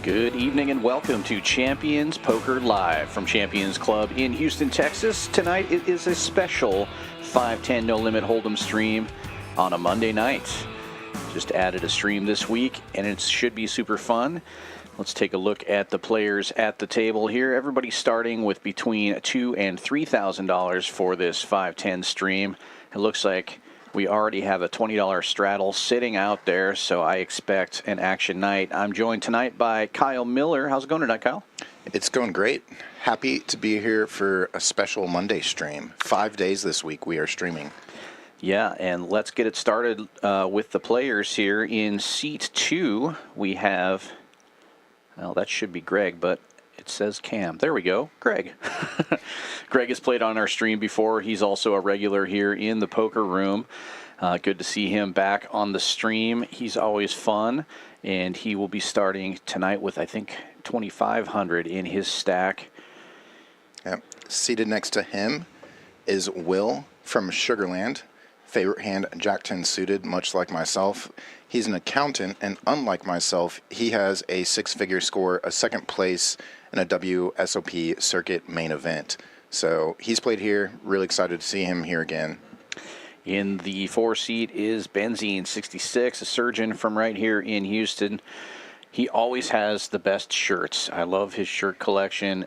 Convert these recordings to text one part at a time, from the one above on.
Good evening and welcome to Champions Poker Live from Champions Club in Houston, Texas. Tonight it is a special 5-10 No Limit Hold'em stream on a Monday night. Just added a stream this week and it should be super fun. Let's take a look at the players at the table here. Everybody's starting with between $2,000 and $3,000 for this 5-10 stream. It looks like we already have a $20 straddle sitting out there, so I expect an action night. I'm joined tonight by Kyle Miller. How's it going tonight, Kyle? It's going great. Happy to be here for a special Monday stream. 5 days this week we are streaming. Yeah, and let's get it started with the players here. In seat 2, we have, well, that should be Greg, but it says Cam. There we go. Greg. Greg has played on our stream before. He's also a regular here in the poker room. Good to see him back on the stream. He's always fun, and he will be starting tonight with, I think, 2,500 in his stack. Yep. Seated next to him is Will from Sugarland. Favorite hand, Jack-10 suited, much like myself. He's an accountant, and unlike myself, he has a six-figure score, a second place in a WSOP circuit main event. So he's played here. Really excited to see him here again. In the 4 seat is Benzene 66, a surgeon from right here in Houston. He always has the best shirts. I love his shirt collection.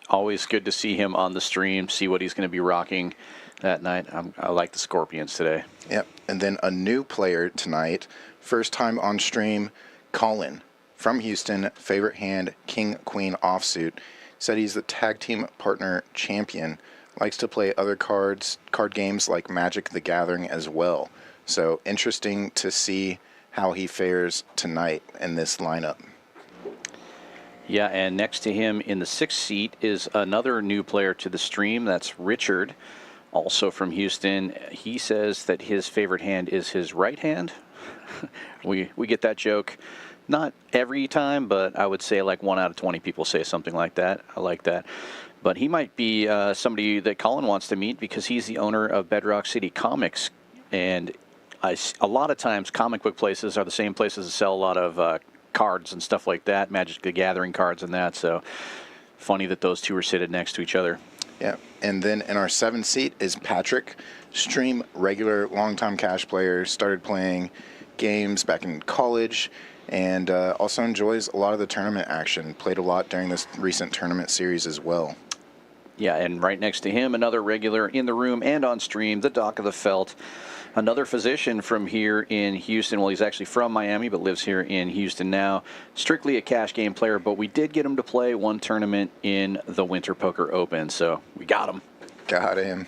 Always good to see him on the stream, see what he's going to be rocking that night. I like the Scorpions today. Yep. And then a new player tonight, first time on stream, Colin from Houston, favorite hand, King Queen offsuit. Said he's the tag team partner champion. Likes to play other card games like Magic the Gathering as well. So interesting to see how he fares tonight in this lineup. Yeah, and next to him in the 6th seat is another new player to the stream. That's Richard, also from Houston. He says that his favorite hand is his right hand. We get that joke. Not every time, but I would say like 1 out of 20 people say something like that. I like that. But he might be somebody that Colin wants to meet because he's the owner of Bedrock City Comics. And a lot of times comic book places are the same places that sell a lot of cards and stuff like that, Magic the Gathering cards and that. So funny that those two are sitting next to each other. Yeah, and then in our 7th seat is Patrick, stream regular, longtime cash player, started playing games back in college, and also enjoys a lot of the tournament action. Played a lot during this recent tournament series as well. Yeah, and right next to him, another regular in the room and on stream, the Doc of the Felt. Another physician from here in Houston. Well, he's actually from Miami, but lives here in Houston now. Strictly a cash game player, but we did get him to play one tournament in the Winter Poker Open, so we got him. Got him.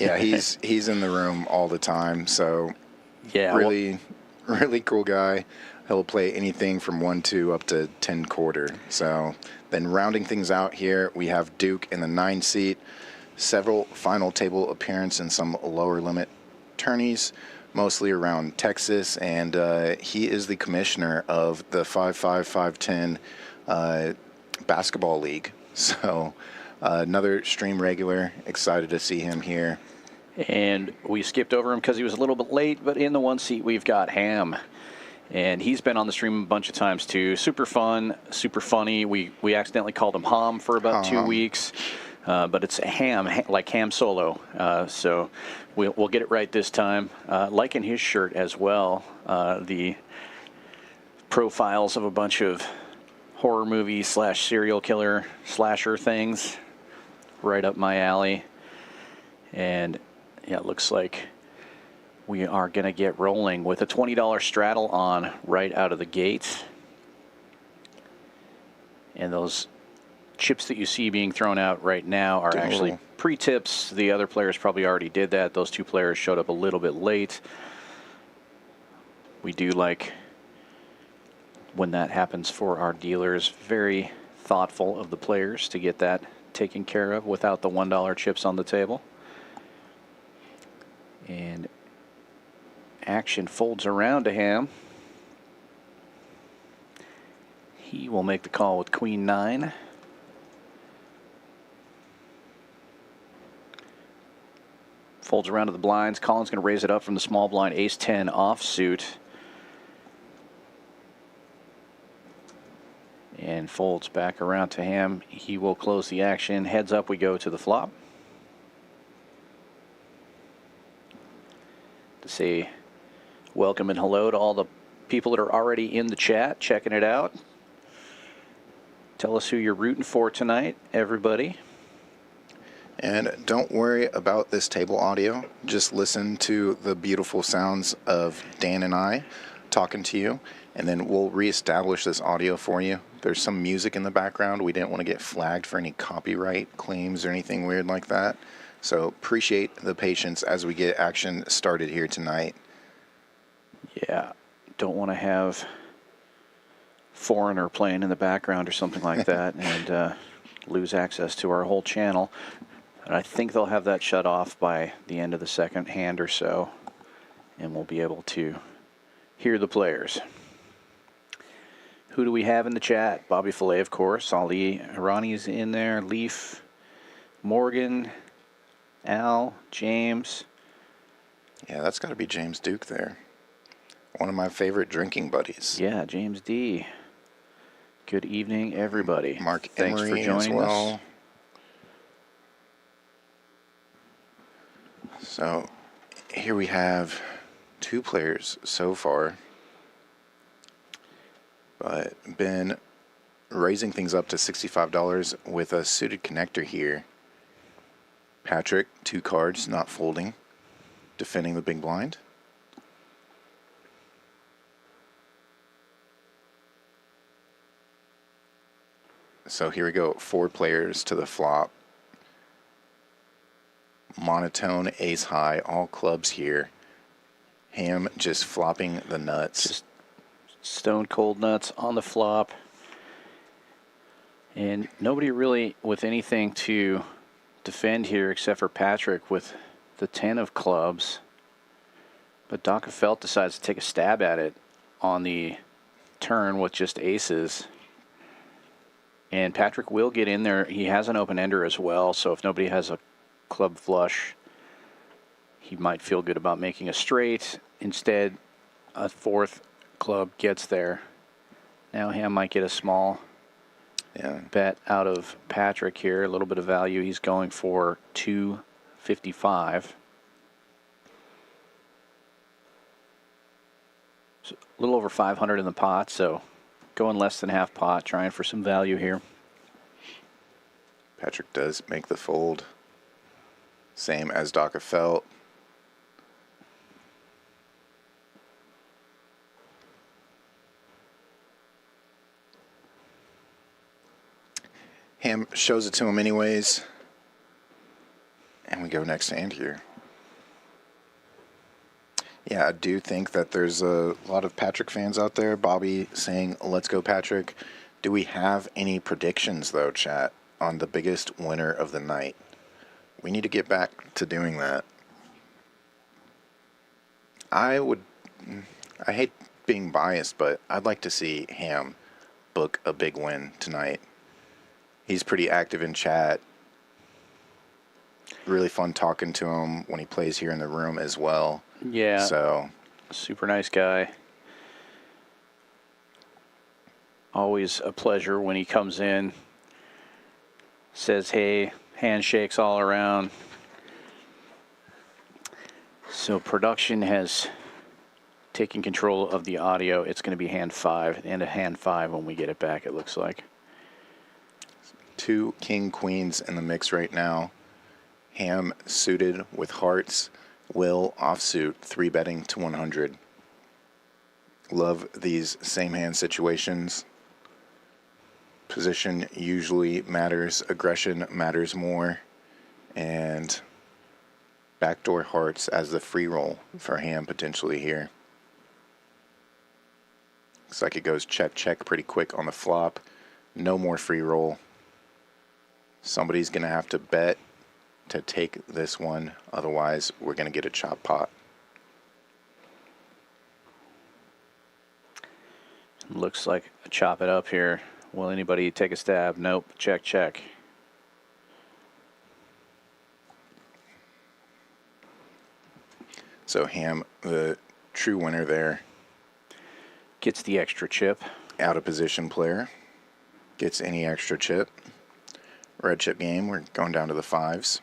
Yeah, he's in the room all the time, so yeah, really cool guy. He'll play anything from 1-2 up to 10 quarter. So then rounding things out here, we have Duke in the 9 seat. Several final table appearance and some lower limit tourneys, mostly around Texas, and he is the commissioner of the 5-5-5-10 basketball league. So another stream regular. Excited to see him here. And we skipped over him because he was a little bit late, but in the 1 seat we've got Ham. And he's been on the stream a bunch of times too. Super fun, super funny. We accidentally called him Ham for about 2 weeks. But it's Ham, like Ham Solo. So we'll get it right this time. Liking his shirt as well. The profiles of a bunch of horror movie / serial killer slasher things. Right up my alley. And yeah, it looks like we are going to get rolling with a $20 straddle on right out of the gate. And those chips that you see being thrown out right now are actually pre-tips. The other players probably already did that. Those 2 players showed up a little bit late. We do like when that happens for our dealers. Very thoughtful of the players to get that taken care of without the $1 chips on the table. And action folds around to Ham. He will make the call with Queen 9. Folds around to the blinds. Colin's going to raise it up from the small blind, Ace-10 offsuit. and folds back around to him. He will close the action. Heads up, we go to the flop. To say welcome and hello to all the people that are already in the chat, checking it out. Tell us who you're rooting for tonight, everybody. And don't worry about this table audio. Just listen to the beautiful sounds of Dan and I talking to you, and then we'll reestablish this audio for you. There's some music in the background. We didn't want to get flagged for any copyright claims or anything weird like that. So appreciate the patience as we get action started here tonight. Yeah, don't want to have Foreigner playing in the background or something like that and lose access to our whole channel. And I think they'll have that shut off by the end of the second hand or so, and we'll be able to hear the players. Who do we have in the chat? Bobby Fillet, of course. Ali Irani's in there. Leaf, Morgan, Al, James. Yeah, that's got to be James Duke there. One of my favorite drinking buddies. Yeah, James D. Good evening, everybody. Mark Thanks for Emery joining as well. us. So here we have 2 players so far, but been raising things up to $65 with a suited connector here. Patrick, 2 cards, not folding, defending the big blind. So here we go, 4 players to the flop. Monotone, ace high, all clubs here. Ham just flopping the nuts. Just stone cold nuts on the flop. And nobody really with anything to defend here except for Patrick with the 10 of clubs. But Dr. Felt decides to take a stab at it on the turn with just aces. And Patrick will get in there. He has an open-ender as well, so if nobody has a club flush, he might feel good about making a straight. Instead, a 4th club gets there. Now Ham might get a small bet out of Patrick here. A little bit of value. He's going for $255. So a little over 500 in the pot, so going less than half pot, trying for some value here. Patrick does make the fold. Same as Dr. Felt. Ham shows it to him anyways. And we go next hand here. Yeah, I do think that there's a lot of Patrick fans out there. Bobby saying, let's go Patrick. Do we have any predictions though, chat, on the biggest winner of the night? We need to get back to doing that. I hate being biased, but I'd like to see Ham book a big win tonight. He's pretty active in chat. Really fun talking to him when he plays here in the room as well. Yeah. So super nice guy. Always a pleasure when he comes in. Says hey, handshakes all around. So production has taken control of the audio. It's going to be hand 5 and a hand 5 when we get it back, it looks like. 2 king queens in the mix right now. Ham suited with hearts. Will offsuit 3-betting to 100. Love these same hand situations. Position usually matters. Aggression matters more. And backdoor hearts as the free roll for Ham potentially here. Looks like it goes check, check pretty quick on the flop. No more free roll. Somebody's going to have to bet to take this one. Otherwise, we're going to get a chop pot. Looks like a chop it up here. Will anybody take a stab? Nope. Check, check. So Ham, the true winner there. Gets the extra chip. Out of position player gets any extra chip. Red chip game, we're going down to the 5s.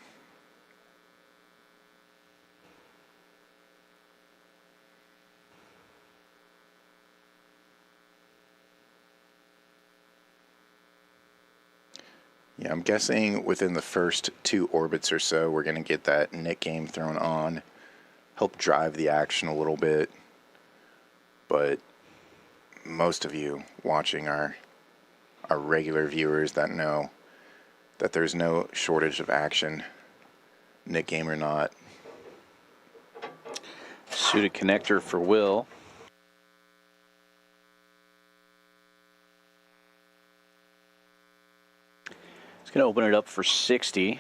Yeah, I'm guessing within the first 2 orbits or so, we're going to get that Nit game thrown on, help drive the action a little bit. But most of you watching are regular viewers that know that there's no shortage of action, Nit game or not. Suited connector for Will. It's going to open it up for 60.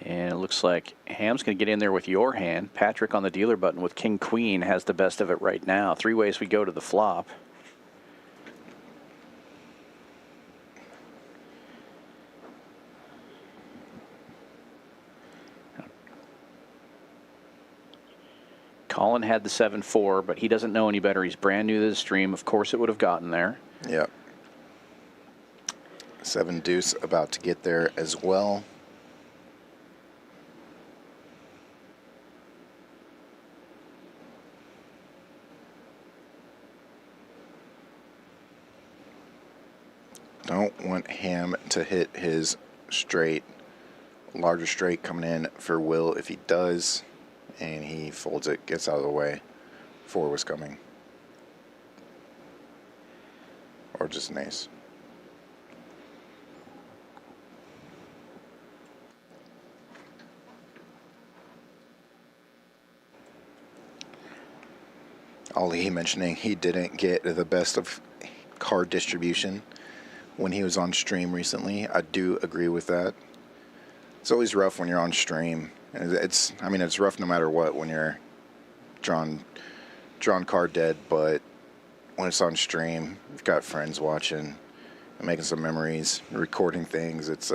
And it looks like Ham's going to get in there with your hand. Patrick on the dealer button with King Queen has the best of it right now. 3 ways we go to the flop. Colin had the 7-4, but he doesn't know any better. He's brand new to the stream. Of course it would have gotten there. Yep. 7 deuce about to get there as well. Don't want Ham to hit his straight, larger straight coming in for Will. If he does, and he folds it, gets out of the way. 4 was coming. Or just an ace. Ali mentioning he didn't get the best of card distribution when he was on stream recently. I do agree with that. It's always rough when you're on stream. I mean, it's rough no matter what when you're drawn card dead, but when it's on stream, you've got friends watching and making some memories, recording things. It's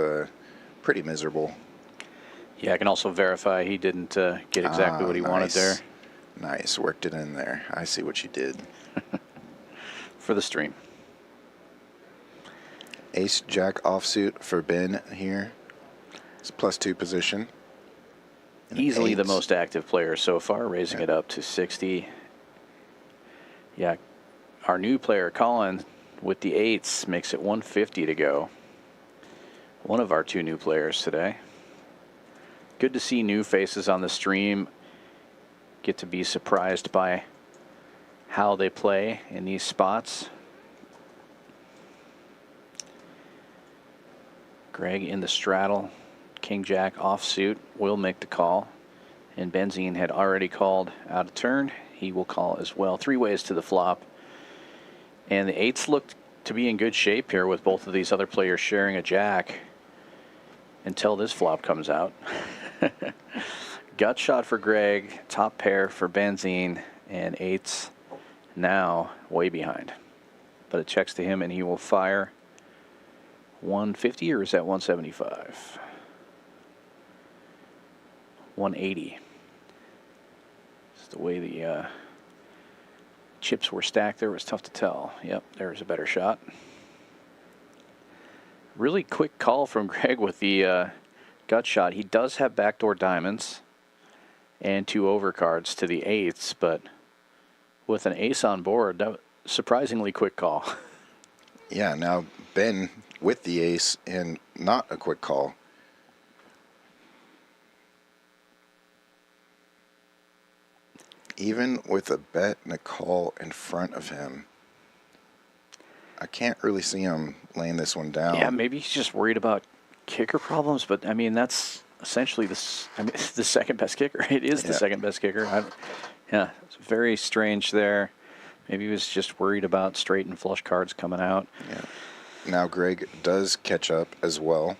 pretty miserable. Yeah, I can also verify he didn't get exactly what he wanted there. Nice, worked it in there. I see what you did. For the stream. Ace Jack offsuit for Ben here. It's +2 position. Easily the most active player so far, raising it up to 60. Yeah, our new player, Colin, with the 8s, makes it 150 to go. One of our 2 new players today. Good to see new faces on the stream. Get to be surprised by how they play in these spots. Greg in the straddle. King Jack offsuit will make the call. And Benzine had already called out of turn. He will call as well. 3 ways to the flop. And the 8s looked to be in good shape here with both of these other players sharing a jack until this flop comes out. Gut shot for Greg, top pair for Benzine, and 8s now way behind. But it checks to him and he will fire 150, or is that 175? 180. It's the way the chips were stacked there. It was tough to tell. Yep, there's a better shot. Really quick call from Greg with the gut shot. He does have backdoor diamonds and 2 overcards to the 8s, but with an ace on board, that was a surprisingly quick call. Yeah, now Ben with the ace and not a quick call. Even with a bet and a call in front of him, I can't really see him laying this one down. Yeah, maybe he's just worried about kicker problems, but I mean, that's essentially the second best kicker. It is the second best kicker. Yeah, it's very strange there. Maybe he was just worried about straight and flush cards coming out. Yeah. Now Greg does catch up as well.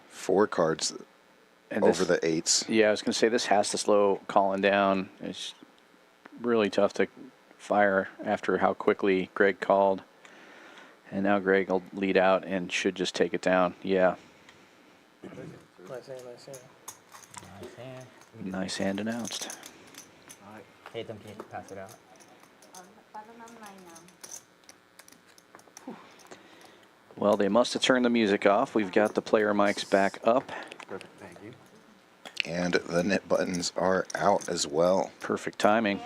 Four cards and over the 8s. Yeah, I was going to say this has to slow Colin down. It's really tough to fire after how quickly Greg called. And now Greg will lead out and should just take it down. Yeah. Nice hand, nice hand. Nice hand. Nice hand announced. Alright. Tatum can pass it out. Well, they must have turned the music off. We've got the player mics back up. Perfect, thank you. And the Nit buttons are out as well. Perfect timing.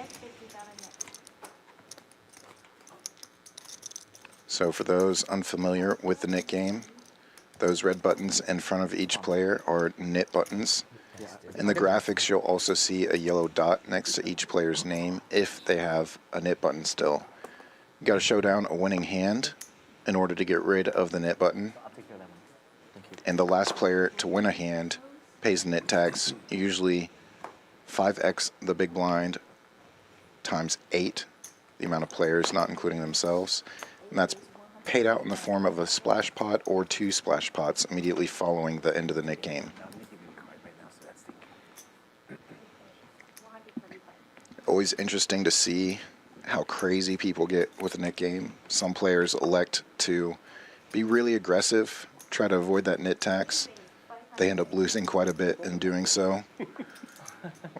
So for those unfamiliar with the Nit game, those red buttons in front of each player are Nit buttons. In the graphics, you'll also see a yellow dot next to each player's name if they have a Nit button still. You got to show down a winning hand in order to get rid of the Nit button. I'll take care of that one. Thank you. And the last player to win a hand pays Nit tax, usually 5x the big blind times 8, the amount of players, not including themselves. And that's paid out in the form of a splash pot or 2 splash pots immediately following the end of the Nit game. Always interesting to see how crazy people get with the Nit game. Some players elect to be really aggressive, try to avoid that Nit tax. They end up losing quite a bit in doing so.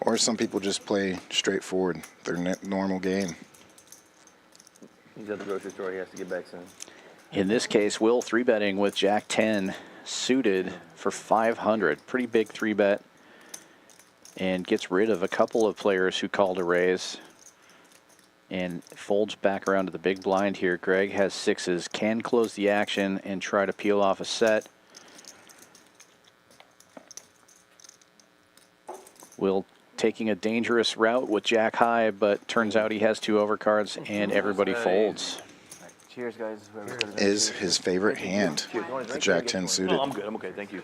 Or some people just play straightforward, their normal game. He's at the grocery store. He has to get back soon. In this case, Will 3-betting with Jack 10 suited for 500. Pretty big 3-bet. And gets rid of a couple of players who called a raise. And folds back around to the big blind here. Greg has 6s, can close the action and try to peel off a set. Will taking a dangerous route with Jack high, but turns out he has 2 overcards and everybody folds. Cheers, guys. Is his favorite hand, the Jack 10 suited. No, I'm good. I'm okay. Thank you.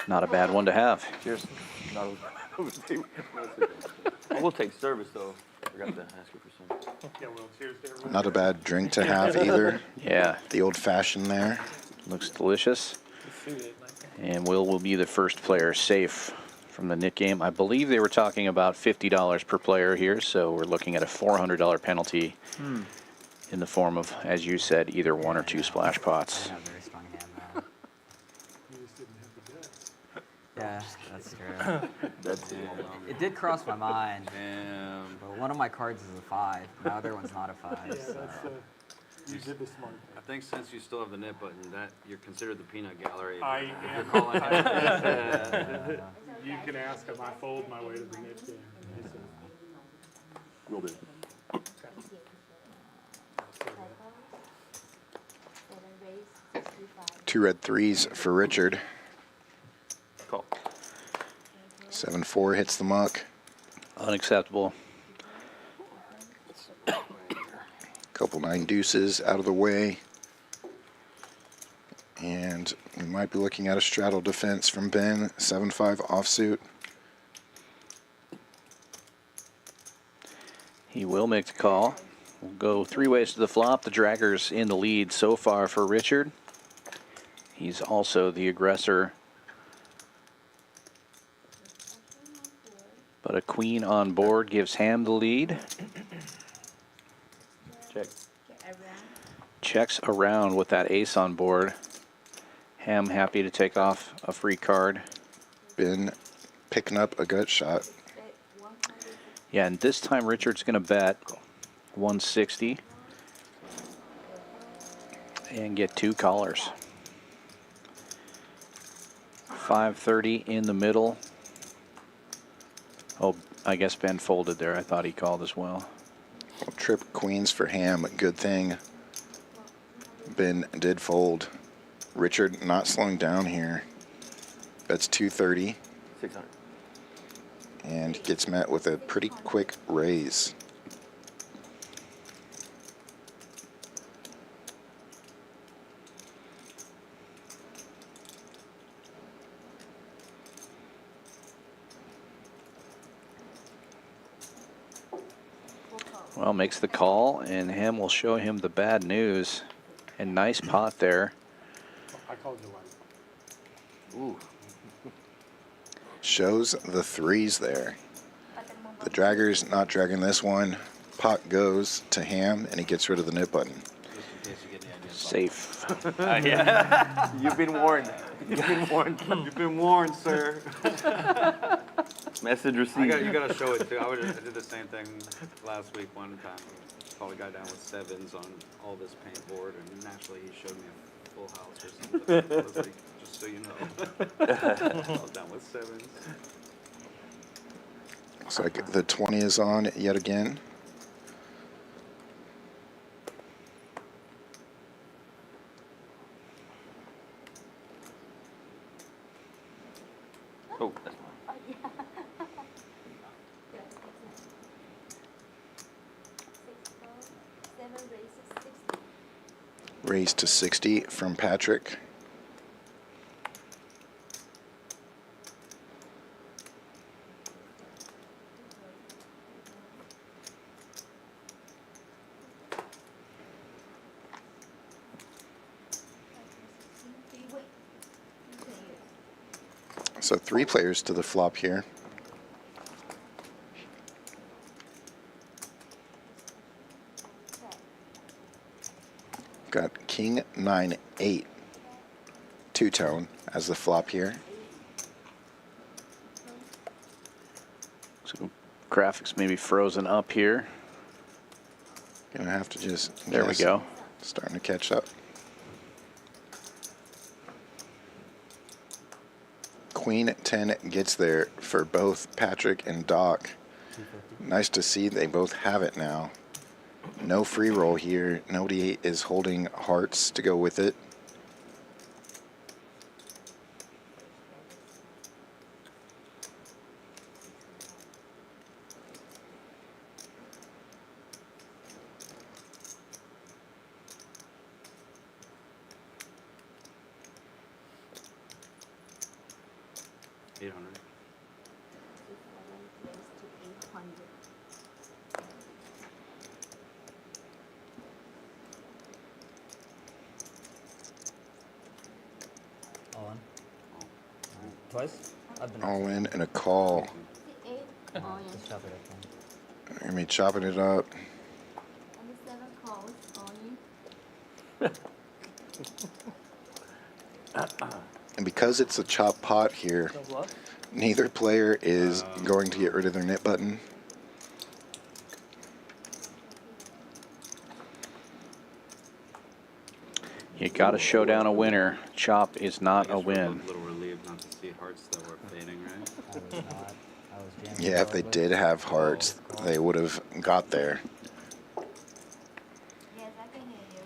Not a bad one to have. Cheers. We'll take service, though. I forgot to ask you for some. Yeah, well, cheers to everyone. Not a bad drink to have either. Yeah, The old-fashioned there. looks delicious. Suited, nice hand. And Will be the first player safe from the Nit game. I believe they were talking about $50 per player here, so we're looking at a $400 penalty in the form of, as you said, either 1 or 2 splash pots. I have a very strong hand though. You just didn't have the guts. Yeah, that's true. That's it. It did cross my mind, Damn. but one of my cards is a 5. The other one's not a 5. Yeah, So. that's, you did the smart I thing. think since you still have the Nit button, that you're considered the peanut gallery. I If you're am. calling it. You can ask him, I fold my way to the Nit game. He said, Will do. 2 red 3s for Richard. Call. 7-4 hits the muck. Unacceptable. Couple 9 deuces out of the way. And we might be looking at a straddle defense from Ben. 7-5 offsuit. He will make the call. We'll go 3 ways to the flop. The Dragger's in the lead so far for Richard. He's also the aggressor. But a queen on board gives Ham the lead. Check. Checks around with that ace on board. Ham happy to take off a free card. Ben picking up a gut shot. Yeah, and this time Richard's going to bet 160 and get 2 callers. 530 in the middle. Oh, I guess Ben folded there. I thought he called as well. Trip queens for Ham. Good thing Ben did fold. Richard not slowing down here. That's 230 600. and gets met with a pretty quick raise. Well, makes the call, and Ham will show him the bad news. And nice pot there. I called you right. Ooh. Shows the 3s there. The Dragger's not dragging this one. pot goes to Ham, and he gets rid of the nit button. Just in case you get any ideas. Safe. Yeah. You've been warned. You've been warned. You've been warned, sir. Message received. You gotta show it too. I did the same thing last week one time. Probably got down with sevens on all this paint board, and naturally he showed me a full house or something. I was like, just so you know, I was down with sevens. Looks like the 20 is on yet again. Oh, that's fine. Raise to 60 from Patrick. So 3 players to the flop here. Got King 9-8 two-tone as the flop here. So graphics maybe frozen up here. Gonna have to just There we guess. go. Starting to catch up. Queen 10 gets there for both Patrick and Doc. Nice to see they both have it now. No free roll here. Nobody is holding hearts to go with it. $800. All in. Twice? I've been All in and a call. Just shove it up then. Gonna be chopping it up. And because it's a chop pot here, neither player is going to get rid of their nit button. You got to show down a winner. Chop is not a A win. little relieved not to see hearts that were fading, right? I was not. I was jamming Yeah, if they forward. did have hearts, they would have got there. Yes, I can hear you.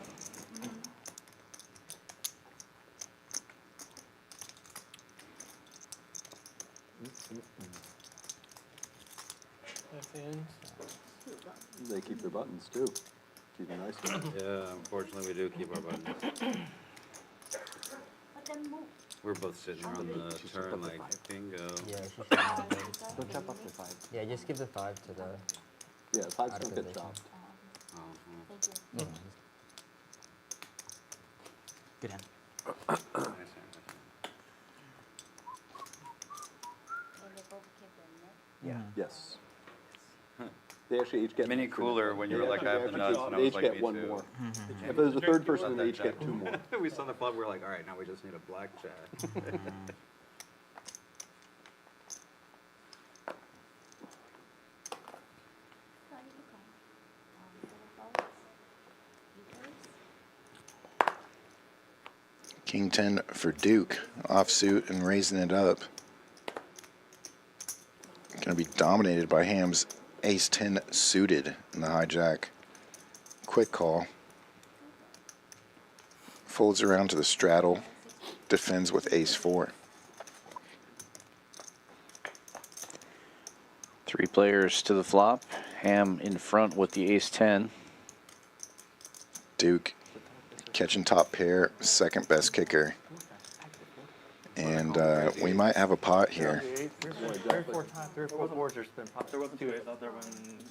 They keep their buttons too. Keep them nice. Yeah, unfortunately we do keep our buttons. But then move. We're both sitting on the turn like bingo. Yeah, she should have been. Don't chop up the 5. Yeah, just give the 5 to the. Yeah, 5's Out of don't get position. chopped. Oh, Thank you. Good hand. nice hand, nice hand. And they both keep them, right? Yes. They actually each get Mini cooler when you were like, I have the nuts, and I They was each like, get me one too. more. If there's a third person, they Let each that get jack. 2 more. We saw the flop, we were like, all right, now we just need a blackjack. King 10 for Duke, offsuit and raising it up. Going to be dominated by Ham's ace 10 suited in the hijack. Quick call. Folds around to the straddle, defends with ace 4. 3 players to the flop. Ham in front with the ace 10. Duke catching top pair, second best kicker. And we might have a pot here. 3 or 4 times, 3 or 4 boards are spin popped. There wasn't 2 8s out there when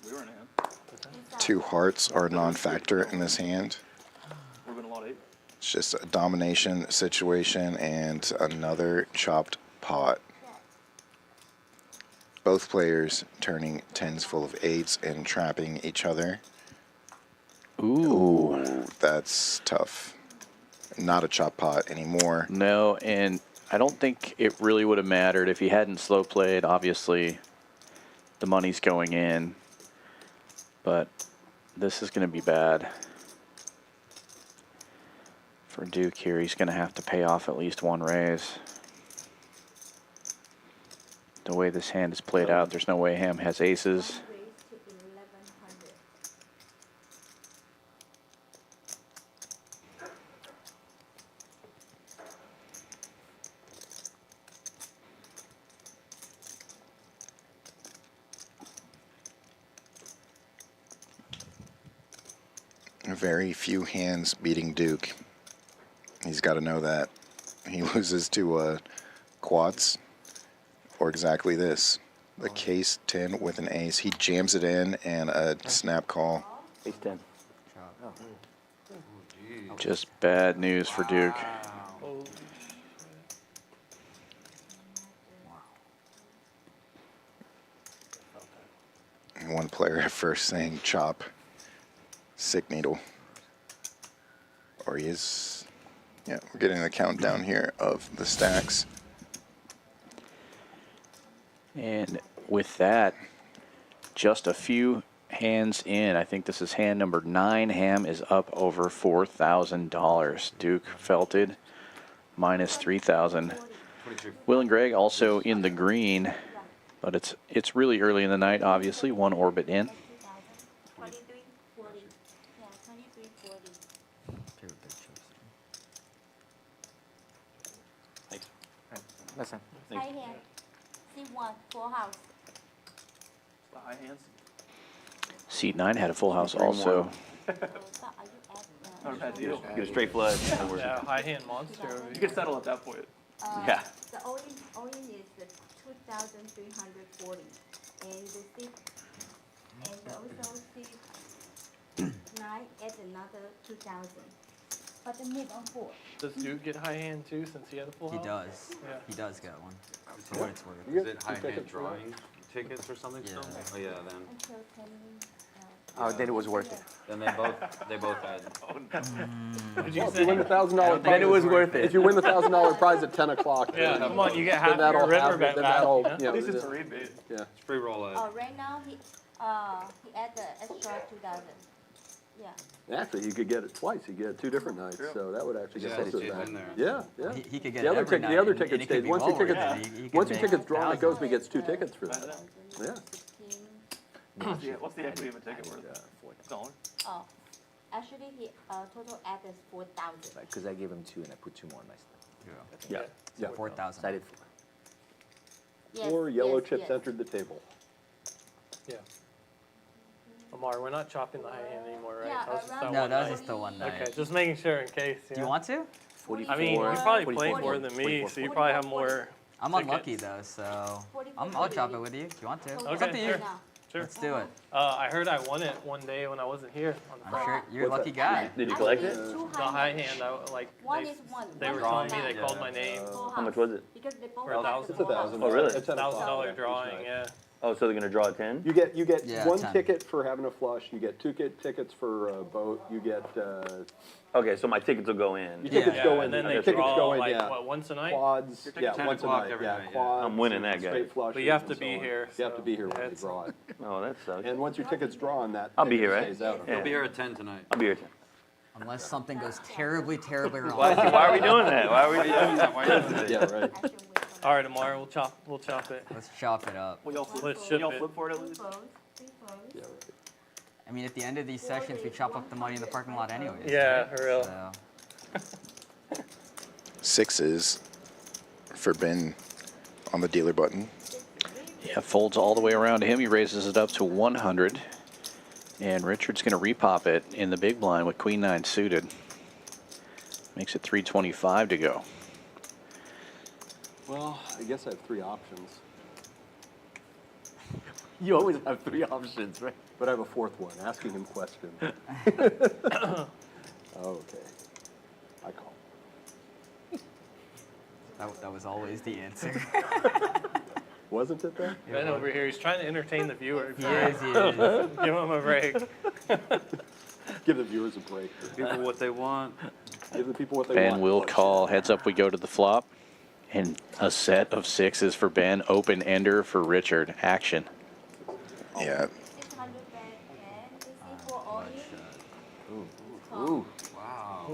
we were in hand. 2 hearts are a non-factor in this hand. We've been a lot of 8. It's just a domination situation and another chopped pot. both players turning 10s full of 8s and trapping each other. Ooh, that's tough. Not a chop pot anymore. No, and I don't think it really would have mattered if he hadn't slow played. Obviously, the money's going in, but this is going to be bad for Duke here. He's going to have to pay off at least one raise. The way this hand is played out, there's no way Ham has aces. Raised to 1100. Very few hands beating Duke. He's got to know that. He loses to quads or exactly this. The case 10 with an ace. He jams it in and a snap call. Ace 10. Just bad news for Duke. Oh, One player at first saying chop. Sick needle. Or he is. Yeah, we're getting the countdown here of the stacks. And with that, just a few hands in. I think this is hand number 9. Ham is up over $4,000. Duke felted minus 3,000. Will and Greg also in the green, but it's really early in the night. Obviously, one orbit in. 2340. Yeah, 2340. Listen. High hand. C1, full house. The high hands. Seat 9 had a full house also. So, are you at Not a bad deal. Get a straight flush. yeah, high hand monster over You here. can settle at that point. The all-in is the 2,340, and the seat, and also seat 9 adds another 2,000. But the mid on 4. Does Duke get high hand too, since he had a full He house? does. Yeah. He does get one. For what it's worth. You Is get it high two hand tickets for that? drawing tickets or something still? Yeah. Oh yeah, then Until 10. Oh, then it was worth it. then they both had. What did you Well, if say? you win the $1,000 Then it was worth If it. you win the $1,000 prize at 10 o'clock, Yeah, then come on, you get half then your that'll river have, bet then back, that'll, you know? you know, At least it's a rebate. yeah. It's free roll out. Oh, right now he add the extra 2,000. Yeah. Actually, you could get it twice. You get it 2 different nights, so that would actually get Yeah, close to it's that. in there. Yeah, yeah. He could get The it other every ticket, night, the other and ticket it could stays. be Once your well worth ticket's it. He could once your make ticket's drawn, it goes. We thousands. gets 2 tickets for that. Yeah. 16. What's the equity of a ticket worth? $1. Oh, actually he total add is 4,000. Because I gave him 2 and I put 2 more in my stuff. Yeah. Yeah. 4,000. So I did 4. Yes, 4 yellow yes, chips yes. entered the table. Yeah. Amar, we're not chopping the high hand anymore, right? Yeah, That was just around that No, one that was night. just the one night. Okay, just making sure in case. Do you want to? 44. I mean, you probably play 44, more than me, 44. so you probably have more. I'm tickets. unlucky though, so 44, I'll chop it with you if you want to. Total Okay, It's up to you. sure. now. Sure. Let's do it. I heard I won it one day when I wasn't here on the I'm Friday. sure you're a What's lucky guy. Did you collect Actually, it? it's 2 The high hand, One they, is one. they one were is telling me nine. they called my name. Full How much house. was it? Because they both For have the 1,000. full It's house. $1,000. Oh, really? At 10 o'clock. $1,000 drawing, yeah. Oh, so they're gonna draw 10? You get Yeah, 1 10. ticket for having a flush. You get 2 tickets for boat. You get Okay, so my tickets will go in. your tickets Yeah, go in. and then they your tickets draw go in. like, Yeah. what, once a night? Quads. You're taking Yeah, 10 once a o'clock night. every Yeah, night, yeah. quads. I'm winning that, guys. Straight flushes. But you have to and be so on. here. You have to be here so, when yeah, they it's- draw it. Oh, that sucks. And once your ticket's drawn, that I'll be ticket here, right? stays out. Yeah. You'll be here at 10 tonight. I'll be here 10. Unless something goes terribly, terribly wrong. Why are we doing that? Why are we doing that? Why is it? Yeah, right. Action with All right, Amar, we'll chop it. Let's chop it up. Will y'all flip, Let's ship y'all it. flip for it at three least? folds, 3 folds. Yeah, right. I mean, at the end of these sessions, we chop up the money in the parking lot anyways. Yeah, right? for real. So, 6s for Ben on the dealer button. Yeah, folds all the way around to him. He raises it up to 100. And Richard's going to repop it in the big blind with Queen 9 suited. Makes it 325 to go. Well, I guess I have 3 options, You always have 3 options, right? but I have a 4th one, asking him questions. Okay. I call. that was always the answer. Wasn't it though? Ben over here, he's trying to entertain the viewer. He is. Give him a break. Give the viewers a break. People what they want. Give the people what they Ben want. will call. Heads up, we go to the flop. And a set of sixes for Ben. Open ender for Richard. Action. Yeah. 600 back and this is for all in. Ooh. Wow.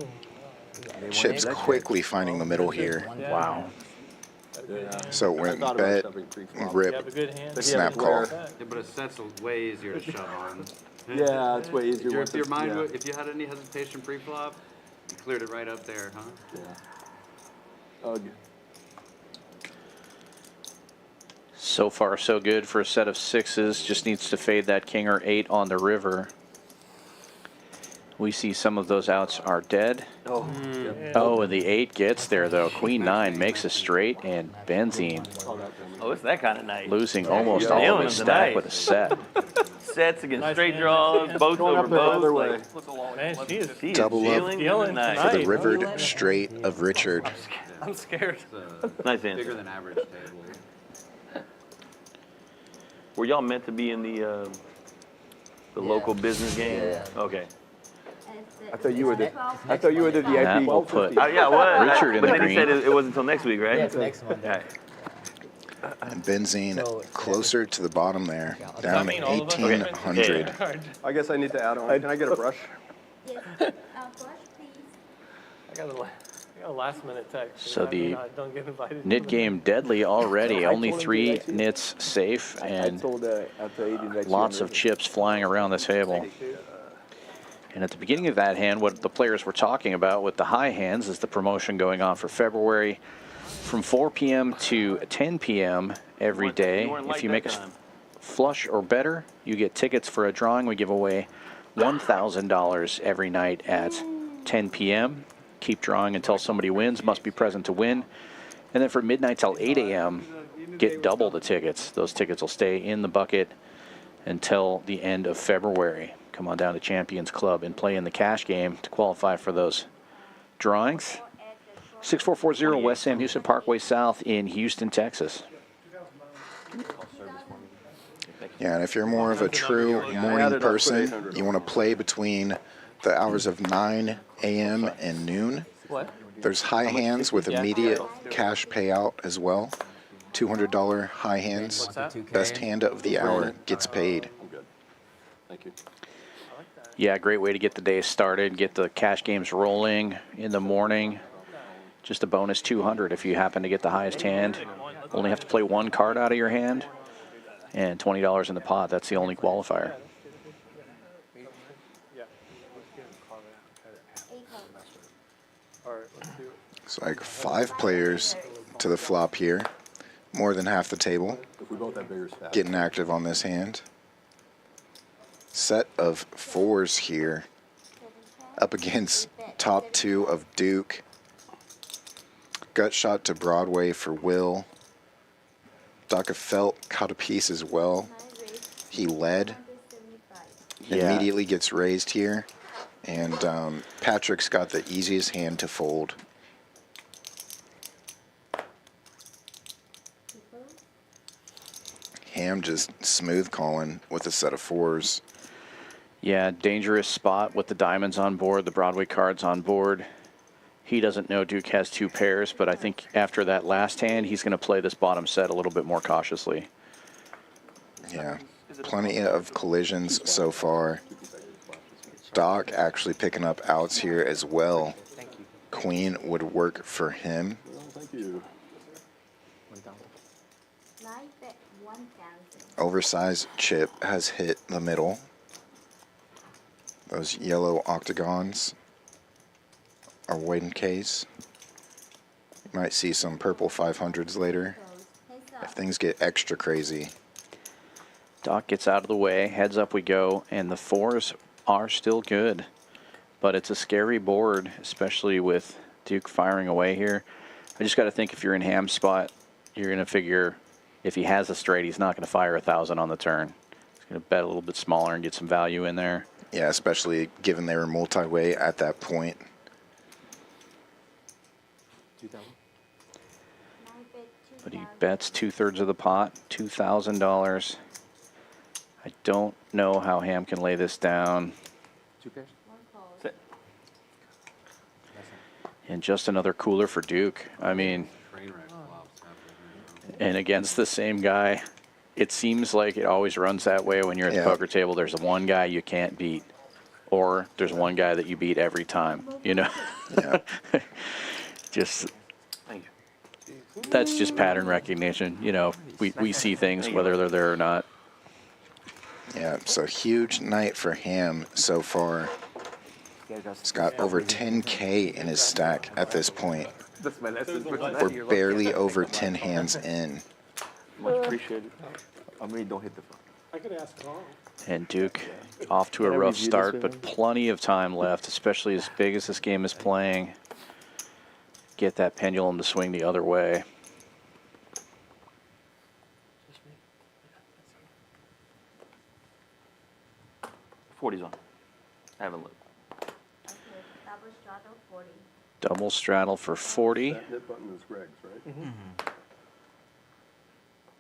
Chips quickly finding the middle here. Yeah. Wow. Yeah. So I went thought about bet, shoving pre-flop. You have a rip, good hand. snap call. Yeah, but a set's way easier to shove on. Yeah, it's way easier. If your mind, yeah. if you had any hesitation pre-flop, you cleared it right up there, huh? Yeah. Ugh. So far, so good for a set of sixes. Just needs to fade that king or eight on the river. We see some of those outs are dead. Oh, Oh, and the eight gets there, though. Queen nine makes a straight, and Benzene Oh, it's that kind of night. losing almost You're all of nailing his them stack tonight. with a set. Sets against Nice straight hand, draws, nice hand. boats Going over up the other boats. way. Man, she is. He is Double up dealing Feeling tonight. for the tonight. rivered straight of Richard. I'm scared. It's a Nice answer. bigger than average table. Were y'all meant to be in the local business game? Yeah. Okay. I thought you were the VIP. That will put Yeah, what? Richard in but the then he said green. it wasn't until next week, right? Yeah, it's next Monday. Right. And Benzene So, closer to the bottom there, Does that down mean all of us are 1,800. Hard. I guess I need to add on. Can I get a brush? Yes, brush please. I got a last minute text. So Does that mean the I don't get invited to Nit the- game deadly already. I Only told him 3 to do that. nits safe and out to 80 next lots year. of chips flying around the table. And at the beginning of that hand, what the players were talking about with the high hands is the promotion going on for February from 4 p.m. to 10 p.m. every day. If you make a flush or better, you get tickets for a drawing. We give away $1,000 every night at 10 p.m. Keep drawing until somebody wins, must be present to win. And then from midnight till 8 a.m., get double the tickets. Those tickets will stay in the bucket until the end of February. Come on down to Champions Club and play in the cash game to qualify for those drawings. 6440 West Sam Houston Parkway South in Houston, Texas. Yeah, and if you're more of a true morning person, you want to play between the hours of 9 a.m. and noon. What? There's high hands with immediate cash payout as well. $200 high hands. What's that? Best hand of the hour gets paid. I'm good. Thank you. Yeah, great way to get the day started, get the cash games rolling in the morning. Just a bonus 200 if you happen to get the highest hand. Only have to play one card out of your hand and $20 in the pot. That's the only qualifier. All right, let's do it. It's like 5 players to the flop here. More than half the table If we both have bigger stacks. getting active on this hand. Set of 4s here up against top 2 of Duke. Gut shot to Broadway for Will. Doc Felt caught a piece as well. He led. 175. Yeah. Immediately gets raised here. And Patrick's got the easiest hand to fold. Ham just smooth calling with a set of 4s. Yeah, dangerous spot with the diamonds on board, the Broadway cards on board. He doesn't know Duke has 2 pairs, but I think after that last hand, he's going to play this bottom set a little bit more cautiously. Yeah, plenty of collisions so far. Doc actually picking up outs here as well. Queen would work for him. Well, thank you. 9 bet 1,000. Oversized chip has hit the middle. Those yellow octagons are wooden case. You might see some purple 500s later Hands if up. things get extra crazy. Doc gets out of the way, heads up we go, and the 4s are still good. But it's a scary board, especially with Duke firing away here. I just got to think if you're in Ham's spot, you're going to figure if he has a straight, he's not going to fire 1,000 on the turn. He's going to bet a little bit smaller and get some value in there. Yeah, especially given they were multi-way at that point. 2,000. 9 bet But he bets 2/3 of the pot, $2,000. I don't know how Ham can lay this down. 2 pairs. One call. Sit. And just another cooler for Duke. I mean, Train wreck flops happening. and against the same guy, it seems like it always runs that way when you're at the Yeah. poker table. There's one guy you can't beat, or there's one guy that you beat every time, you know? Yeah. Just, Thank you. that's just pattern recognition. You know, we see things whether they're there or not. Yeah, so huge night for Ham so far. He's got over 10K in his stack at this point. That's my lesson for tonight. We're barely over 10 hands in. Much appreciated. I mean, don't hit the phone. I could ask Carl. And Duke off to a Can I rough review this start, with but him? plenty of time left, especially as big as this game is playing. Get that pendulum to swing the other way. 40's on. I haven't looked. Okay, double straddle 40. Double straddle for 40. That hit button is Greg's, right?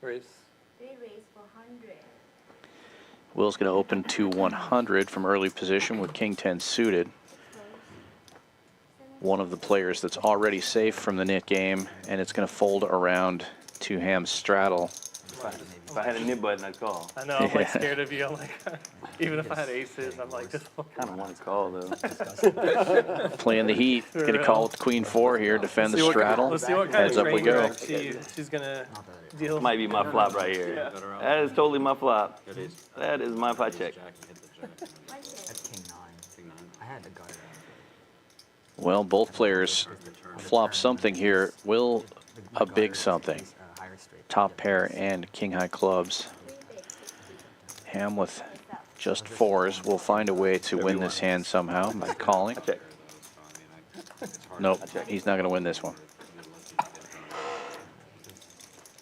Raise. 3 raise for 100. Will's going to open to 100 from early position with King 10 suited. One of the players that's already safe from the Nit game, and it's going to fold around to Ham's straddle. If I had a nib button, I'd call. I know, I'm like Yeah. scared of you. I'm like, even if I had aces, I'm like, just Kind of want to call, though. Playing the heat. Going to call with Queen 4 here, defend the straddle. Let's see what kind Heads of up we train go. wreck she's gonna deal. Might be my flop right here. That is totally my flop. Good ace. That is my pot check. Jack and hit the jack. That's king 9. King 9. I had the guard. Well, both players flop something here. Will a big something. Higher straight. Top pair and king high clubs. Ham with just 4s will find a way to win this hand somehow by calling. Check. Nope, he's not going to win this one.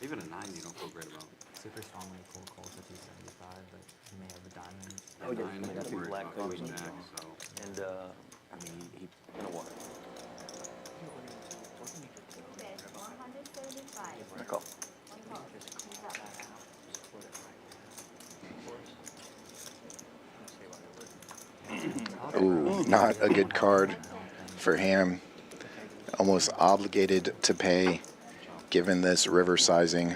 Even a 9 you don't feel great about. Super strongly cold calls at 275, but he may have the diamond. Oh, yeah, Nine, I got worried two black about cards queen on jack, the so. And, I mean, he in a what? Bet 175. I call. One call. He's up. Ooh, not a good card for Ham. Almost obligated to pay given this river sizing.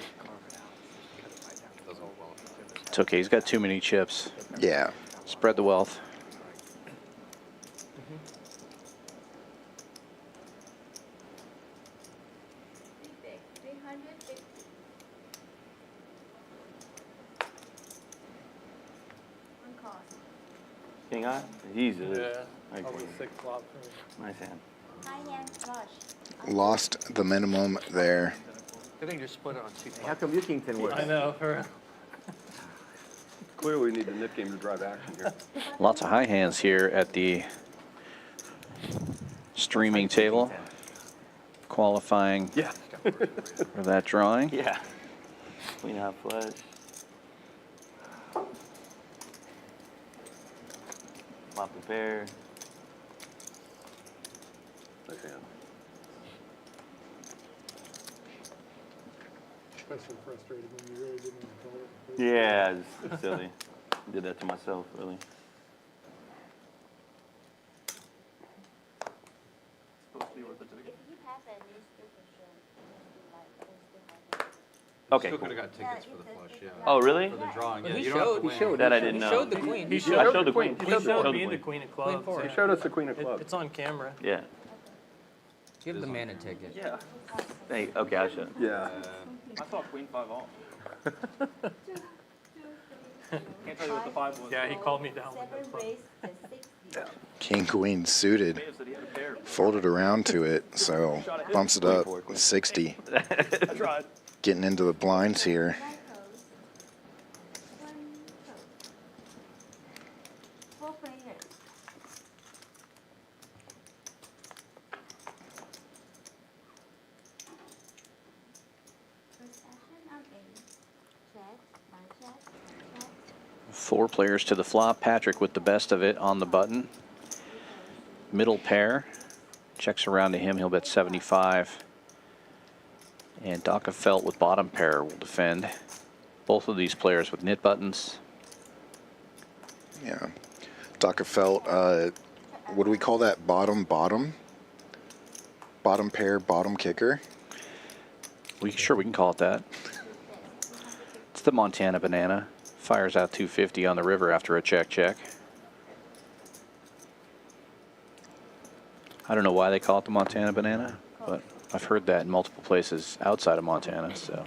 It's okay, he's got too many chips. Yeah. Spread the wealth. Big, 350. One call. King high? Jesus. Yeah, Nice probably hand. 6 flop for me. Nice hand. High hand flush. Lost the minimum there. I think you're split it on 2. How come your king 10 works? I know, for Clearly, we need the Nit game to drive action here. Lots of high hands here at the streaming table. Qualifying Yeah. for that drawing. Yeah. Queen high flush. Flop the pair. Nice hand. especially frustrated when you really didn't want to call it. Yeah, it's silly. Did that to myself, really. If you have a newspaper show, Okay, Still cool. could have got tickets for the flush, yeah. Oh, really? For the drawing, yeah. He You don't have to showed, he win. showed. That I he didn't know. showed the queen. He I showed showed the queen. He He showed showed the me queen. the queen of clubs. four. yeah. He showed us the queen of clubs. It's on camera. Yeah. Give the man a ticket. Yeah. Hey, okay, I'll show. Yeah. I saw queen 5 off. Can't tell you what the 5 was. Yeah, he called me down with seven that club. raised the 60. King queen suited. Dave said he had a pair. Folded around to it, so bumps it up with 60. I tried. Getting into the blinds here. One close. One close. 4 players. First action on A. Check, check, check. 4 players to the flop. Patrick with the best of it on the button. Middle pair. Checks around to him. He'll bet 75. And Daka Felt with bottom pair will defend. Both of these players with nit buttons. Yeah. Dr. Felt, what do we call that? Bottom? Bottom pair, bottom kicker? We can call it that. It's the Montana banana. Fires out 250 on the river after a check. I don't know why they call it the Montana banana, but I've heard that in multiple places outside of Montana. So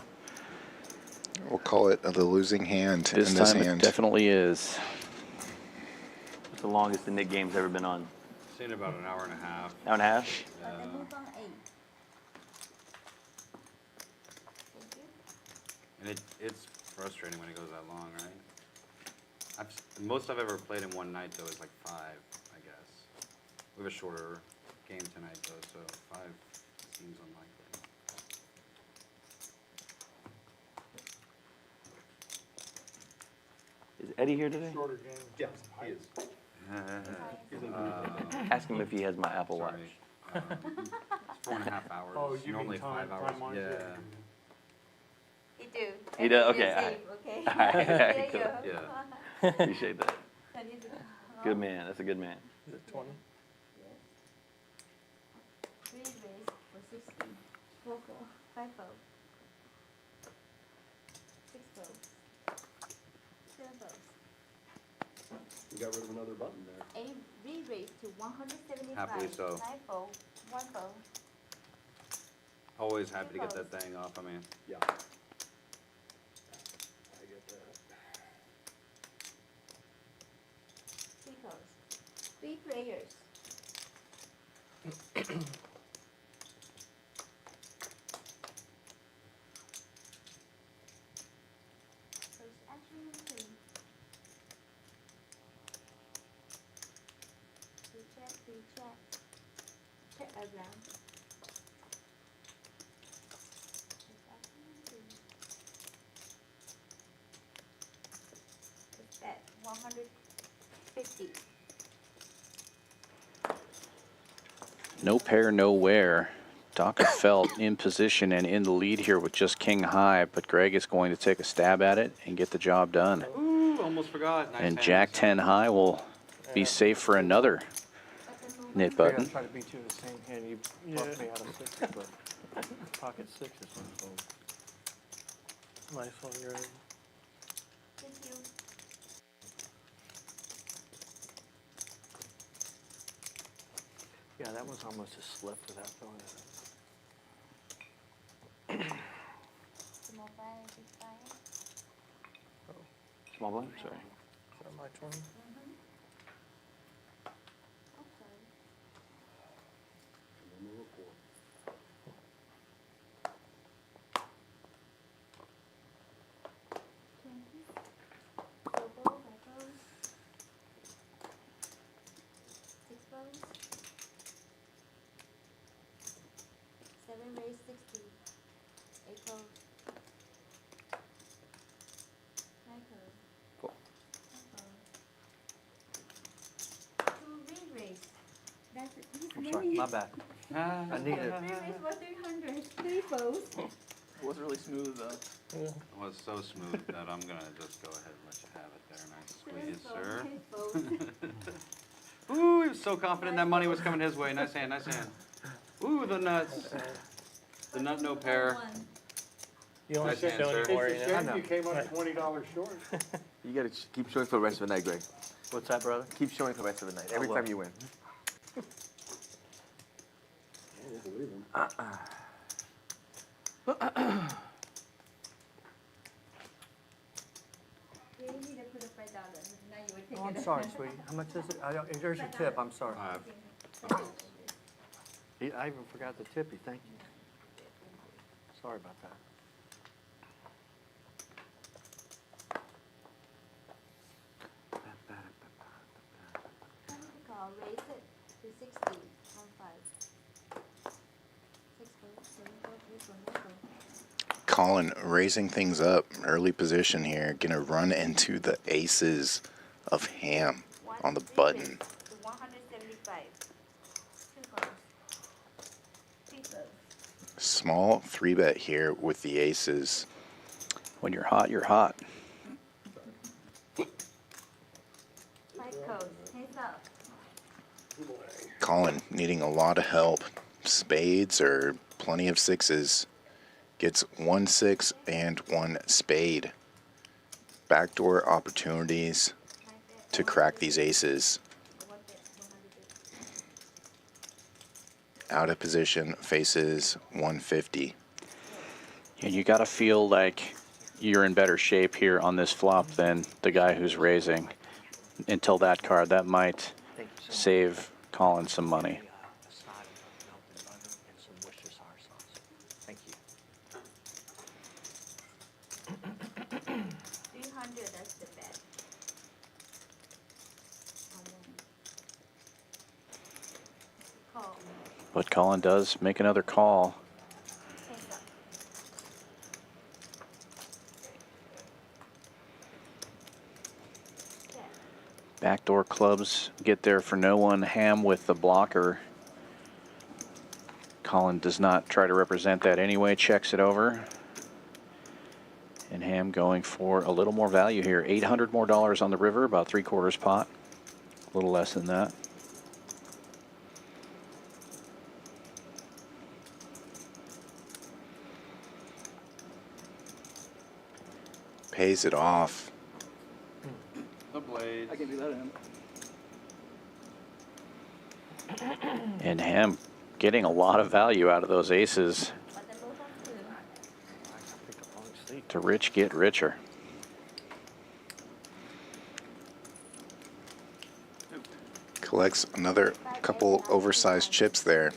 We'll call it the losing hand this in this time hand. it definitely is. It's the longest the Nit game's ever been on. Seen about an hour and a half. Hour and a half? But then move on 8. Thank you. And it's frustrating when it goes that long, right? The most I've ever played in one night, though, is like 5, I guess. We have a shorter game tonight, though, so 5 seems unlikely. Is Eddie here today? Shorter game. Yes, he is. Ask him if he has my Apple Watch. Sorry. It's 4.5 hours. Oh, you normally mean time, 5 hours. time on Yeah. He do. He does? Everything Okay, is safe, okay? all right, There you cool. go. Yeah. Appreciate that. That is- Good man. That's a good man. Is it 20? Yes. 3 raise for 60. 4 4. 5 4. 6 4. 7 4. You got rid of another button there. 8 re-raise to 175. Happily so. 9 4. 1 4. Always happy to get that thing off. I mean, Yeah. I get that. 3 cards. 3 players. So it's actually 3. We check. Check around. It's actually 3. It's at 150. No pair, nowhere. Daka Felt in position and in the lead here with just king high, but Greg is going to take a stab at it and get the job done. ooh, almost forgot. Nice And hands. Jack 10 high will be safe for another At the moment, nit I button. try to beat you in the same hand. You bumped me out of 6, but pocket 6 is nice on your end. thank you. Yeah, that was almost a slip without feeling it. Small blind, big blind. Small blind? Sorry. Is that my turn? Okay. Number 4. 20. Four balls, 5 balls. 6 balls. 7 raise 60. 8 balls. 9 balls. Cool. 2 re-raise. That's he's I'm sorry, many. my bad. I need it. Re-raise for 300. 3 balls. It wasn't really smooth though. Yeah. It was so smooth that I'm gonna just go ahead and let you have it there. Nice 7 squeeze, balls, sir. 8 balls. Ooh, he was so confident that money was coming his way. Nice hand, nice hand. Ooh, the nuts. The nut, no pair. 1. You don't Nice have to hand, show sir. anymore, It's you a know? shame you came up Right. $20 short. You gotta keep showing for the rest of the night, Greg. What's that, brother? Keep showing for the rest of the night. Every will. time you win. I don't believe him. You need to put a $5. Now you would take Oh, I'm it. sorry, sweetie. How much is it? There's your tip, I'm sorry. 5. I even forgot the tip you, thank you. Sorry about that. Call, raise it to 60 on 5. 6 balls, 7 balls, 8 balls, 9 balls. Colin raising things up, early position here, gonna run into the aces of ham on the button. To 175. 2 balls. 3 balls. small 3-bet here with the aces. When you're hot, you're hot. Five codes, hands up. Colin needing a lot of help. Spades or plenty of sixes. Gets 1 6 and 1 spade. Backdoor opportunities to crack these aces. Out of position, faces 150. And you got to feel like you're in better shape here on this flop than the guy who's raising. Until that card, that might save Colin some money. Thank you. 300, that's the bet. Call. But Colin does make another call. Hands up. Bet. Backdoor clubs get there for no one. Ham with the blocker. Colin does not try to represent that anyway, checks it over. And Ham going for a little more value here. $800 more on the river, about 3/4 pot. A little less than that. Pays it off. The blades. I can do that in. And Ham getting a lot of value out of those aces. But the move on two. I picked up wrong sleep. To rich get richer. Collects another couple oversized chips there.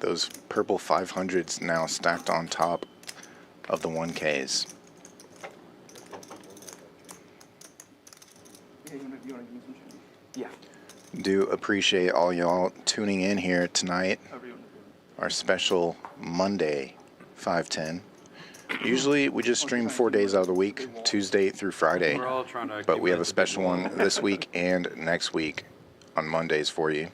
Those purple 500s now stacked on top of the 1Ks. Yeah, you want to give me some change? Yeah. Do appreciate all y'all tuning in here tonight. However you want to do it. Our special Monday 510. Usually we just stream 4 days out of the week, Tuesday through Friday. We're all trying to. But we have a accumulate the big special wall. one this week and next week on Mondays for you.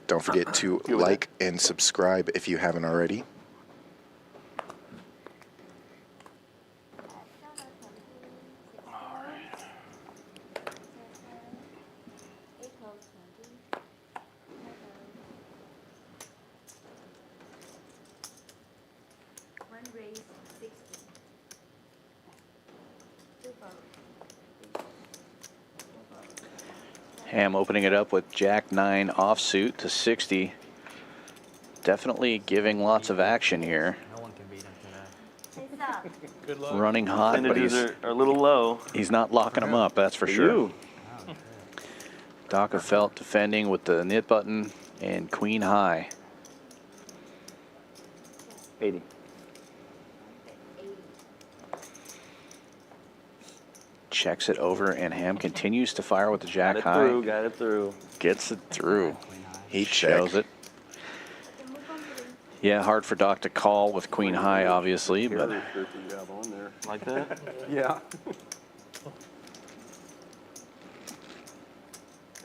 Don't forget to like and subscribe if you haven't already. One raise, 60. Two votes. Ham opening it up with Jack-9 offsuit to 60. Definitely giving lots of action here. No one can beat him today. Hands up. Good luck. Running hot, but Percentages are a little low. he's not locking them up, that's for sure. You. Doc of Felt defending with the nit button and queen high. 80. 80. Checks it over, and Ham continues to fire with the jack Got it high. through, got it through. Gets it through. Heat Shows check. it. Yeah, hard for Doc to call with queen high, obviously, but Carrier shirt that you have on there. Like that? Yeah.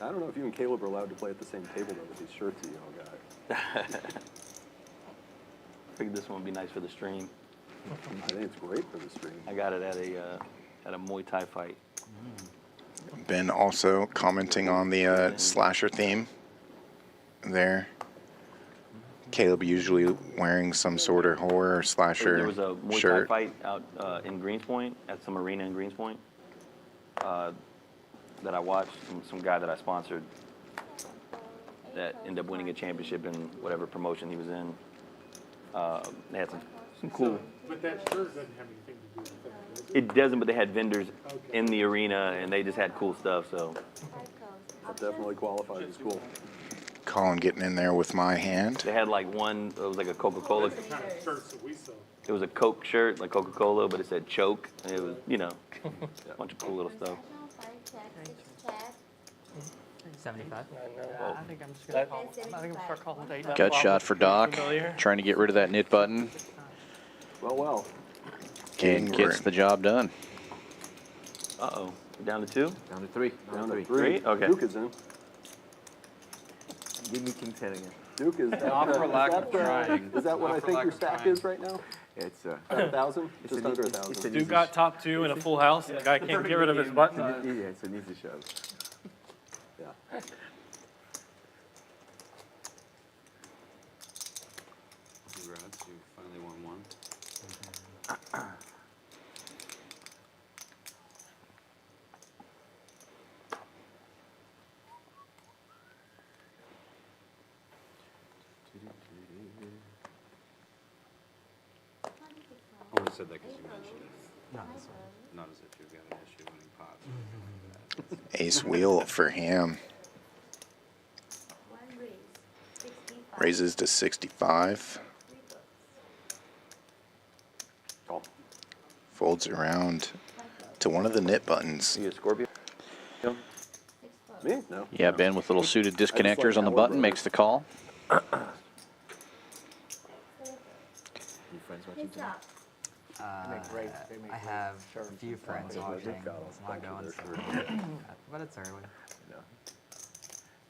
I don't know if you and Caleb are allowed to play at the same table though with these shirts that you all got. Figured this one would be nice for the stream. I think it's great for the stream. I got it at a Muay Thai fight. Ben also commenting on the slasher theme there. Caleb usually wearing some sort of horror slasher There was a Muay Thai shirt. fight out in Greenspoint, at some arena in Greenspoint, that I watched, some guy that I sponsored that ended up winning a championship in whatever promotion he was in. They had some cool. But that shirt doesn't have anything to do with that, does it? It doesn't, but they had vendors in the arena and they just had cool stuff. So That definitely qualifies as cool. Colin getting in there with my hand. they had like one. It was like a Coca-Cola. That's the kind of shirts that we sell. It was a Coke shirt, like Coca-Cola, but it said choke. And it was, a bunch of cool little stuff. 5 check, 6 check. 75. I think I'm just gonna call. I think I'm gonna start calling it 8. gut shot for Doc. Trying to get rid of that nit button. Well. And gets the job done. Uh-oh. Down to 2? Down to 3. Down to 3. Three? Okay. Duke is in. Give me King 10 again. Duke, is that, Not for lack of trying. Is that what Not I for think lack your of stack trying. is right now? It's 1,000? It's Just an under easy- 1,000. it's an Dude easy got top 2 in a full house, and the guy can't get rid of his button. Yeah, it's an easy shove. Yeah. Congrats, you finally won one. I only said that because you mentioned it. Not as if you've got an issue winning pots. Ace wheel for Ham. One raise, 65. Raises to 65. Call. Folds around to one of the Nit buttons. You a Scorpio? Me? No. Yeah, Ben with little suited disconnectors on the Howard button Brothers. makes the call. You friends watching Heads tonight? up. I have a few friends watching. It's not going so but it's early. No.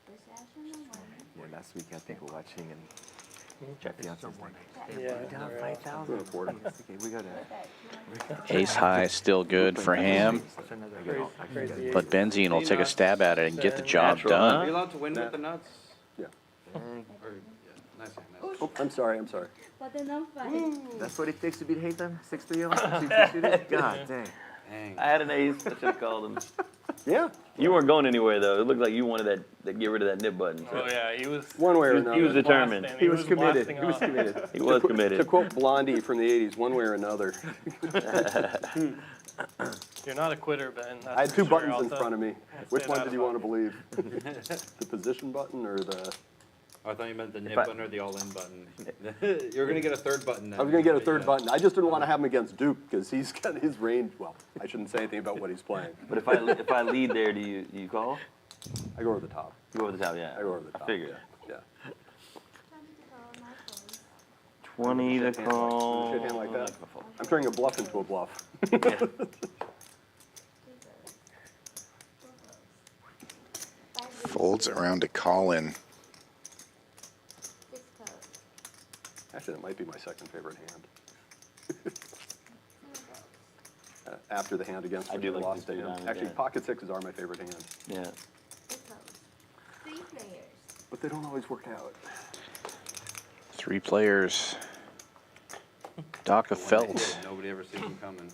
Recession or one? Yeah, last week I think we're watching and Champions like, Yeah. we got 5,000. Okay, we got a. Ace high still good for Ham, Crazy. but Benzine will take a stab at it and get the job Natural, Are you done. allowed to win with the nuts? Yeah. Or, yeah, nice. Oh, I'm sorry. But then I'm fine. That's what it takes to beat Haytham? 6-3? God dang. Dang. I had an ace. I should have called him. Yeah. You weren't going anywhere though. It looked like you wanted that get rid of that nip button. Oh yeah, he was. One way or He another. was determined. blasting. He was committed. blasting He was off. committed. He was To committed. quote Blondie from the 80s, one way or another. You're not a quitter, Ben. That's I had for two sure. buttons I'll in tell- front of me. I'll Which say one that did you about want to believe? The position button or the... Oh, I thought you meant the nip I- button or the all-in button. You're gonna get a third button. I was going to get a third button. I just didn't want to have him against Duke because he's got his range. Well, I shouldn't say anything about what he's playing. But if I lead there, do you call? I go over the top. You go over the top, yeah. I go over the top. I figured. Yeah. 20 to Shit call. hand like that. I'm turning a bluff into a bluff. Folds around to call in. Actually, that might be my second favorite hand. After the hand against I which do I like lost to these him. diamonds, Actually, yeah. pocket sixes are my favorite hand, Yeah. 3 players. but they don't always work out. 3 players. Doc of Felt Nobody ever sees him coming.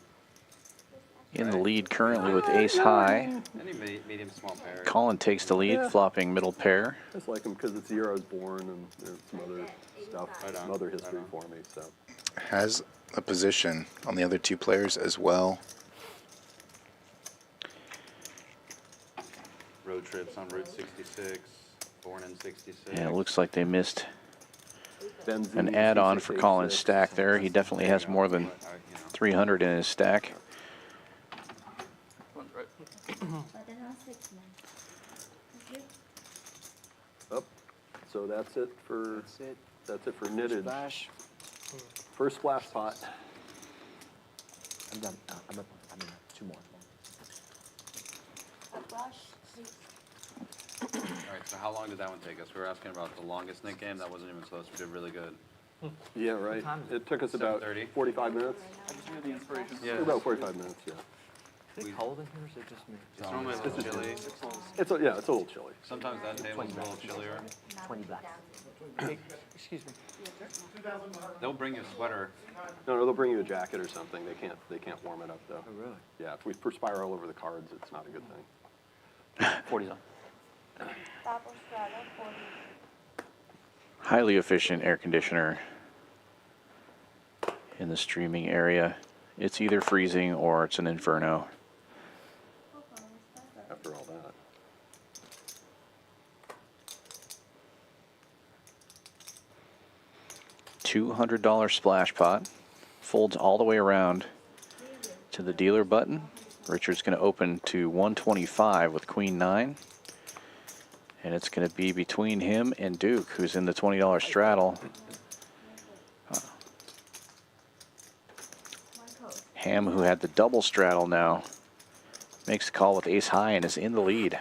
in the lead currently with ace high. Any medium small pair. Colin takes the lead, Yeah. flopping middle pair. I just like them because it's the year I was born and there's some other stuff, Right on, some other right history on. for me, so. Has a position on the other 2 players as well. Road trips on Route 66, born in 66. Yeah, it looks like they missed Benzene, an add-on for C6, Colin's A6. stack there. He definitely has more than 300 in his stack. But then I'm 6 man. Okay. Up. So that's it for knitted. Splash. First splash pot. I'm done. I'm up. I mean, 2 more. A brush, 6. All right, so how long did that one take us? We were asking about the longest Nit game. That wasn't even close. We did really good. Yeah, right. time is It took us about 7:30. 45 minutes. Yeah. About 45 minutes, yeah. Is it cold in here or is it just me? It's normally a little chilly. It's a little chilly. Sometimes that table's a little chillier. 20 black. Excuse me. They'll bring you a sweater. No, they'll bring you a jacket or something. They can't warm it up though. Oh, really? Yeah, if we perspire all over the cards, it's not a good thing. 40's on. Double straddle, 40. Highly efficient air conditioner in the streaming area. It's either freezing or it's an inferno. After all that. $200 splash pot. Folds all the way around to the dealer button. Richard's going to open to 125 with Queen 9. And it's going to be between him and Duke, who's in the $20 straddle. Ham, who had the double straddle now, makes the call with ace high and is in the lead.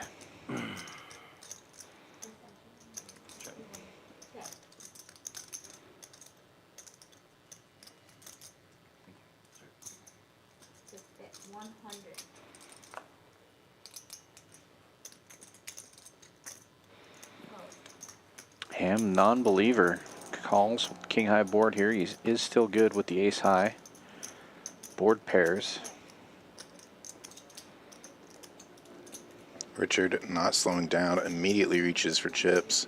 Ham, non-believer, calls king high board here. He is still good with the ace high. Board pairs. Richard not slowing down, immediately reaches for chips.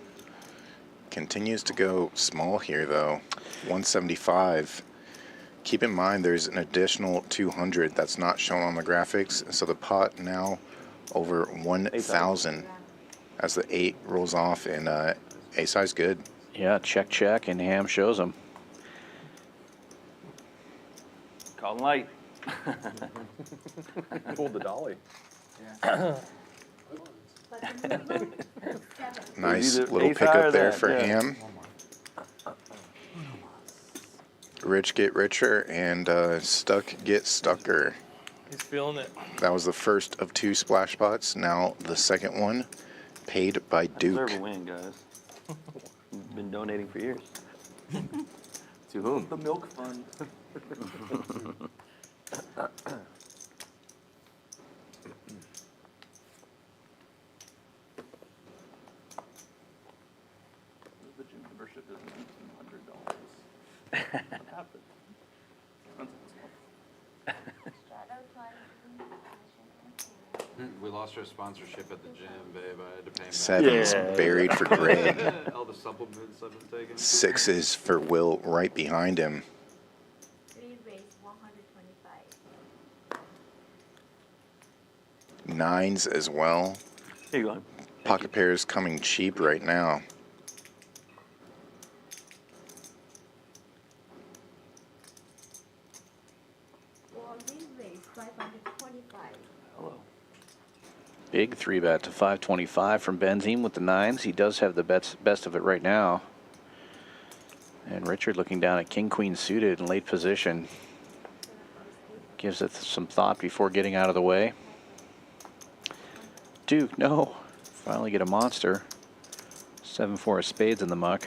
Continues to go small here though, 175. Keep in mind there's an additional 200 that's not shown on the graphics, so the pot now over 1,000 as the 8 rolls off, and ace high's good. Yeah, check, check, and Ham shows him. Calling light. Pulled the dolly. But the minimum is 7. Nice either little ace high pickup or there that, for yeah. Ham. Rich get richer and stuck get stucker. He's feeling it. That was the first of 2 splash pots. Now the second one, paid by I Duke. deserve a win, guys. Been donating for years. To whom? The milk fund. The gym membership is $100. What happened? We lost our sponsorship at the gym, babe. I had to pay him back. 7's buried for Greg. All the supplements I've been taking. 6's for Will right behind him. 3 raise 125. 9's as well. Here you go. Pocket pairs coming cheap right now. For this raise 525. Hello. Big 3-bet to 525 from Benzeme with the 9s. He does have the best of it right now. And Richard looking down at king queen suited in late position. Gives it some thought before getting out of the way. Duke, no. Finally get a monster. 7-4 of spades in the muck.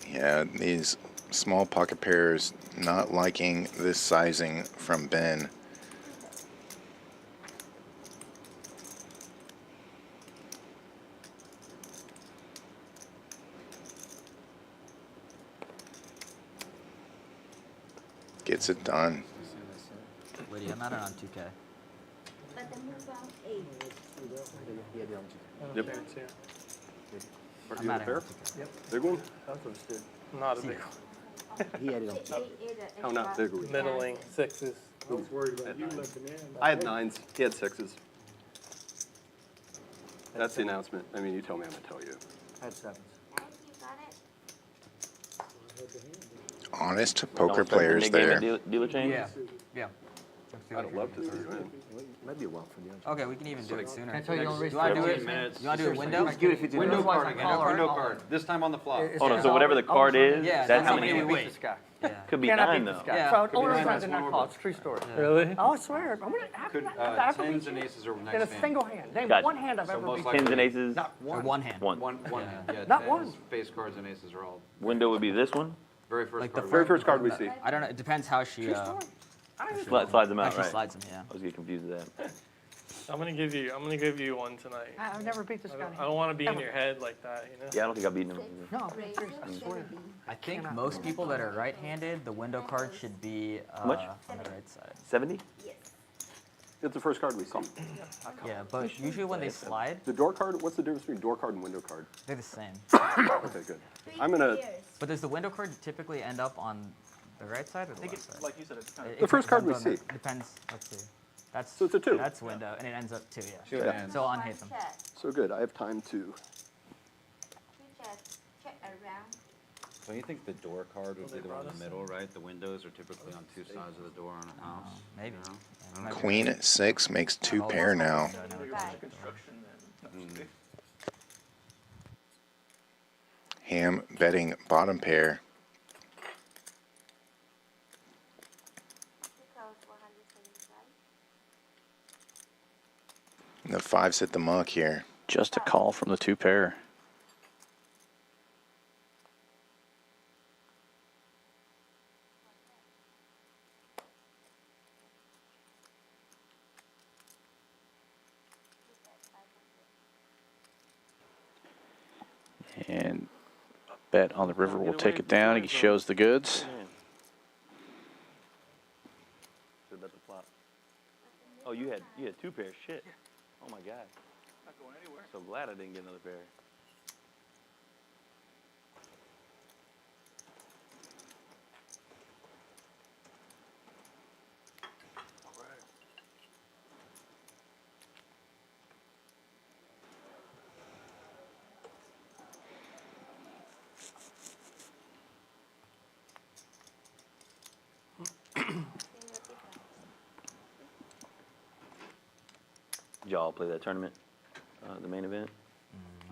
Yeah, these small pocket pairs not liking this sizing from Ben. Gets it done. Wait, I'm not on 2K. But the move out 8. Yep. I'm You not have a pair? on 2K. Yep. Big one? That's what it's did. Not a big He added on. How not big are we? middling 6s. I was worried about you looking in. I had 9s. He had 6s. That's the announcement. I mean, you tell me, I'm gonna tell you. I had 7s. And you got it? Honest Don't poker start the players Nit Game at there. dealer chain? Yeah. Yeah. I'd love to see it, man. Might be a while for the Okay, we can even do it sooner. Can I tell you don't raise Do you want to do 15 it? minutes. You want to do it window? Give it if you do Window that. card again. Window card. This time on the flop. Hold on, so whatever the card is, Yeah, that's how that's many how we many wait. This guy. Yeah. Could be Cannot 9 beat though. this guy. Yeah. So be owner nine, friends that's are one not more called. It's a true story. Really? Oh, I swear. I'm gonna Could, I can tens beat and you aces are in next a hand. single hand. Name Gotcha. one hand I've So ever most beat. likely- Tens and aces, Not Or one. one hand. one. One hand. Yeah, Not tens, one. face cards and aces are all Window would be this one. very first Like the card. Very first card we see. I don't know. It depends how she True story. I don't even- Slides them how out, she right? slides them. Yeah. I was getting confused with that. I'm gonna give you one tonight. I've never beat this I guy. don't want to be in Ever. your head like that, you know? Yeah, I don't think I've beaten him. No, I'm Raise serious. I swear. 70. I think Cannot. most people that are right-handed, the window card should be much? on the right side. 70? Yes. It's the first card we see. Yeah, but usually when they slide, The door card, what's the difference between door card and window card? they're the same. Okay, good. 3 I'm gonna- pairs. But does the window card typically end up on the right side or the left side? Like you said, it's kind of. The first card we depends on see. Depends. Let's see. That's So it's a 2. That's window, and it ends up 2. Yeah. Two hands. So unhit them. Check. So good, I have time to. 2 check. Check around. So you think the door card would they be the one in brought the middle, right? The windows are typically on two sides of the door on a house. Maybe. you know? Yeah, might be Queen right. at 6 makes 2 pair now. So now we Right. can- Construction and. Ham betting bottom pair. Because 175. The 5's hit the muck here. Just a call from the 2 pair. Bet on the river will take it down. He shows the goods. Oh, you had 2 pairs. Shit. Oh my God. Not going anywhere. So glad I didn't get another pair. Did y'all play that tournament, the main event?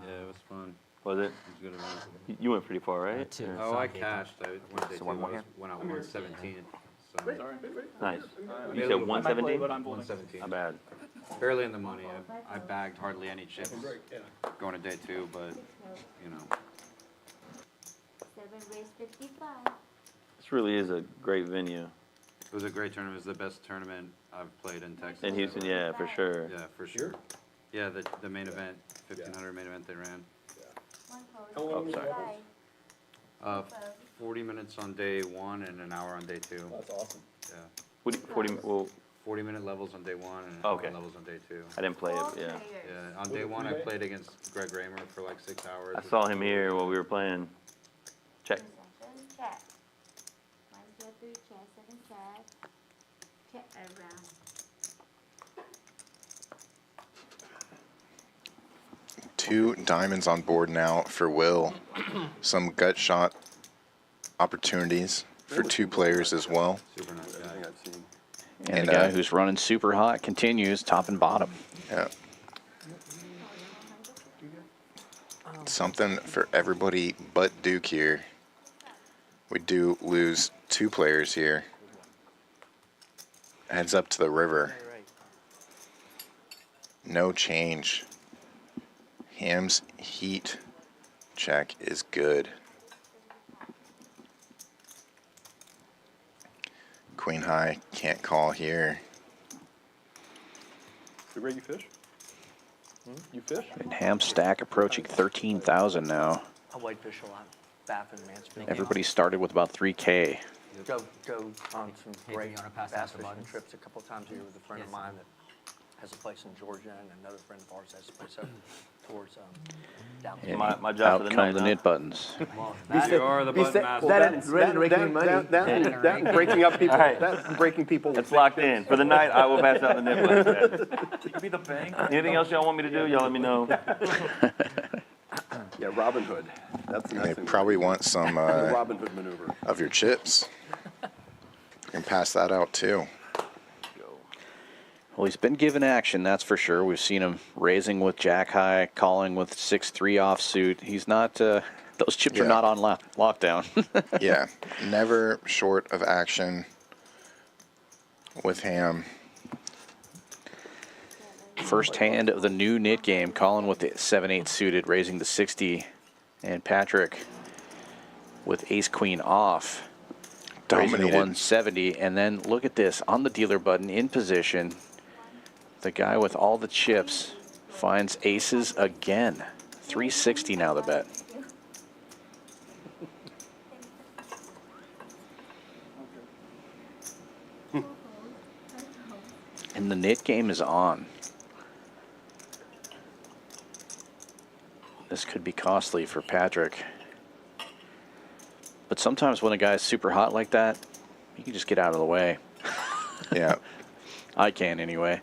Yeah, it was fun. Was it? It was good event. You went pretty far, right? Two. Oh, I cashed. I went day So two. one more I here? went out 117. So Nice. Maybe You a said little 117? 117. Not bad. Barely in the money. I bagged hardly any chips going to day 2, but you know. 7 race 55. This really is a great venue. It was a great tournament. It was the best tournament I've played in Texas. In Houston, yeah, for sure. Yeah, for sure. Yeah, the main event, 1500 main event they ran. Oh, sorry. 40 minutes on day 1 and an hour on day 2. That's awesome. Yeah. 40-minute levels on day 1 and an hour levels on day 2. I didn't play it, yeah. Yeah, on day 1 I played against Greg Raymer for like 6 hours. I saw him here while we were playing. Check. Check. 1, 2, 3, check. 7 check. Check around. Two diamonds on board now for Will. Some gut shot opportunities for 2 players as well. Super nice guy. I've seen. And the guy who's running super hot continues top and bottom. Yeah. Something for everybody but Duke here. We do lose 2 players here. Heads up to the river. No change. Ham's heat check is good. Queen high can't call here. You ready to fish? You fish? And Ham's stack approaching 13,000 now. I whitefish a lot. Bath and Mansfield. Everybody started with about 3K. Go on some Hey, great you wanna pass bass out the fishing buttons? trips a couple times a year with a friend of Yes. mine that has a place in Georgia, and another friend of ours has a place up towards down. And My job for out the come night, the huh? knit buttons. You are the button master. That's ready to rake in money. That breaking up people. All right. That's breaking people. It's locked in. For the night, I will pass out the nip buttons. You could be the bank. Anything else y'all want me to do, y'all let me know. Yeah, Robin Hood. That's the They next thing. probably want some The Robin Hood maneuver. of your chips. You can pass that out too. Well, he's been given action, that's for sure. We've seen him raising with jack high, calling with 6-3 offsuit. He's not, those chips are Yeah. not on lockdown. Yeah, never short of action with Ham. First hand of the new Nit game, Colin with the 7-8 suited, raising the 60, and Patrick with ace queen off, raising the Dominated. 170. And then look at this, on the dealer button, in position, the guy with all the chips finds aces again. 360 now the bet. And the Nit game is on. This could be costly for Patrick. But sometimes when a guy's super hot like that, you can just get out of the way. Yeah. I can anyway.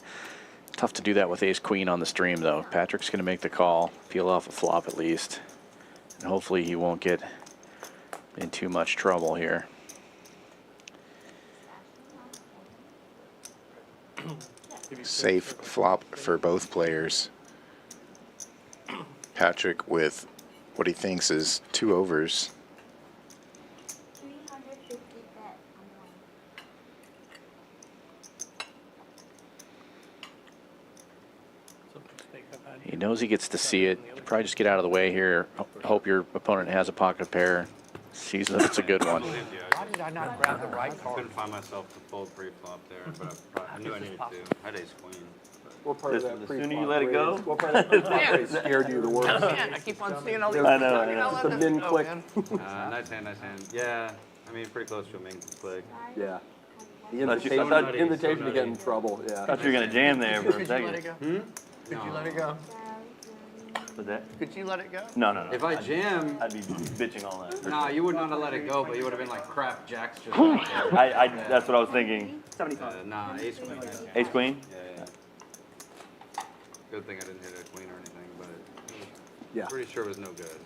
Tough to do that with ace queen on the stream though. Patrick's going to make the call, peel off a flop at least. And hopefully he won't get in too much trouble here. Safe flop for both players. Patrick with what he thinks is 2 overs. 350 bet on one. He knows he gets to see it. You probably just get out of the way here. Hope your opponent has a pocket pair. Sees that it's a good one. Why did I not grab the right I card? couldn't find myself to fold pre-flop there, but I knew I needed to. I had ace queen. But What part Listen, of that the sooner you pre-flop let it go. raise- What part of that pre-flop raise scared you the worst? Man, I keep on seeing all these. I know. Just a min click. Nice hand, nice hand. Yeah, I mean, pretty close to a main click. Yeah. The Thought you- invitation, nutty, invitation so to get in nutty. trouble, yeah. Thought you were gonna jam there for a Could you let it second. go? Could you let it go? Was that? Could you let it go? No, no, no. If I jam, I'd be bitching all that. nah, you would not have let it go, but you would have been like, crap, Jack's just out there. I that's what I was thinking. Nah, ace queen. Ace queen. Yeah. Good thing I didn't hit a queen or anything, but Yeah. pretty sure it was no good.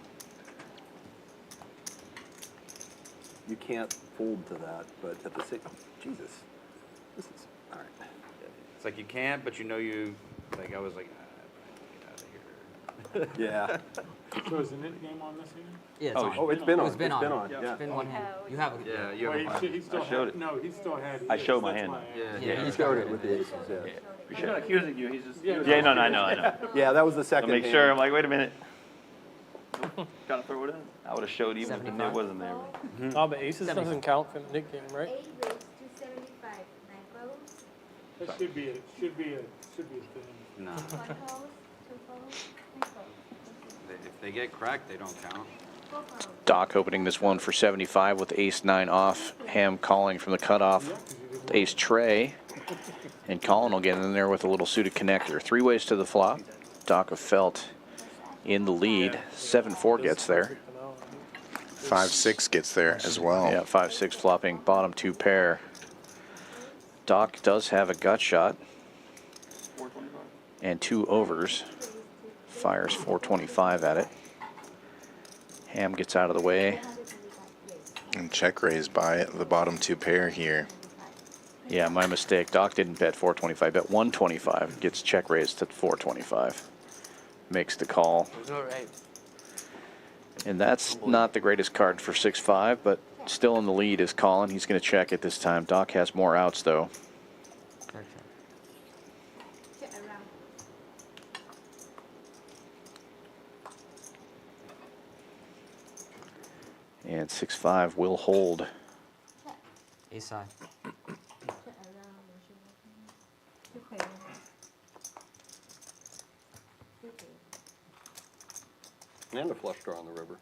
You can't fold to that, but at the same, Jesus. This is, all right. It's like you can't, but you know you, like I was like, get out of here. Yeah. So is the Nit game on this hand? Yeah, it's on. Oh, it's been on. It's been on. Yeah. It's been one hand. You have a. Yeah, you Well, have a he still I showed had, it. no, he still had. I his, showed my that's hand. why I asked. Yeah, Yeah, He showed it with the aces, yeah. He's not accusing you. He's just. Yeah, no, I know. Yeah, that was the I'll second make hand. sure. I'm like, wait a minute. Gotta throw it in. I would have showed even if the 75. nit wasn't there. No, but aces doesn't count for the Nit game, right? 8 raised to 75. 9 folds, That should be a thing. Nah, 1 fold, 2 folds, 3 folds. if they get cracked, they don't count. 4 folds. Doc opening this one for 75 with ace-9 off. Ham calling from the cutoff. Ace tray. And Colin will get in there with a little suited connector. 3 ways to the flop. Doc of Felt in the lead. 7-4 gets there. 5-6 gets there as well. Yeah, 5-6 flopping bottom 2 pair. Doc does have a gut shot. And 2 overs. Fires 425 at it. Ham gets out of the way. And check raise by the bottom 2 pair here. Yeah, my mistake. Doc didn't bet 425, bet 125. Gets check raised to 425. Makes the call. There's no right. And that's not the greatest card for 6-5, but still in the lead is Colin. He's going to check it this time. Doc has more outs, though. Check around. And 6-5 will hold. Ace high. Check around. 2 pair. 2 pair. And a flush draw on the river.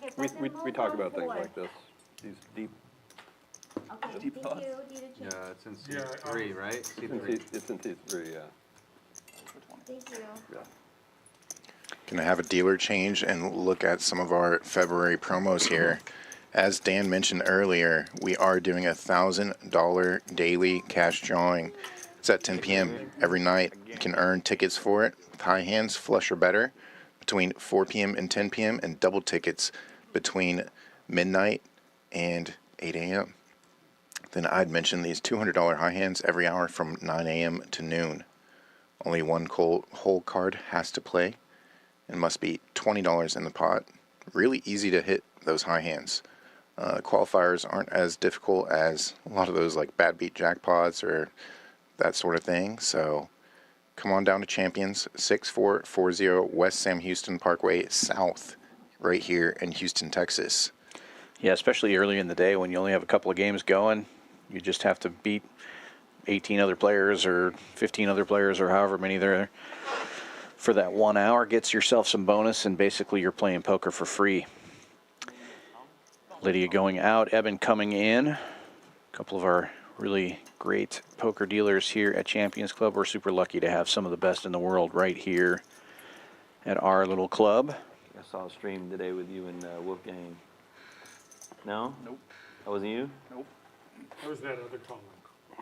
Okay, We button talk move about things forward. like this, these deep, Okay, deep thank thoughts. you. Did you check? Yeah, it's in Yeah, C3, right? it's C3. in T3, yeah. Thank you. Gonna have a dealer change and look at some of our February promos here. As Dan mentioned earlier, we are doing a $1,000 daily cash drawing. It's at 10 p.m. every night. You can earn tickets for it with high hands, flush or better, between 4 p.m. and 10 p.m. and double tickets between midnight and 8 a.m. Then I'd mention these $200 high hands every hour from 9 a.m. to noon. Only one whole card has to play and must be $20 in the pot. Really easy to hit those high hands. Qualifiers aren't as difficult as a lot of those like bad beat jackpots or that sort of thing. So come on down to Champions, 6440 West Sam Houston Parkway South, right here in Houston, Texas. Yeah, especially early in the day when you only have a couple of games going. You just have to beat 18 other players or 15 other players or however many there are. For that 1 hour, gets yourself some bonus, and basically you're playing poker for free. Lydia going out, Eben coming in. A couple of our really great poker dealers here at Champions Club. We're super lucky to have some of the best in the world right here at our little club. I saw a stream today with you and Wolfgang. No? Nope. That wasn't you? Nope. How was that other column?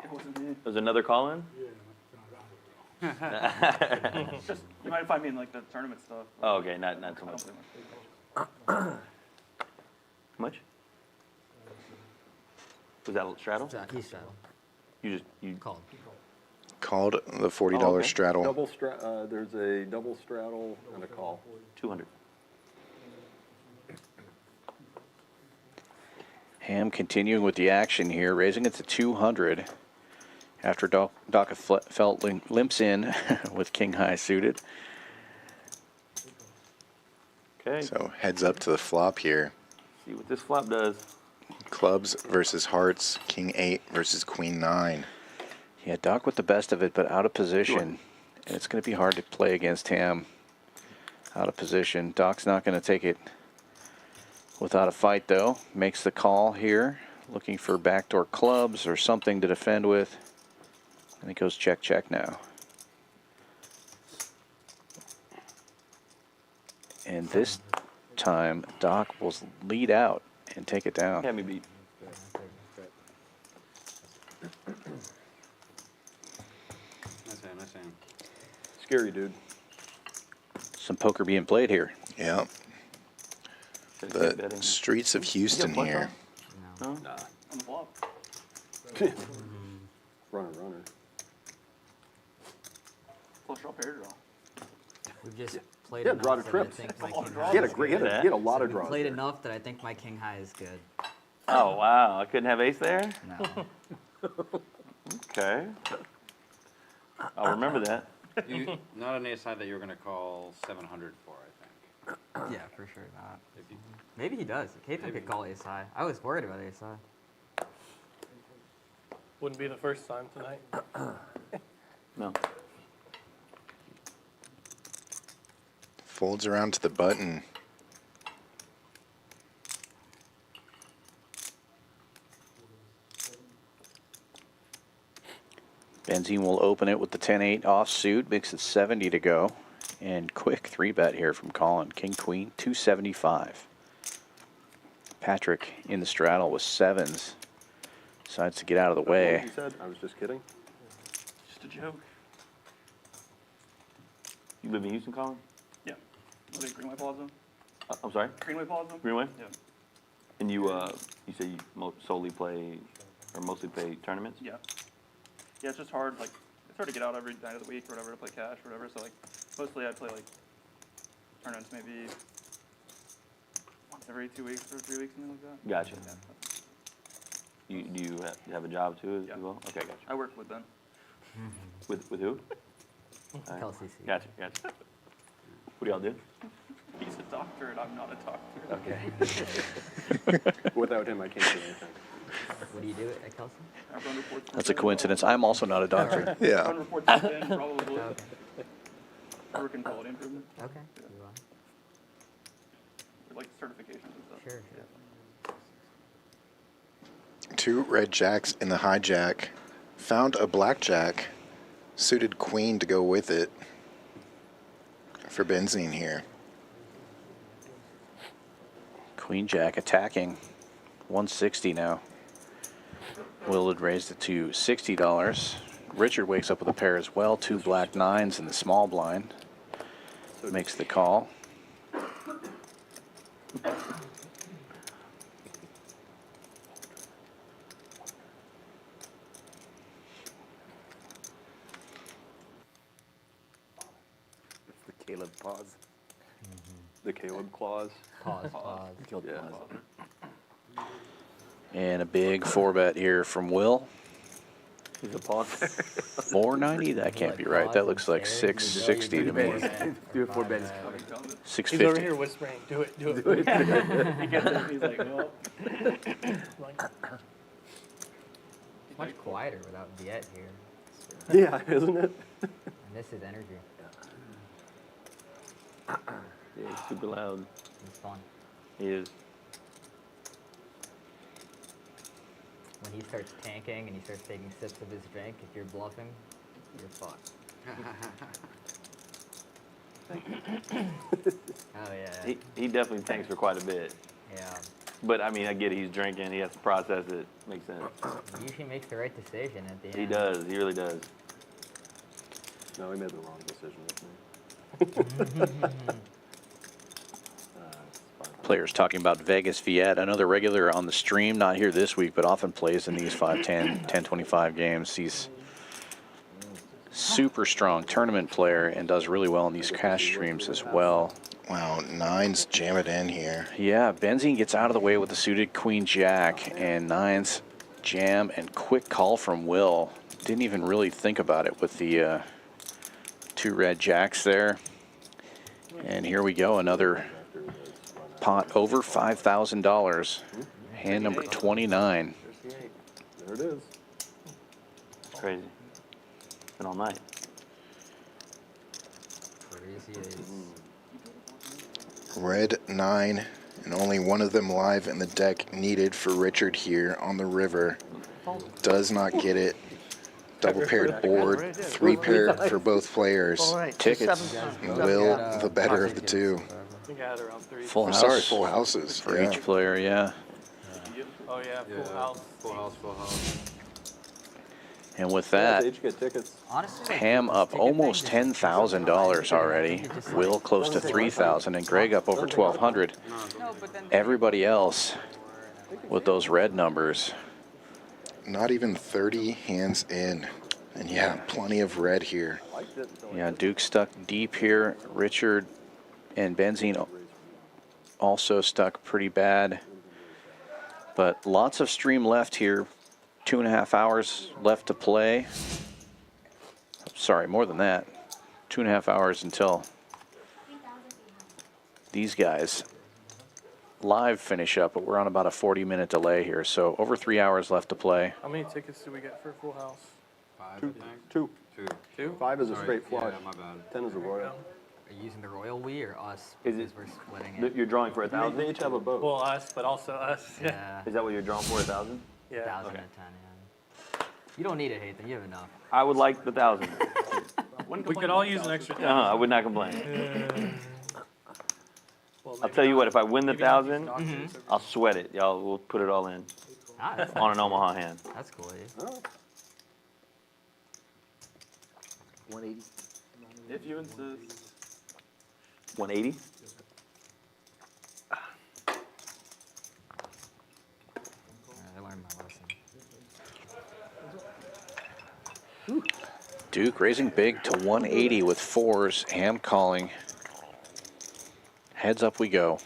It wasn't me. There was another call-in? Yeah, I don't know. Just, you might find me in like the tournament stuff. Oh, okay, not so much. How much? Was that straddle? He straddled. You Called. Called the $40 Oh, okay. straddle. There's a double straddle and a call. 200. Ham continuing with the action here, raising it to 200 after Doc Felt limps in with king high suited. Okay. So heads up to the flop here. See what this flop does. Clubs versus hearts, king 8 versus queen 9. Yeah, Doc with the best of it, but out of position. And it's going to be hard to play against him out of position. Doc's not going to take it without a fight, though. Makes the call here, looking for backdoor clubs or something to defend with. And it goes check, check now. And this time, Doc will lead out and take it down. Can't be beat. Nice hand. Scary, dude. Some poker being played here. Yeah. The streets of Houston here. No? Nah. On the flop. Runner. Flush draw, pair draw. We've just played Yeah, enough draw to that I trips. think my king He high had a is great, good. he had a lot of draws. Played there. enough that I think my king high is good. Oh, wow. I couldn't have ace there? No. Okay. I'll remember that. Not an ace high that you're going to call 700 for, I think. Yeah, for sure not. Maybe he does. Capen could call ace high. I was worried about ace high. Wouldn't be the first time tonight. No. Folds around to the button. Benzine will open it with the 10-8 offsuit, makes it 70 to go. And quick 3-bet here from Colin. King, queen, 275. Patrick in the straddle with sevens. Decides to get out of the way. He said, I was just kidding. Just a joke. You live in Houston, Colin? Yeah. What is it, Greenway Plaza? I'm sorry? Greenway Plaza? Greenway? Yeah. And you say you solely play, or mostly play tournaments? Yeah. Yeah, it's just hard. Like, it's hard to get out every night of the week or whatever to play cash or whatever. So, like, mostly I play, like, tournaments maybe once every 2 weeks or 3 weeks, something like that. Gotcha. Yeah. Do you have a job too as Yeah. well? Okay, gotcha. I work with them. With who? LCC. Gotcha. What do y'all do? He's a doctor and I'm not a doctor. Okay. Without him, I can't do anything. What do you do at Kelsey? I run reports. That's a coincidence. I'm also not a doctor. Yeah. Run reports then, probably. Okay. I work in quality improvement. Okay. Yeah. You are. Like certifications and stuff. Sure. Two red jacks in the hijack. Found a blackjack. Suited queen to go with it. For Benzine here. Queen Jack attacking. 160 now. Will had raised it to $60. Richard wakes up with a pair as well. Two black nines in the small blind. Makes the call. It's the Caleb pause. The Caleb clause. Pause. Killed Yeah. pause. And a big 4-bet here from Will. He's a pause. 490? That can't be right. That looks like 660 to me. Do it for Ben's coming. He's over 650. here whispering, do it. He gets it, he's like, well. Like, Much quieter without Viet here. Yeah, isn't it? I miss his energy. Yeah, he's super loud. It's fun. He is. When he starts tanking and he starts taking sips of his drink, if you're bluffing, you're fucked. Oh yeah. He definitely tanks for quite a bit. Yeah. But I mean, I get it. He's drinking. He has to process it. Makes sense. He usually makes the right decision at the end. He does. He really does. No, he made the wrong decision with me. Players talking about Vegas Viet, another regular on the stream, not here this week, but often plays in these 5-10, 10-25 games. He's super strong tournament player and does really well in these cash streams as well. Wow, nines jam it in here. Yeah, Benzine gets out of the way with the suited Queen Jack, and nines jam and quick call from Will. Didn't even really think about it with the two red jacks there. And here we go, another pot over $5,000. Hand number 29. There it is. It's crazy. been all night. Crazy days. Red 9, and only one of them live in the deck needed for Richard here on the river. Does not get it. Double paired board, 3-pair for both players. Tickets. Will the better of the two. I think I had around 3. Full Oh, house. sorry, full houses. For Yeah. each player, yeah. Oh yeah, full house. Full house, full house. And with Yeah, that, they each get tickets. Honestly, like, Ham this up ticket thing almost just- $10,000 already. Will close to 3,000, and Greg up over 1,200. No, but then Everybody else with those red numbers. Not even 30 hands in. And yeah, plenty of red here. Yeah, Duke stuck deep here. Richard and Benzine also stuck pretty bad. But lots of stream left here. 2.5 hours left to play. Sorry, more than that. 2.5 hours until these guys live finish up, but we're on about a 40-minute delay here. So over 3 hours left to play. How many tickets do we get for a full house? 5, Two. I think. Two. 2. 2? 5 is a Sorry, straight flush. Yeah, my bad. 10 is a royal. Are you using the royal we or us? Is Because it- we're splitting it. You're drawing for They 1,000? each have a boat. Well, us, but also us. Yeah. Yeah. Is that what you're drawing for, 1,000? Yeah. 1,000 Okay. and 10, yeah. You don't need it, Hathan. You have enough. I would like the 1,000. We could all use an extra I would not complain. Well, I'll tell you what, if I win the maybe not use 1,000, Knox's I'll sweat it. Y'all, we'll put it all in Ah, that's on an Omaha hand. That's cool, eh? Oh, 180. If you insist. 180? I learned my lesson. Duke raising big to 180 with 4s. Ham calling. Heads up we go.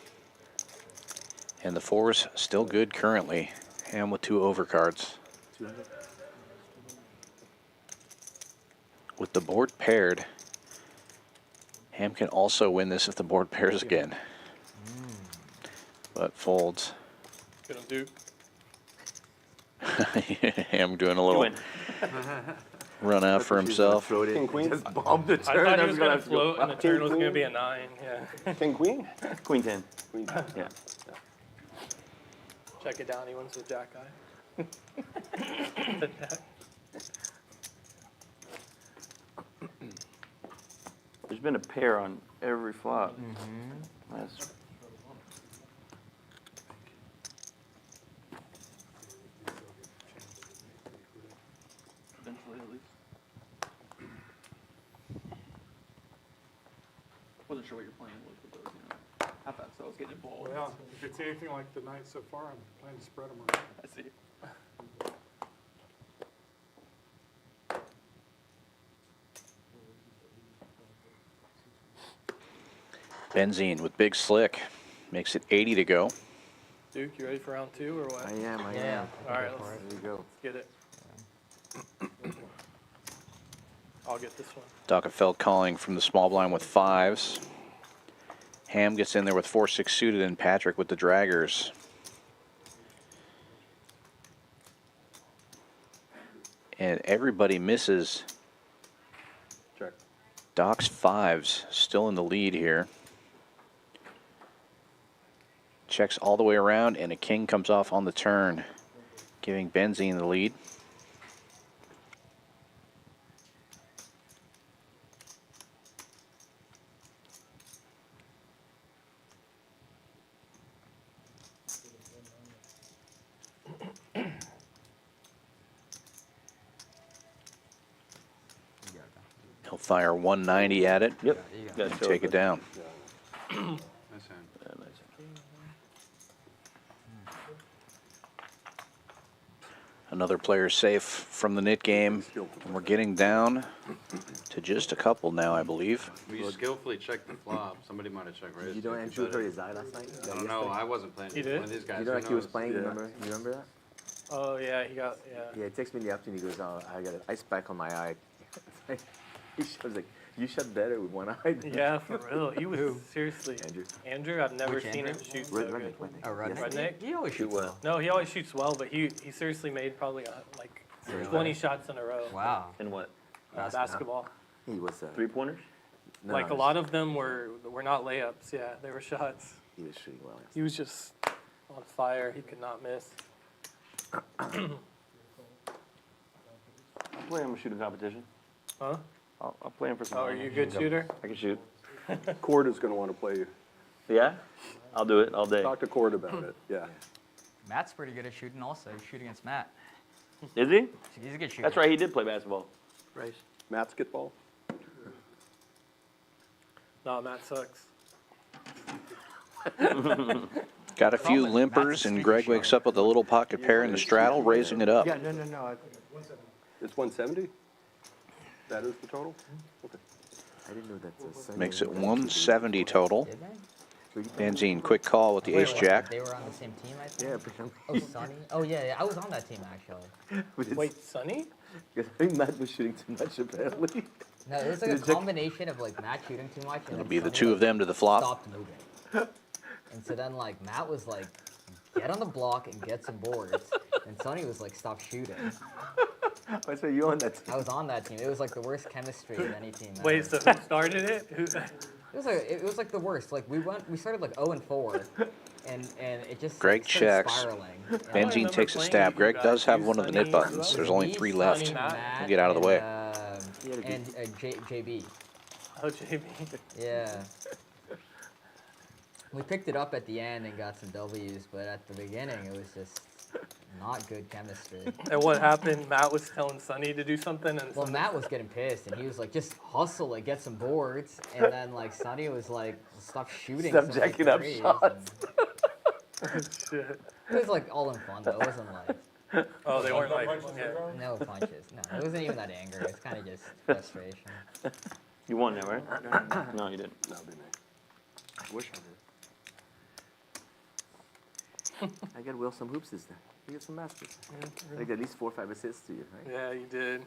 And the 4s still good currently. Ham with 2 overcards. With the board paired, Ham can also win this if the board pairs again. But folds. Good on Duke. Ham doing a You little win. run out for himself. King, queen. Just bombed the I turn. thought I he was was gonna going have to to go. float and the turn was going to be a 9. Yeah. King, queen. Queen 10. Queen. Yeah. Check it down. He wins with Jack Eye. The jack. There's been a pair on every flop. That's Eventually, at least. Wasn't sure what your plan was with those, you know. I thought so. I was getting involved. Well, if it's anything like the night so far, I'm planning to spread them around. I see. Benzine with big slick. Makes it 80 to go. Duke, you ready for round 2 or what? I am. Yeah. All right, There let's you go. get it. I'll get this one. Dockenfeld calling from the small blind with 5s. Ham gets in there with 4-6 suited, and Patrick with the draggers. And everybody misses. Check. Doc's 5s still in the lead here. Checks all the way around, and a king comes off on the turn, giving Benzine the lead. He'll fire 190 at it. Yep. You got Gotta And show take it down. Nice hand. Nice. Another player safe from the Nit game. And we're getting down to just a couple now, I believe. We skillfully checked the flop. Somebody might have checked raise. You don't Andrew heard his eye last night? I don't know. I wasn't playing. He did? One of these guys. You know, who like he was knows? playing. Yeah. You remember that? Oh, yeah, he got, yeah. Yeah, he texted me in the afternoon. He goes, "Oh, I got an ice pack on my eye." He was like, "You shot better with one eye." Yeah, for real. He was seriously. Andrew. Andrew, I've never Which seen Andrew? him shoot so good. Redneck. Oh, Redneck? Yes. Redneck? He always shoots well. No, he always shoots well, but he seriously made probably like 20 shots in a row. Wow. And what? basketball. He was 3-pointers? no, Like a lot of them were not layups. Yeah, they were shots. He was shooting well. He was just on fire. He could not miss. I'll play him a shooting competition. Huh? I'll play him for some. Oh, are you a good shooter? I can shoot. Cord is going to want to play you. Yeah? I'll do it all day. Talk to Cord about it. Yeah. Matt's pretty good at shooting also. He shoot against Matt. Is he? He's a good shooter. That's right, he did play basketball. Race. Matt's get ball. No, Matt sucks. Got a few Problem is, Matt's limpers, a and sneaky Greg shooter. wakes up with a little pocket pair in the straddle, raising it up. Yeah, no. It's 170? That is the total? Okay. I didn't know that. Makes it 170 total. Did they? Benzine, quick call with the Wait, ace what, jack. They were on the same team, I think? Yeah, apparently. Oh, Sonny? Oh, yeah, I was on that team, actually. Wait, Sonny? Because I think Matt was shooting too much, apparently. No, it was like a combination of, like, Matt shooting too much and It'll then be the Sonny, two like, of them to the flop. stopped moving. And so then, like, Matt was like, get on the block and get some boards. And Sonny was like, stop shooting. I said you on that team. I was on that team. It was like the worst chemistry of any team ever. Wait, so who started it? It was like the worst. Like we started like 0-4, and it just Greg started checks. spiraling. Benzine remember takes a playing stab. with you Greg guys. does have You, one of the Sonny, knit buttons. who There's else? only Me, 3 Sonny, left. Matt, We'll get out of the way. And JB. Oh, JB. Yeah. We picked it up at the end and got some W's, but at the beginning it was just not good chemistry. And what happened? Matt was telling Sonny to do something, and Well, Matt was getting pissed, and he was like, just hustle and get some boards. And then, like, Sonny was like, stop shooting. Stop some, jacking like, up threes. shots. shit. It was, like, all in fun, though. It wasn't, like, Oh, they weren't like, yeah. no punches. No, it wasn't even that anger. It was kind of just frustration. You won that, right? No, you didn't. That'll be me. I wish I did. I got Will some hoops this time. You get some masters. I got at least 4 or 5 assists to you, right? Yeah, you did.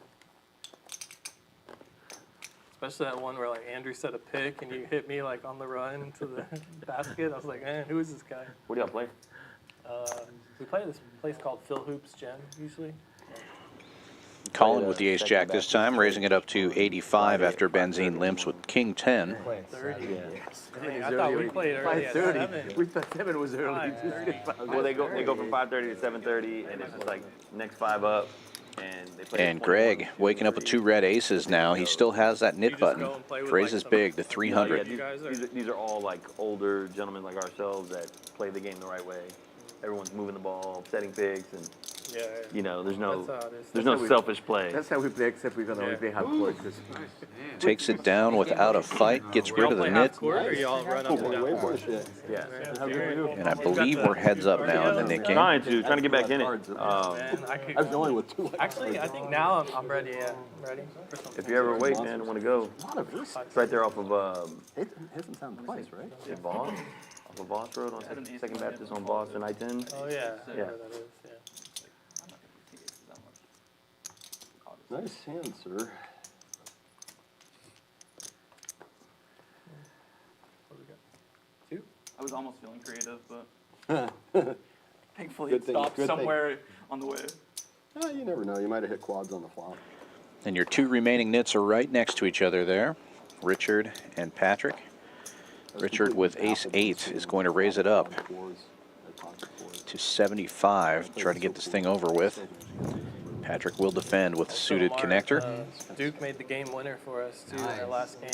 Especially that one where like Andrew set a pick and you hit me like on the run into the basket. I was like, man, who is this guy? What do y'all play? We play at this place called Phil Hoops Gym usually. Colin with the ace jack this time, raising it up to 85 after Benzine limps with king 10. Play at 30. 7. Dang, I thought we played early at 7. 5:30. We thought 7 was early. 5:30. Well, they go from 5:30 to 7:30, and it's just like next 5 up, and they play. And Greg waking up with 2 red aces now. He still has that knit button. Raises big to 300. These are all like older gentlemen like ourselves that play the game the right way. Everyone's moving the ball, setting picks, and Yeah. you know, there's That's how it is. there's no selfish play. That's how we play, except we're going to only play half court. Takes it down without a fight, gets rid Y'all of the play knit. half court or y'all run up and down court? Yeah. And I believe we're heads up now in the knit game. Trying to get back in it. Man, I was going with 2. Actually, I think now I'm ready. Yeah, I'm ready for something. If you ever wait, man, and want to go, it's right there off of It hasn't sounded twice, right? Voss, off of Voss Road on Second Baptist on Voss and I-10. Oh yeah, I know Yeah. where that is. Yeah. Nice hand, sir. What do we got? 2? I was almost feeling creative, but thankfully Good it thing, stopped good thing. somewhere on the way. You never know. You might have hit quads on the flop. And your 2 remaining knits are right next to each other there. Richard and Patrick. Richard with ace-8 is going to raise it up to 75. Try to get this thing over with. Patrick will defend with a suited Mark, connector. Duke made the game winner for us too in our last game.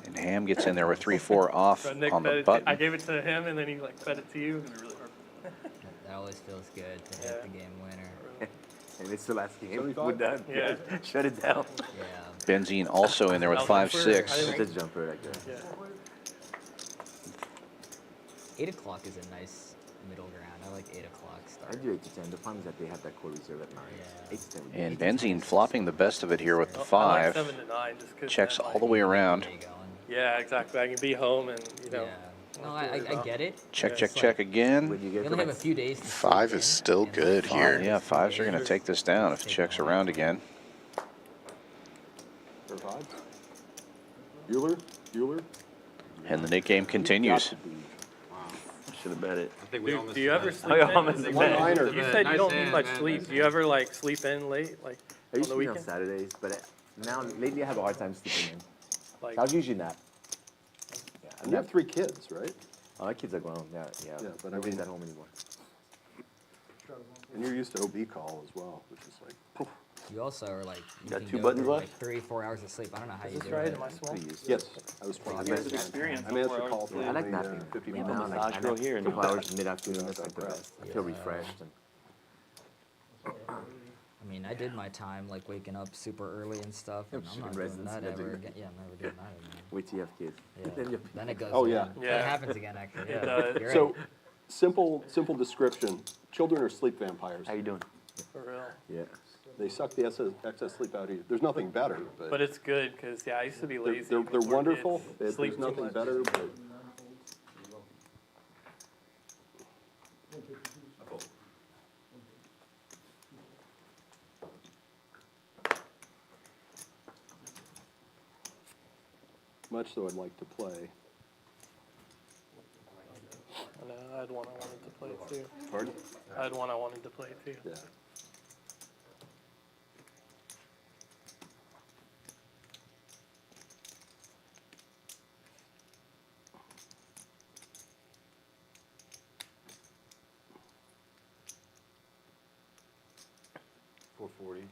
And Ham gets in there with 3-4 off So Nick on fed the it button. I gave it to him and then he like fed it to you. That always feels good to hit the game winner. And it's the last game. 75? We're done. Yeah. Shut it down. Yeah. Benzine also in there with That was 5-6. first. It's a jumper like that. Yeah. 8 o'clock is a nice middle ground. I like 8 o'clock I start. do 8 to 10. The problem is that they have that core reserve at 9. Yeah. 8 to 10. And Benzine flopping the best of it here with the I like 5. 7 to 9 just 'cause Checks then, all the way around. There you going. Yeah, exactly. I can be home and you know. Yeah. No, I get it. Check, Yeah, check, it's check again. When you You get to only have like a few days to 5 sleep is in, still and good then here. Yeah, 5s are going to take this down if it checks around again. For odds. Bueller? And the Nit game continues. Should have bet it. Do you ever sleep Oh, yeah, I'm in? in One liner. You said you don't need much sleep. Do you ever like sleep in late, like I on used the to be on weekend? Saturdays, but Now, lately I have a hard time sleeping in. Like, I was usually nap. Yeah, And you have 3 kids, right? Oh, my kids are grown. Yeah. Yeah, but I Nobody's mean- at home anymore. And you're used to OB call as well, which is like, poof. You also are like, you Got can 2 go buttons through, left? like 3-4 hours of sleep. I don't know how is you this do right? it. Am I small? Yes, I was 20 Years of experience. I mean, that's before the I call was for asleep. I like only, napping. 50 Yeah, minutes. now, massage I girl nap here, a couple no. hours mid-afternoon. That's like the best. I feel refreshed. And I mean, I did my time like waking up super early and stuff. And I'm not doing Residence that living. ever again. Yeah, I'm never doing that again. wait till you have kids. Yeah. Then it goes. Oh, yeah. Yeah. That happens again, actually. It Yeah. does. You're So, right. simple description. Children are sleep vampires. How you doing? For real. Yeah. They suck the excess sleep out of you. There's nothing better, But but it's good because I used to be lazy. they're before wonderful. kids. There's Sleep too nothing much. better, but much though I'd like to play. I know, I had one I wanted to play too. Pardon? I had one I wanted to play too. Yeah. $440.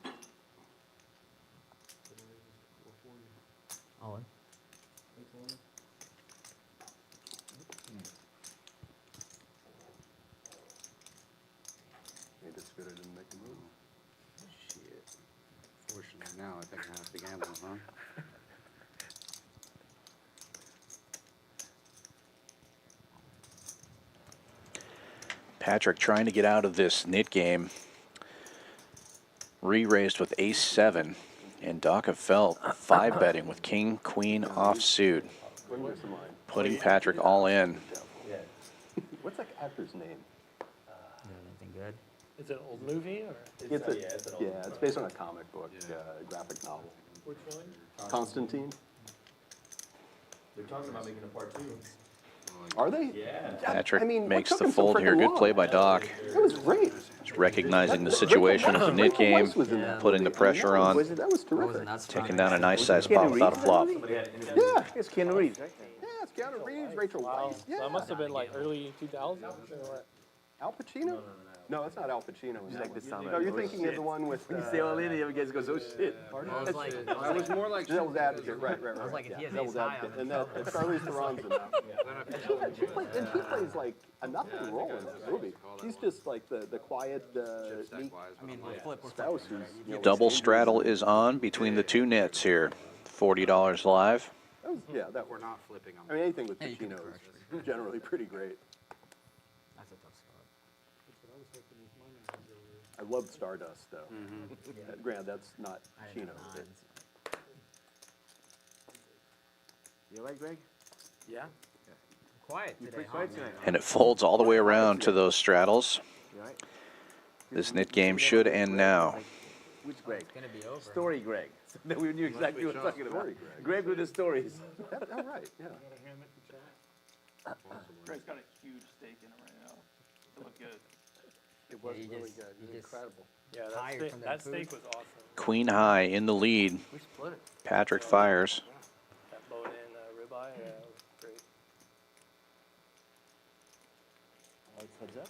All in. Maybe it's good I didn't make a move. Shit. Fortunately now, I think I have to gamble, huh? Patrick trying to get out of this Nit game. Re-raised with ace-7. And Doc felt 5-betting with king, queen offsuit. When was mine? Putting Patrick all in. What's that actor's name? Anything good? Is it an old movie or? It's based on a comic book, graphic novel. Which one? Constantine. They're talking about making a part 2. Are they? Yeah. Patrick I mean, what makes took the him so fold here. freaking Good long? play by Doc. That was great. Just recognizing the situation of the Nit game, putting the pressure on, That was terrific. Wasn't that taking strong? down a nice size pot without a flop. Yeah, It's Keanu Reeves, right? yeah, it's Keanu Reeves, Rachel Wow. Weisz. So Yeah. that must have been like early 2000s or what? Al Pacino? No, it's not Al Pacino. You like this sound No, like, you're oh, thinking of shit. the one with. When you say all in, you guys goes, oh shit. I was like, I was more like Devil's Advocate, right. I was like, if he has Devil's ace high, Advocate, I'm and in that Charlize Theron's in that. And he plays like a nothing role in that movie. She's just like the quiet, neat spouse who's. You know, Double straddle is on between the two nits here. $40 live. That was, yeah, that We're not flipping them. I mean, anything with Yeah, you can Pacino is generally pretty great. That's a tough spot. I loved Stardust, though. Granted, that's not Pacino. but- You alright, Greg? Yeah. Quiet You today, pretty huh? quiet tonight. And it folds all the way around to those straddles. You alright? This Nit game should end now. Which Greg? It's gonna be over. Story Greg. So that we knew exactly what we were talking about. Story Greg with the stories. All right, yeah. Greg's got a huge stake in it right now. It looked good. It was Yeah, you really just- good. you It was just- incredible. Yeah, Tired that, from that that food. steak was awesome. Queen high in the lead. We split it. Patrick fires. That bone-in ribeye, yeah, it was great. Heads up.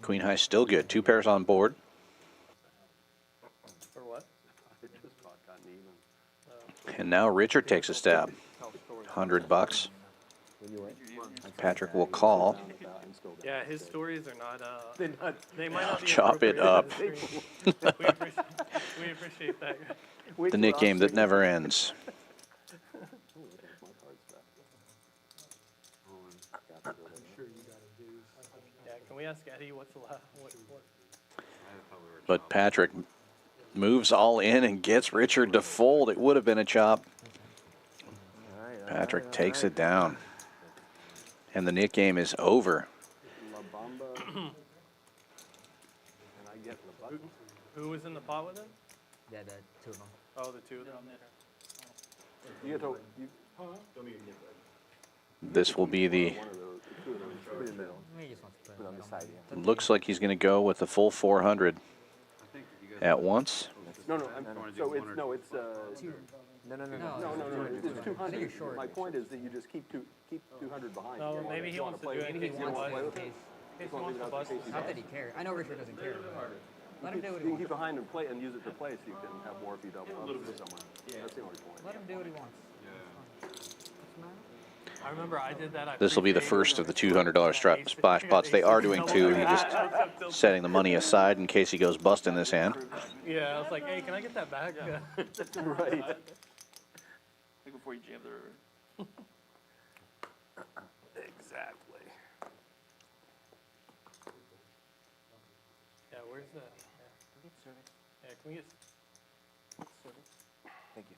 Queen high still good. 2 pairs on board. For what? It just about gotten even. And now Richard takes a stab. $100. Patrick will call. Yeah, his stories are not. They're not. They might not be Chop it appropriate up. for the stream. we appreciate that. The Nit game that never ends. Yeah, can we ask Eddie what's allowed? What? But Patrick moves all in and gets Richard to fold. It would have been a chop. Patrick takes it down. And the Nit game is over. La Bamba. And I get La Bamba. Who was in the pot with him? Yeah, the two of them. Oh, the two of them. You get to, you, This will be the, one of those, two of those. Put it in the middle. He just wants to put Put it it on in the the side, yeah. looks like he's going to go with the full 400 at once. No, no, so it's, No, it's, No. no, it's 200. you're short. My point is that you just keep 200 behind. No, You wanna- maybe he you wanna wants to play do with it it? in Maybe case he he wants wants to, in to. case. Case he wants to bust his Not that he cares. I know Richard doesn't care. Let him do what he You can keep wants. behind and play and use it to play, so you can have more if you double up with someone. That's the only point. Let him do what he wants. I remember I did that. This will be the first of the $200 splash pots. They are doing two. He's just setting the money aside in case he goes bust in this hand. Yeah, I was like, hey, can I get that back? Right. Like before you jam the river. Exactly. Yeah, where's the? Yeah, can we get? Thank you.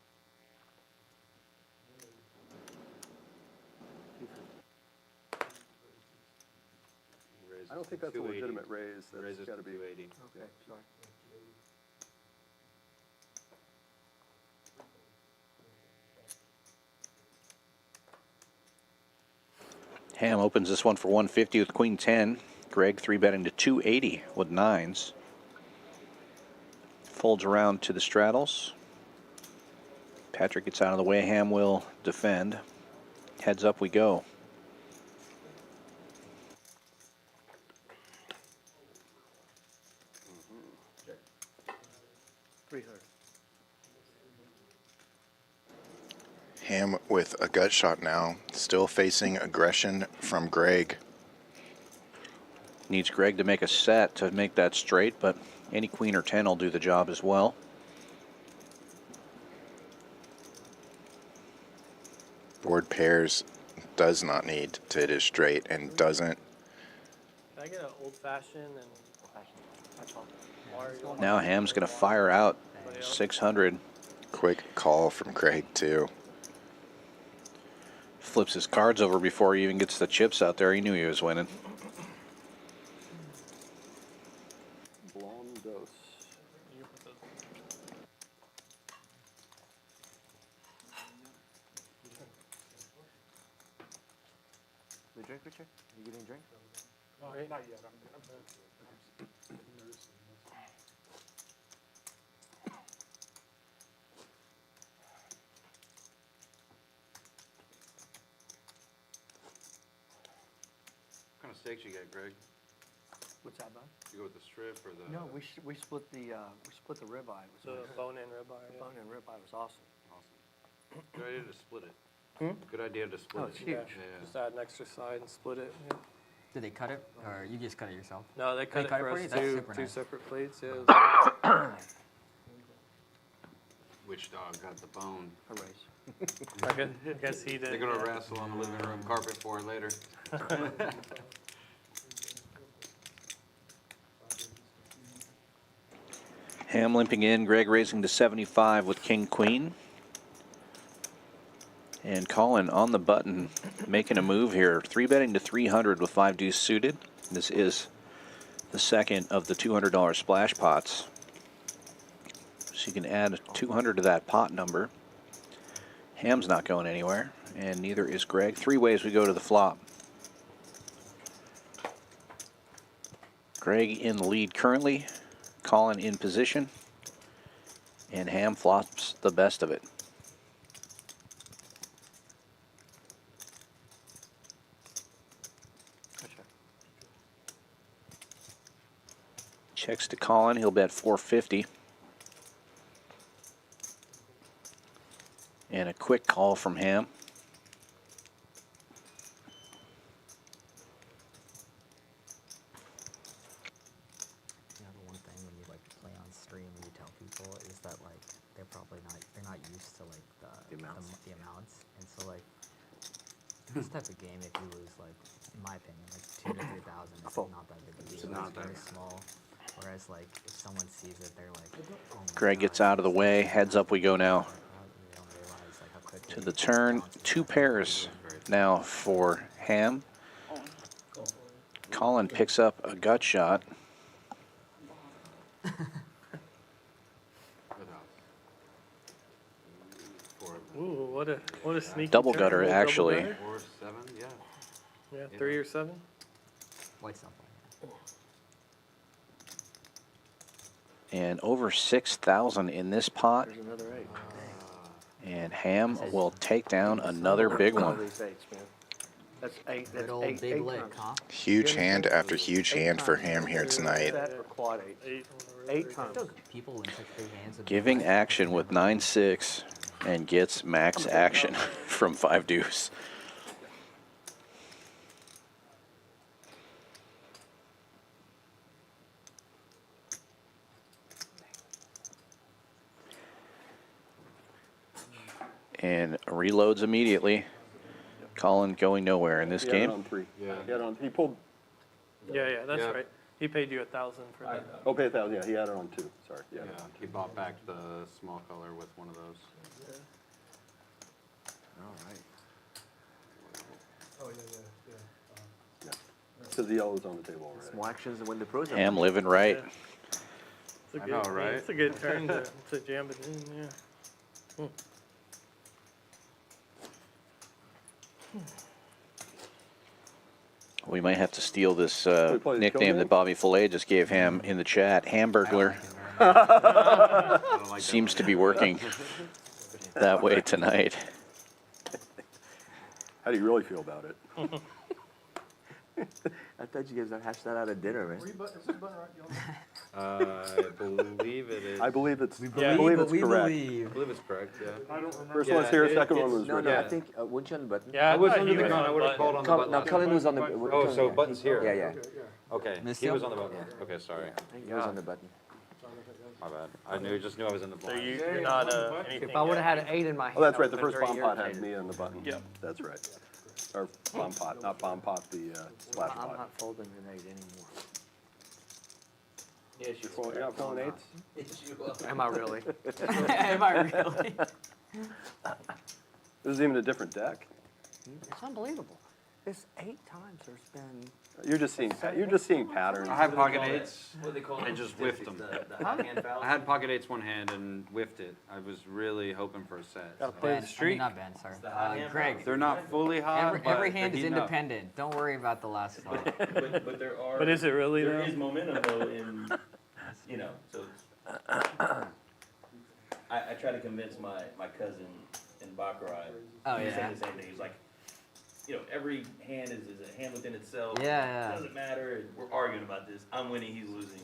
I don't think that's a 280. legitimate raise. The raise That's is gotta be. 280. Okay, sorry. Ham opens this one for 150 with Queen 10. Greg 3-betting to 280 with nines. Folds around to the straddles. Patrick gets out of the way. Ham will defend. Heads up we go. Ham with a gut shot now, still facing aggression from Greg. Needs Greg to make a set to make that straight, but any queen or 10 will do the job as well. Board pairs does not need to hit it straight and doesn't. Can I get an old fashioned and Mario? Now Ham's going to fire out 600. Quick call from Greg too. Flips his cards over before he even gets the chips out there. He knew he was winning. Blondos. The drink, Richard? You getting a drink? Not yet, I'm nursing. What kind of steaks you get, Greg? What's that, bud? You go with the strip or the? No, we split the ribeye. It was The nice. bone-in ribeye. The bone-in ribeye was awesome. Awesome. Good idea to split it. Hmm? Good idea to split Oh, it. it's Yeah. huge. Yeah. Just add an extra side and split it. Yeah. Did they cut it, or you just cut it yourself? No, they cut it for you? us That's two super nice. separate plates. Yeah. It was- Which dog got the bone? A race. I guess he did. They're gonna yeah. wrestle on the living room carpet for it later. Ham limping in. Greg raising to 75 with King Queen. And Colin on the button, making a move here. 3-betting to 300 with 5 deuce suited. This is the second of the $200 splash pots. So you can add 200 to that pot number. Ham's not going anywhere, and neither is Greg. 3 ways we go to the flop. Greg in the lead currently. Colin in position. And Ham flops the best of it. Checks to Colin. He'll bet 450. And a quick call from Ham. You know, the one thing when you like play on stream and you tell people is that like they're not used to like the amounts, and so like this type of game, if you lose like, in my opinion, like 2,000 to 3,000, it's not that big a deal. It's very small. Whereas like if someone sees it, they're like, oh my Greg God, gets out of the way. Heads up we go now. they don't realize like how quickly To the turn. 2 pairs now for Ham. Colin picks up a gut shot. Ooh, what a sneaky Double turn. gutter, Double actually. gutter. 4, 7, yeah. Yeah, 3 or 7. white stuff. and over 6,000 in this pot. There's another 8. And Ham will take down another big one. That's 8. Good That's old 8. big 8 lick, times. huh? Huge hand after huge hand for Ham here tonight. Set or quad 8. 8 times. People in such big hands. would be Giving like- action with 9-6 and gets max action from 5 deuce. And reloads immediately. Colin going nowhere in this He had it game. on 3. Yeah. He pulled, Yeah, that's Yeah. right. He paid you 1,000 for that. oh, pay 1,000, yeah, he had it on 2, sorry. Yeah, he bought back the small color with one of those. All right. Oh, Because the yellow's on the table already. Small actions and win the pros. Ham living right. Yeah. It's a I good, know, right? It's a good turn to jam it in, yeah. We might have to steal this we play the nickname kill that game? Bobby Fillet just gave Ham in the chat. Hamburglar I don't like seems that to one. be working that way tonight. How do you really feel about it? I thought you guys hashed that out at dinner, man. Is this button right, John? I believe it is. I believe it's, believe, I believe but it's we correct. I believe. believe it's correct, yeah. I don't remember. First one's here, it- second one it's- was No, right. no, I Yeah. think, weren't you on the button? Yeah, I was thought under he the was gun. on I the would have called on button. the button. No, last Colin time. was on the. Oh, so button's here. Yeah, yeah. Okay, Missed he you? was on the button. Okay, sorry. He was on the button. My bad. I just knew I was in the So blind. you're not anything If I would yet. have had an 8 in my hand, Oh, that's I right, the would've first been bomb very pot had irritated. me on the button. Yep. That's right. Or bomb pot, not bomb pot, the splash I'm pot. not folding an 8 anymore. Yes, You're not pulling 8s? Am I really? Am I really? This is even a different deck. It's unbelievable. This 8 times there's been. You're just seeing patterns. I had pocket eights What do they call and them? just whiffed them. The high hand fouls? I had pocket eights one hand and whiffed it. I was really hoping for a set. Gotta so. play Ben, the street. not Ben, sorry. the high hand Greg, They're not fully hot, every but hand they're is heating up. independent. Don't worry about the last fight. But there are. But is it really There though? is momentum though in, you know, so. I try to convince my cousin in Pkwy. Oh, He was yeah. saying the same thing. He's like, you know, every hand is a hand within itself. Yeah. It doesn't matter. And we're arguing about this. I'm winning. He's losing.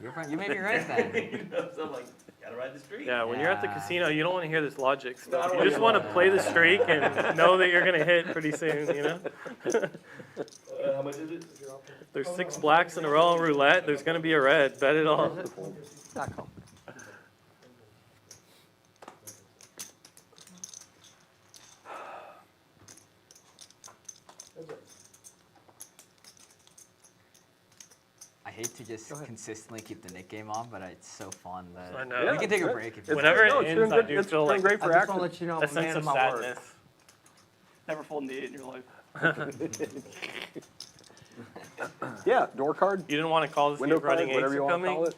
You may be right then. You know, so I'm like, gotta ride the street. Yeah, when you're at the Yeah. casino, you don't want to hear this logic No, I stuff. don't You just wanna want to hear play the streak and know that you're gonna hit pretty soon. You know, How much is it? there's 6 blacks in a row on roulette. There's gonna be a red. Bet it all. .com. I hate to just consistently keep the Nit game on, but it's so fun that I know. we can take a Yeah, break if it's- you Whenever no, it it's ends, doing I good. do It's feel doing like great I for just want to action. let you know I'm a a man sense of of my word. sadness. Never fold an 8 in your life. Yeah, door card, You didn't want to call this window game running card, whatever eights you are want to call coming. it.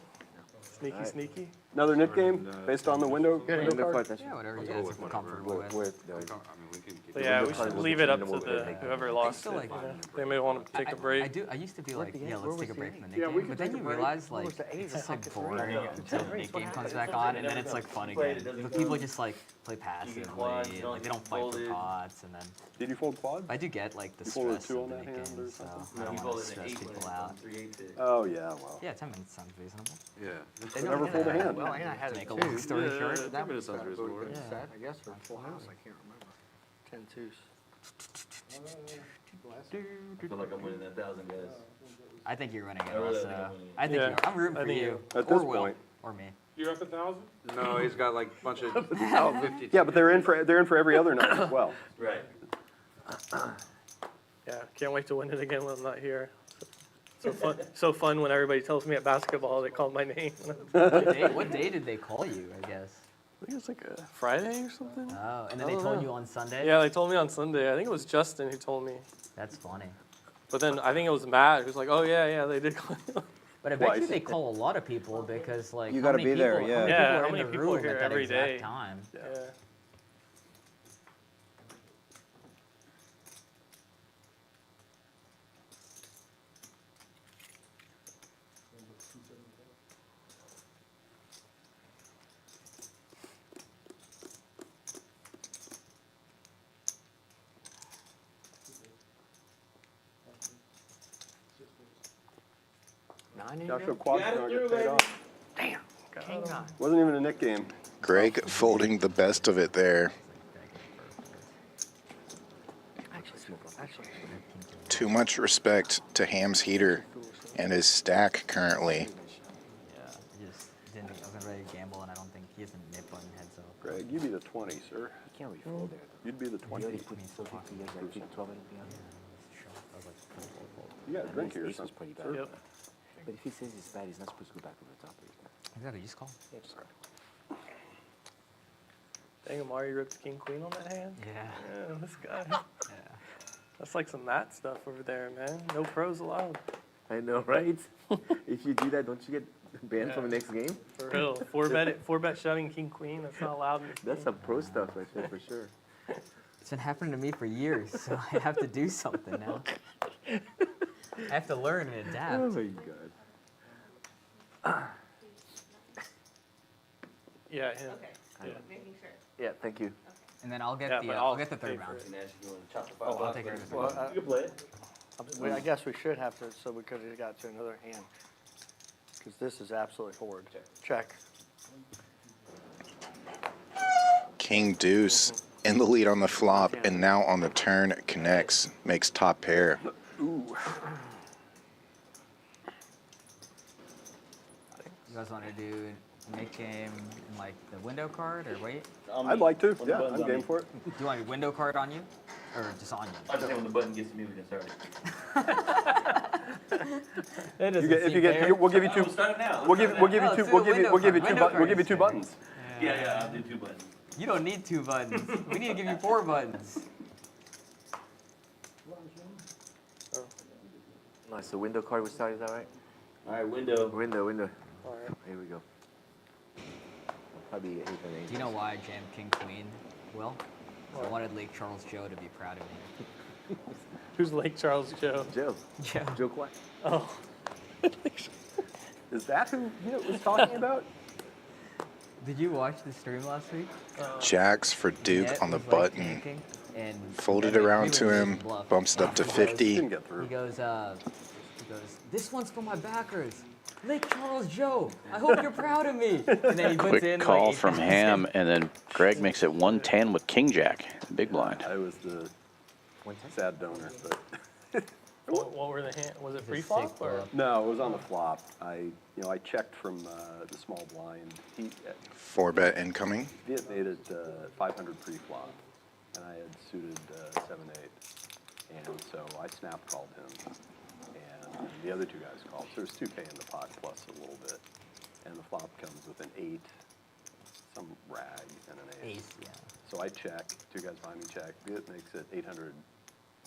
Sneaky, sneaky. Another Nit game based on the window card. Yeah, whatever you guys are comfortable with. I mean, we can keep But yeah, we Window card should was leave it up to between the the whoever lost feel it. like- You know? They may want to take a break. I used to be like, the yeah, eight? Where let's take a was break the from the eight? Nit Yeah, we game. could But then take you a break. realize, Where like, was the eight? it's The just like pocket boring three? until the That's Nit what game comes happens. back on, and then it's like fun Play it, again. it doesn't But people go. just like play passively, quads, and don't like they get don't fight for folded. pots, and then Did you fold quad? I do get like the You folded a stress two of on the that Nit hand or game, so something? I don't You want fold to it in stress 8 when people it's out. 3/8 it. Oh, yeah, well. Yeah, 10 minutes sounds reasonable. Yeah. They Never don't- fold a hand. Well, and I had To a make a 2. long story Yeah, short. 10 That minutes was sounds reasonable. good Yeah. set, I guess, for full house. I can't remember. 10 twos. I feel like I'm winning that 1,000, guys. I think you're winning it I really also. think I'm winning it. I think Yeah, you are. I'm rooting I for think you. At Or this Will. point. Or me. You're up 1,000? No, he's got like a bunch of 50. Yeah, but they're in for every other night as well. Right. Yeah, can't wait to win it again when I'm not here. So fun when everybody tells me at basketball they call my name. What day did they call you, I guess? I think it's like a Friday or something. Oh, and then they told you on Sunday? Yeah, they told me on Sunday. I think it was Justin who told me. That's funny. But then I think it was Matt who's like, oh yeah, they did call you. But I bet you Twice. they call a lot of people because, like, You how gotta many be there, people- yeah. Yeah, How how many many people people are are in the room here at that every exact day? time? Yeah. 9 in Joshua there? Quadron get paid off. Damn. King 9. Wasn't even a Nit game. Greg folding the best of it there. Actually. Too much respect to Ham's heater and his stack currently. Yeah, I just didn't. I wasn't ready to gamble, and I don't think he has a nip button heads up. Greg, you'd be the 20, sir. You can't refold there. You'd be the 20. You already put so 50, you had like 12 anything on there. I was like, fold. You got a drink here or Ace was something. pretty bad. Yep. But if he says it's bad, he's not supposed to go back over the top of it. Exactly, just call. Yeah, just call. Dang, Amari ripped king queen on that hand. Yeah. Yeah, this guy. Yeah. That's like some Matt stuff over there, man. No pros allowed. I know, right? If you do that, don't you get banned from the next game? For real. Four bet shoving king queen. That's not allowed. In this That's game. some pro stuff right there for sure. It's been happening to me for years, so I have to do something now. I have to learn and adapt. Oh my god. Yeah, him. Yeah. Yeah, thank you. And then I'll get Yeah, the but I'll I'll get the third pay for round. it. Oh, I'll take it. Well, You can play it. I guess we should have to, so we could have got to another hand. Because this is absolutely horrid. Check. King deuce in the lead on the flop and now on the turn connects, makes top pair. Ooh. You guys want to do Nit Game in like the window card or wait? I'd like to. Yeah, I'm game for it. Do you want a window card on you or just on you? I think when the button gets to me, we can start. That doesn't If you seem get, fair. we'll give you two. We'll start it now. We'll give you No, two. let's We'll do a give you. We'll give you two. window We'll give you card two instead. buttons. Yeah, I'll do 2 buttons. You don't need 2 buttons. We need to give you 4 buttons. Nice. The window card we started, is that right? All right, window. Window. All right. Here we go. Probably 8 and 8. Do you know why I jammed King Queen, Will? I wanted Lake Charles Joe to be proud of me. Who's Lake Charles Joe? Joe. Joe. Joe Quack. Oh. Is that who he was talking about? Did you watch the stream last week? Jacks for Duke Nit on the was, like, button. tanking, and Folded we were around to just him, bluff. bumps it up to He goes- 50. Didn't get through. He goes, this one's for my backers. Lake Charles Joe, I hope you're proud of me. And then he puts Quick in call like, from Ham, and then Greg makes it 110 with King Jack, big blind. I was the sad donor, but What were the hand? Was it It's a free flop sick or? bluff. no, it was on the flop. I checked from the small blind. He 4-bet incoming. had made it 500 pre-flop, and I had suited 7-8, and so I snap called him, and the other 2 guys called. So there's 2K in the pot plus a little bit, and the flop comes with an 8, some rag, and an ace. Ace, yeah. So I check. 2 guys behind me check. It makes it 800,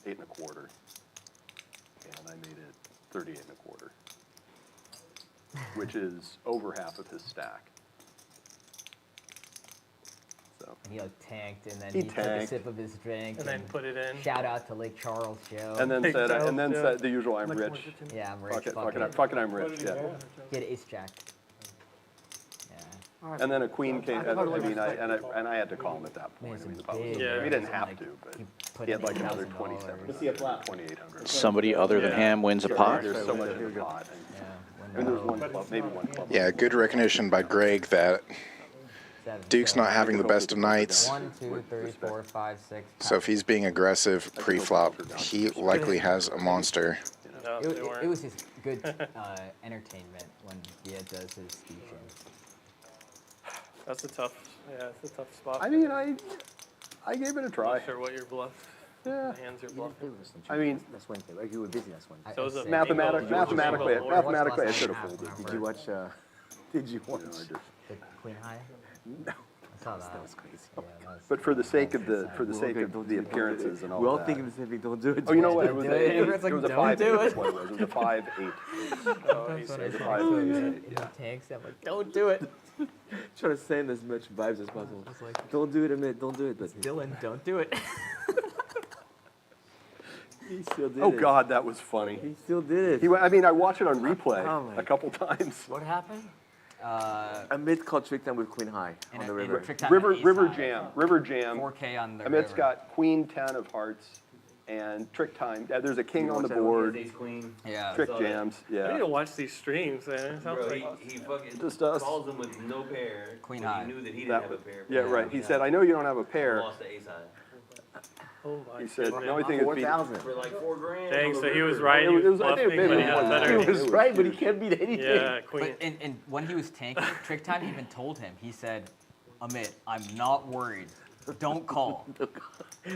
8 1/4, and I made it 38 1/4, which is over half of his stack. So And he like tanked, and then He he took a tanked. sip of his drink. And then put it in. Shout out to Lake Charles Joe. and then Big said Joe, and then yeah. said the usual, I'm Like, rich. was it to me? Yeah, I'm rich. Fuck it, fuck fuck it, it. fucking I'm rich. Yeah. He had ace jack. Yeah. And then a queen came. I totally mean, respect and I had to call him at that Man, point. I mean, some the pot was big over. Yeah. He didn't bucks, have like, to, but he put he had in like another $8,000. 2,700. Somebody other than Ham wins a pot. There's so much in the pot. Yeah. And there's one club, maybe one club. Yeah, good recognition by Greg that Duke's not having the best of nights. 1, 2, 3, 4, 5, 6. So if he's being aggressive pre-flop, he likely has a monster. No, they It weren't. was just good entertainment when Gia does his speech. That's a tough. Yeah, it's a tough spot. I mean, I gave it a try. Not sure what your bluff. Yeah. The hands you're You didn't bluffing. play with us on I mean- Tuesday. That's Wednesday, right? You were busy last Wednesday. So it was a Mathematically, bingo. mathematically, I Watched should have last night. folded. Did you watch? Did you watch? The Queen High? No. I saw that. That was crazy. Yeah, that was- But for the sake of the We're all good, don't the do it, don't do it. appearances and all We're all that. thinking the same thing. Don't do it. Oh, you know what? It was Do it. Everyone's like, it was a "Don't 5. do That's it." what it was. It was a 5-8. Oh, he's That's what I It's a said. 5-8. He tanks. I'm like, don't do it. Trying to send as much vibes as possible. It's like, Don't do it, Amit. Don't do it. But Dylan, don't do it. he still did Oh it. God, that was funny. He still did it. I mean, I watched it on replay Oh, my a couple times. What happened? Amit called trick time with Queen High on the river. Trick time River at ace River high. Jam, River Jam. 4K on the Amit's river. got Queen 10 of hearts and trick time. There's a king You on the watch that one? board. Ace queen. Yeah. Trick saw that. jams. I need Yeah. to watch these streams, man. It sounds Bro, like he fucking Just us. calls him with no pair. Queen when high. He knew that he didn't That have a was- pair. yeah, right. He said, "I know you don't have a pair." Lost to ace high. oh my He said, "The goodness. only thing is beat." 4,000. For like $4,000. Dang, on the so he was river. right. It He was was- I think bluffing, maybe but he it had was- better. it He was right, but he can't beat anything. Yeah, queen. But and when he was tanking, Trick Time even told him, he said, Amit, I'm not worried. Don't call.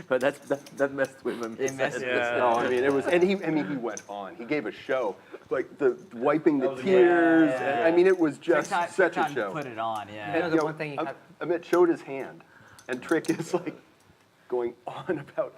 But that messed with him. It messed with him. Yeah. No, I mean it was, and he went on. He gave a show, like the wiping the was a tears. great- And, I mean, it was just Trick such Time a show. put it on, yeah. And, the you know, one thing you have- Amit showed his hand, and Trick is like going on about,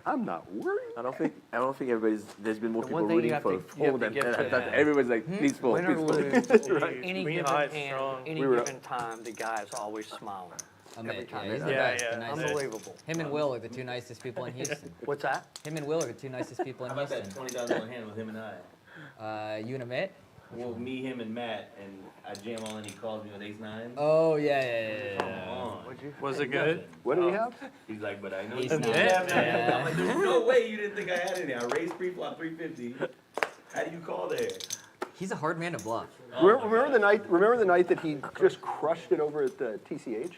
"I'm not worried." I don't think everybody's. There's been more The people one thing you rooting have for to- you have fold to than give to- that. Everybody's like, please fold, Win or please fold. lose, Right. any Queen given high is hand, strong. any We were up. given time, the guy is always smiling. Every Amit, time. yeah, he's the Yeah, best, yeah. the nicest. Unbelievable. Him and Will are the two nicest people in Houston. What's that? Him and Will are the two nicest people in How about that Houston. $20 hand with him and I? You and Amit? Well, me, him, and Matt, and I jam on and he calls me with ace nine. Oh, yeah. Come on. Was it good? What did he have? He's like, but I know Ace you nine. didn't have any. Yeah. I'm like, there's no way you didn't think I had any. I raised pre-flop 350. How do you call there? He's a hard man to bluff. Remember the night? Remember the night that he just crushed it over at the TCH?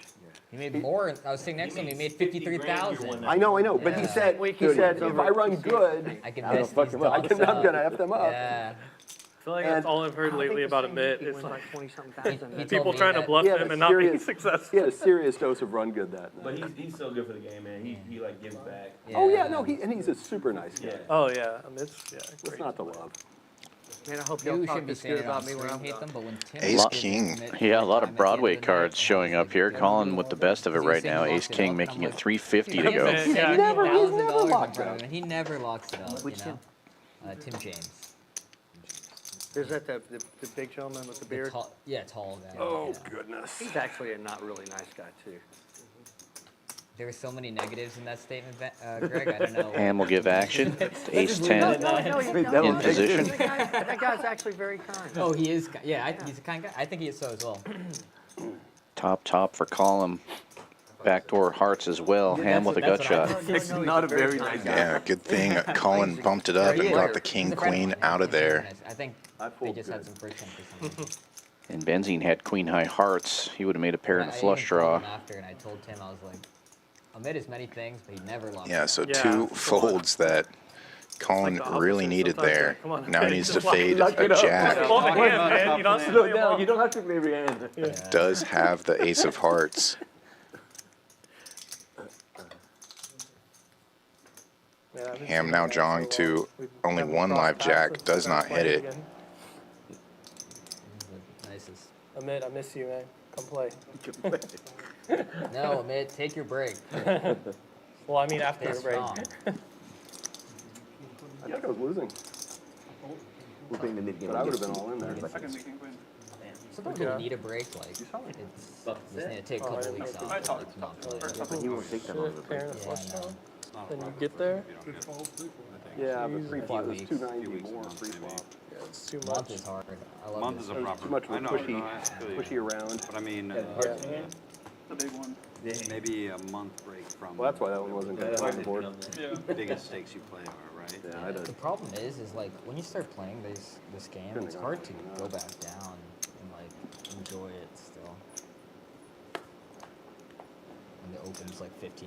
He made more. I was sitting next to him. He made 53,000. I know. But he Yeah. said, if I run good, I can I don't mess fuck these him up. dogs I'm up. gonna F them up. Yeah. I feel like that's all I've heard lately about Amit. It's It's like like 20-something thousand. He told people me trying to that- bluff He had him a and not being serious- successful. He had a serious dose of run good that But night. he's so good for the game, man. He like gives back. Oh yeah, no, he's a super nice guy. Yeah. Oh yeah, Amit's What's great. not to love? Man, I hope You y'all should talk be this saying good it on about me when stream, I'm hate done. them, but when Tim Ace did King. Amit Yeah, a lot time of at the Broadway end of the cards night, showing I was up here. like, Colin "Dude, with the best of it he was right saying now. he Ace locked it King up, and making I'm it like, 350 to Yeah, go. man. He's Yeah, never $90,000 locked in it front up. of him, and he never locks it up. Which you know? Tim James. Is that the big gentleman with the beard? Tall guy. Oh yeah. goodness. He's actually a not really nice guy, too. There were so many negatives in that statement, Greg. I don't know. Ham will give action to ace 10 in position. That guy's actually very kind. Oh, he is. Yeah, he's a kind guy. I think he is so as well. Top for Colin. Backdoor hearts as well. Ham with a gut shot. He's not a very nice guy. Yeah, good thing Colin bumped it up and got the king queen out of there. I think I they pulled just had good. some friction for some reason. And Benzine had queen high hearts. He would have made a pair in a I flush even told draw. him after, and I told Tim, I was like, Amit is many things, but he never lost. Yeah, so Yeah, two come folds that Colin It's like the really opposite needed sometimes, there. like, come on, Now he needs to just fade lock a it up. jack. Hold the hand, man. You don't have to Slow play them down. off. You don't have to play every hand. Does have the ace of hearts. Yeah, I haven't Ham seen now him in drawing so to long. We only haven't one crossed live paths jack, since does we not started hit playing it. again. He's the nicest. Amit, I miss you, man. Come play. No, Amit, take your break. Well, I mean after Stay the break. strong. I think I was losing, We're playing the Nit Game but I would have Begins. been all in there. Second weekend queen. Sometimes Yeah. when you need a break, like, it's, you just need to take a Oh, I couple didn't weeks know. off. I talked It's not to play. her. But he won't take that long of a Shit, break. pair and a Yeah, flush I draw. know. It's not a Then you problem get there. if you don't get it. Yeah, but Few free flop was weeks. 290 weeks, more month, free maybe. flop. Yeah, it's too Month much. is hard. I love Month this. is a That was proper. too much of I a know, pushy, no, I feel you. pushy around. But I mean, The big one. maybe a month break from. Well, that's why that one wasn't good on the board. Yeah. the biggest stakes you play are, right? Yeah, I The did. problem is like when you start playing this game, Couldn't it's have hard gone to like go that. back down and like enjoy it still. When the open's like $15.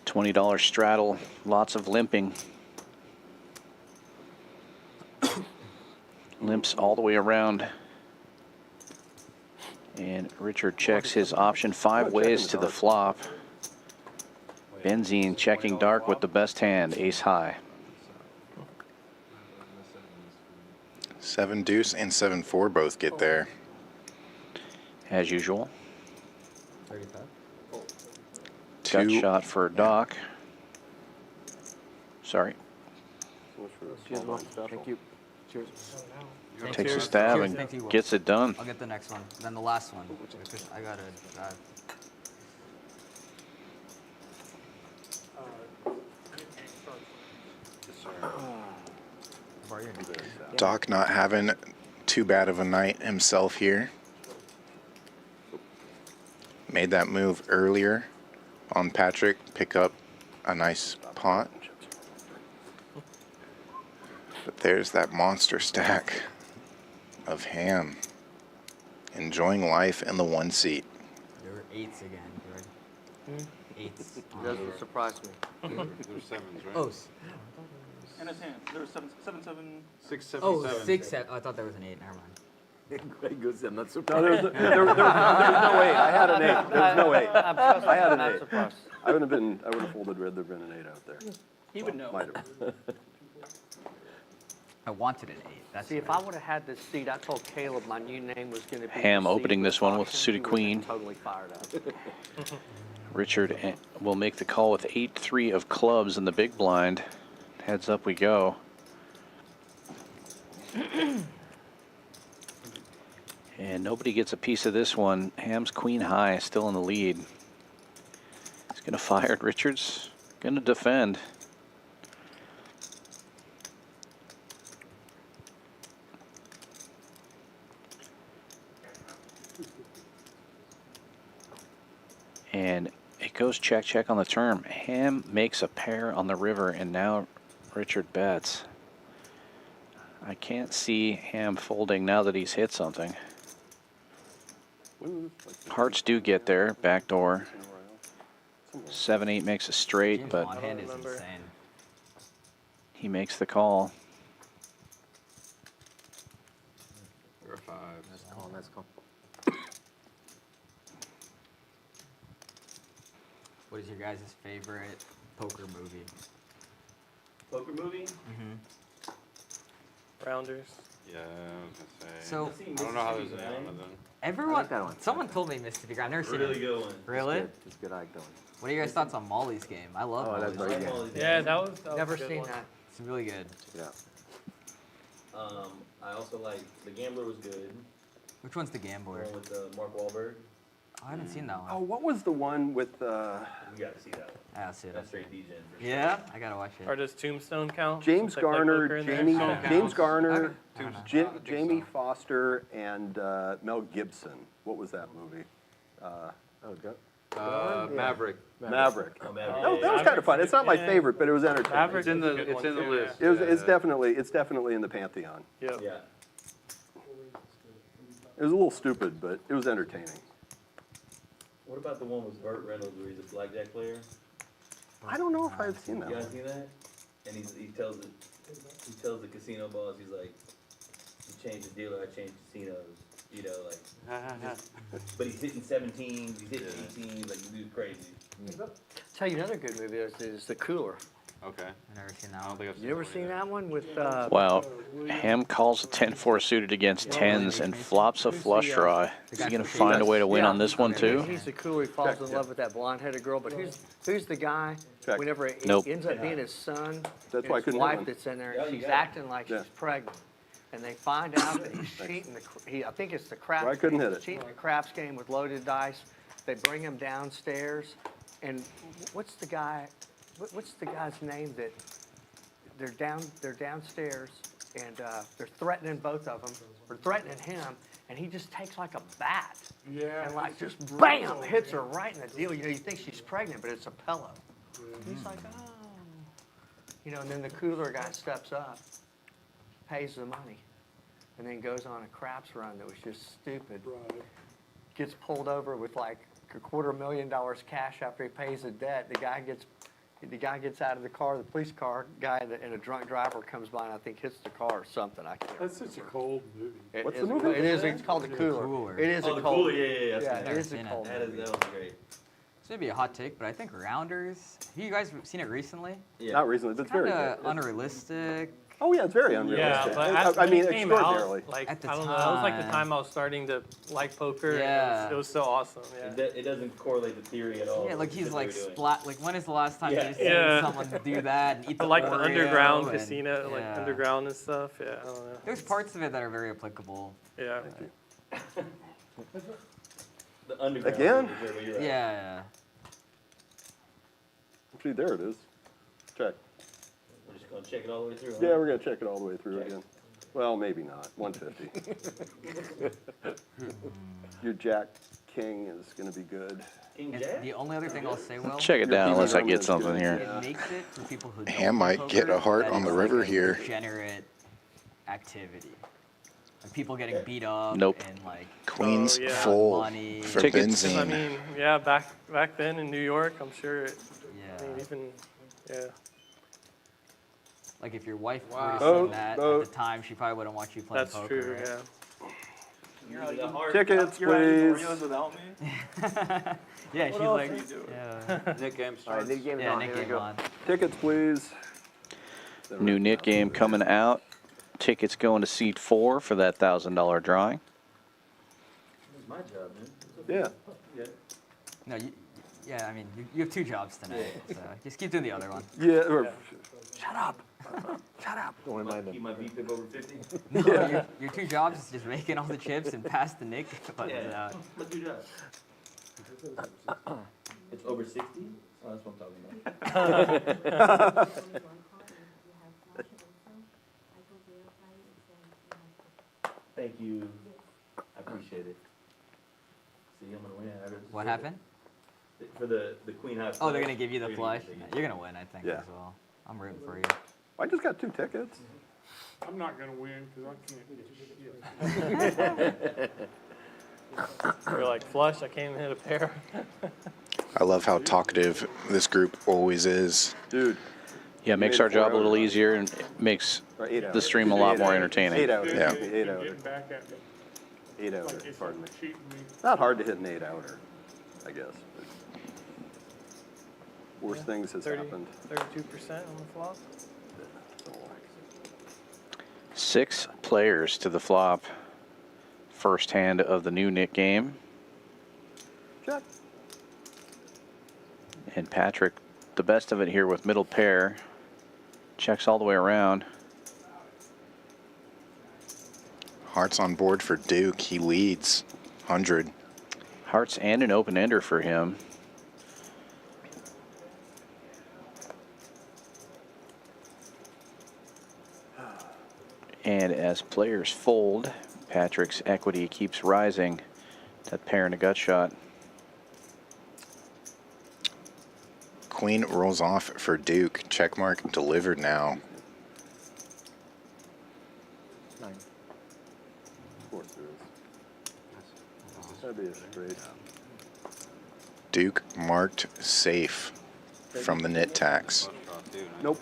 $20 straddle, lots of limping. Limps all the way around. And Richard checks his option 5 ways to the flop. Benzine checking dark with the best hand, ace high. 7 deuce and 7-4 both get there. As usual. 35. Gut Two. shot for Doc. Sorry. So much for the Cheers, small Will. blind special. Thank you. Cheers. Takes a Cheers. stab Cheers, and thank you. gets it done. I'll get the next one, then the last one. Because I gotta drive. are you? Doc not having too bad of a night himself here. Made that move earlier on Patrick, pick up a nice pot. But there's that monster stack of ham. Enjoying life in the one seat. There were 8s again, George. 8s. Doesn't surprise me. There's 7s, right? Oh, And his hand. There was 7. 6, 7, oh, 7. 6, 7. Oh, I thought there was an 8. Never mind. Greg goes, I'm not No, surprised. there was no 8. I had an 8. There was no 8. I had an I'm 8. surprised. I would have folded red. There'd been an 8 out there. He would know. Might have. I wanted an 8. That's See, if I would have had this seat, I told Caleb my new name was going to be Ham the seat opening this one with auction. suited He would've been queen. Totally fired up. Richard will make the call with 8-3 of clubs in the big blind. Heads up we go. And nobody gets a piece of this one. Ham's queen high, still in the lead. He's going to fire it. Richard's going to defend. And it goes check, check on the turn. Ham makes a pair on the river, and now Richard bets. I can't see Ham folding now that he's hit something. Hearts do get there, backdoor. 7-8 makes a straight, James' but long hand is remember. insane. he makes the call. There are 5s. That's cool, that's cool. What is your guys' favorite poker movie? Poker movie? Rounders. Yeah, I was gonna say. So- I don't know how there's any one of them. Everyone, I like that one. someone told me Mississippi Grind. I've never seen Really it. good one. Really? It's good eye going. What are your guys' thoughts on Molly's game? I love Oh, Molly's that's game. very good. Yeah, that was Never a good seen one. that. It's really good. Yeah. I also like The Gambler was good. Which one's the The gambler? one with Mark Wahlberg. Oh, I haven't seen that Oh, one. what was the one with? You got to see that one. I gotta see it. That's straight DJ. for sure. Yeah, I gotta watch Or it. does Tombstone count? James Since they play poker Garner, in there? Jamie, Oh. James Garner, I don't know. Jamie Foster, and Mel Gibson. What was that movie? Oh, go. Maverick. Maverick. Oh, That, Maverick. that was kind of fun. It's not my Yeah. favorite, but it was entertaining. Maverick It's in is a the- good it's one in the too, list. It was, Yeah. it's definitely in the pantheon. Yeah. Yep. Yeah. It was a little stupid, but it was entertaining. What about the one with Burt Reynolds where he's a blackjack player? I don't know if I've seen that You guys one. see that? And he tells the casino boss, he's like, you changed the dealer, I changed casinos. You know, like, but he's hitting 17s, he's hitting 18s, like, the dude's crazy. Tell you another good movie is The Cooler. Okay. I've never seen that I don't one. think I've seen You ever that one seen yet. that one with? Wow. Ham calls a 10-4 suited against 10s and flops a flush draw. Is he going to find a way to win on this one too? He's the cooler. He falls in love with that blonde-headed girl. But who's the guy? Check. Whenever it Nope. ends up being his son, That's and why I his couldn't hit wife one. that's in there, Yeah, and you she's got it. acting like Yeah. she's pregnant, and they find out that he's cheating. I think it's the craps. Well, I couldn't game. hit He's it. cheating the craps game with loaded dice. They bring him downstairs, and what's the guy? What's the guy's name that? They're downstairs, and they're threatening both of them, or threatening him, and he just takes like a bat, Yeah. and like just bam, hits her right in the deal. You know, you think she's pregnant, but it's a pillow. He's like, oh, you know, and then the cooler guy steps up, pays the money, and then goes on a craps run that was just stupid. Right. Gets pulled over with like $250,000 cash after he pays the debt. The guy gets out of the car, the police car guy, and a drunk driver comes by and I think hits the car or something. I can't. That's such a cold movie. It What's is- the movie? It is. It's called The Cooler. Cooler. It is Oh, a the cold. Cooler, yeah, Yeah, I've it is a seen it. cold. That movie. was great. This may be a hot take, but I think Rounders. Have you guys seen it recently? Yeah. Not recently, but it's very Kind good. of unrealistic. Oh yeah, it's very Yeah, unrealistic. but I mean, when it came extraordinarily. out, like, At the I don't know, that was like the time. time I was starting to like poker. and Yeah. It was so awesome. Yeah. It doesn't correlate the theory at all. Yeah, like with he's what like they were doing. splat. Like when is the last time Yeah. you've seen Yeah. someone do that and eat the But like the Oreo underground and- casino, like yeah. underground and stuff. Yeah, I don't know. There's parts of it that are very applicable. Yeah. The underground. Again? for sure, but you're right. Yeah. See, there it is. Check. We're just Gonna check it all the way through, huh? Yeah, we're gonna check it all the way through again. Well, maybe not. 150. Your Jack King is gonna be good. King And Jack? the only other thing I'll say, Will, Check it down unless I get something here. it makes it for people who don't Ham play might get poker, a heart that on the it's river like a here. degenerate activity. Like people getting beat up Nope. and like Queens Oh, yeah. full Money. for Tickets. I benzene. mean, yeah, back then in New York, I'm sure. I yeah. mean, even yeah. Like if your wife Wow. were to Vote, see that vote. at the time, she probably wouldn't want you playing That's poker. true. right? Yeah. You're out eating hard. Tickets, You're out eating please. Oreos without me? Yeah, What she's else like, are you doing? yeah, Nit Game All right, starts. Nit Game's yeah, on. Nick Here we game go. on. Tickets, please. New Nit game coming out. Tickets going to seat 4 for that $1,000 drawing. This is my job, man. Yeah. Yeah. No, yeah, I mean, you have 2 jobs tonight, so just keep doing the other one. Yeah. Shut up. Shut up. Don't remind them. Keep my VPIP over 50. No, your 2 jobs is just making all the chips and pass the Nick buttons out. Let's do that. It's over 60? Oh, that's what I'm talking about. Thank you. I appreciate it. See, I'm gonna win. What happened? For the Queen High. Oh, they're gonna give you the They're flush. gonna give me You're gonna win, I think, Yeah. as well. I'm rooting for you. I just got 2 tickets. I'm not gonna win because I can't get shit. You're like flush. I can't even hit a pair. I love how talkative this group always is. Dude. Yeah, it makes made our job a 4 little hours. easier and makes Or 8 the hours. stream a lot 8 more hours. entertaining. 8 hours. Yeah. Excuse me, 8 hours. Getting back at me. 8 hours. Like it's Pardon me. cheating me. Not hard to hit an 8-outer, I guess. But worse things has 30, happened. 32% on the flop. So, 6 players to the flop. First hand of the new Nit game. check. And Patrick, the best of it here with middle pair. Checks all the way around. Hearts on board for Duke. He leads 100. Hearts and an open ender for him. And as players fold, Patrick's equity keeps rising. That pair and a gut shot. Queen rolls off for Duke. Checkmark delivered now. 9. Of course there is. That'd be a straight. Duke marked safe from the Nit tax. Nope.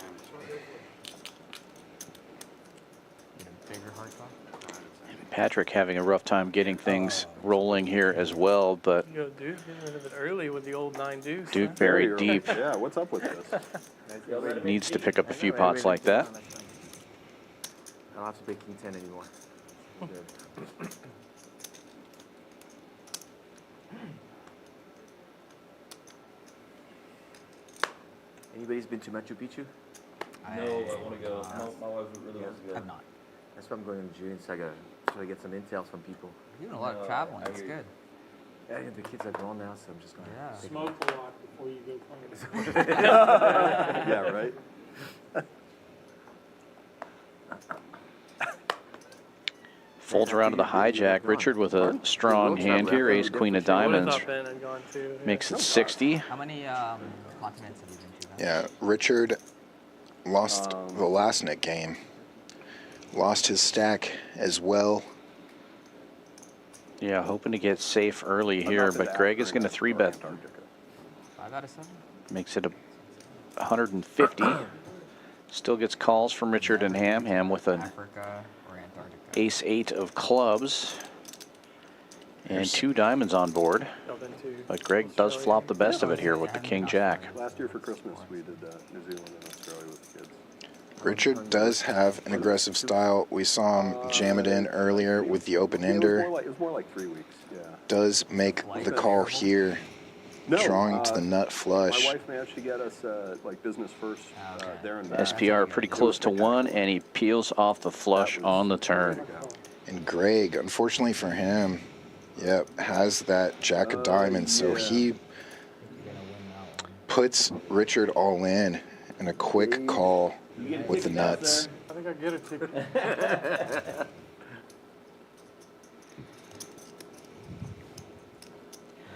Need a bigger hard top? Patrick having a rough time getting things rolling here as well, but You go Duke, getting rid of it early with the old 9 deuce. Duke huh? buried Very deep. early. Yeah, what's up with this? Needs to pick up a few pots like that. I don't have to play King 10 anymore. Good. Anybody's been to Machu Picchu? No, I want to go. My wife really wants to go. I'm not. That's why I'm going in June, so I gotta try to get some intel from people. You're doing a lot of No, traveling. I It's hear you. good. Yeah, the kids are grown now, so I'm just gonna Yeah. take Smoke a lot before you go playing. Yeah, right? Folds around to the hijack. Richard with a strong hand here. Ace, queen of I would have diamonds. thought Ben had gone too. Yeah. Makes it 60. How many continents have you been to? Yeah, Richard lost the last Nit game. Lost his stack as well. Yeah, hoping to get safe early here, but Greg is going to 3-bet. 5 out of 7? Makes it a 150. Still gets calls from Richard and Ham. Ham with an Africa or Antarctica? ace-8 of clubs. And 2 diamonds on board. Y'all been to But Greg does Australia? flop the best of it here with the king-jack. Last year for Christmas, we did New Zealand and Australia with the kids. Richard does have an aggressive style. We saw him jam it in earlier with the open ender. It was more like 3 weeks, yeah. Does make the call here, No, drawing to the nut My flush. wife managed to get us like business first there and back. SPR pretty close to 1, and he peels off the flush on the turn. And Greg, unfortunately for him, yep, has that jack of diamonds. So he puts Richard all in and a quick call. You get a with the ticket now, nuts. sir. I think I get a ticket.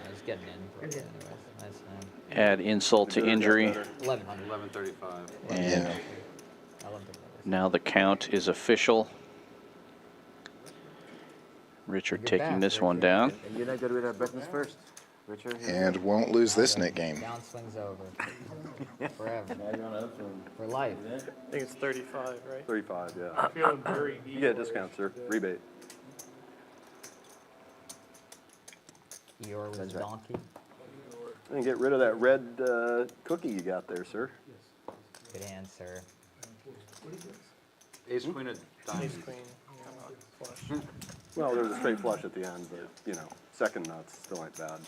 Just getting in for it anyways. Nice, man. Add insult to injury. 1100. 11:35. And Yeah. now the count is official. Richard You're taking back, this one Richard. down. And you're not good with our buttons first, Richard. here we And go. won't lose this Nit game. Downswing's over. Forever. Now you're on the upswing. For life. I think it's 35, right? 35, yeah. Feeling very You get a discount, sir. Rebate. Eeyore with his donkey. And get rid of that red cookie you got there, sir. Good answer. Ace queen of Ace diamonds. queen. Flush. Well, there's a straight flush at the end, but, you know, second nuts still ain't bad.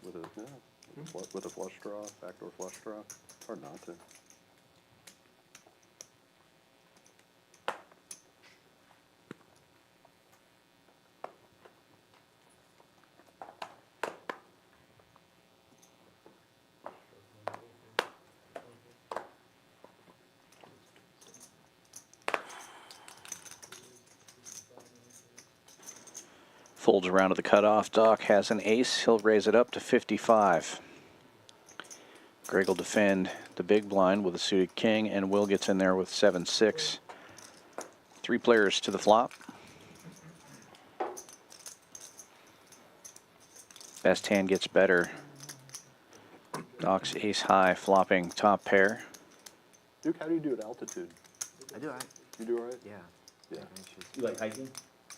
With a, yeah, with a flush draw, backdoor flush draw. Hard not to. Folds around to the cutoff. Doc has an ace. He'll raise it up to 55. Greg will defend the big blind with a suited king, and Will gets in there with 7-6. 3 players to the flop. Best hand gets better. Doc's ace high, flopping top pair. Duke, how do you do at altitude? I do, right? You do all right? Yeah. Yeah. You like hiking?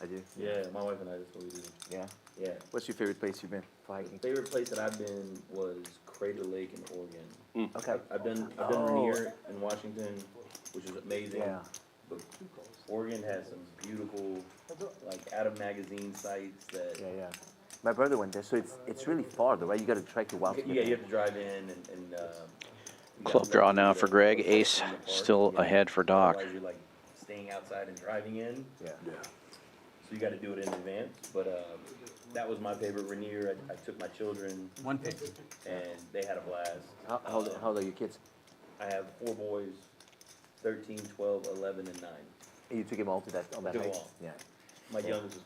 I do. Yeah, my wife and I, that's what we do. Yeah. Yeah. What's your favorite place you've been for The hiking? favorite place that I've been was Crater Lake in Oregon. Okay. I've done Oh. Rainier in Washington, which is amazing. Yeah. But Oregon has some beautiful, like out of magazine sites that. Yeah, yeah. My brother went there, so it's really far though, right? You got to trek to Wild. Yeah, you have to drive in and. You Club gotta draw look now through for the Greg. park Ace in the park, still yeah. ahead for Doc. Otherwise, you're like staying outside and driving in. Yeah. Yeah. So you got to do it in advance. But that was my favorite Rainier. I took my children. One pick. And they had a blast. How old are your kids? I have 4 boys, 13, 12, 11, and 9. And you took them all to that on that Took 'em hike? all. Yeah. My youngest is,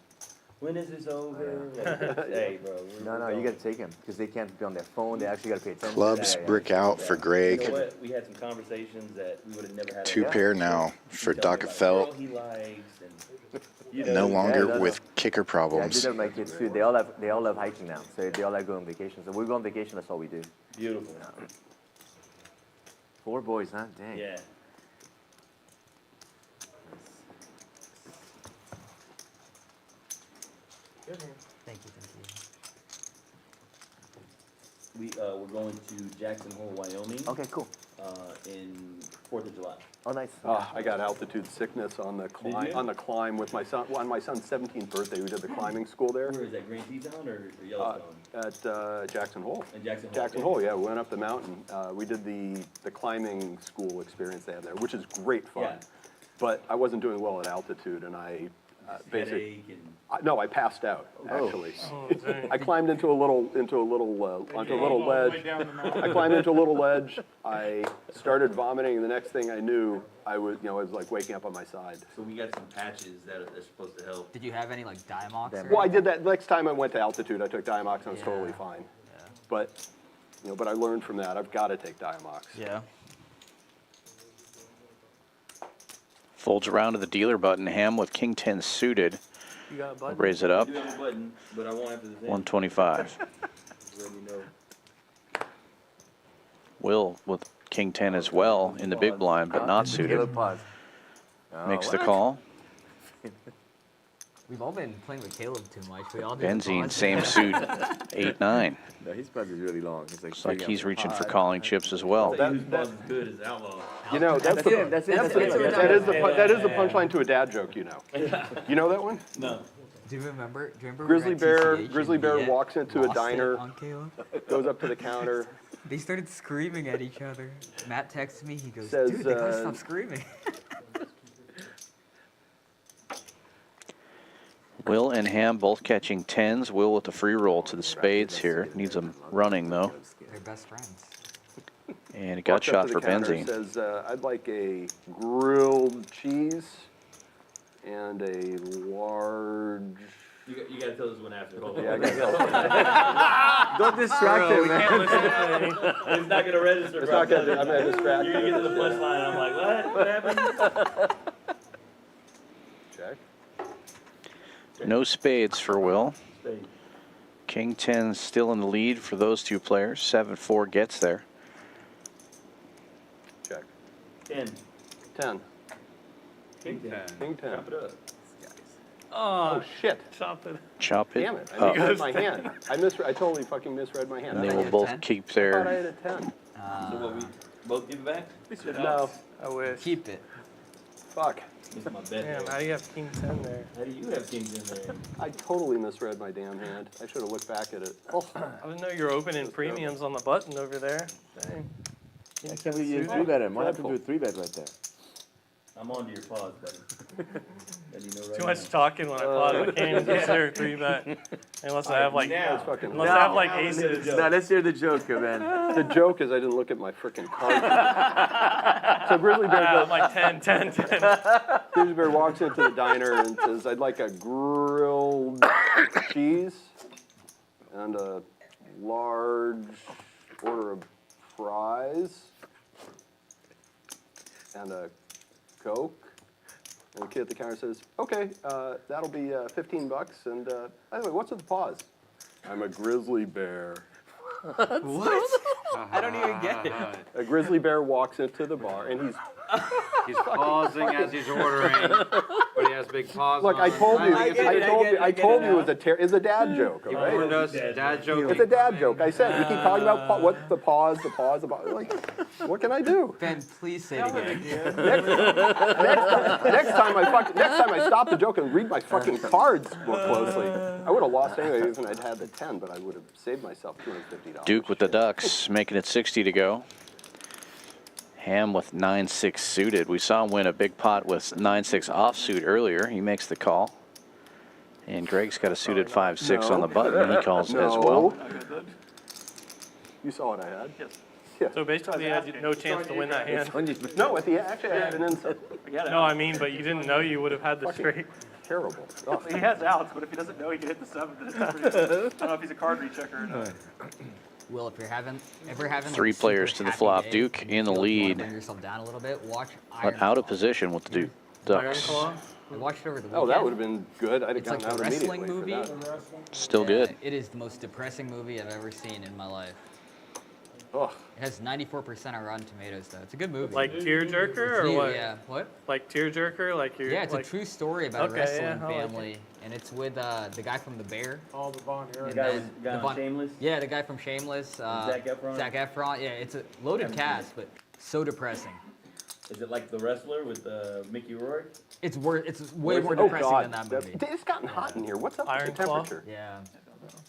when is this over? Like, hey, bro. No, you got to take them because they can't be on their phone. They actually got to pay attention. Clubs Yeah, yeah. brick out for You Greg. know what? We had some conversations that we would have never had. 2 pair now for He told me Doc about a Felt. girl he likes and, you know, No longer no. with kicker Yeah, I did problems. that with my kids too. They all love hiking now. So they all like going on vacation. So we go on vacation. That's all we do. Beautiful. 4 boys, huh? Dang. Yeah. Thank you. We're going to Jackson Hole, Wyoming. Okay, cool. In 4th of July. Oh, nice. I got altitude sickness on the climb. you? On the climb with my son. On my son's 17th birthday, we did the climbing school there Where is that, Grand Teton or Yellowstone? at Jackson Hole. In Jackson Hole. Jackson okay. Hole, yeah. We went up the mountain. We did the climbing school experience they have there, which is great fun. Yeah. But I wasn't doing well at altitude, and I basically. Headache and. No, I passed out actually. Oh, dang. I climbed onto a little ledge. Way down the mountain. I climbed into a little ledge. I started vomiting, and the next thing I knew, I was like waking up on my side. So we got some patches that are supposed to help. Did you have any like Diamox? or Well, I did that next time I went to altitude. I took Diamox, and I was totally Yeah. fine. Yeah. But I learned from that. I've got to take Diamox. Yeah. Folds around to the dealer button. Ham with king 10 suited. You got a button? Raise it up. I do have a button, but I won't after this end. 125. Just let me know. Will with king 10 as well in the big blind, but not suited. Caleb pause. Oh, Makes the what? call. We've all been playing with Caleb too much. We all do. Benzene, same suit, 8-9. No, his pause is really long. It's like, Looks like straight he's up. reaching for calling chips as well. Tell you who's buzz is good is Outlaw. You know, that's the punchline to a dad joke. You know. You know that one? No. Do you remember? we were Grizzly at Bear- TCH Grizzly and Bear Viet walks into a lost it diner. on Caleb? Goes up to the counter. They started screaming at each other. Matt texted me. He goes, Says, "Dude, they gotta stop screaming." Will and Ham both catching 10s. Will with the free roll to the spades here. Needs them running, though. They're best friends. And it got Walks up shot to for the counter, benzene. says, I'd like a grilled cheese and a large... You gotta tell this one after. Hold on. Yeah, I gotta Don't distract him, We man. can't listen to anything. It's not gonna register. It's bro. not gonna, I'm gonna distract You're gonna get to the punchline, and I'm like, what? What happened? Check. No spades for Will. Spade. King 10 still in the lead for those two players. 7-4 gets there. Check. 10. 10. King 10. King 10. Chop it up. Oh, shit. Chop it. Chop it. Damn it. I up. misread my hand. I totally fucking misread my hand. And they I will had both 10? keep I thought I their... had a 10. So what, we both give it back? No. I wish. Keep it. Fuck. This is my bet. Damn, there. how do you have King 10 there? How do you have kings in there? I totally misread my damn hand. I should have looked back at it. Oh, I didn't know you were opening premiums on the button over there. Dang. I can't believe you didn't 3-bet him. What happened to a 3-bet right there? I'm on to your pause, buddy. Let you know right Too much now. talking when I pause. I can't even consider 3-bet. Unless I have like, Now. fucking unless I have like aces. Now, let's hear the joke, man. the joke is I didn't look at my freaking card. So Grizzly Bear Yeah, goes, I'm like 10, 10, 10. Grizzly Bear walks into the diner and says, I'd like a grilled cheese and a large order of fries and a Coke. And the kid at the counter says, okay, that'll be $15. And by the way, what's with the pause? I'm a grizzly bear. What? I don't even get it. A grizzly bear walks into the bar and He's pausing as he's ordering, but he has big pause look, I on. told you, I get it, I told you it was it's a dad joke, all right? Warned us, dad joke. It's a dad joke. I said, you keep talking about what's the pause, like, what can I do? Ben, please say it again. Next time I stop the joke and read my fucking cards more closely. I would have lost anyway, even I'd had the 10, but I would have saved myself $250. Duke with the Ducks, making it 60 to go. Ham with 9-6 suited. We saw him win a big pot with 9-6 offsuit earlier. He makes the call. And Greg's got a suited 5-6 on the button. He calls as well. You saw what I had? Yes. Yeah. So basically, you had no chance to win that hand. No, at the actually I had an insult. No, I mean, but you didn't know you would have had the straight. Terrible. Oh. He has outs, but if he doesn't know he can hit the 7, then it's pretty good. I don't know if he's a card rechecker or not. Will, if you're ever having Three like, a players super to the happy flop. day, Duke in the you wanna lead. Bring yourself down a little bit. Watch But Iron out of Claw. position with the Iron Ducks. Claw. I watched it over the Oh, weekend. that would have been good. I'd have It's like gotten a out wrestling immediately movie. for that. Still good. It is the most depressing movie I've ever seen in my life. Ugh. It has 94% on Rotten Tomatoes, though. It's a good movie. Like tearjerker It's or neat, what? Yeah. What? Like tearjerker, like you're. Yeah, it's like, a true story about Okay, a wrestling yeah, I like family, and it's with the guy from The Bear. All the Von Erich. And Guy then guy the on Von- Shameless? Yeah, the guy from Shameless. Zac Efron? Zac Efron. Yeah, it's a loaded cast, but so depressing. Is it like The Wrestler with Mickey Rourke? It's way more Oh, depressing God. than that movie. It's gotten hot in here. What's up Iron with the Claw? temperature? Yeah.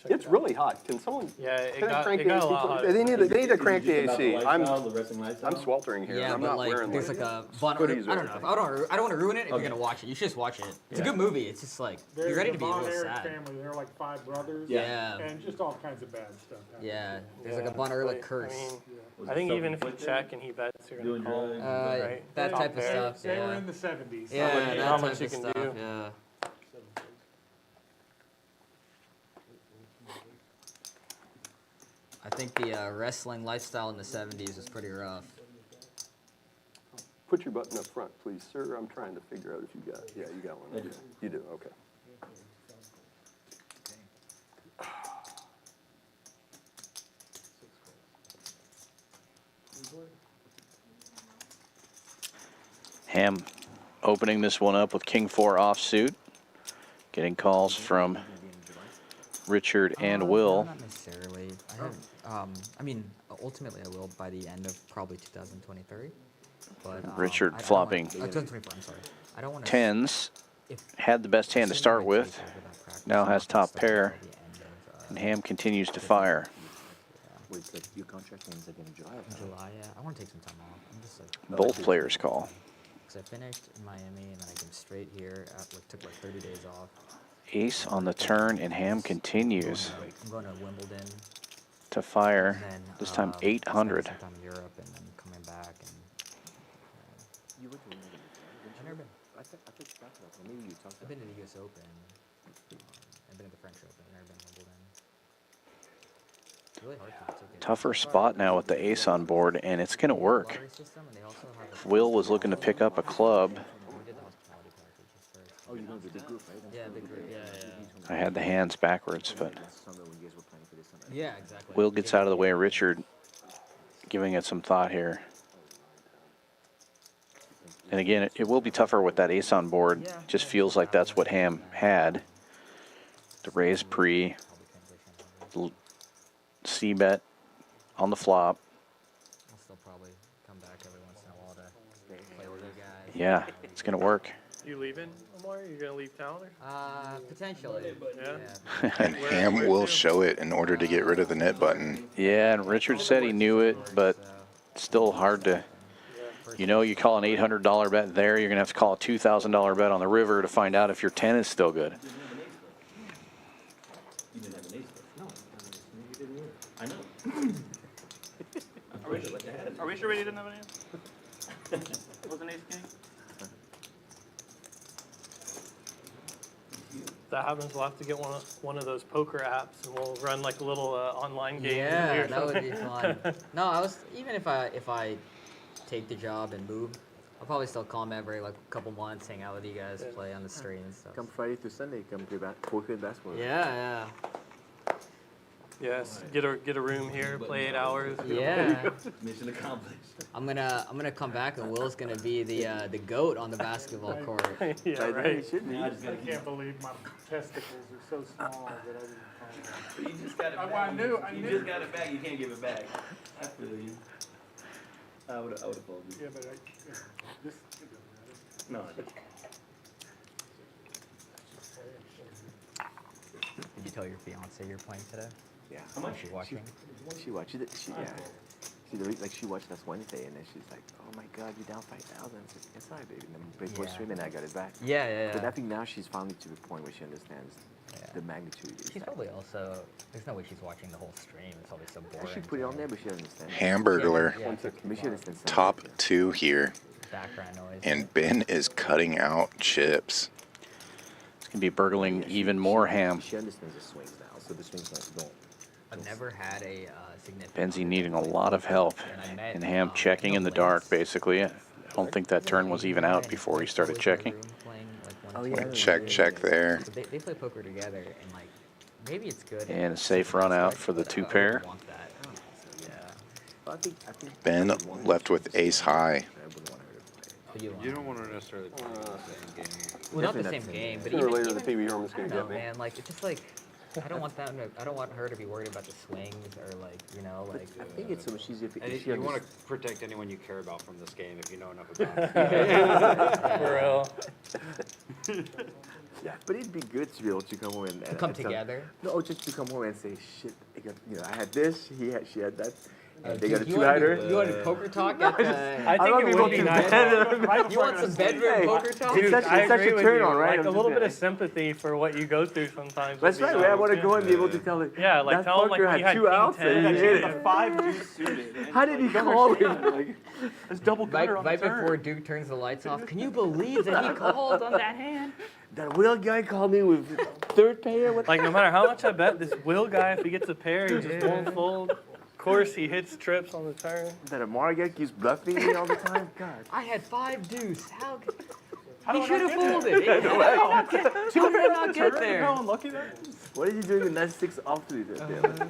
It's really hot. Can someone Yeah, it can they got, crank it the got a AC? lot hotter. They need to crank the Just about AC. lifestyle, the wrestling lifestyle? I'm sweltering here. Yeah, I'm but not like, wearing there's like like a Von hoodies I or don't know. anything. I don't want to ruin it if you're gonna watch it. You should just watch it. It's a good movie. It's just like There's you're ready the to be a Von little Erich sad. family. They're like 5 brothers. Yeah. And just all kinds of bad stuff. happens. Yeah. There's like Yeah, a Von Erich like, curse. I mean, Was I it think even if you self-inflicted? check and he bets, you're Doing gonna call. drugs? Right. That type of They- stuff. They were Yeah. in the 70s. Yeah, How that much type you of can stuff. do. Yeah. I think the wrestling lifestyle in the 70s was pretty rough. Put your button up front, please, sir. I'm trying to figure out if you got. Yeah, you got one. I do. You do. Okay. Ham opening this one up with King 4 offsuit. Getting calls from Richard and Will. Not necessarily. I mean, ultimately I will by the end of probably 2023. But Richard I don't flopping. 2024. I'm sorry. I don't want to. Tens. Had the best hand to start with. Now has top pair. And Ham continues to fire. Wait, so your contract ends like in July? July, yeah. I want to take some time off. I'm just like. Both players call. Because I finished in Miami and then I came straight here. Took like 30 days off. ace on the turn, and Ham continues I'm going to Wimbledon. to fire. And then, This time spending 800. some time in Europe and then coming back. And You went to Wimbledon. I've never been. I think you talked about that. Maybe you talked I've about been to the U.S. Open. I've been to the French Open. I've never been to Wimbledon. It's really hard to take it. Tougher spot now with the ace on board, and it's going to work. Lottery system, and they also have a- Will was looking to pick up a club. We did the hospitality package just for. Oh, you know the big group, right? Yeah, big group. Yeah. I had the hands backwards, but Last summer when you guys were playing for this summer. Yeah, exactly. Will gets out of the way. Richard giving it some thought here. And again, it will be tougher with that ace on board. Just feels like that's what Ham had. The raise pre, C-bet on the flop. I'll still probably come back every once in a while to play with you guys. Yeah, it's going to work. You leaving, Omar? You gonna leave town or? Potentially. Yeah. And Ham will show it in order to get rid of the knit button. Yeah, and Richard said he knew it, but still hard to, you know, you call an $800 bet there, you're going to have to call a $2,000 bet on the river to find out if your 10 is still good. You didn't have an ace. No, you didn't either. I know. Are we sure we didn't have an ace? Was an ace king? If that happens, we'll have to get one of those poker apps, and we'll run like a little online game. Yeah, or that would be something. fun. No, I was even if I take the job and move, I'll probably still call him every like couple months, hang out with you guys, play on the stream and stuff. Come Friday through Sunday, come play poker and basketball. Yeah. Yes, get a room here, play 8 hours. Yeah. Mission accomplished. I'm gonna come back and Will's gonna be the goat on the basketball court. Yeah, right. I just I gotta keep. can't believe my testicles are so small that I didn't find You just got it I back. knew- You just got it back. You can't give it back. I feel you. I would have folded. Yeah, but this. No. Did you tell your fiance you're playing today? Yeah. How much? Is she watching? She watched it. She watched us Wednesday, and then she's like, "Oh my God, you're down 5,000." It's all right, baby. And then before streaming, I got it back. Yeah. But I think now she's finally to the point where she understands the magnitude. She's probably also. There's no way she's watching the whole stream. It's probably so boring. She put it on there, but she doesn't understand. Hamburglar, Yeah. Maybe she understands. top 2 here. Background noise. And Ben is cutting out chips. It's going to be burgling even more Ham. She understands the swings now, so the swings don't. I've never had a significant. Benzie needing a lot of help. And Ham checking in the dark, basically. I don't think that turn was even out before he started checking. Oh yeah. Check there. So they play poker together, and like maybe it's good. And a safe run out for the 2 pair. Want that? So, yeah. I think Ben left with ace high. But you You don't want to necessarily play the same game. Well, not the same game, but Sooner or even, later, the Pee Wee Herman's I going don't to know, get me. man. Like it's just like I don't want her to be worried about the swings or like like. I think it's so much easier And if you want to protect anyone you care about from this game if you know enough about it. For real. Yeah, but it'd be good to be able to come home and come together. No, just to come home and say, shit, I had this, she had that. They Dude, got a you 2-hitter. You want to poker talk? At I think it would be nice. You want some bedroom poker talk? Dude, It's such I a agree with turn you. on, right? Like I'm a just little bit saying. of sympathy for what you go through sometimes. That's would be right. I nice. want to go and be able to tell it. Yeah, like that tell him like fucker he had had 2 king outs 10, and he and hit he it. had 5 deuce suited. And How did he you don't call understand, it? Like, it's double gutter on the Right turn. before Duke turns the lights off, can you believe that he called on that hand? That Will guy called me with 3rd pair. What? Like no matter how much I bet, this Will guy, if he gets a pair, he just won't fold. Of course, he hits trips on the turn. That Amar guy keeps bluffing me all the time. God. I had 5 deuce. How do he I should have not get folded. How did I not get there? How unlucky that is. What are you doing with 9-6 off to that?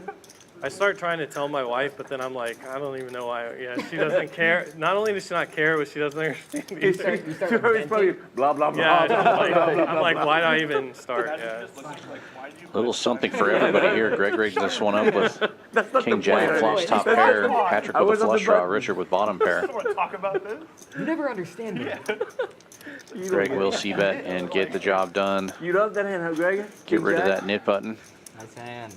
I start trying to tell my wife, but then I'm like, I don't even know why. Yeah, she doesn't care. Not only does she not care, but she doesn't understand You either. start probably blah, blah, blah. Yeah, blah, I'm like, why do I even start? Imagine Yeah. just looking like, why do you Little something for everybody here. Greg rigged this one up with King Jack, flops top pair, Patrick I with was a on the flush draw, button. Richard with bottom pair. want to talk about this? You never understand me. Greg will C-bet and get the job done. You love that hand, huh, Greg? Get rid of that knit button. Nice hand.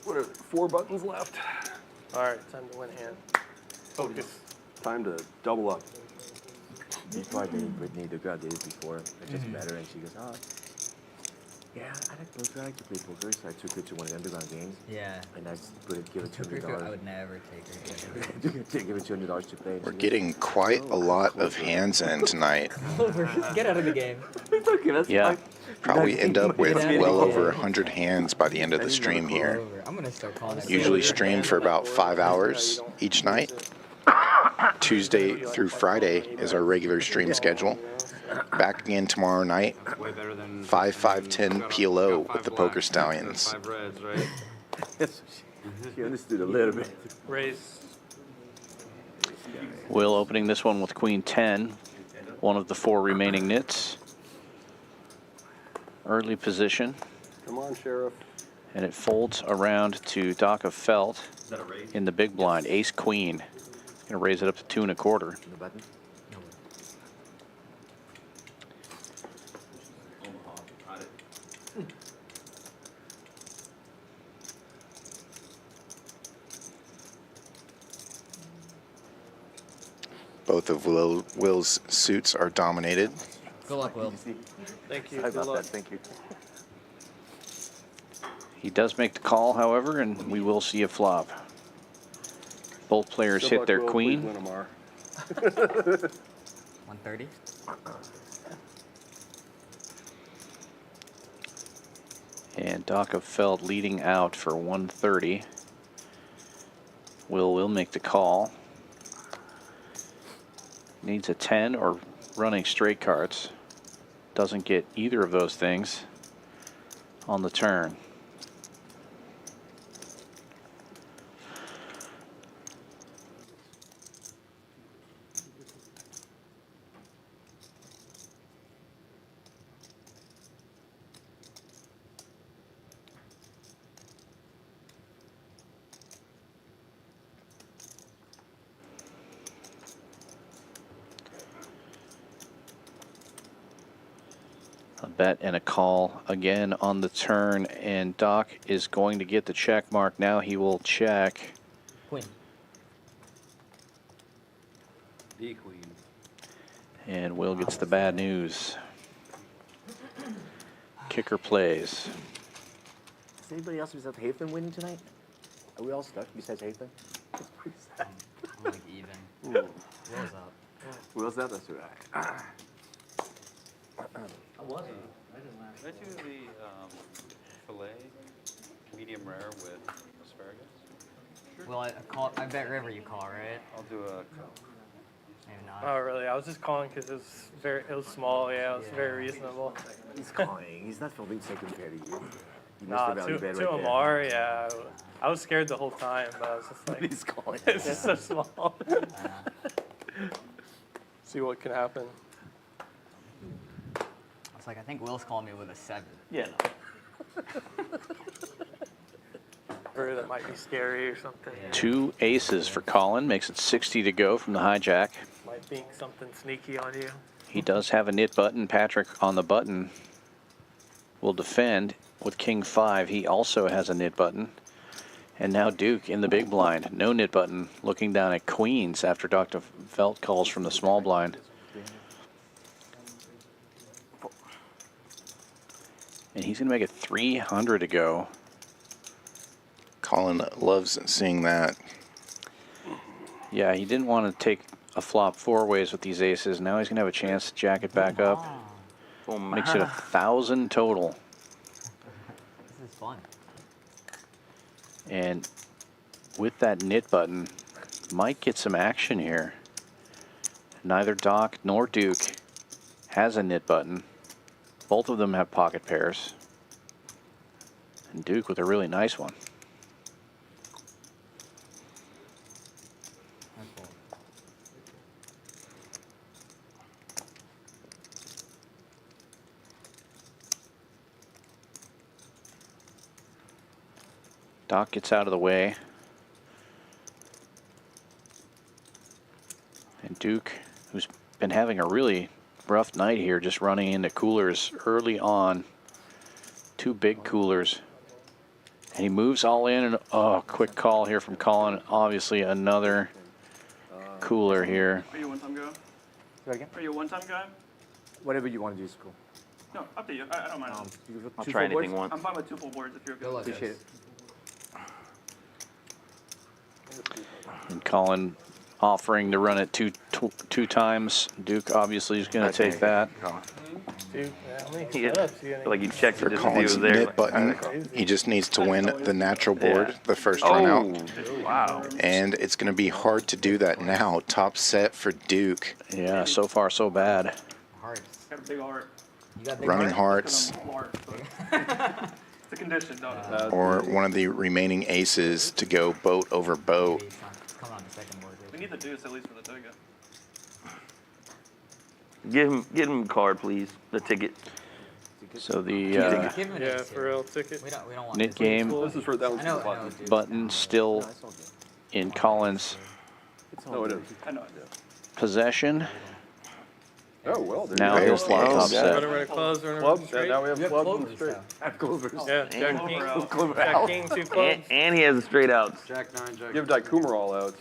What are 4 buttons left? All right, time to win hand. Focus. Time to double up. before I dated Brittany, the girl I dated before, I just met her and she goes, oh, yeah, I like poker. I like to play poker. So I took her to one of the underground games. Yeah. And I give her $200. I would never take her. Give her $200 to play. We're getting quite a lot of hands in tonight. Get out of the game. Okay, that's Yeah. fine. Probably end up with Yeah. well over 100 hands by the end of the stream here. I'm gonna start calling it. Usually stream for about 5 hours each night. Tuesday through Friday is our regular stream schedule. Back again tomorrow night, Way better than 5-5-10 PLO with the Poker Stallions. 5 reds, right? She understood a little bit. Raise. Will opening this one with Queen 10, one of the 4 remaining nits. Early position, Come on, Sheriff. and it folds around to Doc of Felt in the big blind. Ace Queen. Gonna raise it up to 2 1/4. The button. Both of Will's suits are dominated. Good luck, Will. Thank you. Sorry Good about luck. that. Thank you. He does make the call, however, and we will see a flop. Both players Good hit luck, their Will. queen. Please win 'em, R. 130. And Doc of Feld leading out for 130. Will make the call. Needs a 10 or running straight cards. Doesn't get either of those things on the turn. A bet and a call again on the turn, and Doc is going to get the check mark. Now he will check. Queen. The queen. And Will gets the bad news. Kicker plays. Is anybody else besides Hafen winning tonight? Are we all stuck besides Hafen? It's pretty sad. I'm like even. Ooh. Will's up. Will's up, that's right. I wasn't. I didn't last. Did I do the filet, medium rare with asparagus? Will, I bet River you call, right? I'll do a Maybe not. Oh, really? I was just calling because it was small. Yeah, it was very reasonable. He's calling. He's not filming second pair to you. You Nah, missed the value bet to right Amar, yeah. I was scared the whole time, but I was just like, He's calling. it's just so small. See what can happen. I was like, I think Will's calling me with a 7. Yeah. Or that might be scary or something. 2 aces for Colin. Makes it 60 to go from the hijack. Might think something sneaky on you. He does have a nit button. Patrick on the button will defend with King 5. He also has a nit button. And now Duke in the big blind. No nit button. Looking down at queens after Dr. Felt calls from the small blind. And he's going to make it 300 to go. Colin loves seeing that. Yeah, he didn't want to take a flop 4 ways with these aces. Now he's going to have a chance to jack it back up. Makes it 1,000 total. This is fun. And with that nit button, might get some action here. Neither Doc nor Duke has a nit button. Both of them have pocket pairs. And Duke with a really nice one. Doc gets out of the way. And Duke, who's been having a really rough night here, just running into coolers early on. 2 big coolers. And he moves all in, and oh, quick call here from Colin. Obviously another cooler here. Are you one time go? again? Are you a one-time guy? Whatever you want to do is cool. No, up to you. I don't mind. I'll try anything I'm fine with 2 full boards if you're good. Appreciate it. And Colin offering to run it two times. Duke obviously is going to take that. Dude, how many Yeah. setups you gonna Like you checked For it to see if it Colin's was there. Nit button, he just needs to win the natural board, the first run out. Wow. And it's going to be hard to do that now. Top set for Duke. Yeah, so far so bad. Hearts. Got a big heart. You got big Running hearts? hearts, I'm large, but it's a condition, don't or one of the remaining aces to go boat over boat. It's coming on the second board. We need the deuce at least for the ticket. Give him a card, please. The ticket. So the Give him an Yeah, ace for here. real ticket. We don't want Nit this. game This is for that I was know, the button. dude. button still in Colin's No, it is. I know. possession. Oh, well. there Now you go. here's flop top set. Running right clubs, running Clubs, right yeah, straight. now we have You have clubs and clovers, straight. though. I have Clovers. Yeah, Jack King, Jack King, 2 And, clubs, and he has the straight outs. Jack 9, Jack. Give Dykuma all outs.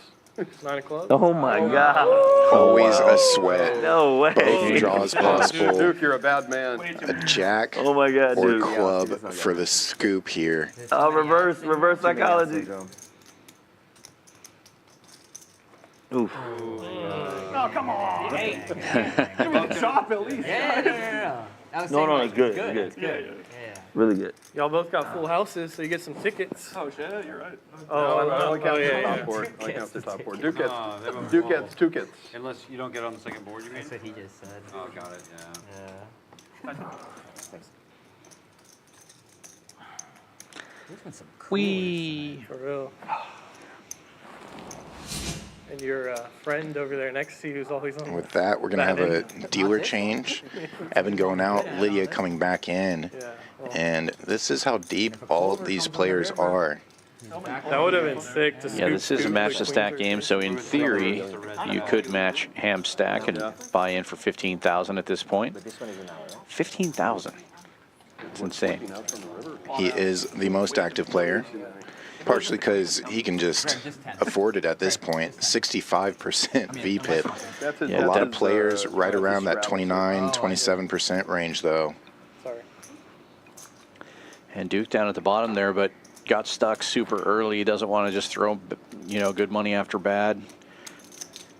9 of clubs. Oh my God. Always a sweat. No way. Both draws possible. Duke, you're a bad man. Way too A jack Oh my God, or dude. club for the scoop here. Reverse psychology. Oof. Oh, come on. Give me a chop at least. Yeah. I was No, saying, no, like, it's good. It's It's Yeah, good. yeah. Yeah. Really good. Y'all both got full houses, so you get some tickets. Oh, shit, you're right. Oh, I like half the yeah, top yeah. board. I like half the top board. Duke No, they have a gets, Duke roll. gets 2 kits. Unless you don't get on the second board, you mean? That's what he just said. Oh, got it, yeah. Yeah. There's been some cool We For real. And your friend over there next to you is always on. With that, we're going to have a dealer change. Evan going out, Lydia coming back in. Yeah. Well, And this is how deep all these players are. that would have been sick to Yeah, this is a scoop match the to queen stack for game, two. so in theory, you could match ham stack and buy in for 15,000 at this point. But this one is an hour, right? 15,000. It's insane. Out from the river. He is the most active player, partially because he can just afford it at this point. 65% VPIP. That's his, Yeah, A that's lot of his, players right that's around his that strategy. 29, 27% range, though. Sorry. And Duke down at the bottom there, but got stuck super early. He doesn't want to just throw, good money after bad.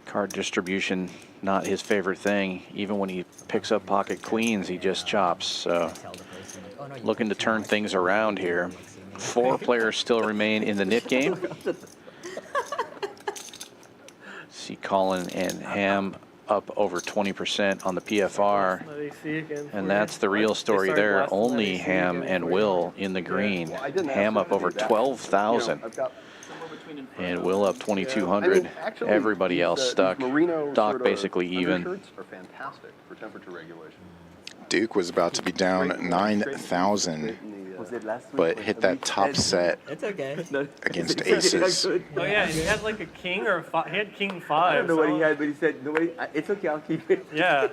Card distribution, not his favorite thing. Even when he picks up pocket queens, he just chops. So tell the person, like, oh, no, you looking to put too turn much things in. around here. 4 players still remain in the Nit game. See Colin and Ham up over 20% on the PFR. Let AC again for And you. that's the real story started there. blasting that Only AC Ham again and for you. Will in the green. Well, I didn't Ham ask up over him to do that. 12,000. I've got And Will up 2,200. actually, Everybody these, else these stuck. merino Doc sort of basically even. undershirts are fantastic for temperature regulation. Duke was about to be down 9,000, Was it last week? but or hit a that week? top set It's okay. against He said he had aces. good. Oh yeah, and he had like a king or a five. He had king I 5. don't know what he so- had, but he said, nobody, it's okay, I'll keep it. Yeah.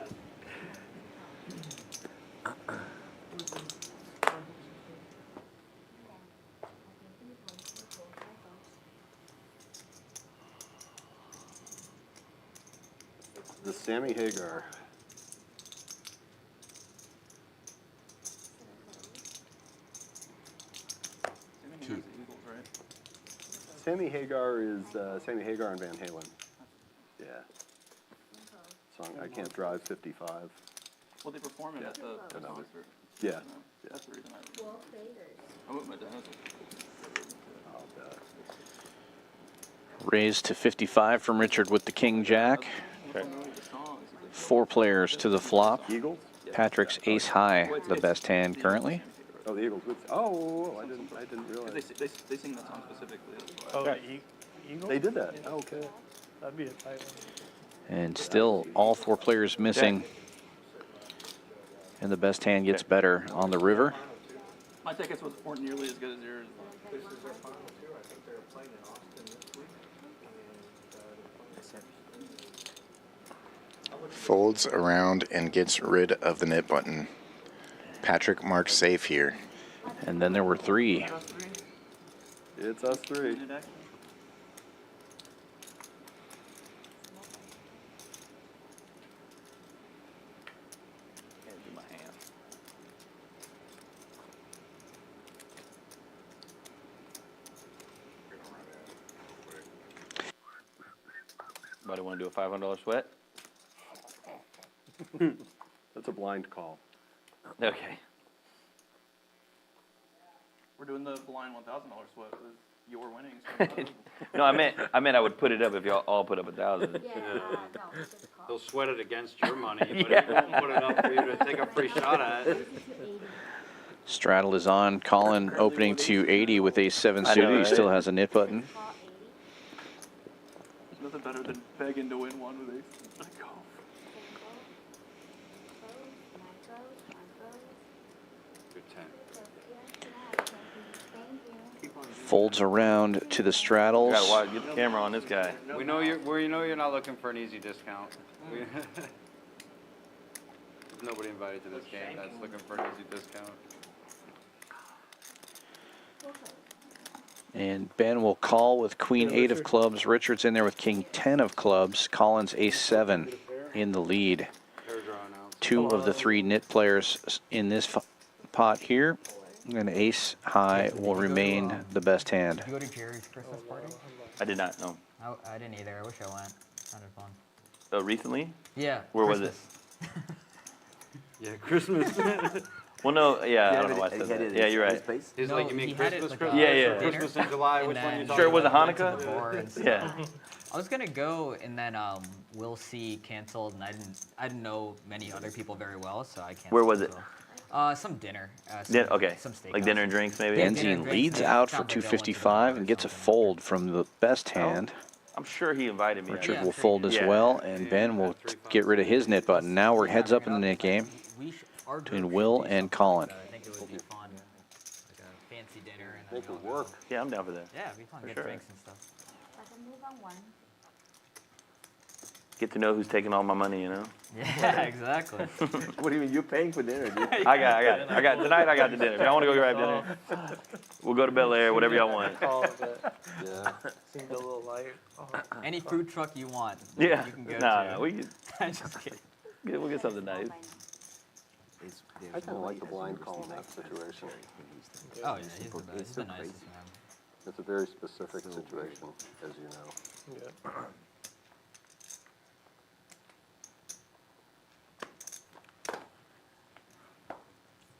The Sammy Hagar. Sammy Hagar is Sammy Hagar and Van Halen. Yeah. Song I Can't Drive 55. Well, they perform it at the concert. Yeah. That's the reason I went with my dad. I'll bet. Raised to 55 from Richard with the King Jack. 4 players to the flop. Eagles? Patrick's ace high, the best hand currently. Oh, the Eagles. Oh, I didn't realize. They sing that song specifically. Oh, the Eagles? They did that. Oh, okay. That'd be a tight one. And still all 4 players missing. And the best hand gets better on the river. My tickets weren't nearly as good as yours. Folds around and gets rid of the Nit button. Patrick marks safe here. And then there were 3. It's us 3. Anybody want to do a $500 sweat? That's a blind call. Okay. We're doing the blind $1,000 sweat with your winnings. No, I meant I would put it up if y'all all put up 1,000. Yeah, no, just call. He'll sweat it against your money, but Yeah. he won't put it up for you to take a free shot at. 60 to 80. Straddle is on. Colin opening to 80 with a 7 I know, suited. He right? still has a nit button. Call 80. There's nothing better than begging to win one with ace. Like, oh. Good 10. Folds around to the straddles. Gotta watch, get the camera on this guy. We know you're not looking for an easy discount. There's nobody invited to this game that's looking for an easy discount. And Ben will call with Queen 8 of clubs. Richard's in there with King 10 of clubs. Collins ace 7 in the lead. Two of the 3 nit players in this pot here. And ace high will remain the best hand. Did you go to Jerry's Christmas party? I did not know. I didn't either. I wish I went. Sounded fun. Oh, recently? Yeah. Where was it? Yeah, Christmas. Well, no, yeah, I don't know why I said that. Yeah, you're right. He's No, like, you he mean had it Christmas, like, Christmas? Yeah, yeah. Christmas in July, And which one are you then- talking Sure it wasn't about? Went to Hanukkah? the bar and stuff. Yeah. I was gonna go, and then Will C canceled, and I didn't know many other people very well, so I canceled. Where was as it? well. Some dinner. Okay, Some steakhouse. like dinner and drinks maybe? Yeah, dinner and Benzine drinks, leads yeah. out Sounds for like they went to the 255 bar and or gets a something. fold from the best hand. I'm sure he invited me. Richard Yeah, will sure fold you as did. well, and Ben will get rid of his nit button. Now we're heads up in the nit game Our between group Will should do and something Colin. like that. I think it would be fun, like a fancy dinner and then Make we it all work. go. Yeah, I'm down for that. Yeah, it'd be fun. For Get sure. drinks and stuff. But the move on one. Get to know who's taking all my money, you know? Yeah, exactly. What do you mean? You're paying for dinner, dude. I got tonight I got the dinner. If y'all want to go grab dinner, we'll go to Bel Air, whatever y'all want. Call it, but Yeah. seemed a little light. Oh, Any food truck you want. Yeah. You can go Nah, to. we get, Just kidding. we'll get something nice. I kind of like the blind call in that situation. Oh yeah, he's the best. He's the nicest man. It's a very specific situation, as you know. yeah.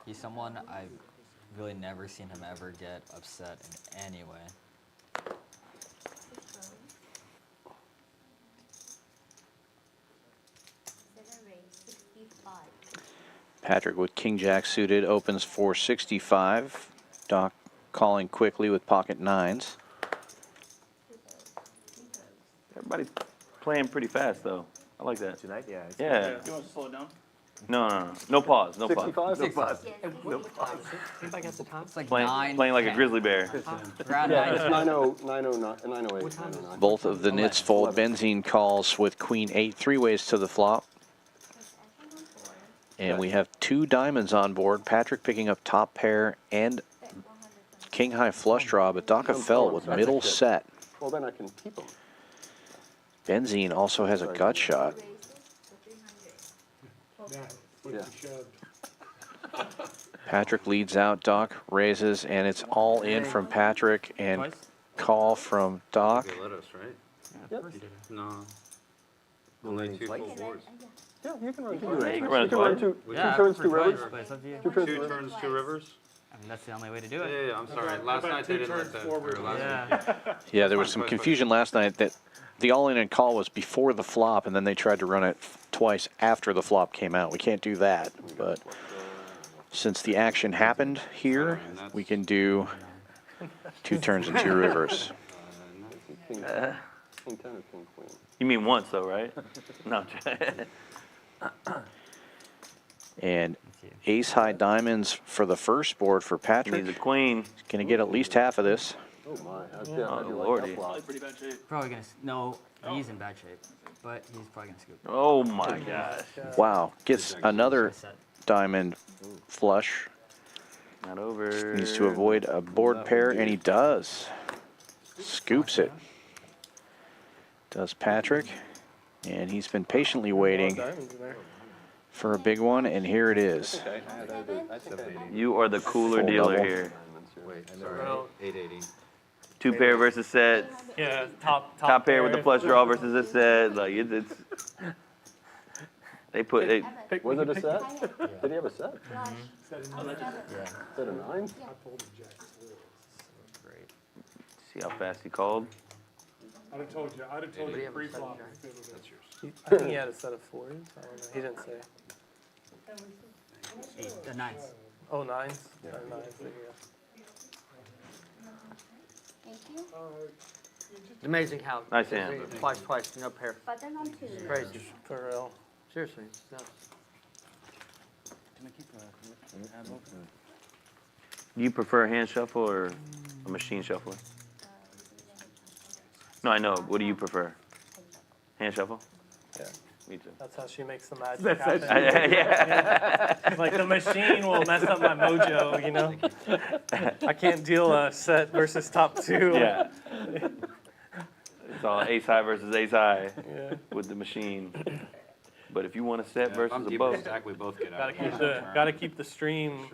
He's someone I've really never seen him ever get upset in any way. Seven raise, 65. Patrick with King Jack suited opens 465. Doc calling quickly with pocket 9s. Everybody's playing pretty fast though. I like that. Tonight, yeah. Yeah. You want us to slow it down? No pause. No pause. 65? Six five. Yes, Anybody got the time? It's like Playing, 9. playing like a 10. grizzly bear. Around Yeah, 9. it's 909, 908, 909. Both of the nits fold. Benzine calls with Queen 8, 3 ways to the flop. And we have 2 diamonds on board. Patrick picking up top pair and King high flush draw, but Doca fell with middle set. Well, then I can keep them. Benzine also has a gut shot. raises, so 300. Now, what Yeah. you shoved. Patrick leads out, Doc raises, and it's all in from Patrick and call from Doc. They let us, right? Yep. No. Only 2 full Okay, then, boards. Yeah, you can run two. Yeah, you can run it twice. two Yeah, turns, for 2 twice, rivers. but it's up to you. 2 turns, 2 turns, 2 rivers? I mean, that's the only way to do Yeah, it. yeah, I'm sorry. about- Last how about night they 2 didn't let turns that forward? through. Last Yeah. Yeah, there was some confusion last night that the all-in and call was before the flop, and then they tried to run it twice after the flop came out. We can't do that, but since the action happened here, we can do 2 turns and 2 rivers. King 10 or King Queen. You mean once though, right? No. And ace high diamonds for the first board for Patrick. Needs a queen. Going to get at least half of this. Oh my, yeah, I do like Lordy. that flop. Probably pretty bad shape. Probably gonna. No, he's in bad shape, but he's probably gonna scoop. Oh my gosh. Wow, gets another diamond flush. Not over. Needs to avoid a board pair, and he does. Scoops it. Does Patrick. And he's been patiently waiting Diamonds in there. for a big one, and here it is. You are the cooler Full dealer double. here. Wait, sorry. Well, 880. Two pair versus set. Yeah, Top pair with the flush draw versus a set. Like it's they put it. Was it a set? Did he have a set? Yeah. Set of 9? Great. See how fast he called. I'd have told you pre-flop. That's yours. I think he had a set of 4s. I don't know. He didn't say. 9s. Oh, 9s? Yeah. 9s. There you go. Thank you. It's amazing how. Nice hand. Twice, no pair. Button on 2. Crazy. For real. Seriously. It's nuts. Do you prefer a hand shuffle or a machine shuffler? No, I know. What do you prefer? Hand shuffle? Yeah. Me too. That's how she makes the magic happen. Yeah. Like the machine will mess up my mojo, you know? I can't deal a set versus top 2. Yeah. It's all ace high versus ace high Yeah. with the machine. But if you want a set If versus I'm a keeping boat, a stack, we both get out. Gotta keep the stream,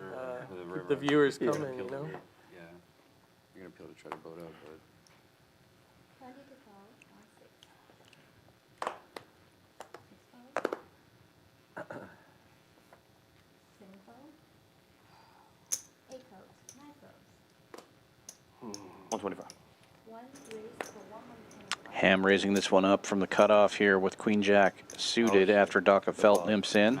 keep the viewers coming, you know? Yeah. You're gonna be able to try to boat up, but 20 to fold. 1 6. 6 fold. 7 fold. 8 folds. 9 folds. 125. 1 raise for 125. Ham raising this one up from the cutoff here with Queen Jack suited after Daka Felt limps in.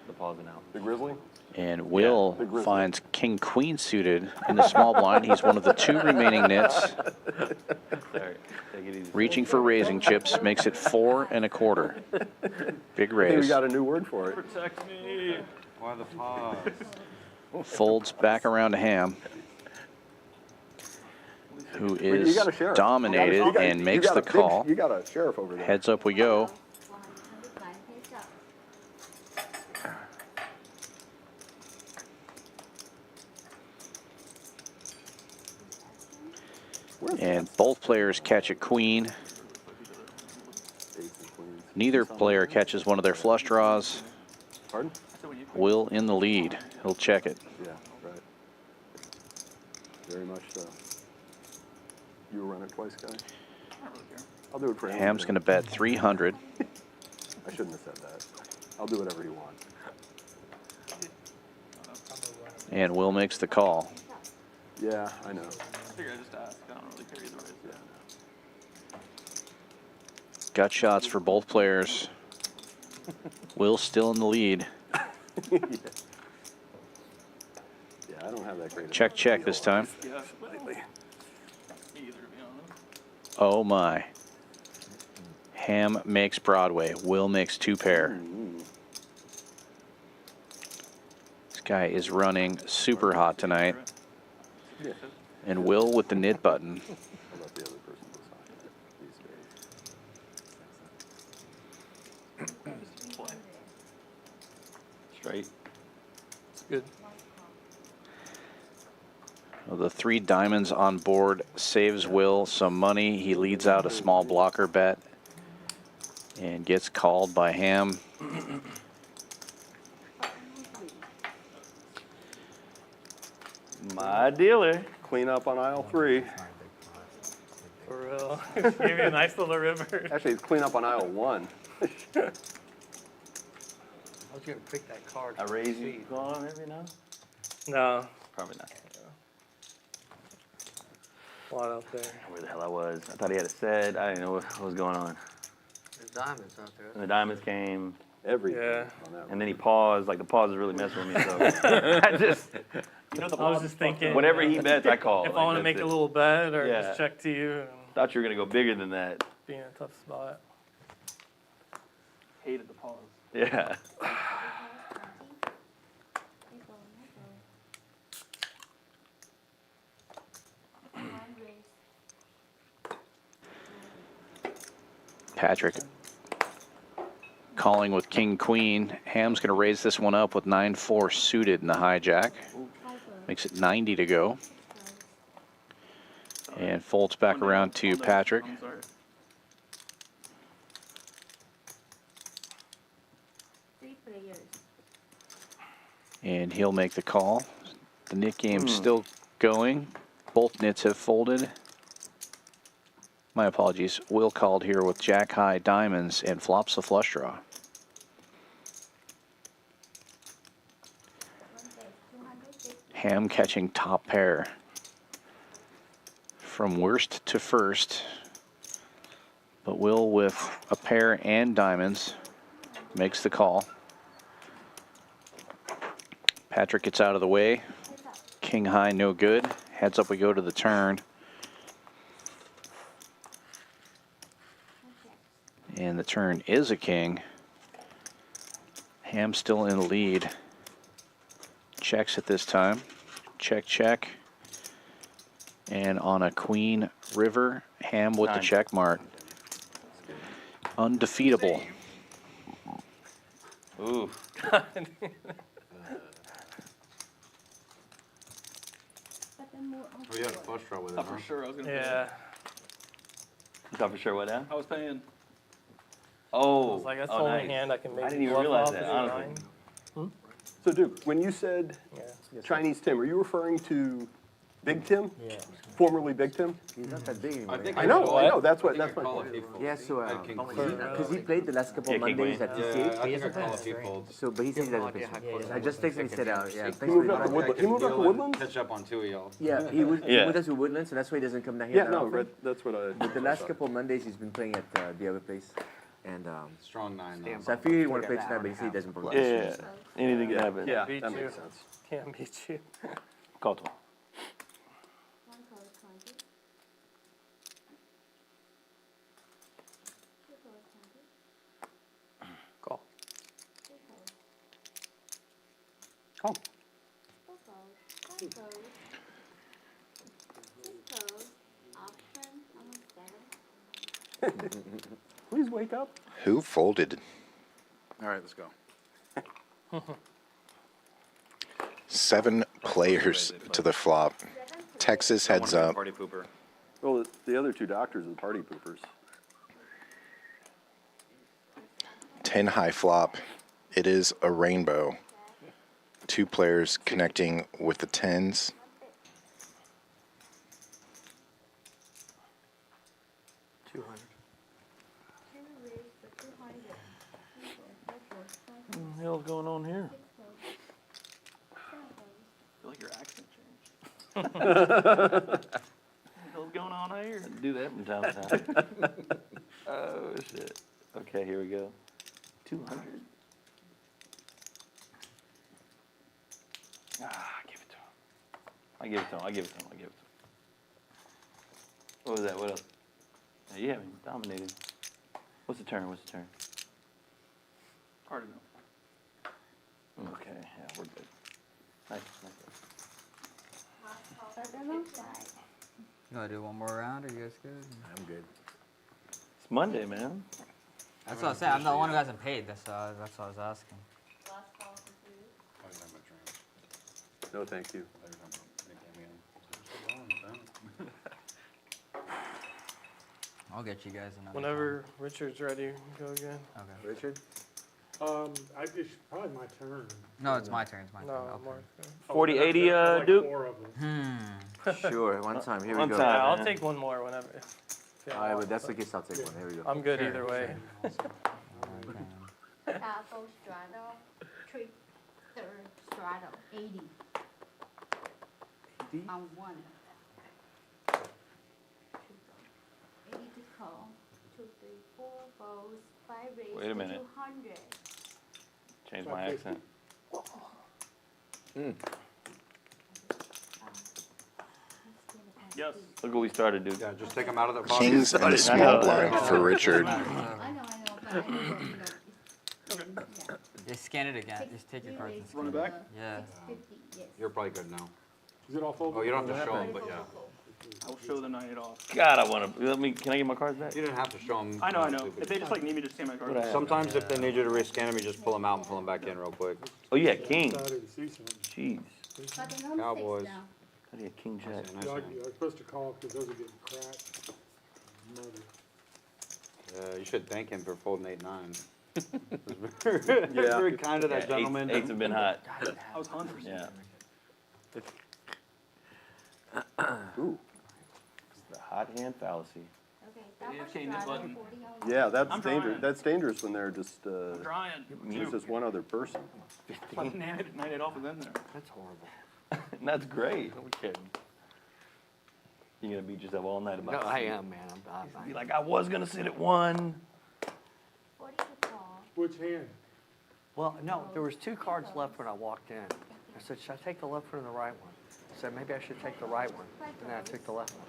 The pause and out. The Grizzly? And Will finds King Queen suited in the small blind. He's one of the 2 remaining nits. Sorry. Take it easy. Reaching for raising chips makes it 4 1/4. Big I think we raise. got a new word for it. Protect me. why the pause? Folds back around to Ham, who You is got a sheriff. dominated and makes the call. You got a sheriff over there. Heads up we go. 109 heads up. And both players catch a queen. Neither player catches one of their flush draws. Pardon? Will in the lead. He'll check it. Yeah, right. Very much so. You will run it twice, guy? I'll do it for him. Ham's going to bet 300. I shouldn't have said that. I'll do whatever you want. And Will makes the call. Yeah, I know. I figure I just ask. I don't really care either way. Yeah. Gut shots for both players. Will still in the lead. Yeah, I don't have that great. Check, check this time. Yeah, lately. Either, to be honest. Oh my. Ham makes Broadway. Will makes 2 pair. This guy is running super hot tonight. Yeah. And Will with the knit button. I'll let the other person decide these days. Straight. It's good. Well, the 3 diamonds on board saves Will some money. He leads out a small blocker bet and gets called by Ham. My dealer. Clean up on aisle 3. For real. Give me a nice little river. Actually, it's clean up on aisle 1. I was going to pick that card. I raise you going on every now? No. Probably not. A lot out there. Where the hell I was. I thought he had a set. I didn't know what was going on. There's diamonds out there. And the diamonds came. Everything Yeah. on that one. And then he paused. Like the pause is really messing with me. So I just, I was just thinking. whatever he bets, I call. If I want to make a little bet or Yeah. just check to you and Thought you were gonna go bigger than that. be in a tough spot. Hated the pause. Yeah. Patrick calling with King Queen. Ham's going to raise this one up with 9-4 suited in the hijack. Makes it 90 to go. And folds back around to Patrick. I'm sorry. And he'll make the call. The Nit game's still going. Both nits have folded. My apologies. Will called here with jack high diamonds and flops the flush draw. Ham catching top pair. From worst to first. But Will with a pair and diamonds makes the call. Patrick gets out of the way. King high, no good. Heads up we go to the turn. And the turn is a king. Ham still in the lead. Checks at this time. Check, check. And on a queen river, Ham with the check mark. Undefeatable. Ooh. Oh, you had a flush draw with it, Thought huh? for sure I was gonna. Yeah. You thought for sure what now? I was paying. I Oh. was like, that's oh, the only nice. hand I can make. I didn't even bluff realize off that, is a honestly. nine. So, Duke, when you said Yeah. Chinese Tim, are you referring to Big Tim? Yeah. Formerly Big Tim? He's not that big anymore. I know. That's what. That's my point. Yeah, so King because he played the last couple Yeah, of King Mondays Queen. at Yeah, TCH. I think I call a few folds. So, but he said he doesn't pitch. I just texted him and said, yeah, thanks He for moved the up to reminder. Woodland. He moved up to Woodlands? Catch up on two of y'all. Yeah, he was Yeah. with us with Woodlands, so that's why he doesn't come down here Yeah, that no, often. that's what I. But the last couple of Mondays he's been playing at the other place, and Strong 9 though. so I figured he want to play tonight, but he said he doesn't play. Yeah. Anything can happen. Yeah, Beat that you. makes sense. Can't beat you. Call to him. One code 20. Two code 20. Call. Three code. Call. Four code. Five code. Six code. Option number 7. Please wake up. Who folded? All right, let's go. 7 players to the flop. Texas heads up. Party pooper. Well, the other two doctors are the party poopers. 10 high flop. It is a rainbow. 2 players connecting with the 10s. Two raised for 200. What the hell's going on here? I feel like your accent changed. What the hell's going on here? Do that from time to time. Oh, shit. Okay, here we go. 200. Ah, give it to him. I give it to him. I give it to him. I give it to him. What was that? What else? Now, you haven't dominated. What's the turn? What's the turn? Party milk. Okay, yeah, we're good. Nice, nice. You want to do one more round? Are you guys good? I'm good. It's Monday, man. That's what I said. I'm the one who hasn't paid. That's what I was asking. Last call for you. No, thank you. I'll get you guys another. Whenever Richard's ready, go again. Time. Okay. Richard? It's probably my turn. No, it's my turn. It's my turn. No, Okay. Mark. 40, 80, There's like Duke? 4 of them. Sure, one time. Here we One go. time. Yeah, I'll man. take one more whenever. All right, but that's the case. I'll take one. Here we go. I'm good either way. Double straddle. Third straddle. 80. 80? On one. 80 to call. 2, 3, 4 balls. 5 raised. Wait a minute. 200. Change my accent. Yes. Look what we started, dude. Yeah, just take them out of the box. Kings and a small blind for Richard. I know, but I know, yeah. Just scan it again. Just take your cards and scan Run it back? Yeah. 650, yes. You're probably good now. Is it all folded? Oh, you don't have to show them, but yeah. I will show them 98 off. God, I want to. Let me. Can I get my cards back? You didn't have to show them. I know. If they just like need me to scan my card. Sometimes if they need you to rescan them, you just pull them out and pull them back in real quick. Oh, yeah, king. Excited to see something. Jeez. But the number Cowboys. 6 now. How do you king jack? Nice You're one. supposed to call because those are getting cracked. Murder. You should thank him for folding 8-9. Very kind of that Yeah, gentleman. Eights have been hot. I was hungry for some. Yeah. Ooh. It's the hot hand fallacy. Okay, double AFK Nit straddle, button. 40 on Yeah, I'm that's dangerous. trying. That's dangerous when they're just Trying. it's just one other person. 9-8 off is in there. That's horrible. That's great. No kidding. You gonna beat yourself all night No, about I it? am, man. Be like, I was gonna sit at 1. 40 to call. Which hand? Well, no, there was 2 cards left when I walked in. I said, should I take the left one or the right one? I said, maybe I should take the right one. And then I took the left one.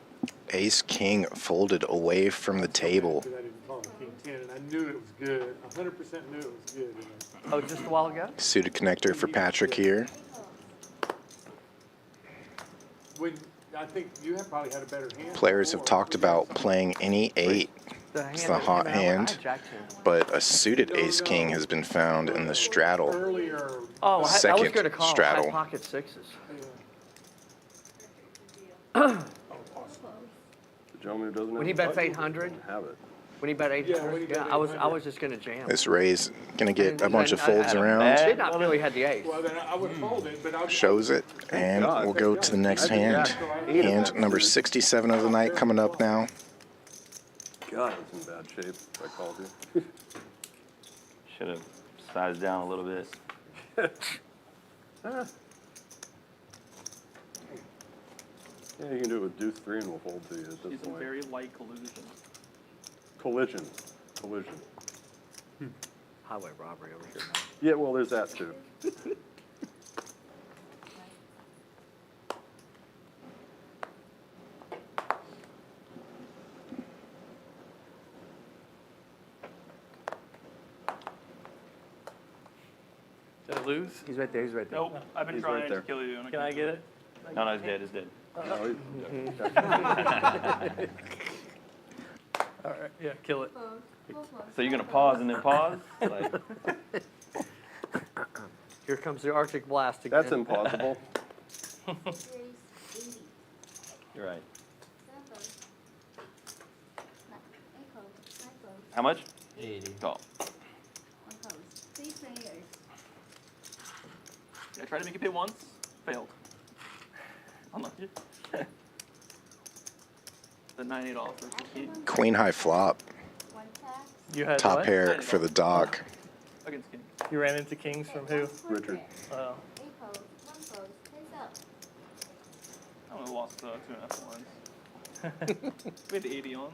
Ace King folded away from the table. Because I didn't call it King 10, and I knew it was good. 100% knew it was good. Oh, just a while ago? Suited connector for Patrick here. When I think you have probably had a better hand. Players have talked about playing any 8. It's the hot hand, but a suited Ace King has been found in the straddle. Earlier, Oh, I was Second going to call straddle. high pocket 6s. The gentleman who doesn't have When he a bets button 800, doesn't have it. when he bet 800, when he bet I was 800. just going to jam. This Ray's gonna get a And bunch of then I folds had a around. Did not know he had the ace. well, then I would fold it, but I Shows it, and we'll go to the next hand. Hand number 67 of the night coming up now. God, I was in bad shape. I called you. Should have sized down a little bit. Yeah, you can do it with deuce 3 and we'll fold to you at this She's a point. very light collusion. Collision. Collision. Highway robbery over here now. Yeah, well, there's that too. Did I lose? He's right there, he's right there. Nope, I've been He's trying right there. to kill you. And Can I get it? No, no, he's dead. He's dead. No, All right, yeah, kill it. Close. Full close. So you're gonna pause and then pause? Like, Here comes the Arctic blast again. That's impossible. Raise 80. you're right. 7. 8 close. 9 close. How much? 80. Call. 1 close. 3 players. I tried to make it pay once, failed. Unlucky. The 9-8 off versus King Queen high flop. 1 tap. You had Top what? pair for the dog. against King. You ran into kings from who? Richard. Oh. 8 close. 1 close. Hands up. I only lost 2.5 lines. We had the 80 on.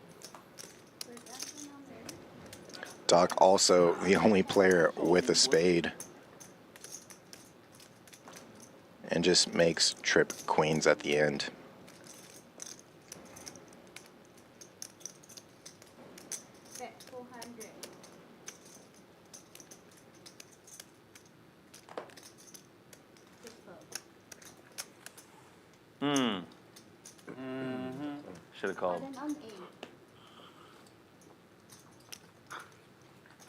First action number. Doc also the only player with a spade. And just makes trip queens at the end. Bet 400. Just fold. Should have called. Button on 8.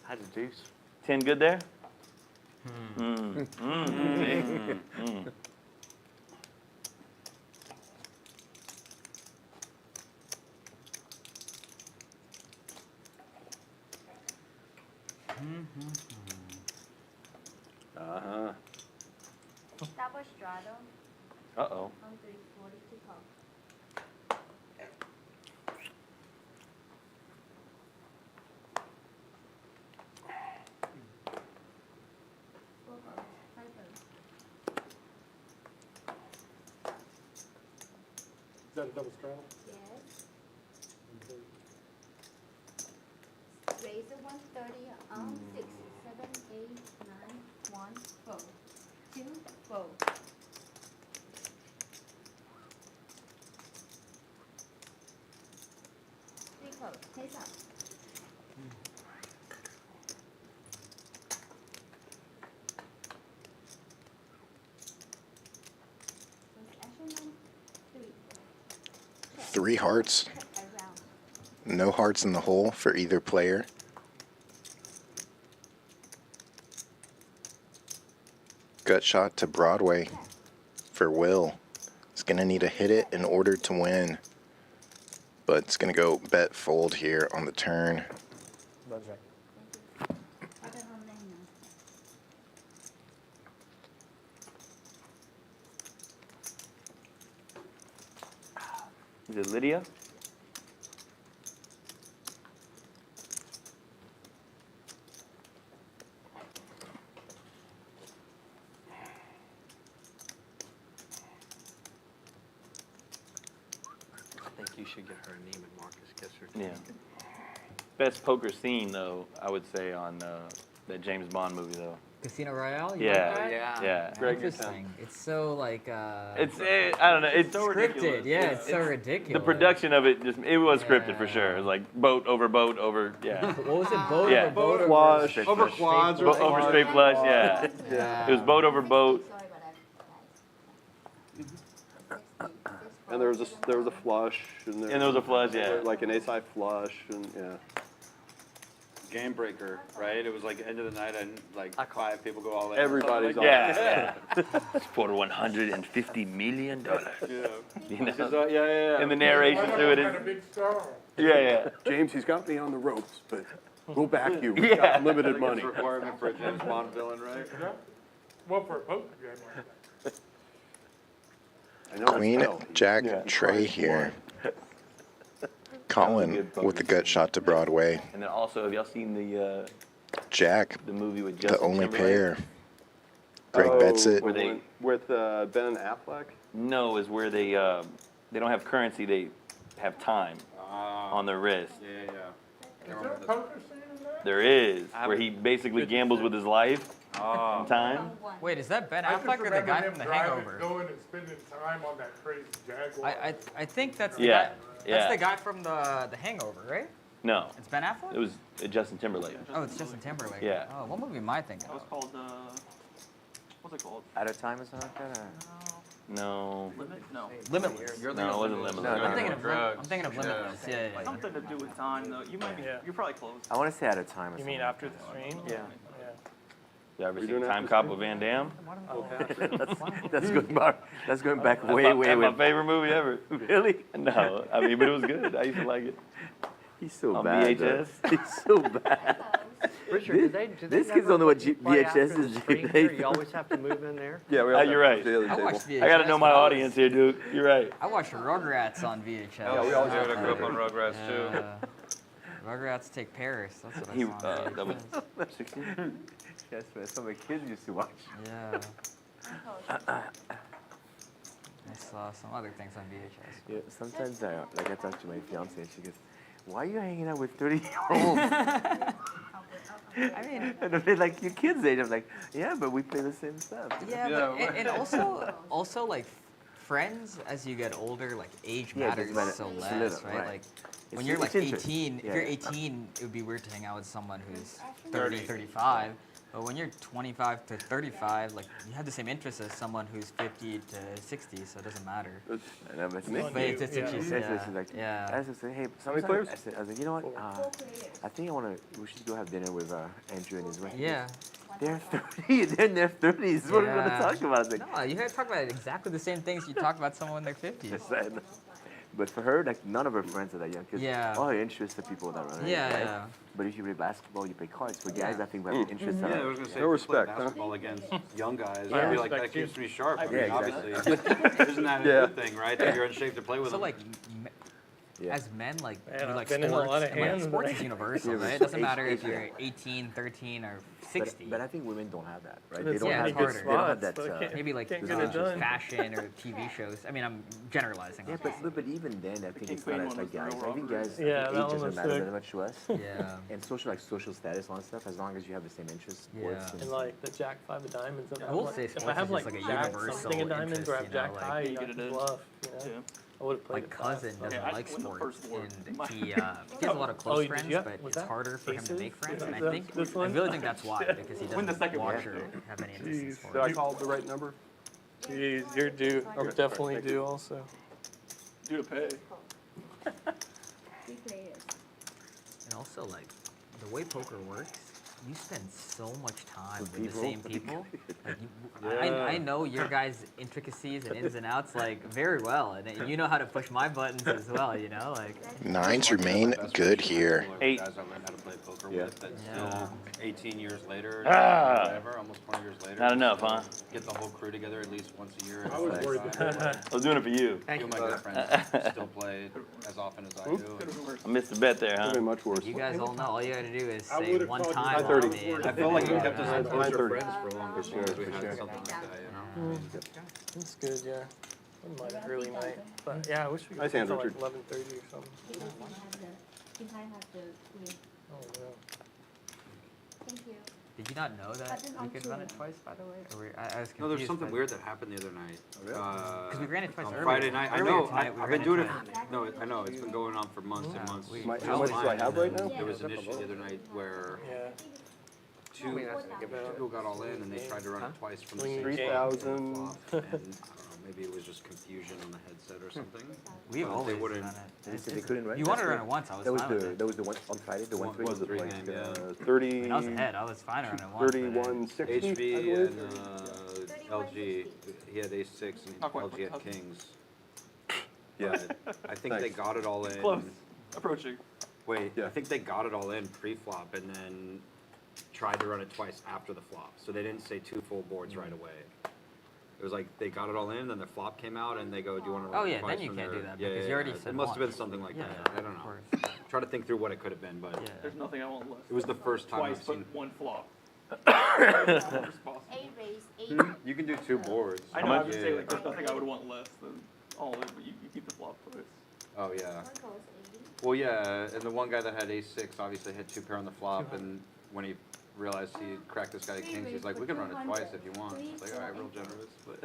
Had a deuce. 10 good there? Mm. Uh-huh. Double straddle Uh-oh. on 340 to call. Four close. 5 close. Is that a double straddle? Yes. Okay. Raise a 130 on 6, 7, 8, 9, 1, fold. 2, fold. Three close. Face up. First action on 3. 3 hearts. Around. No hearts in the hole for either player. Gut shot to Broadway for Will. He's going to need to hit it in order to win. But it's going to go bet fold here on the turn. That's right. Button on 9 now. Is it Lydia? I think you should get her name and Marcus gets her. Yeah. Best poker scene, though, I would say on that James Bond movie, though. Casino Royale? You Yeah, like that? yeah. Greg, your Interesting. It's so like I don't know. It's so scripted. ridiculous. Yeah, it's so ridiculous. The production of it it was scripted for sure. It was like boat over, yeah. What was it? Boat Yeah. over boat Flush. Over quads or Over straight flush, yeah. Yeah. It was boat over boat. Sorry about that, guys. And there was a flush. And there was a flush, yeah. Like an ace-high flush, and yeah. Game breaker, right? It was like end of the night and like 5 people go all in. Everybody's on. Yeah. For $150 million. Yeah. You know? Yeah. And the narration to it Kind of is, big star. yeah. James, he's got me on the ropes, but we'll back you. We've Yeah. got limited That's money. a requirement for a James Bond villain, right? Yeah. Well, for a poker game like that. I know Queen, it's hell. Jack, Yeah. Trey here. Colin with the gut shot to Broadway. And then also, have y'all seen the Jack, movie with the Justin only Timberlake? pair. Greg bets it. Where they- with Ben Affleck. No, is where they don't have currency, they have time on their wrist. Yeah. Is there a poker scene in that? There is, where he basically gambles with his life and time. Wait, is that Ben I just Affleck or the remember guy him from The driving, Hangover? going and spending time on that crazy Jaguar. I think that's the Yeah, guy. yeah. That's the guy from the Hangover, right? No, It's Ben Affleck. it was Justin Timberlake. Oh, it's Justin Timberlake. Yeah. Oh, what movie am I thinking? That was called, what's it called? At a time or something like that? No, Limit? No. Limitless. no, it wasn't Limitless. I'm thinking of Limitless. Yeah. Something to do with time, though. You might be, Yeah. you're probably close. I want to say at a time or You something. mean after the stream? Yeah. Yeah. You ever We seen doing Time after Cop school? with Van Damme? That's going back That's way, my, way, that's way. my favorite movie ever. Really? No, I mean, but it was good. I used to like it. He's so On bad. VHS? though. He's so bad. Richard, do they These kids never don't know what let you play after VHS the is. screen here? You always have to move in there? Yeah, we all You're right. the other I table. watched VHS. I got to know my when I was- audience here, Duke. You're right. I watched Rugrats on VHS. Yeah, we all did. I grew up on Rugrats too. Yeah. Rugrats Take Paris. That's what I He, saw on that was VHS. 16? Yes, man. Some of the kids used to watch. Yeah. I saw some other things on VHS. Yeah, sometimes I talk to my fiance and she goes, "Why are you hanging out with 30-year-olds?" I mean, And they're like, "Your kids' age." I'm like, "Yeah, but we play the same stuff." yeah, Yeah. but and also like friends as you get older, like age Yeah, it matters doesn't matter. so It's less, little, right? right. Like when It's- you're like it's interest. 18, Yeah. if you're 18, it would be weird to hang out with someone who's 30, 35. But when you're 25 to 35, like you have the same interests as someone who's 50 to 60, so it doesn't matter. And I'm like, But it's just Yeah. she's, It's like, yeah. I just say, hey, How many sometimes- players? I was like, you know what? I think we should go have dinner with Andrew and his wife. Yeah. They're 30. They're in their 30s. What are we going to Yeah. talk about? Like, No, you guys talk about exactly the same things you talk about someone in their 50s. But for her, like none of her friends are that young. 'Cause Yeah. all her interests are people that are Yeah, right? yeah. But if you play basketball, you play cards. For guys, I think we have interests that Yeah, I are. was gonna say, No if you play respect, huh? basketball against young guys, Yeah. I'd be like, Respect that you. keeps me sharp. I mean, Yeah, exactly. obviously, isn't that a Yeah. good thing, right? That you're in shape to play with So them. like, Yeah. as men, like Man, we I've like been in a sports. lot of and, like, hands sports today. is universal, Yeah, right? It but doesn't matter if age- you're 18, 13, or 60. But I think women don't have that, right? It's They don't yeah, have it's that. harder. They don't have that. Spots, but I can't- Maybe like Can't get it done. fashion or TV shows. I mean, I'm generalizing. Yeah, but even then, I think it's not as like guys. I think guys, Yeah, I think that age one was doesn't matter sick. that much to us. Yeah. And social status and stuff, as long as you have the same interests. Sports Yeah. And like the Jack 5 of diamonds. If I will say if sports I is have just like like a Jack universal something of diamonds or I have interest, you know, Jack like- high, you You got get to it in. bluff. You know? Yeah. I would have My played it cousin fast. doesn't Yeah, I like just win the sports, first war. and he has a lot of close Oh, did friends, you have- but was it's that harder for him to aces? make friends. Yeah, And I is that think this I one? really think that's why, because he Win the doesn't second watch one. or have any interest in Jeez. sports. Did I call the right number? Jeez, you're due. You're definitely thank you. due also. Due to pay. 3 players. And also, like, the way poker works, you spend so much time with the people? same people. Like, I know your guys' intricacies and ins and outs, like, very well. And you know how to push my buttons as well, you know? Like, Nines remain good here. Guys I learned how to play poker. poker Yeah. with that Yeah. still 18 years later, Ah. whatever, almost 20 years later. Not enough, still huh? Get the whole crew together at least once a year. I was worried I was doing it for you. Thank Two you. of my good friends still play as often as I do. and I missed the bet there, Could have huh? been much worse. You guys all know. All you gotta do is I say would've one called you time. 9:30. on me, and I feel like you kept us Yeah. closer 9:30. friends for longer For because we sure, had for something like that, you know? It's good, yeah. Wouldn't mind an early night, but yeah, I wish we could Nice play hands, till like Richard. 11:30 or something. Since I have the queen. Oh no. Thank you. Did you not know that Button we on could two. run it twice, by the way? Or I was confused. No, there's something by- weird that happened the other night. Because we ran it twice On earlier. Friday night. I Earlier know. tonight, we I've ran been doing it. tonight. No, I know. It's been going on for months and months. we- How much do I totally have right now? There was an issue the other night where Yeah. two people got all in and they tried to run it twice from the same 3,000. flop, and I don't know, maybe it was just confusion on the headset or something. We've But always they wouldn't. done it. They said they couldn't run. You wanted to run it once. I was That was fine with the it. that was the one on Friday. The One- 1-3 was was three like game, yeah. 30. I mean, I was ahead. I was fine running it once. but 31.60. I HV believe. and LG, he had ace six and Not quite, LG had okay. kings. Yeah. But I think they Thanks. got it all in. Close. Approaching. Wait, Yeah. I think they got it all in pre-flop and then tried to run it twice after the flop. So they didn't say two full boards right away. It was like they got it all in, then the flop came out, and they go, "Do you want to run Oh, it yeah, twice?" then you from can't there?" do that, Yeah, because yeah, you already yeah. said It must have once. been something like Yeah, that. I don't of know. course. Try to think through what it could have been, but Yeah. There's nothing I want less. it was the first time Twice, I've but seen. one flop. Eight raise, eight. You can do two boards. I know. I would say like Yeah. there's nothing I would want less than all in, but you keep the flop twice. Oh yeah. One goes 80. Well, yeah, and the one guy that had ace six obviously had two pair on the flop, and when he realized he cracked this guy to kings, he's like, "We can run it twice if you want." It's like, all right, real generous, but.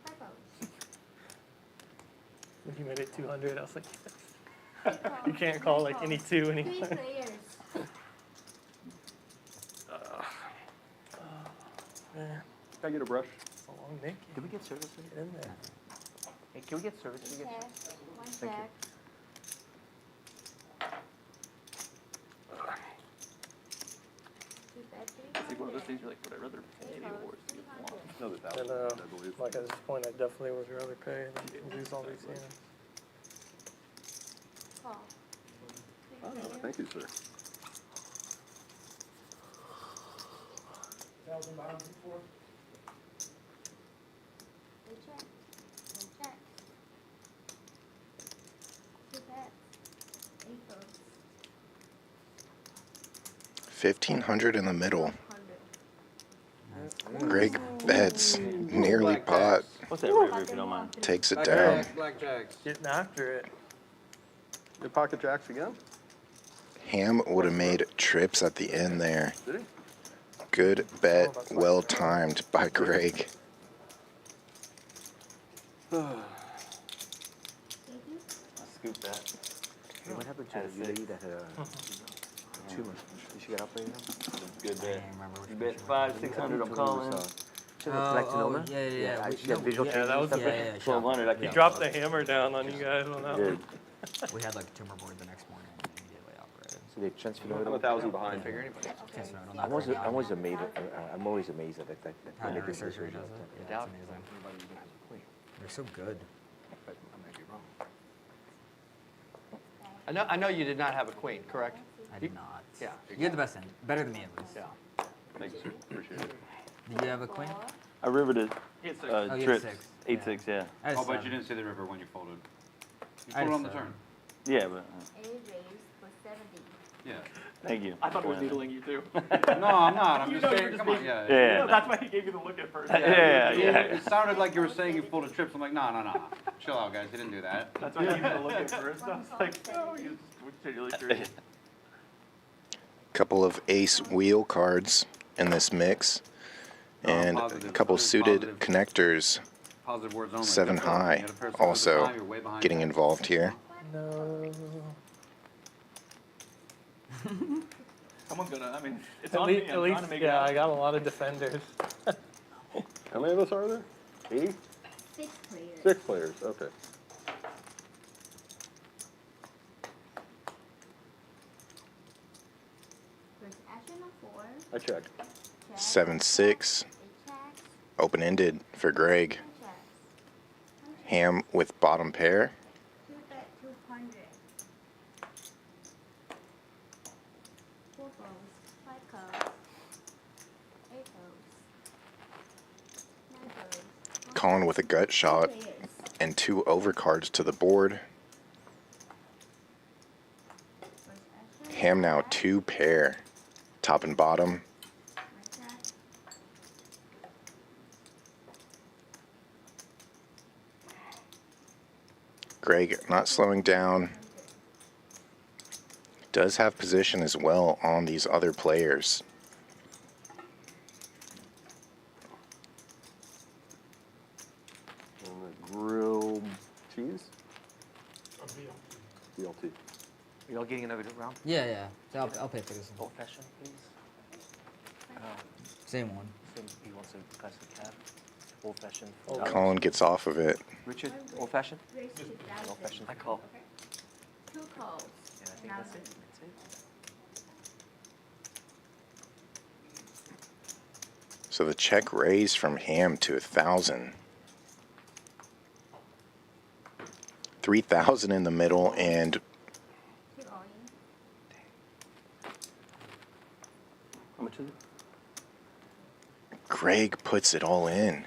Five goes. When you made it 200, I was like, you can't call like any two Three anytime. players. Man, Can I get a brush? it's a long Nick. Did we get service? Get in there. Hey, can we get service? Can we get Check. One check. Two bet, It's like one of those 300. things you're like, would I rather pay any awards to get the flop? Another And 1,000, I believe. like at this point, I definitely would rather pay than lose all these hands. Call. Oh, Three players. thank you, sir. They check. One check. Two bets. Eight goes. 1,500 in the middle. 100. Greg bets nearly pot. What's that river, if you don't mind? Takes it down. Blackjacks. Getting after it. Your pocket jacks again? Ham would have made trips at the end there. Did he? Good bet, well timed by Greg. Thank you. Scoop that. Hey, what happened to the lady that had a tumor? Did she get operated on? Good I bet. can't remember which You one bet she 500, 600, I'm calling. She had melanoma? yeah, yeah, yeah. She had visual Yeah, changes that and was stuff. a Yeah, yeah, yeah. 1,200, I He can't. dropped the hammer down on you guys on that Yeah. one. We had like a tumor board the next morning and immediately operated. So they transferred I'm over. 1,000 behind. Okay, so I'm I'm always amazed. I'm always amazed at that. how when they do neurosurgery surgery does like it. that. Yeah, it's amazing. They're so good. I might be wrong. I know you did not have a queen, correct? I did not. Yeah. You had the best end. Better than me at least. Yeah. Thanks, sir. Appreciate it. Did you have a queen? I rivered it. He had six. Oh, you had Trips. six. 8-6, yeah. I had Oh, but seven. you didn't see the river when you folded. You I had folded on the seven. turn. Yeah, but A raise for 70. Yeah. thank you. I thought he was needling you too. No, I'm not. I'm You just know you're saying. just Come on, being- yeah. Yeah. No, that's why he gave you the look at first. Yeah, yeah. It sounded like you were saying you folded trips. I'm like, no. Chill out, guys. He didn't do that. That's why he gave you the look at first. I was like, no, you just continually curious. Couple of ace wheel cards in this mix. And a Positive, couple suited positive. connectors, Positive words only. 7 Good stuff. high, You got a pair of sixes also at the time, you're way behind. getting involved here. No. Someone's gonna, I mean, it's At on least, me. I'm trying to make it yeah, out. I got a lot of defenders. How many of us are there? 80? 6 players. 6 players. Okay. First action of 4. I checked. Check. 7-6, Eight checks. open-ended for Greg. 10 checks. Ham with bottom pair. 2 bet 200. Colin with a gut shot and 2 overcards to the board. Ham now 2 pair, top and bottom. Greg not slowing down. Does have position as well on these other players. And the grilled cheese? BLT. Are y'all getting another round? Yeah. So I'll pay for this one. Old fashioned, please. Same one. He wants a classic cab. Old fashioned. Colin gets off of it. Richard, old fashioned? Raise 2,000. Old fashioned. I call. 2 calls. Yeah, I think that's it. That's it. So the check raise from Ham to 1,000. 3,000 in the middle, and 2 all in. How much is it? Greg puts it all in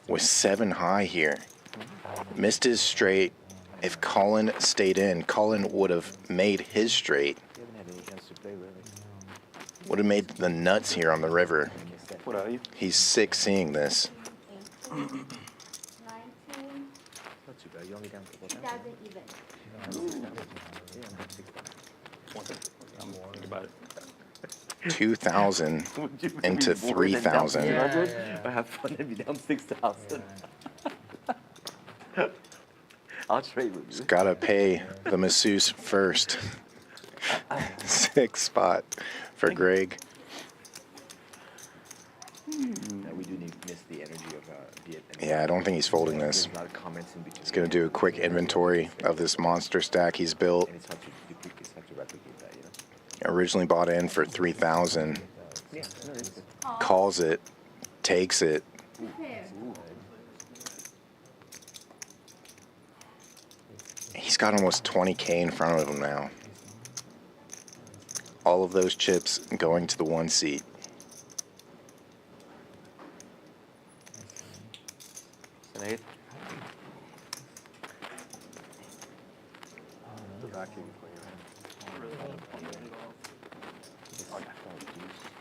with 7 high here. Missed his straight. If Colin stayed in, Colin would have made his straight. You haven't had any chance to play, really. Would have made the nuts here on the river. What are you? He's sick seeing this. 18, 19, Not too bad. You only down a couple 2,000 even. About it. 2,000 into 3,000. I have fun and be down 6,000. I'll trade with He's you. got to pay the masseuse first. 6th spot for Greg. Yeah, we do miss the energy of Viet. Yeah, I don't think he's folding this. There's a lot of comments in between. He's going to do a quick inventory of this monster stack he's built. And it's hard to duplicate, it's hard to replicate that, you know? Originally bought in for 3,000. Yeah, no, it's good. Calls it, takes it. Pair. He's got almost 20K in front of him now. All of those chips going to the 1 seat. An 8. The vacuum cleaner.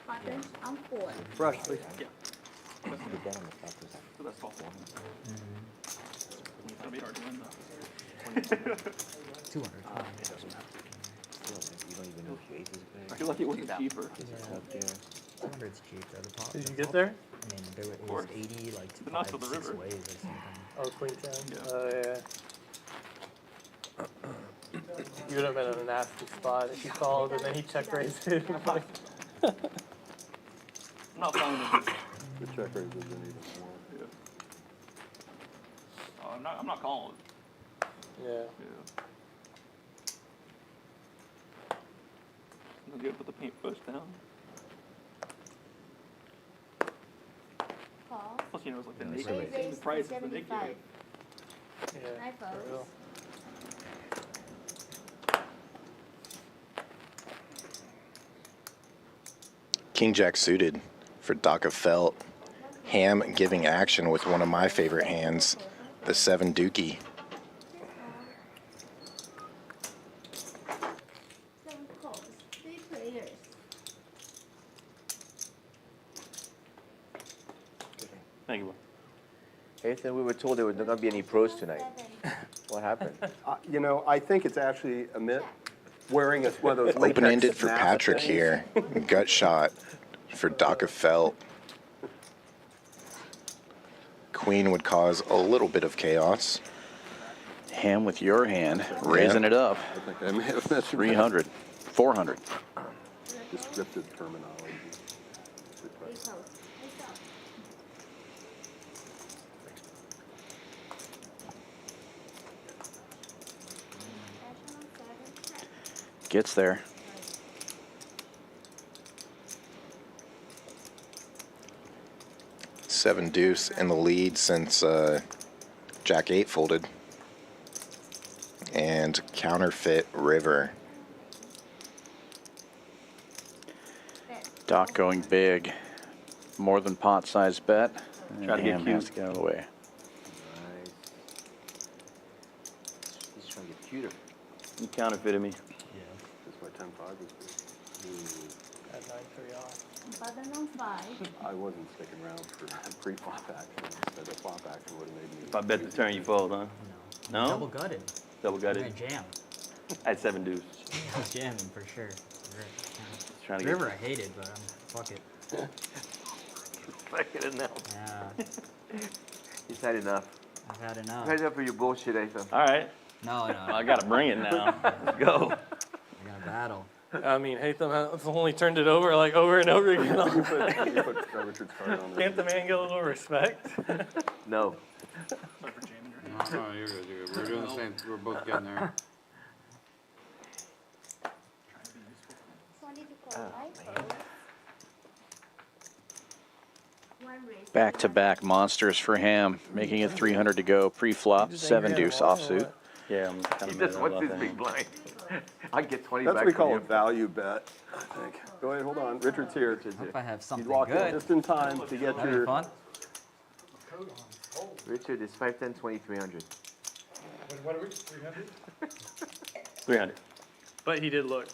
Buttons on 4. Brush, please. Yeah. Put that on the top. So that's all. It's gonna be hard to win though. 200. Still, you don't even know if your ace is I good. feel like it wasn't cheaper. It's up there. 200's cheap though. The top. Did you get there? I mean, there was 80 like But not to the 6 river. ways or something. Oh, Queenstown? Yeah. Oh, yeah. You would have been in a nasty spot if you called and then he check raised it. Like, I'm not following it. The check raises in even more. Yeah. Oh, I'm not calling. yeah. Yeah. I'm gonna put the paint brush down. Call. Plus, you know, it's like the No, Nit it's Game, really- the price of the Nit 75. Game. Yeah. Night for folks. real. King Jack suited for Doc of Felt. Ham giving action with one of my favorite hands, the 7 Dookie. 7 calls. 3 players. Thank you. Ethan, we were told there were not going to be any pros tonight. What happened? You know, I think it's actually a myth. Wearing one of those latex Open-ended for NASA Patrick things. here. Gut shot for Doc of Felt. Queen would cause a little bit of chaos. Ham with your hand, raising it up. I think I may have messed 300, 400. descriptive terminology. 3 calls. Nice up. Professional 7 check. Gets there. Seven deuce in the lead since Jack 8 folded. And counterfeit river. Bet. Doc going big. More than pot size bet. And Try to get Ham cute. has to get out of the way. computer. You counterfeited me. Yeah. That's why 10-5 was good. At 9-3 off. Button on 5. I wasn't sticking around for pre-flop action. Instead, the flop action would have made me. If I bet the turn, you fold, huh? No? Double gutted. Double I'm gutted. gonna jam. I had 7 deuce. I was jamming for sure. Just trying to get. River I hated, but fuck it. Fuck it enough. Yeah. He's had enough. I've had enough. Head up for your bullshit, Ethan. All right. No. I gotta bring it now. Let's go. We're gonna battle. I mean, Hatham has only turned it over like over and over again. You put Richard's card on there. Can't the man get a little respect? No. Sorry for jamming her. No, you're good, you're good. We're doing the same, we're both getting there. 20 to call, right? One raise. Back-to-back monsters for Ham, making it 300 to go. Pre-flop, 7 deuce offsuit. Yeah, I'm kind He of just wants his big blind. I get 20 That's back what we from call you. a value bet, I think. Go ahead, hold on. Richard's here. If I have He'd something walk in good, just in time to get that'd be your. fun. Richard is 5'10", 2300. What are we, 300? 300. But he did look.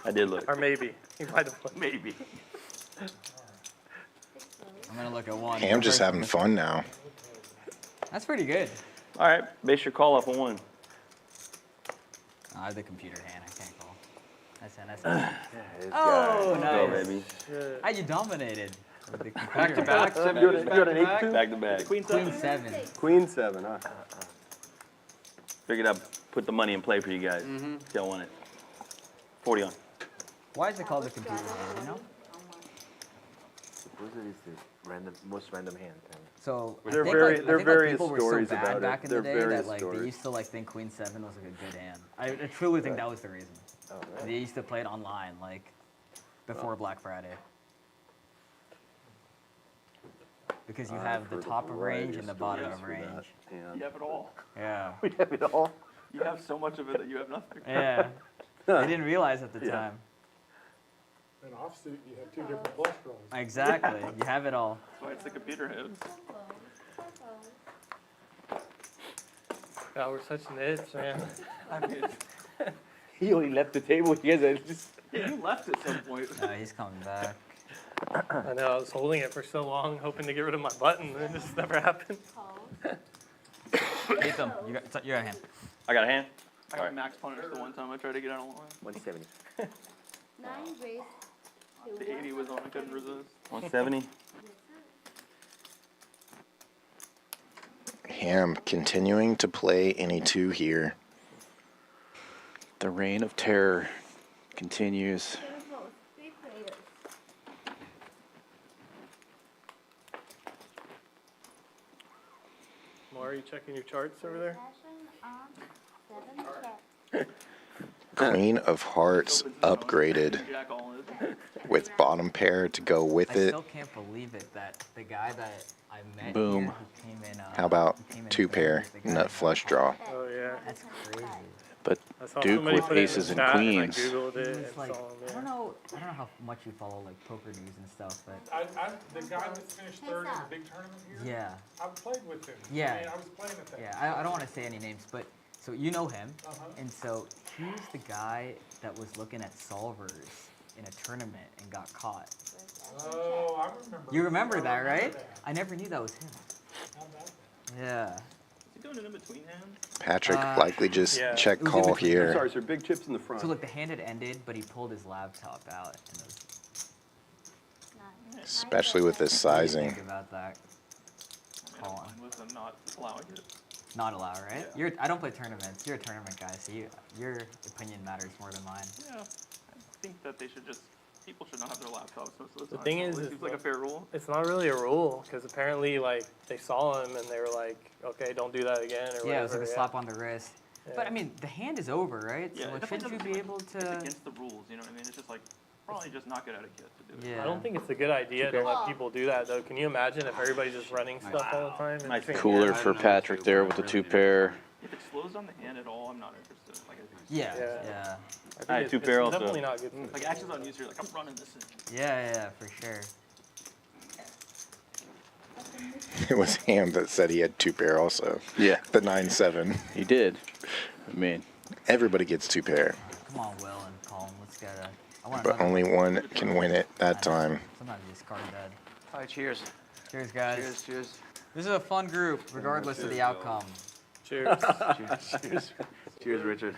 I did look. Or maybe. He might have looked. Maybe. I'm gonna look at one. Ham just having fun now. That's pretty good. All right, base your call off of 1. I have the computer hand. I can't call. That's it. This Oh, Go, nice. baby. How you dominated? With the Back to computer back. hand. You got an 8-2? Back to back. Queen Queen 7. 7. Queen 7, huh? Figured I'd put the money in play for you guys. If y'all want it. 40 on. Why is it called the computer hand? You know? Wizard is the most random hand thing. So I There are think, very- like, there I are think, like, various people were stories so bad about it. back in There the are day that various like stories. they used to like think Queen 7 was like a good hand. I truly think that was the reason. Oh, right. They used to play it online like before Black Friday. Because you have the I've heard a top of variety range of and the bottom stories of for range. that, and- You have it all. Yeah. We have it all. You have so much of it that you have nothing. Yeah. They didn't realize at the Yeah. time. In offsuit, you have 2 different flush draws. Exactly. You have it all. That's why it's the computer hands. God, we're such nits, man. I mean, He only left the table. You guys are just. you left at some point. No, he's coming back. I know, I was holding it for so long, hoping to get rid of my button, and it just never happened. Ethan, you got your hand. I got a hand? I got max punished the one time I tried to get out on line. 170. 9 raise to The 80 was on, I couldn't resist. 170? Ham continuing to play any 2 here. The reign of terror continues. 7 votes, 3 players. Laura, are you checking your charts over there? Session on 7 check. Queen of Hearts upgraded Jack all in. with bottom pair to go with I it. still can't believe it that the guy that I met Boom. here who came in. How about who came in 2 pair, third is the guy nut flush draw? Oh, yeah. That's crazy. But I saw Duke somebody with put it in aces the and chat, queens. And I Googled it and It's saw like, him, I yeah. don't know how much you follow like poker news and stuff, but The guy that finished third in the big tournament here, yeah, I played with him. Yeah. I mean, I was playing at that. yeah. I don't want to say any names, but so you know him, Uh-huh. and so he's the guy that was looking at solvers in a tournament and got caught. Oh, I remember. You remember I that, right? that. I never knew that was him. How about that? Yeah. Is he doing it in between hands? Patrick likely just yeah. check It was in call between. here. Sorry, sir, big chips in the front. So look, the hand had ended, but he pulled his laptop out. And it was, Especially with this what do you sizing. think about that? I mean, I'm fine with them not allowing it. Not allowed, right? Yeah. I don't play tournaments. You're a tournament guy, so your opinion matters more than mine. Yeah, I think that they should just, people should not have their laptops most of the The time. thing It is seems like a fair rule. It's not really a rule, because apparently, like, they saw him and they were like, okay, don't do that again, or Yeah, it was whatever. like a slap on the wrist. But Yeah. I mean, the hand is over, right? Yeah, So it like, definitely shouldn't you be able It's to? against the rules, you know what I mean? It's just like, probably just not good etiquette to do it. Yeah. I don't think it's a good idea to let people do that, though. Can you imagine if everybody's just running stuff all the time? Nice. It's- Cooler for Patrick there with the 2 pair. If it slows down the hand at all, I'm not interested. Like, Yeah, Yeah. yeah, I think Alright, it's 2 pair also. definitely not good. For like actions on user, like I'm running this in. yeah, for sure. It was Ham that said he had 2 pair also. Yeah, The 9-7. he did. I mean, Everybody gets 2 pair, Come on, Will and Colin. Let's get a. I want but another only one. one can win it that time. Sometimes you just card dead. All right, cheers. Cheers, guys. Cheers, cheers. This is a fun group, regardless of the outcome. Cheers. Cheers. Cheers, Richard.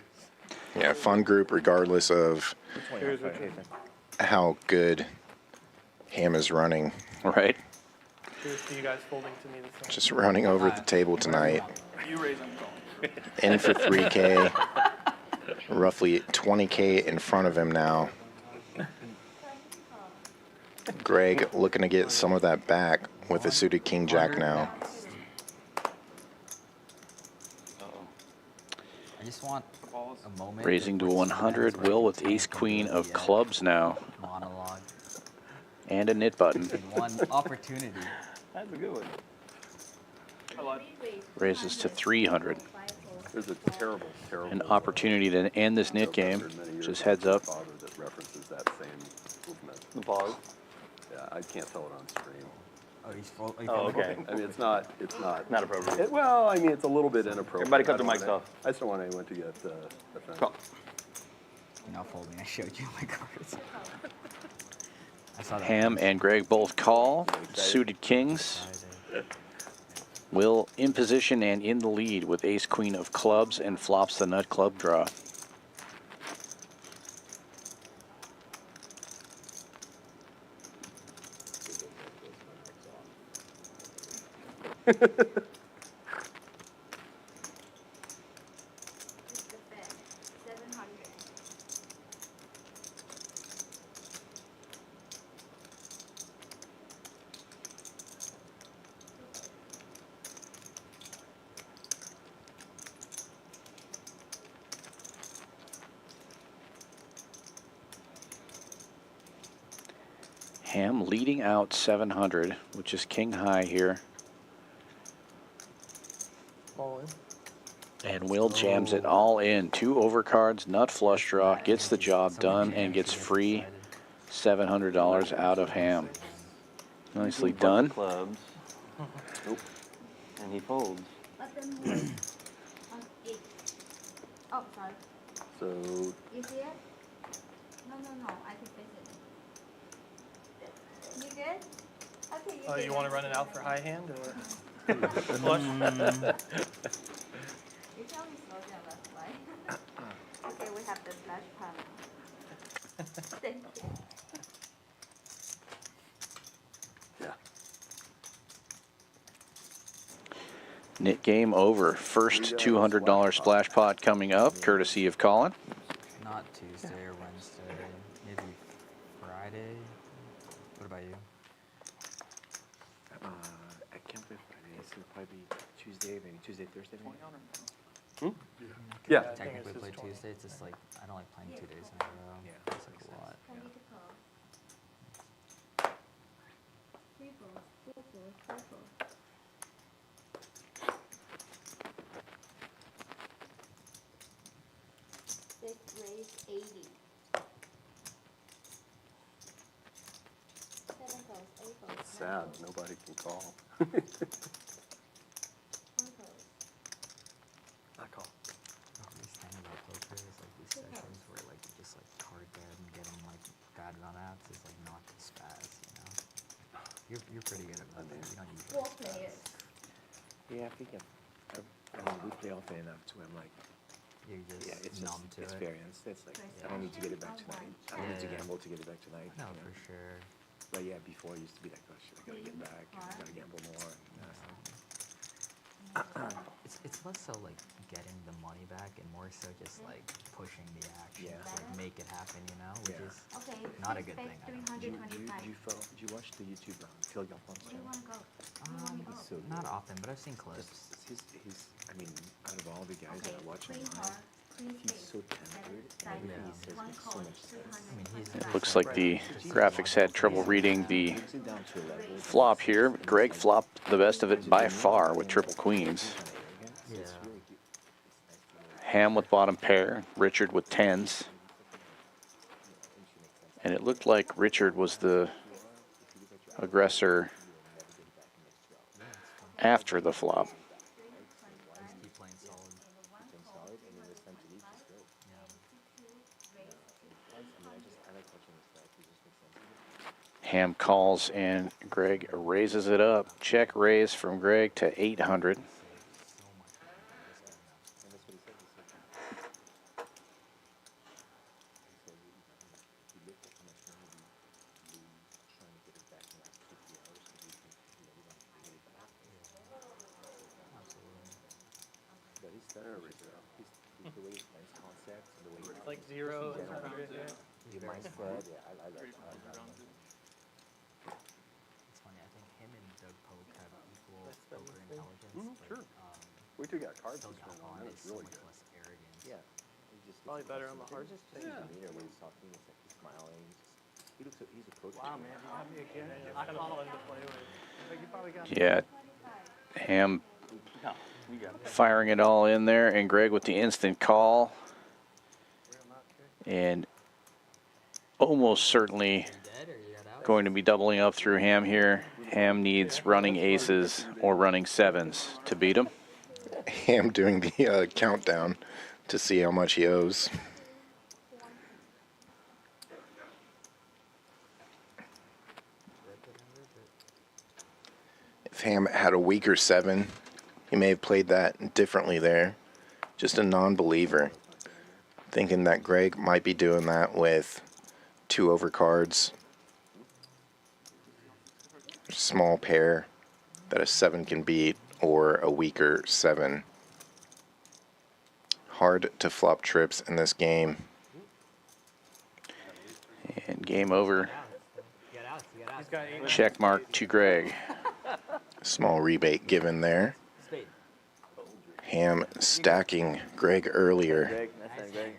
Yeah, fun group regardless of Cheers, Richard. how good Ham is running. Right. Cheers to you guys folding to me this Just running over the table tonight. You raise them, Colin. In for 3K. Roughly 20K in front of him now. Greg looking to get some of that back with a suited King Jack now. I just want a moment. Raising to 100. Will with ace queen of clubs now. Monologue. And a knit button. One opportunity. That's a good one. I lied. Raises to 300. There's a terrible, terrible. An opportunity to end this knit game. Just heads up. Father that references that same movement. The pause. Yeah, I can't tell it on stream. Oh, he's full. Oh, okay. I mean, it's not. Not appropriate. Well, I mean, it's a little bit inappropriate. Everybody cut I their don't mics want- off. I just don't want anyone to get offended. Call. You're not folding. I showed you my cards. I saw that. Ham and Greg both call. Suited kings. Will in position and in the lead with ace queen of clubs and flops the nut club draw. It's the bet, 700. Ham leading out 700, which is king high here. All in. And Will jams it all in. 2 overcards, nut flush draw, gets the job done, and gets free $700 out of Ham. Nicely done. Clubs. Nope. And he folds. Let them move on it. Oh, sorry. So You see it? No, I can fix it. You good? Okay, you Oh, good. you want to run it out for high hand or flush? You tell me slow down, that's why. Okay, we have the flash panel. Thank you. yeah. Knit game over. First $200 splash pot coming up, courtesy of Colin. Not Tuesday or Wednesday. Maybe Friday. What about you? I can't play Friday, so it'll probably be Tuesday, maybe Tuesday, Thursday. Maybe. Yeah. Technically play Tuesday. It's just like I don't like playing 2 days in a row. Yeah. It's like a lot. I need to call. 3 balls, 4 balls, 5 balls. Six raise 80. 7 balls, 8 balls. It's sad. Nobody can call. 1 balls. Not call. These things about poker is like these sessions where like you just like card dead and get them like bad run outs is like not the spaz, you know. You're pretty good at that. You don't use 4 spaz. players. Yeah, I think I mean, we play often enough to where I'm like, You're just yeah, it's numb just to it. experience. It's like, I don't need to get it back tonight. I don't need to gamble to get it back tonight. No, you know. for sure. But yeah, before it used to be like, oh shit, I gotta get back. I gotta gamble more. It's less so like getting the money back and more so just like pushing the action Yeah. to like make it happen, you know, which Yeah. is Okay, not a six good bet thing. I don't think. 325. Did you watch the YouTube Phil Galfon Where do stream? you want to go? Where do you want to go? He's so Not good. often, but I've seen clips. I mean, out of all the guys that I watch Queen online, heart, queen he's spade, so tempered and everything he says one makes so call, much sense. 200. I mean, he's Looks like the graphics had trouble reading the Brings it down to a level. flop here. Greg flopped the best of it by far with triple queens. Yeah. Ham with bottom pair, Richard with tens. And it looked like Richard was the aggressor after the flop. Keep playing solid. Ham calls, and Greg raises it up. Check raise from Greg to 800. There we go. The way he plays concepts, the way It's like 0 and 100. Yeah. he mindset, yeah, I like It's funny. I think him and Doug Polk have equal poker intelligence. Sure. But, We two got cards Doug this morning. Alphon That is was so really much good. less arrogant. Yeah. He just Probably better on the hard. Just his demeanor when he's talking, it's like he's smiling. He looks, he's approaching. Wow, man, you got me again. It's kind of fun to play with. But you probably got Yeah, Ham No, you got it. firing it all in there, and Greg with the instant call. And almost certainly going to be doubling up through Ham here. Ham needs running aces or running sevens to beat him. Ham doing the countdown to see how much he owes. If Ham had a weaker 7, he may have played that differently there. Just a non-believer. Thinking that Greg might be doing that with 2 overcards. Small pair that a 7 can beat, or a weaker 7. Hard to flop trips in this game. And game over. He's got 8. Check mark to Greg. Small rebate given there. Ham stacking Greg earlier. Greg, that's not Greg.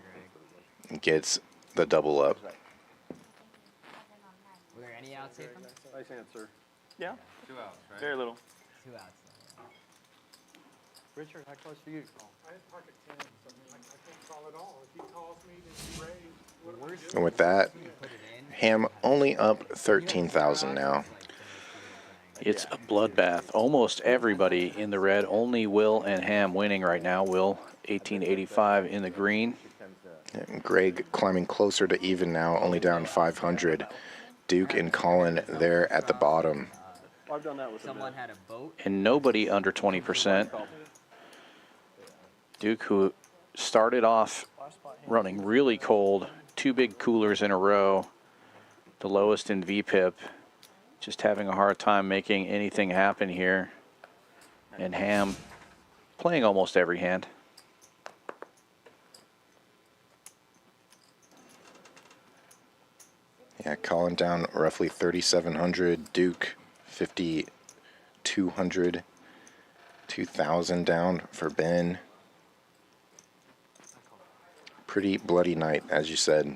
Gets the double up. Were there any outs, Ethan? Nice answer. Yeah, 2 outs, right? very little. 2 outs. Richard, how close are you to call? I had pocket tens, I mean, I can't call it all. If he calls me, then he raised. What do I do? And with that, Ham only up 13,000 now. It's a bloodbath. Almost everybody in the red. Only Will and Ham winning right now. Will, 1885 in the green. And Greg climbing closer to even now, only down 500. Duke and Colin there at the bottom. Well, I've done that with Someone had a boat. And nobody under 20%. Duke, who started off running really cold, 2 big coolers in a row, the lowest in VPIP, just having a hard time making anything happen here. And Ham playing almost every hand. Yeah, Colin down roughly 3,700. Duke 5,200. 2,000 down for Ben. Pretty bloody night, as you said.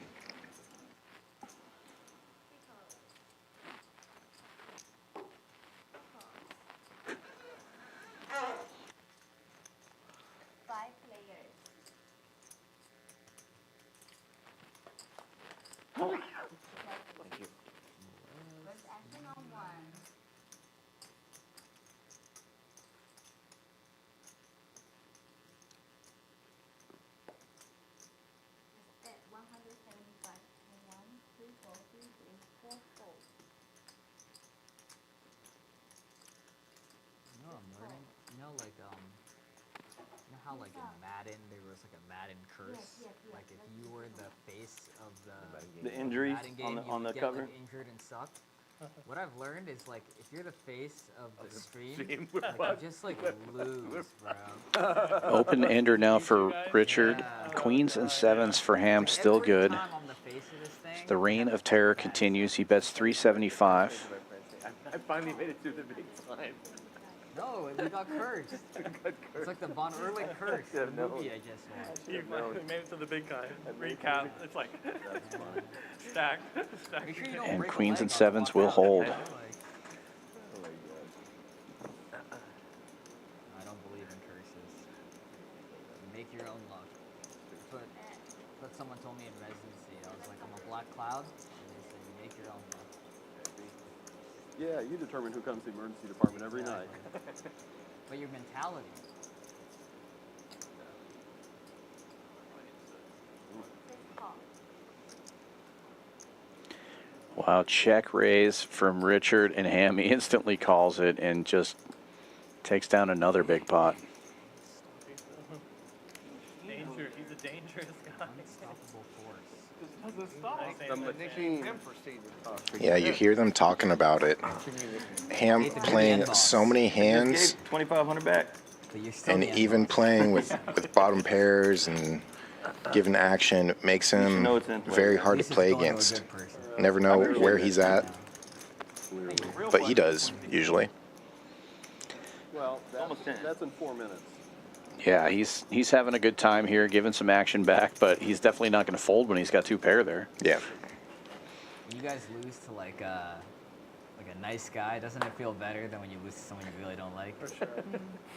How like in Madden there was like a Madden curse, like if you were the face of The injuries Madden game, on you the would get, cover. like, injured and suck. What I've learned is like if you're the face of the stream, we're like, you just like lose, bro. Open ender now for Richard. Queens and sevens for Ham, still Every good. time I'm the face of this thing, The reign of terror continues. He bets 375. I finally made it through the big time. no, we got cursed. It's like the Von Erlich curse, the movie I just watched. You made it to the big guy. Recap. It's like stacked. Make sure you don't And break a queens leg and on the sevens walk will out, hold. you know, like- I don't believe in curses. Make your own luck. That's what someone told me in residency. I was like, I'm a black cloud. And they said, you make your own luck. Yeah, you determine who comes to the emergency department every night. But your mentality. Wow, check raise from Richard, and Ham instantly calls it and just takes down another big pot. Danger. He's a dangerous guy. Unstoppable force. Just doesn't stop. The machine. Yeah, you hear them talking about it. Ham playing so many hands, 2,500 back. But you're still and the end even boss. playing with bottom pairs and giving action makes him know it's in play. very At hard to least it's play going to a against. good person. Never know where he's at, but he does usually. Well, almost 10. that's in 4 minutes. Yeah, he's having a good time here, giving some action back, but he's definitely not going to fold when he's got 2 pair there. Yeah. You guys lose to like a nice guy. Doesn't it feel better than when you lose to someone you really don't like? For sure.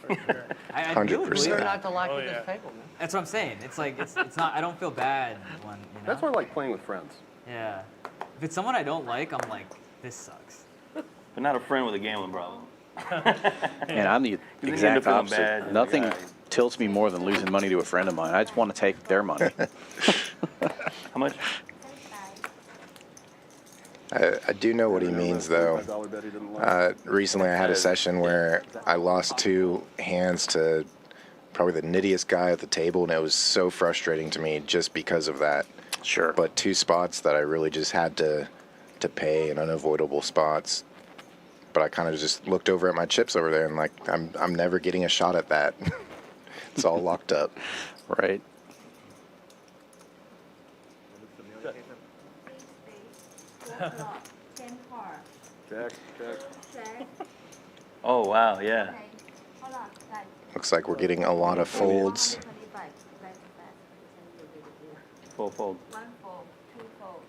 For sure. I 100%. We're not the luck Oh, of this yeah. table, man. That's what I'm saying. It's like it's not. I don't feel bad when you know. That's why I like playing with friends. Yeah. If it's someone I don't like, I'm like, this sucks. But not a friend with a gambling problem. And I'm the then you end up exact feeling opposite. bad. Nothing Yeah. tilts me more than losing money to a friend of mine. I just want to take their money. How much? I do know what he means, though. $5 bet he didn't like. Recently, I had a session where I lost 2 hands to probably the nittiest guy at the table, and it was so frustrating to me just because of that. Sure. But 2 spots that I really just had to pay in unavoidable spots. But I kind of just looked over at my chips over there and like, I'm never getting a shot at that. It's all locked up. Right. Check. Oh, wow, yeah. Looks like we're getting a lot of folds. Full fold. 1 fold, 2 fold.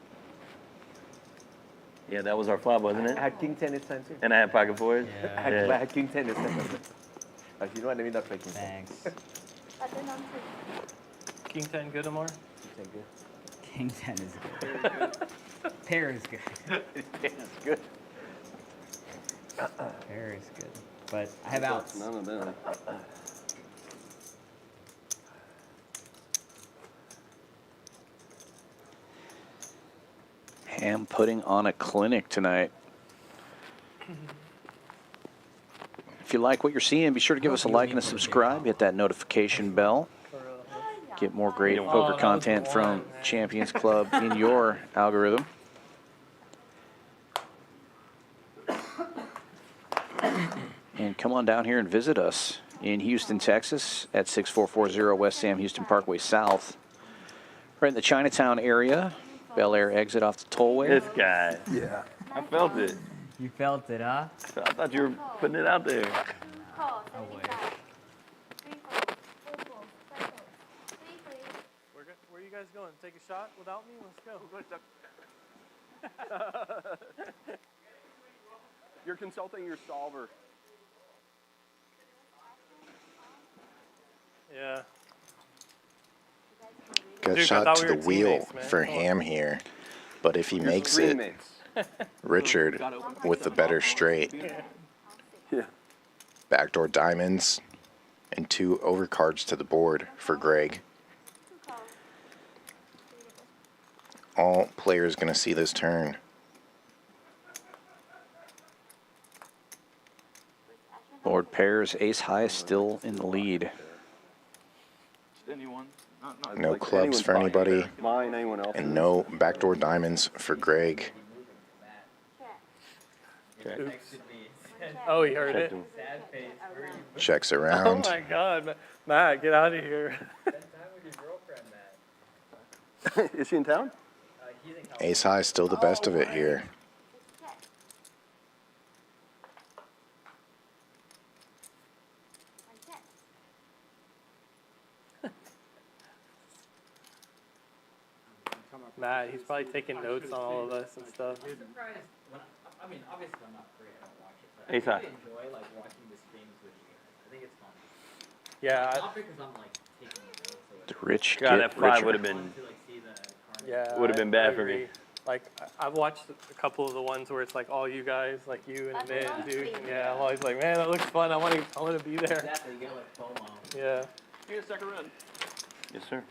Yeah, that was our flop, wasn't I it? had king 10 this time too. And I had pocket fours. I had, Yeah. I had king 10 this time. You know what? Let me not play king 10. Thanks. But then I'm King 10 good, Amar? King 10 is good. Pair is good. It's good. Pair is good. But I have outs. None of them. Ham putting on a clinic tonight. If you like what you're seeing, be sure to give us a like and a subscribe. Hit that notification bell. Get more great poker content from Champions Club in your algorithm. And come on down here and visit us in Houston, Texas at 6440 West Sam Houston Parkway South. Right in the Chinatown area. Bel Air exit off the tollway. This guy. Yeah. I felt it. You felt it, huh? I thought you were putting it out there. call, Oh, wait. 3 fold, 4 fold, 5 fold, 3 please. Where are you guys going? Take a shot without me? Let's go. You're consulting your solver. Yeah. Got Duke, I shot thought to we the were wheel teammates, man. for Come Ham here. But if he You're makes it, roommates. Richard with the better straight. Yeah. Backdoor diamonds and 2 overcards to the board for Greg. 2 calls. All players going to see this turn. Board pairs, ace high still in the lead. Anyone? No Like clubs anyone's for pocket. anybody, Mine, anyone else. and no backdoor diamonds for Greg. Check. Okay. Oh, he heard it. Checks Oh around. my God, Matt, get out of here. Is she in town? Ace high still the best of it here. Check. I check. Matt, he's probably taking notes on all of us and stuff. I'm surprised. I mean, obviously I'm not free. I don't watch it. But Ace high. I really enjoy like watching the streams with you guys. I think it's fun. Yeah, Not because I'm like taking notes or The whatever. rich God, get that 5 richer. would have been. To like see the cards. yeah. Would've been bad for me. agree. Like, I've watched a couple of the ones where it's like all you guys, like you and Nit and Duke. And yeah, I'm always like, man, that looks fun. I want to be there. Exactly. You get like FOMO. Yeah. Here's second run. Yes, sir.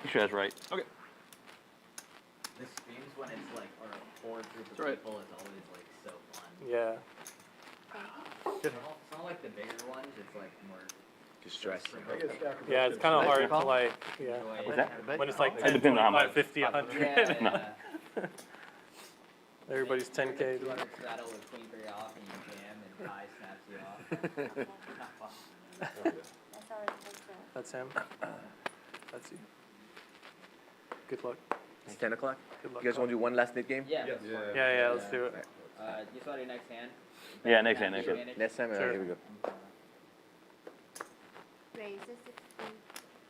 You sure that's right. Okay. The streams when it's like or a four group of right. people is always like so fun. Yeah. It's not like the bigger ones. It's like more Distressing. Yeah, it's kind of hard to like, yeah. enjoy. When it's like It 10, depends on how 25, much. 50, 100. Yeah, yeah. Everybody's 10K. You want to straddle with Queen Three off and you jam and Kai snaps you off. Not fun. That's all it takes. That's him. That's you. Good luck. It's 10 o'clock. Good luck. You guys want to do one last Nit game? Yeah. Yeah, let's do it. You saw your next hand? Yeah, next hand, next hand. Next time, Sure. here we go. Raise the 60.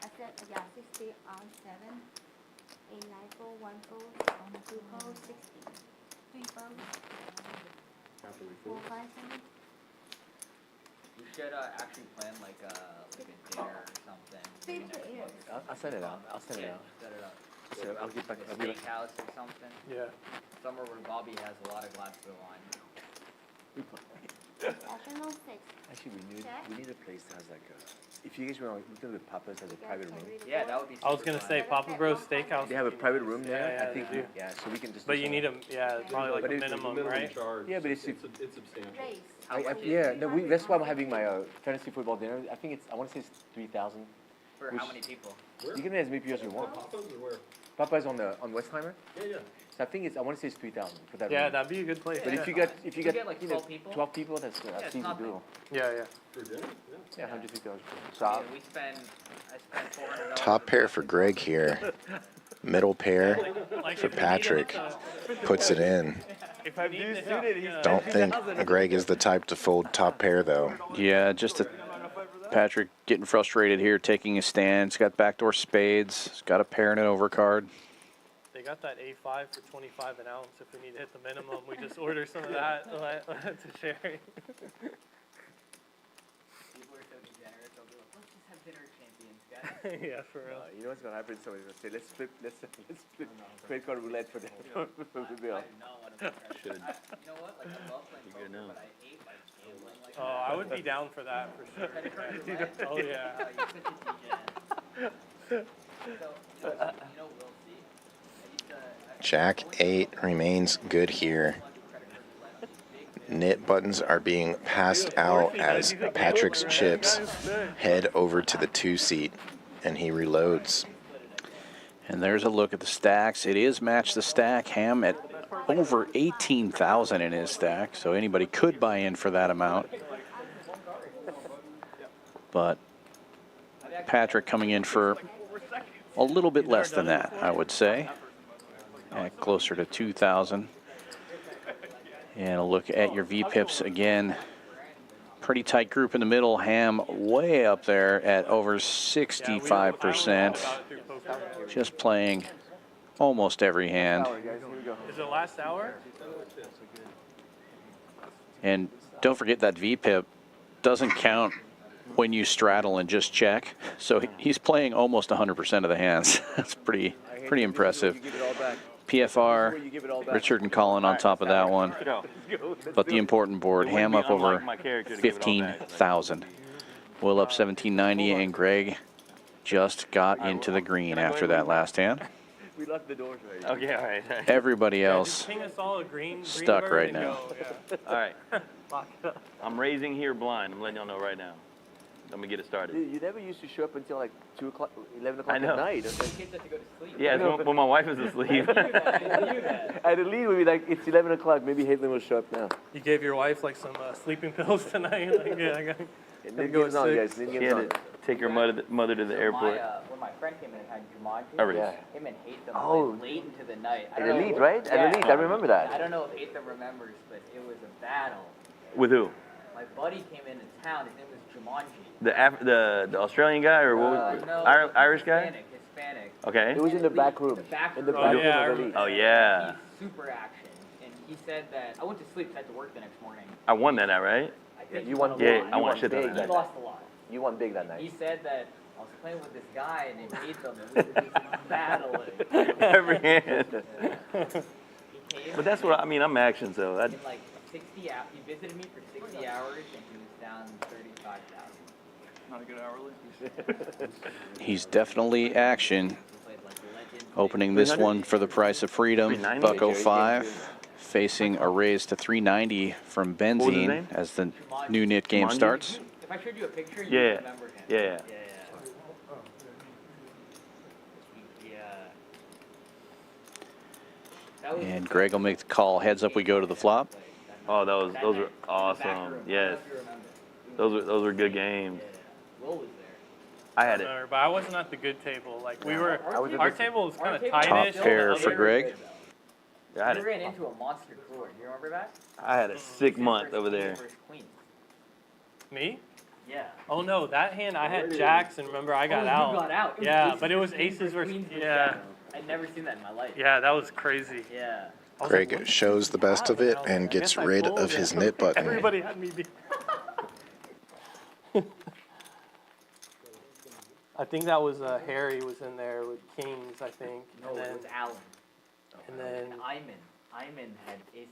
I said, yeah, 60 on 7. 8, 9, 4, 1 fold, 2 fold, 60. 3 fold. 4, 5, 7. We should actually plan like a dinner or something. Maybe next month. I'll send it out. I'll send it Yeah, out. set it up. So I'll get back. Like I'll a get back. steakhouse or something. Yeah. Somewhere where Bobby has a lot of glasses of wine. Afternoon 6. Actually, Check. we need a place that has like a. If you guys want, we can do Papa's has a private room. Yeah, that would be. I was gonna super say fun. Papa Bros Steakhouse. They have a private room there. Yeah, I think. they do. Yeah, so we can just. But do you some- need a, yeah, probably like But a it's minimum, Minimum right? charge. Yeah, but it's It's substantial. Raise. How much is yeah, it? no, that's why I'm having my fantasy football dinner. I think it's. I want to say it's 3,000. For how many people? You can get as many people as you want. Papa's or where? Papa's on Westheimer. Yeah. So I think it's. I want to say it's 3,000 for that Yeah, room. that'd be a good place. But Yeah, if you You get get, like, 12 people? 12 people, that's it's easy to nothing. do. yeah. For dinner? Yeah, 150,000. Yeah, I spent $400. Top pair for Greg here. Middle pair Like for if you need Patrick. it, Puts it in. if I do suited, he's Don't think Greg is the type to fold top pair, though. Yeah, just Patrick getting frustrated here, taking a stand. He's got backdoor spades. He's got a pair and an overcard. They got that A5 for 25 an ounce. If we need to hit the minimum, we just order some of that to share. People are so degenerate, they'll be like, let's just have dinner at Champions, guys. Yeah, for real. You know what's gonna happen? Somebody's gonna say, let's split credit card roulette for the bill. I do not want to play credit cards. You know what? Like, I love playing poker, but I hate like gambling like that. Oh, I would be down for that for sure. Credit card roulette? Oh yeah. Oh, you're such a degen. So, you know, we'll see. I used to, Jack 8 remains good here. Nit buttons are being passed out as Patrick's chips head over to the 2 seat, and he reloads. And there's a look at the stacks. It is match the stack. Ham at over 18,000 in his stack, so anybody could buy in for that amount. But Patrick coming in for a little bit less than that, I would say. At closer to 2,000. And a look at your VPIPs again. Pretty tight group in the middle. Ham way up there at over 65%. Just playing almost every hand. Is it last hour? And don't forget that VPIP doesn't count when you straddle and just check. So he's playing almost 100% of the hands. That's pretty impressive. PFR, Richard and Colin on top of that one. But the important board, Ham up over 15,000. Will up 1790, and Greg just got into the green after that last hand. We locked the doors already. Okay, all right. Everybody else Just ping us all a green stuck bird right and now. go, yeah. All right. Lock it up. I'm raising here blind. I'm letting y'all know right now. Let me get it started. You never used to show up until like 2 o'clock, 11 o'clock I know. at night. kids have to go to sleep. Yeah, it's when my wife is asleep. At the lead, we'd be like, it's 11 o'clock. Maybe Hazen will show up now. You gave your wife like some sleeping pills tonight. Like, yeah, I got. Nit go game's at on, 6. guys. Nit She game's had on. to take her mother to the airport. When my friend came in and had Jumanji, Already. Yeah. him and Hatham Oh. played late into the night. I At don't the know- lead, right? At Yeah. the lead, I remember I that. don't know if Hatham remembers, but it was a battle. With who? My buddy came into town. His name was Jumanji. The Australian guy or what was No, Irish guy? Hispanic. Okay. It was in the back room. The back In the room. back Oh, room yeah, of the lead. Oh yeah. He's super action, and he said that I went to sleep, 'cause I had to work the next morning. I won that night, right? I think You he won a big. Yeah, lot. I You won won shit big on He that. lost a lot. You won big that He night. said that I was playing with this guy named Hatham, and we were just battling. Every hand. He came But that's what I mean. I'm action, so that, in like 60 hours. He visited me for 60 hours, and he was down 35,000. Not a good hourly. He's definitely action. Opening this one for the price of freedom, $1.05, facing a raise to $3.90 from Benzene name? as the new Nit game starts. If I showed you a picture, you Yeah. would remember him. Yeah. And Greg will make the call. Heads up, we go to the flop. Oh, those were awesome. Yes. Those were good games. I had it. But I wasn't at the good table. Like we were, our table was kind of Top tightish. pair for Greg. Yeah, I had We it. ran into a monster cooler. Do you remember that? I had a sick month over there. Me? Yeah. Oh no, that hand I had jacks, and remember I got out. You got out. Yeah, but it was aces versus yeah. I'd never seen that in my life. Yeah, that was crazy. Yeah. Greg shows the best of it and gets rid of his knit button. Everybody had me beat. I think that was Harry was in there with kings, I think. No, and then, it was Alan. And then, Iman had aces.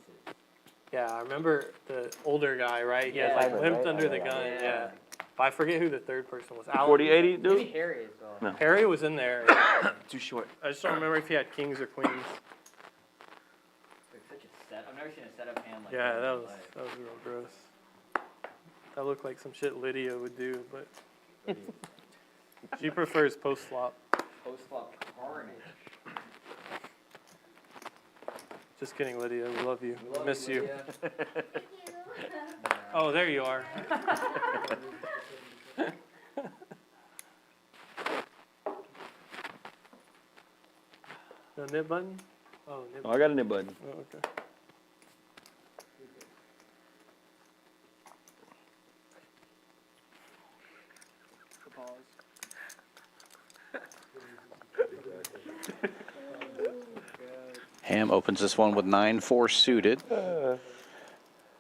yeah, I remember the older guy, right? He had like Simon, limped right? under the Yeah. gun, yeah. But I forget who the third person was. Alan. 40-80, dude? Maybe Harry as well. No. Harry was in there. Too short. I just don't remember if he had kings or queens. It's such a set. I've never seen a setup hand like Yeah, that. that was real gross. That looked like some shit Lydia would do, but she prefers post flop. Post flop carnage. Just kidding, Lydia. We love you. We love Miss you. Lydia. Oh, there you are. No nib button? Oh, nib Oh, I got a nib button. Oh, okay. Ham opens this one with 9-4 suited.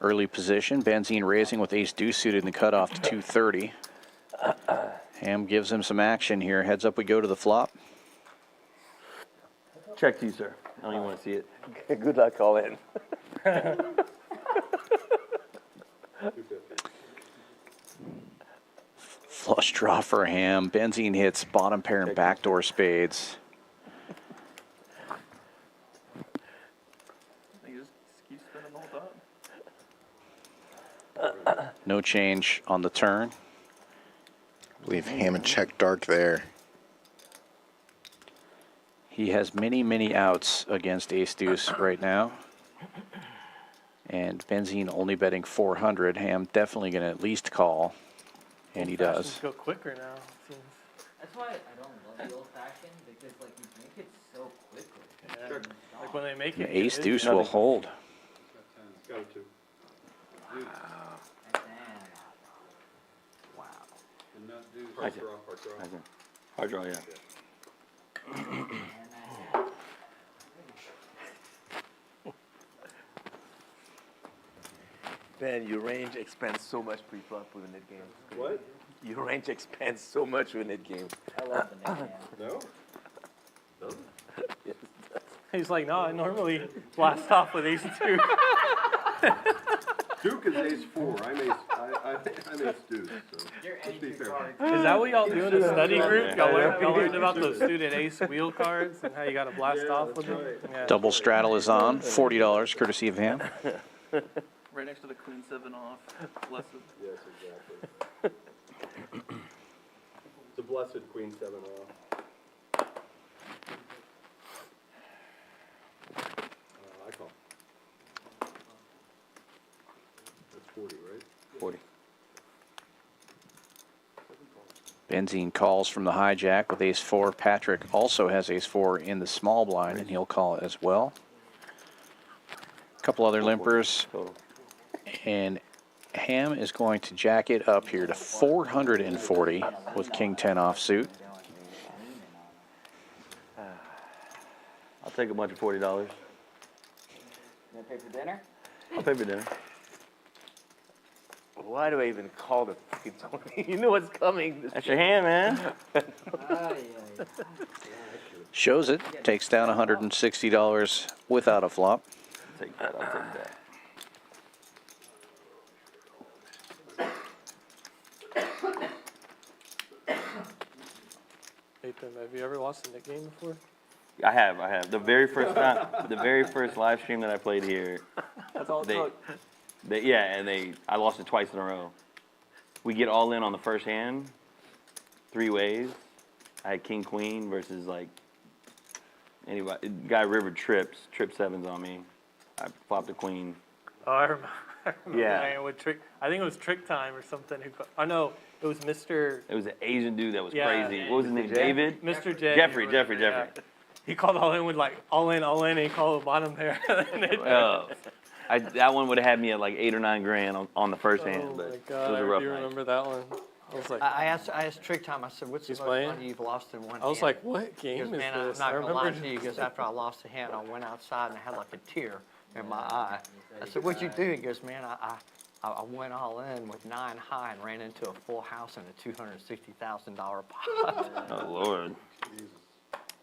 Early position. Benzene raising with ace-deuce suited in the cutoff to 230. Ham gives him some action here. Heads up, we go to the flop. Check to you, sir. I don't even want to see it. Good luck all in. Flush draw for Ham. Benzene hits bottom pair and backdoor spades. He just keeps spinning the whole time. No change on the turn. Leave Ham and check dark there. He has many outs against ace-deuce right now. And Benzene only betting 400. Ham definitely going to at least call. And he does. Fashions go quicker now. It seems. That's why I don't love the old fashioned because like you make it so quickly. Yeah. Like when they make And it. ace-deuce will hold. Got it too. Wow. And not do I see. Hard draw, yeah. Man, your range expands so much pre-flop with a Nit game. What? Your range expands so much with a Nit game. I love the name. No? Yes. He's like, no, I normally blast off with ace-2. Duke is ace 4. I'm ace deuce. So let's be fair. Is that what y'all do in the study group? Y'all learned about those suited ace wheel cards and how you got to blast off with them? Yeah. Double straddle is on. $40 courtesy of Ham. Right next to the queen 7 off. Blessed. Yes, exactly. It's a blessed queen 7 off. I call. That's 40, right? 40. Benzene calls from the hijack with ace-4. Patrick also has ace-4 in the small blind, and he'll call it as well. A couple other limpers. Total. And Ham is going to jack it up here to 440 with king 10 offsuit. I'll take a bunch of $40. You gonna pay for dinner? I'll pay for dinner. Why do I even call the freaking Tony? You know what's coming. That's your hand, man. Shows it. Takes down $160 without a flop. Take that. I'll take that. something. Have you ever lost a Nit game before? I have. The very first time, the very first live stream that I played here, That's all it took. I lost it twice in a row. We get all in on the first hand, 3 ways. I had king queen versus like anybody. Guy river trip 7s on me. I flopped a queen. Oh, I remember Yeah. that hand with Trick. I think it was Trick Time or something. Oh no, it was Mr. It was an Asian dude that was Yeah. crazy. What was his name? David? Mr. J. Jeffrey. Yeah. He called all in with like all in, and he called the bottom pair. That one would have had me at like 8 or 9 grand on the first hand, but Oh my it God, was a I rough do night. remember that one. I was like, I asked Trick Time, I said, what's the He's most playing? money you've lost in one I was hand? like, what He game goes, is man, this? I'm I not gonna lie remember. to you, because after I lost the hand, I went outside and I had like a tear in my eye. I said, what'd you do? He goes, man, I went all in with 9 high and ran into a full house and a $260,000 pot. Oh, Lord.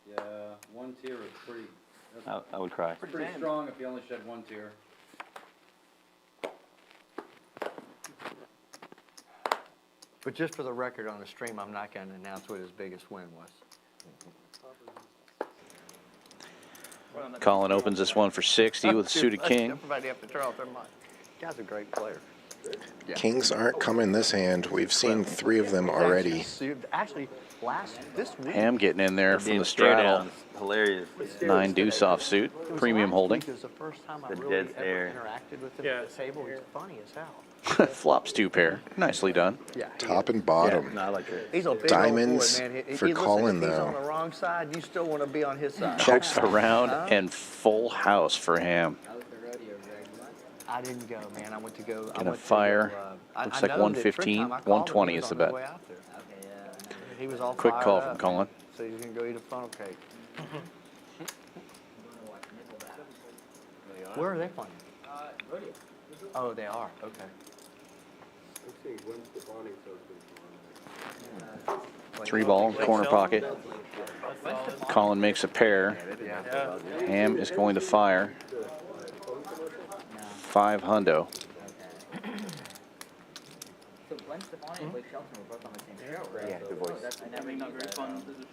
Yeah, 1 tier is pretty. I would cry. Pretty strong if you only shed 1 tier. But just for the record on the stream, I'm not gonna announce what his biggest win was. Colin opens this one for 60 with a suited king. Everybody have to turn off their mic. Guy's a great player. Kings aren't coming this hand. We've seen 3 of them already. Actually, this week. Ham getting in there from Damn the stare straddle. down. Hilarious. 9 deuce offsuit. Premium holding. It was the first time I The really dead ever stare. interacted with him Yeah, at the table. He's funny as hell. Flops 2 pair. Nicely done. Yeah. Top and bottom. No, I like it. He's a big Diamonds old boy, man. for listen, Colin, if he's though. on the wrong side, you still want to be on his side. Checks around Huh? and full house for Ham. I didn't go, man. I went to go. Gonna fire. Looks like 115, 120 is the bet. He was all Quick fired call up, from Colin. So he's gonna go eat a funnel cake. Where are they playing? Oh, they are. Okay. I'm seeing Gwen Stefani's husband. 3 ball, corner pocket. Colin makes a pair. Yeah. Ham is going to fire. 5 hundo. So Gwen Stefani and Blake Shelton were both on the same show, right? Yeah, good voice. That's Not very fun position.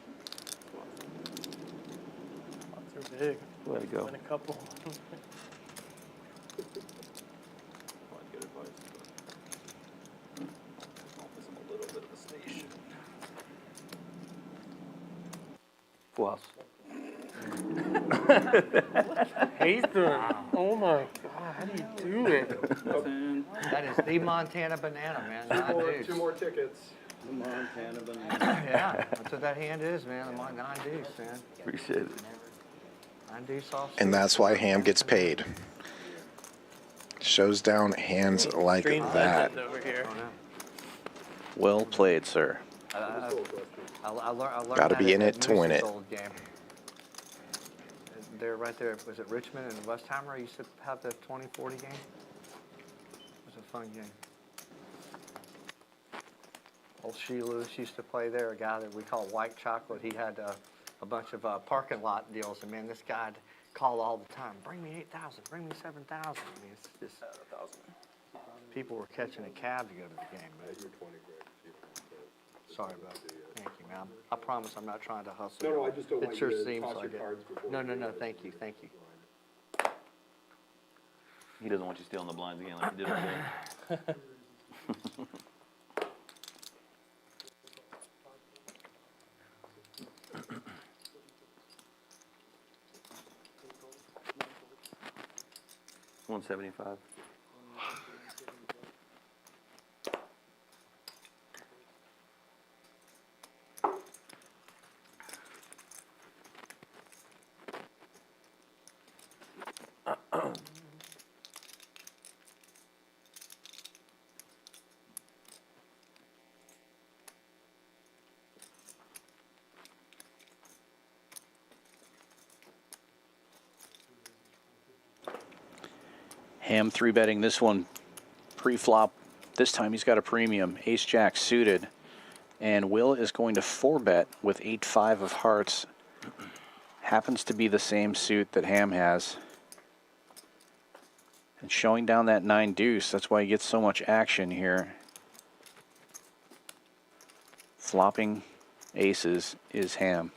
Lots are big. Way to go. Win a couple. Good advice. Office a little bit of a station. Full house. Ethan. Oh my God, how do you do it? That is the Montana banana, man. 9 deuce. 2 more tickets. Montana banana. Yeah, that's what that hand is, man. The 9 deuce, man. Appreciate it. 9 deuce off. And that's why Ham gets paid. Shows down hands like Stream that. legend over here. Well played, sir. I learned Gotta that be at in it to win Moose's it. old game. They're right there. Was it Richmond and Westheimer? Used to have the 20-40 game. It was a fun game. Old Shea Lewis used to play there. A guy that we call White Chocolate. He had a bunch of parking lot deals, and man, this guy'd call all the time. Bring me 8,000. Bring me 7,000. I mean, it's just people were catching a cab to go to the game. Man. Sorry about that. Thank you, man. I promise I'm not trying to hustle. No, I just don't It want sure you to seems toss like your it. cards before. No. Thank you. Thank you. He doesn't want you stealing the blinds again like you did over there. $175. Ham 3-betting this one pre-flop. This time he's got a premium. Ace-Jack suited. And Will is going to 4-bet with 8-5 of hearts. Happens to be the same suit that Ham has. And showing down that 9 deuce. That's why he gets so much action here. Flopping aces is Ham.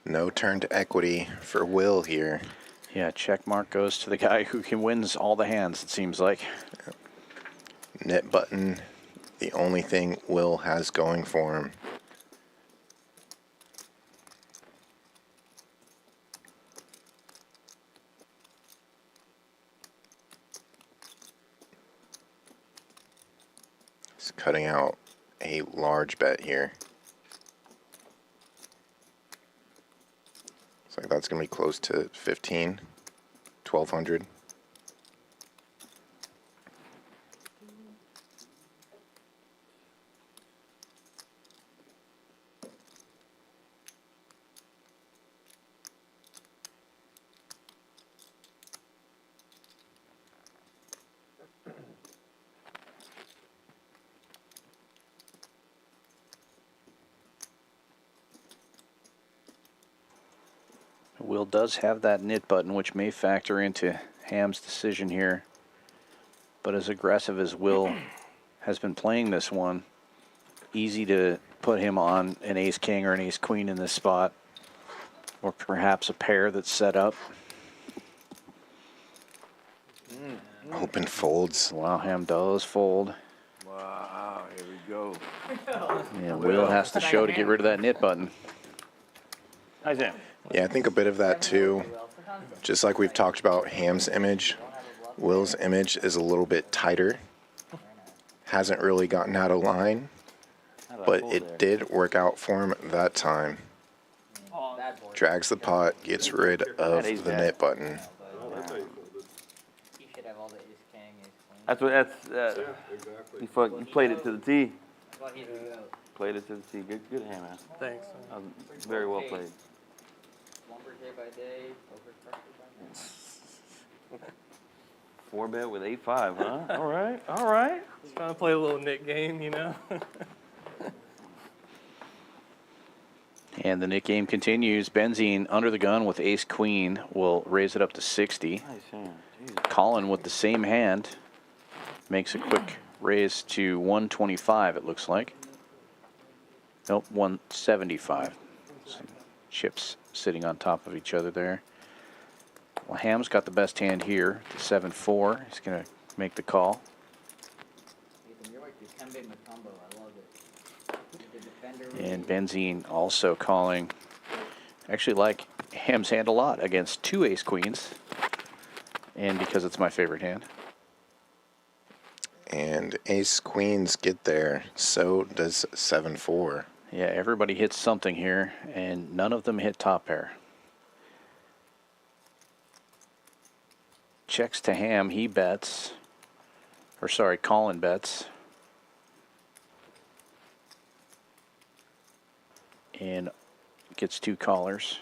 No turn to equity for Will here. Yeah, check mark goes to the guy who can wins all the hands, it seems like. Nit button, the only thing Will has going for him. He's cutting out a large bet here. Looks like that's going to be close to 15, 1,200. Will does have that nit button, which may factor into Ham's decision here. But as aggressive as Will has been playing this one, easy to put him on an ace-king or an ace-queen in this spot. Or perhaps a pair that's set up. Open folds. Wow, Ham does fold. Wow, here we go. Yeah, Will has to show to get rid of that nit button. How's that? Yeah, I think a bit of that too. Just like we've talked about Ham's image, Will's image is a little bit tighter. Hasn't really gotten out of line, but it did work out for him that time. Drags the pot, gets rid of the nit button. He should have all the ace king, ace queen. That's what. That's. You played it to the tee. Well, he's the goat. Played it to the tee. Good hand, man. Thanks. Very well played. Slumber day by day, overstructured by night. 4-bet with 8-5, huh? All right, all right. Just trying to play a little Nit game, you know. And the Nit game continues. Benzine under the gun with ace-queen will raise it up to 60. Nice hand. Jesus. Colin with the same hand makes a quick raise to 125, it looks like. Nope, 175. Some chips sitting on top of each other there. Well, Ham's got the best hand here to 7-4. He's going to make the call. Ethan, you're like the Kembe Mutombo. I love it. The defender. And Benzine also calling. Actually like Ham's hand a lot against two ace-queens. And because it's my favorite hand. And ace queens get there, so does 7-4. Yeah, everybody hits something here, and none of them hit top pair. Checks to Ham, he bets. Or sorry, Colin bets. And gets two callers.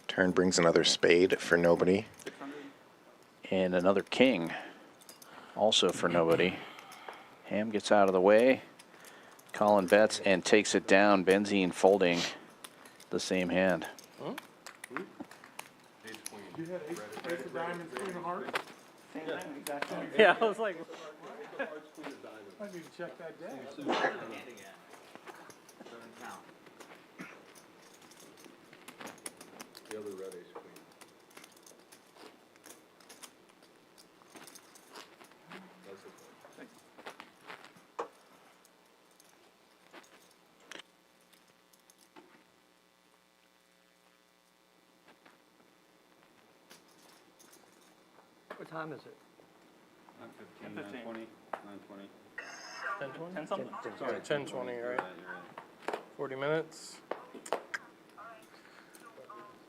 Turn brings another spade for nobody. And another king, also for nobody. Ham gets out of the way. Colin bets and takes it down. Benzine folding the same hand. You had ace of diamonds, queen of hearts? Yeah, I was like, I need to check that down. The other red ace queen. That's the point. What time is it? 9:15, 9:20, 9:20. 10 something. Sorry, 10:20, right? 40 minutes.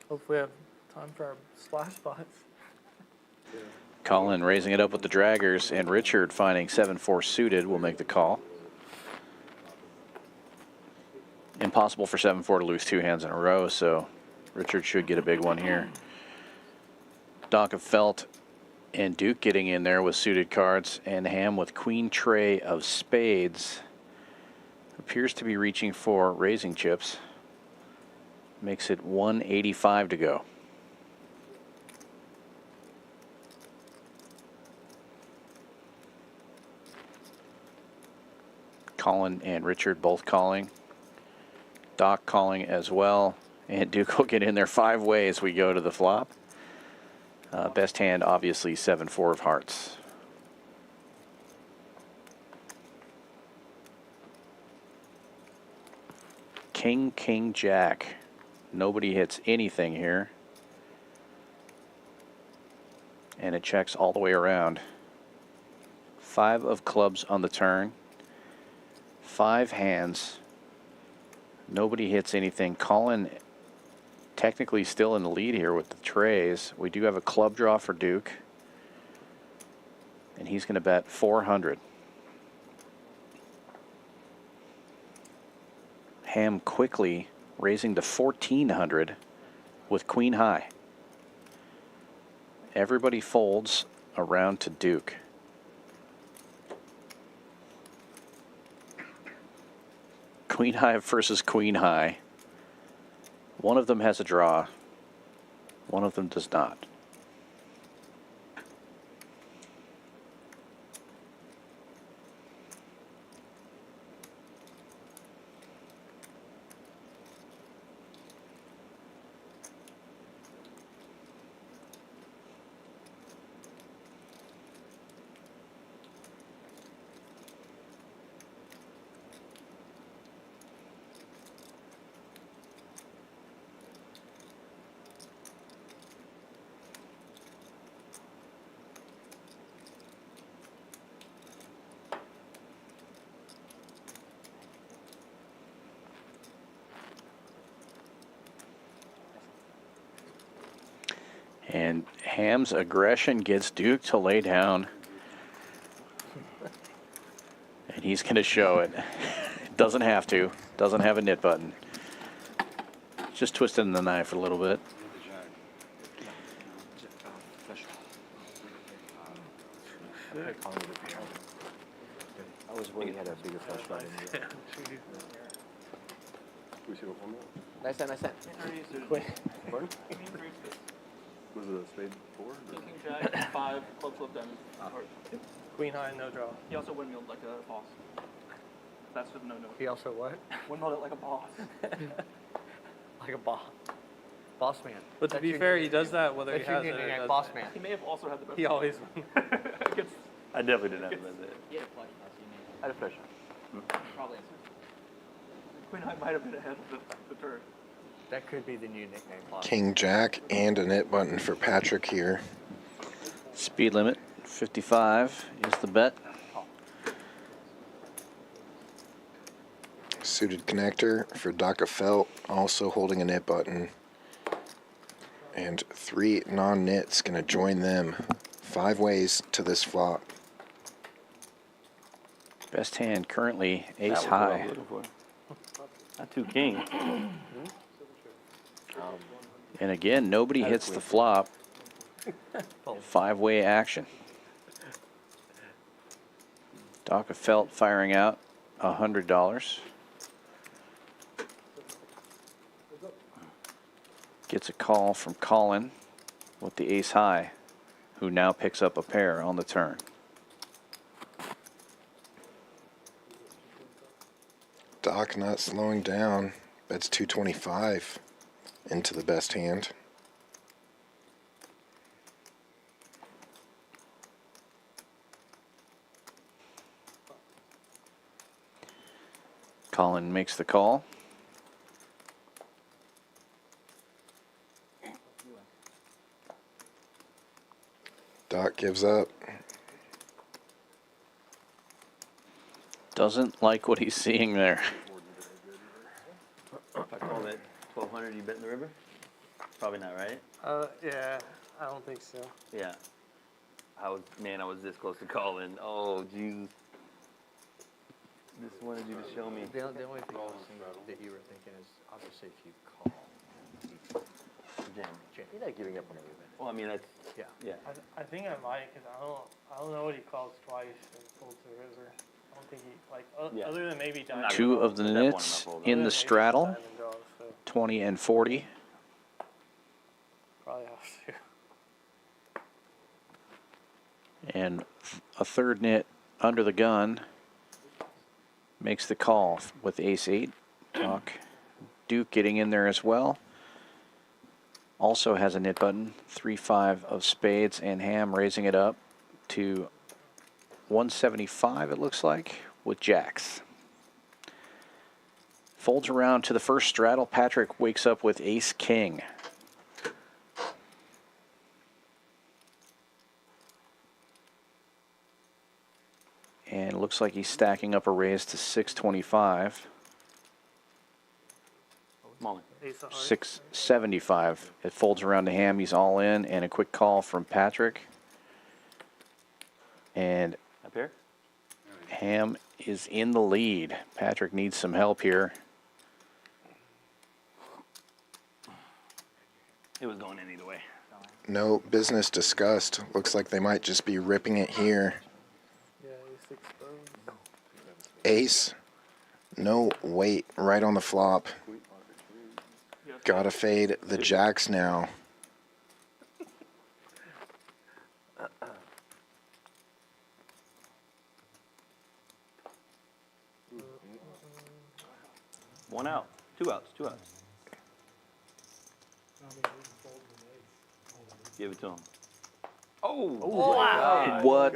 Hopefully, we have time for our splash spots. Colin raising it up with the draggers, and Richard finding 7-4 suited will make the call. impossible for 7-4 to lose 2 hands in a row, so Richard should get a big one here. Doc of Felt and Duke getting in there with suited cards, and Ham with Queen Tray of Spades. Appears to be reaching for raising chips. Makes it 185 to go. Colin and Richard both calling. Doc calling as well. And Duke will get in there 5 ways. We go to the flop. Best hand, obviously, 7-4 of hearts. King, King, Jack. Nobody hits anything here. And it checks all the way around. 5 of clubs on the turn. 5 hands. Nobody hits anything. Colin technically still in the lead here with the trays. We do have a club draw for Duke. And he's going to bet 400. Ham quickly raising to 1,400 with Queen High. Everybody folds around to Duke. Queen High versus Queen High. One of them has a draw. One of them does not. And Ham's aggression gets Duke to lay down. And he's going to show it. Doesn't have to. Doesn't have a knit button. Just twisting the knife a little bit. I was worried he had a bigger flush draw than you. We see what one more? Nice hand, nice hand. Pardon? Was it a spade 4? King, Jack, 5, club, flip, diamond, heart. Queen High, no draw. He also windmilled like a boss. That's the no-no. He also what? Windmilled it like a boss. Like a boss. Boss man. But to That's be your- fair, he does that whether he that's your has it or nickname, doesn't. boss man. He may have also had the best. He always Against, I definitely didn't have the best hit. I had a fish. Queen High might have been ahead of the turn. That could be the new nickname. Boss. King Jack and a knit button for Patrick here. Speed limit 55 is the bet. Suited connector for Doc of Felt, also holding a knit button. And 3 non-knits going to join them. 5 ways to this flop. Best hand currently ace That was what I high. was looking for. Not 2 king. And again, nobody hits the flop. 5-way action. Doc of Felt firing out $100. Gets a call from Colin with the ace high, who now picks up a pair on the turn. Doc not slowing down. Bets 225 into the best hand. Colin makes the call. Doc gives up. Doesn't like what he's seeing there. If I called it 1,200, you bet in the river? Probably not, right? Yeah, I don't think so. Yeah. I was this close to calling. Oh, Jesus. just wanted you to show me. The only thing I was thinking that you were thinking is, obviously, if you call, Jam. You're not giving up on everybody. Well, I mean, that's, yeah. yeah. I think I might, because I don't know what he calls twice and folds the river. I don't think he, like, Yeah. other than maybe diamond Two draws, of the other That one nits I'm not in than the maybe straddle, diamond draws, so 20 and 40. probably have to. And a third nit under the gun makes the call with ace-8. Doc Duke getting in there as well. Also has a nit button. 3-5 of spades, and Ham raising it up to 175, it looks like, with jacks. Folds around to the first straddle. Patrick wakes up with ace-king. And it looks like he's stacking up a raise to 625. Mullen. Ace of hearts. 675. It folds around to Ham. He's all in, and a quick call from Patrick. And Up here? Ham is in the lead. Patrick needs some help here. It was going in either way. No business discussed. Looks like they might just be ripping it here. Yeah, ace exposed. Ace. No weight right on the flop. Gotta fade the jacks now. One out. 2 outs. 2 outs. Give it to him. Oh! Wow. What?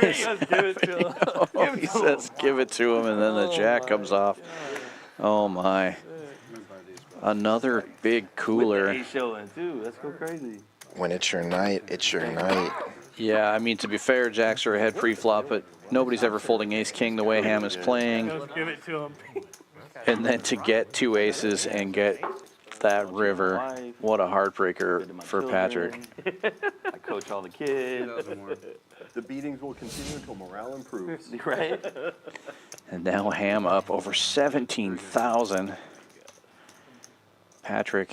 He just give it to him. Oh, he says give it to him, and then the jack comes off. Oh, my. Another big cooler. With the ace showing, too. That's go crazy. When it's your night, it's your night. Yeah, I mean, to be fair, jacks are ahead pre-flop, but nobody's ever folding ace-king the way Ham is playing. Just give it to him. And then to get 2 aces and get that river, what a heartbreaker for Patrick. I coach all the kids. The beatings will continue until morale improves. Right? And now Ham up over 17,000. Patrick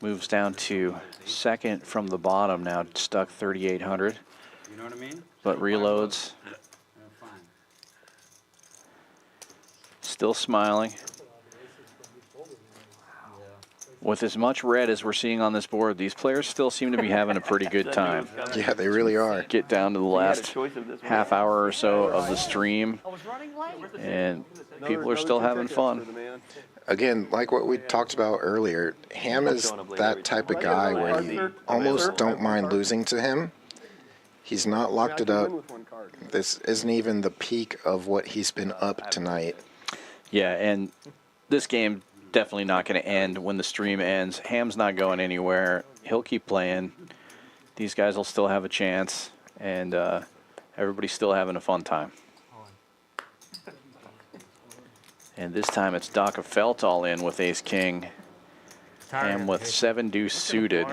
moves down to second from the bottom now, stuck 3,800. You know what I mean? But reloads. Fine. Still smiling. With as much red as we're seeing on this board, these players still seem to be having a pretty good time. Yeah, they really are. Get down to the last half hour or so of the stream, and people are still having fun. Again, like what we talked about earlier, Ham is that type of guy where you almost don't mind losing to him. He's not locked it up. This isn't even the peak of what he's been up tonight. Yeah, and this game definitely not going to end when the stream ends. Ham's not going anywhere. He'll keep playing. These guys will still have a chance, and everybody's still having a fun time. And this time it's Doc Felt all in with ace-king. Ham with 7 deuce suited.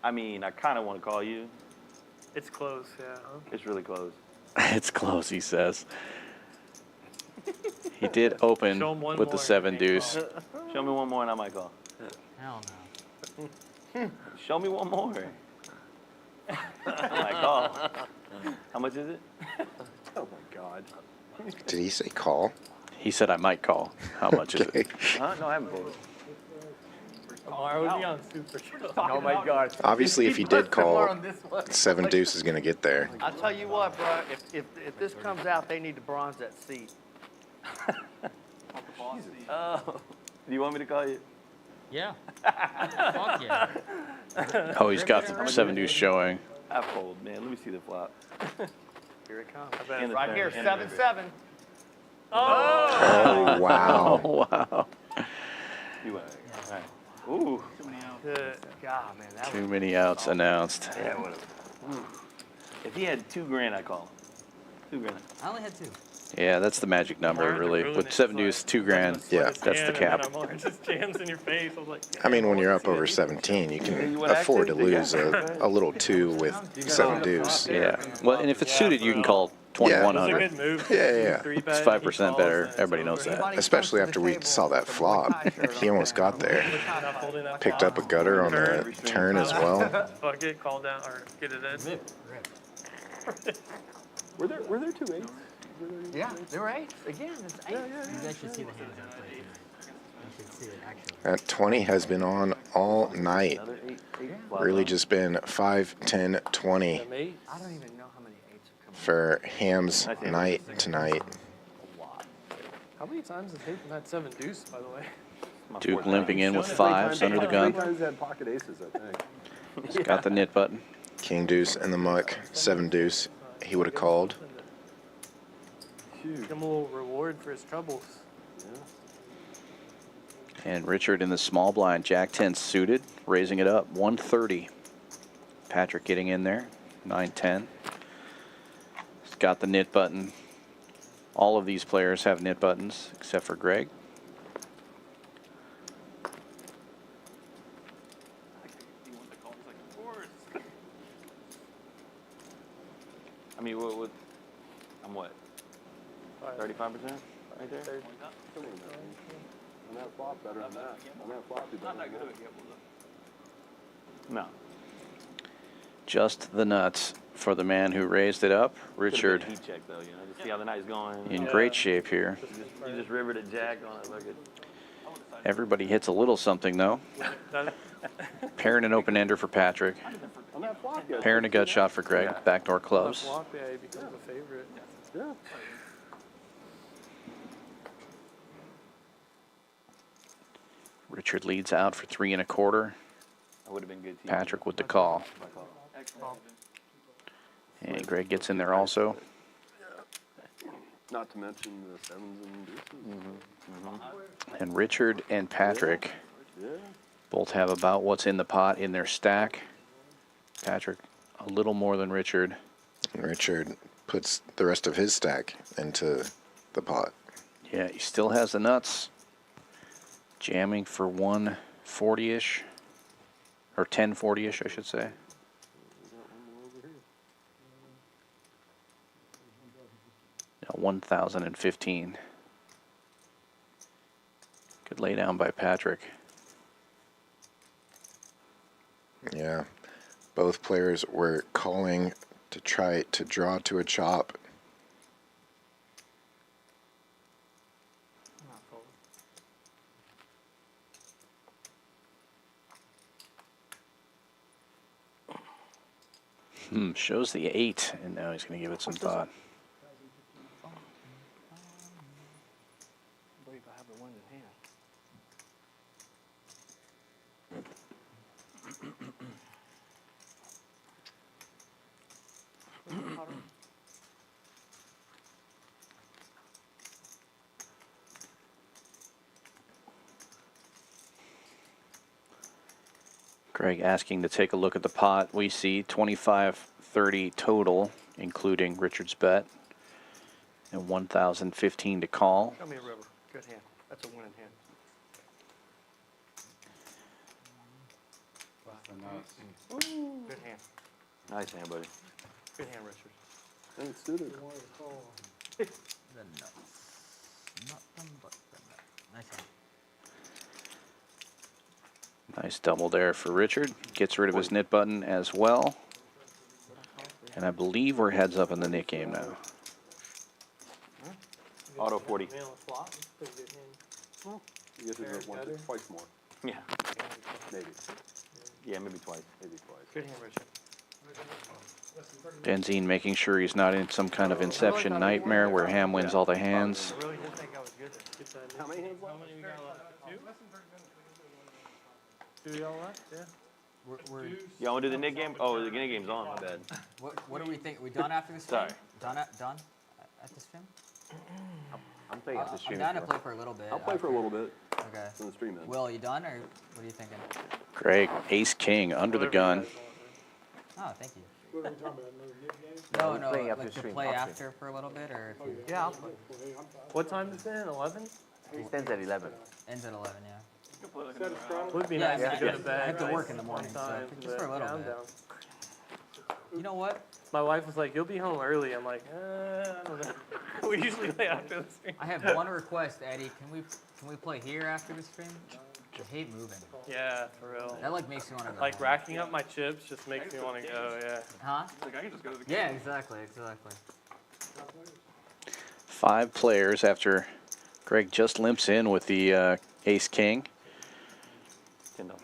I mean, I kind of want to call you. It's close, yeah. It's really close. It's close, he says. He did open Show him one with the more. 7 deuce. Show me one more and I might call. Hell no. Show me one more. I might call. How much is it? Oh my God. Did he say call? He said I might call. How much is it? Huh? No, I haven't folded. Oh, I would be on super chill. Oh my God. Obviously, if he did call, On this one. 7 deuce is going to get there. I'll tell you what, bro, if this comes out, they need to bronze that seat. Oh, do you want me to call you? Yeah. Fuck yeah. Oh, he's got the 7 deuce showing. I fold, man. Let me see the flop. Here it comes. I bet And the Right turn, here, and the river. 7-7. Oh, wow. Oh, wow. You went. All right. Ooh. Good. God, man, that Too was many outs announced. Yeah, whatever. If he had $2,000, I'd call him. $2,000. I only had 2. Yeah, that's the magic number, Hard to really. ruin With it. 7 deuce, It's 2 grand. Yeah. That's the And then cap. I'm on, just jams in your face. I was like, I mean, when you're up over 17, you can afford to lose a little 2 with 7 deuce. Yeah. Well, and if it's suited, you can call 2100. It's a good move. Yeah. Three It's bet, 5% he calls, better. and it's Everybody knows over. that. Everybody Especially comes to after the we table saw that with a flop. tie shirt He on. almost got there. Not holding that Picked flop. up a gutter on the turn as well. Fuck it, call down or get it in. Were there 2 8s? Yeah, they were eights. Again, it's eight. You guys should see the hands I play tonight. You should see it actually. That 20 has been on all night. Another 8 flop. Really just been 5, 10, 20 Them eight. I don't even know how many eights have come. for Ham's night tonight. How many times has Hayden had 7 deuce, by the way? Duke limping in with Three 5s under the gun. 3 times had pocket aces, I think. He's got the nit button. King deuce in the muck, 7 deuce. He would have called. Give him a little reward for his troubles. And Richard in the small blind, Jack 10 suited, raising it up, 130. Patrick getting in there, 9-10. He's got the nit button. All of these players have nit buttons, except for Greg. I mean, what I'm what? 35% right there? On that flop, better than that. On that flop, you better than that. No. Just the nuts for the man who raised it up. Richard Heat check though, you know, to see how the night's going. in great shape here. You just rivered a jack on it, look at. Everybody hits a little something though. Pairing an open ender for Patrick. On that flop, yeah. Pairing a gut shot for Greg. Backdoor clubs. Flop, yeah, he becomes a favorite. Yeah. Richard leads out for 3 1/4. That would have been good. TV. Patrick with the call. And Greg gets in there also. Not to mention the 7s and deuces. And Richard and Patrick Yeah. both have about what's in the pot in their stack. Patrick a little more than Richard. And Richard puts the rest of his stack into the pot. Yeah, he still has the nuts. Jamming for 140-ish. Or 1040-ish, I should say. No, 1,015. Good lay down by Patrick. Yeah. Both players were calling to try to draw to a chop. Shows the 8, and now he's going to give it some thought. I believe I have the one in hand. Greg asking to take a look at the pot. We see 25-30 total, including Richard's bet, and 1,015 to call. Show me a river. Good hand. That's a winning hand. Good hand. Nice hand, buddy. Good hand, Richard. And it's suited. The nuts. Nothing but the nuts. Nice hand. Nice double there for Richard. Gets rid of his nit button as well. And I believe we're heads up in the nit game now. Auto 40. You guys have once, twice more. Yeah. Maybe. Yeah, maybe twice. Maybe twice. Good hand, Richard. Benzine making sure he's not in some kind of inception nightmare where Ham wins all the hands. I really did think I was good at it. How many hands left? How many we got left? 2? 2 y'all left? Yeah. Y'all want to do the Nit game? Oh, the Nit game's on. My bad. What do we think? We done after this stream? Sorry. Done at the stream? I'm playing at the stream. I'm down to play for a little bit. I'll play for a little bit. Okay. When the stream ends. Will, you done, or what are you thinking? Greg, ace king under the gun. Oh, thank you. What are we talking about, another Nit game? No, playing like after to stream, play off after for a little bit, or if you, Yeah, I'll play. What time is it? 11? He stands at 11. ends at 11, yeah. Is that astronomy? Would be Yeah, nice I to go to I bed. have to work right? in the morning, so Sometime, just for a but little down, bit. down. You know what? My wife was like, "You'll be home early." I'm like, I don't know. We usually play after the stream. I have one request, Eddie. Can we play here after the stream? I hate moving. Yeah, for real. That like makes me want to go. Like home. racking up my chips just makes me want to go. Yeah. Huh? Like I can just go to the Yeah, exactly. 5 players after Greg just limps in with the ace king. $10. Your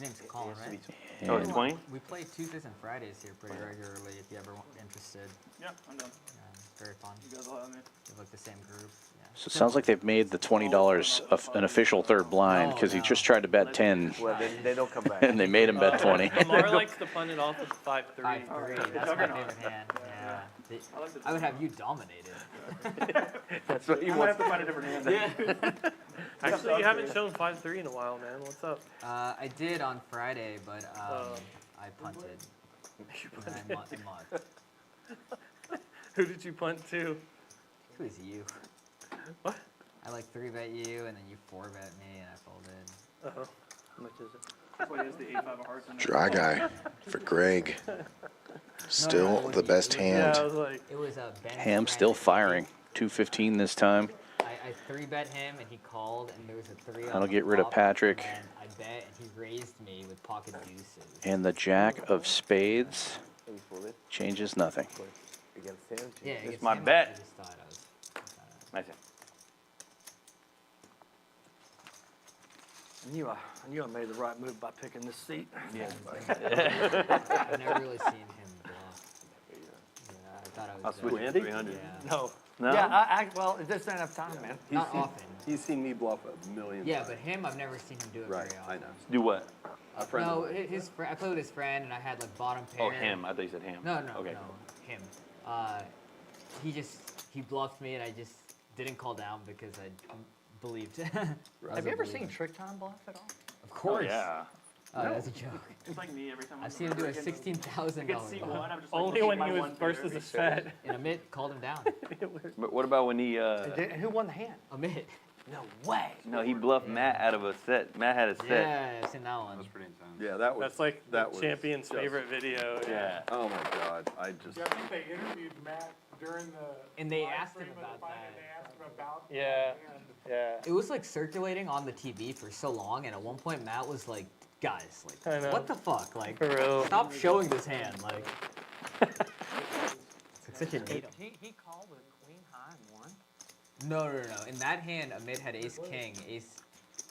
name's Colin, right? Oh, it's 20? We play Tuesdays and Fridays here pretty regularly. If you ever interested. Yeah, I'm done. Very fun. You guys will have me. We have like the same group. Yeah. So it sounds like they've made the $20 an official third blind because he just tried to bet 10 Well, they don't come back. and they made him bet 20. Lamar likes to punt it off with 5-3. 5-3. That's my favorite hand. Yeah. I would have you dominated. That's what he You might have to find a different hand. Yeah. Actually, you haven't shown 5-3 in a while, man. What's up? I did on Friday, but I punted. You And I punted. mud. Who did you punt to? It was you. What? I like 3-bet you, and then you 4-bet me, and I folded. Uh-huh. How much is it? That's why he has the 8-5 of hearts in there. Dry guy for Greg. Still the best hand. Yeah, I was like, It was a Ben. Ham still firing. 215 this time. I 3-bet him, and he called, and there was a 3 on That'll the get rid of flop, Patrick. And I bet, and he raised me with pocket deuces. And the jack of spades changes nothing. Against him. Yeah, It's against my him, bet. I just thought I was. Nice. I knew I made the right move by picking this seat. Yeah. I've never really seen him bluff. Yeah, I thought I I'll was. switch good. 300. Yeah. no. No? Yeah, well, there's not enough time, man. He's Not seen, often. He's seen me bluff a million Yeah, times. but him, I've never seen him do it Right, very I often. know. Do what? A friend No, of mine. his friend. I played with his friend, and I had like bottom pair. Oh, him. I thought you said him. No, no, Okay. no, him. He bluffed me, and I just didn't call down because I believed. Have you ever seen Trick Time bluff at all? Of course. Oh, yeah. That's a joke. It's like me every time. I've seen him do a $16,000 I get C1, bluff. I'm just like, Only looking when at he my was one versus finger. his fed. And Amit called him down. But what about when he, And who won the hand? Amit. No way. no, he bluffed Matt out of a set. Matt had a set. Yeah, I've seen that one. That's pretty intense. Yeah, that was. That's like that the was champion's just- favorite video. Yeah. Oh my God, I just. Yeah, I think they interviewed Matt during the. And they live asked him stream of the about fight, that. and they asked him about the Yeah. hand. Yeah. It was like circulating on the TV for so long, and at one point Matt was like, "Guys, I like, know. what the fuck? Like, For real. stop showing this hand." Like, it's like such an idiot. He called with queen high and won? No. In that hand, Amit had ace king,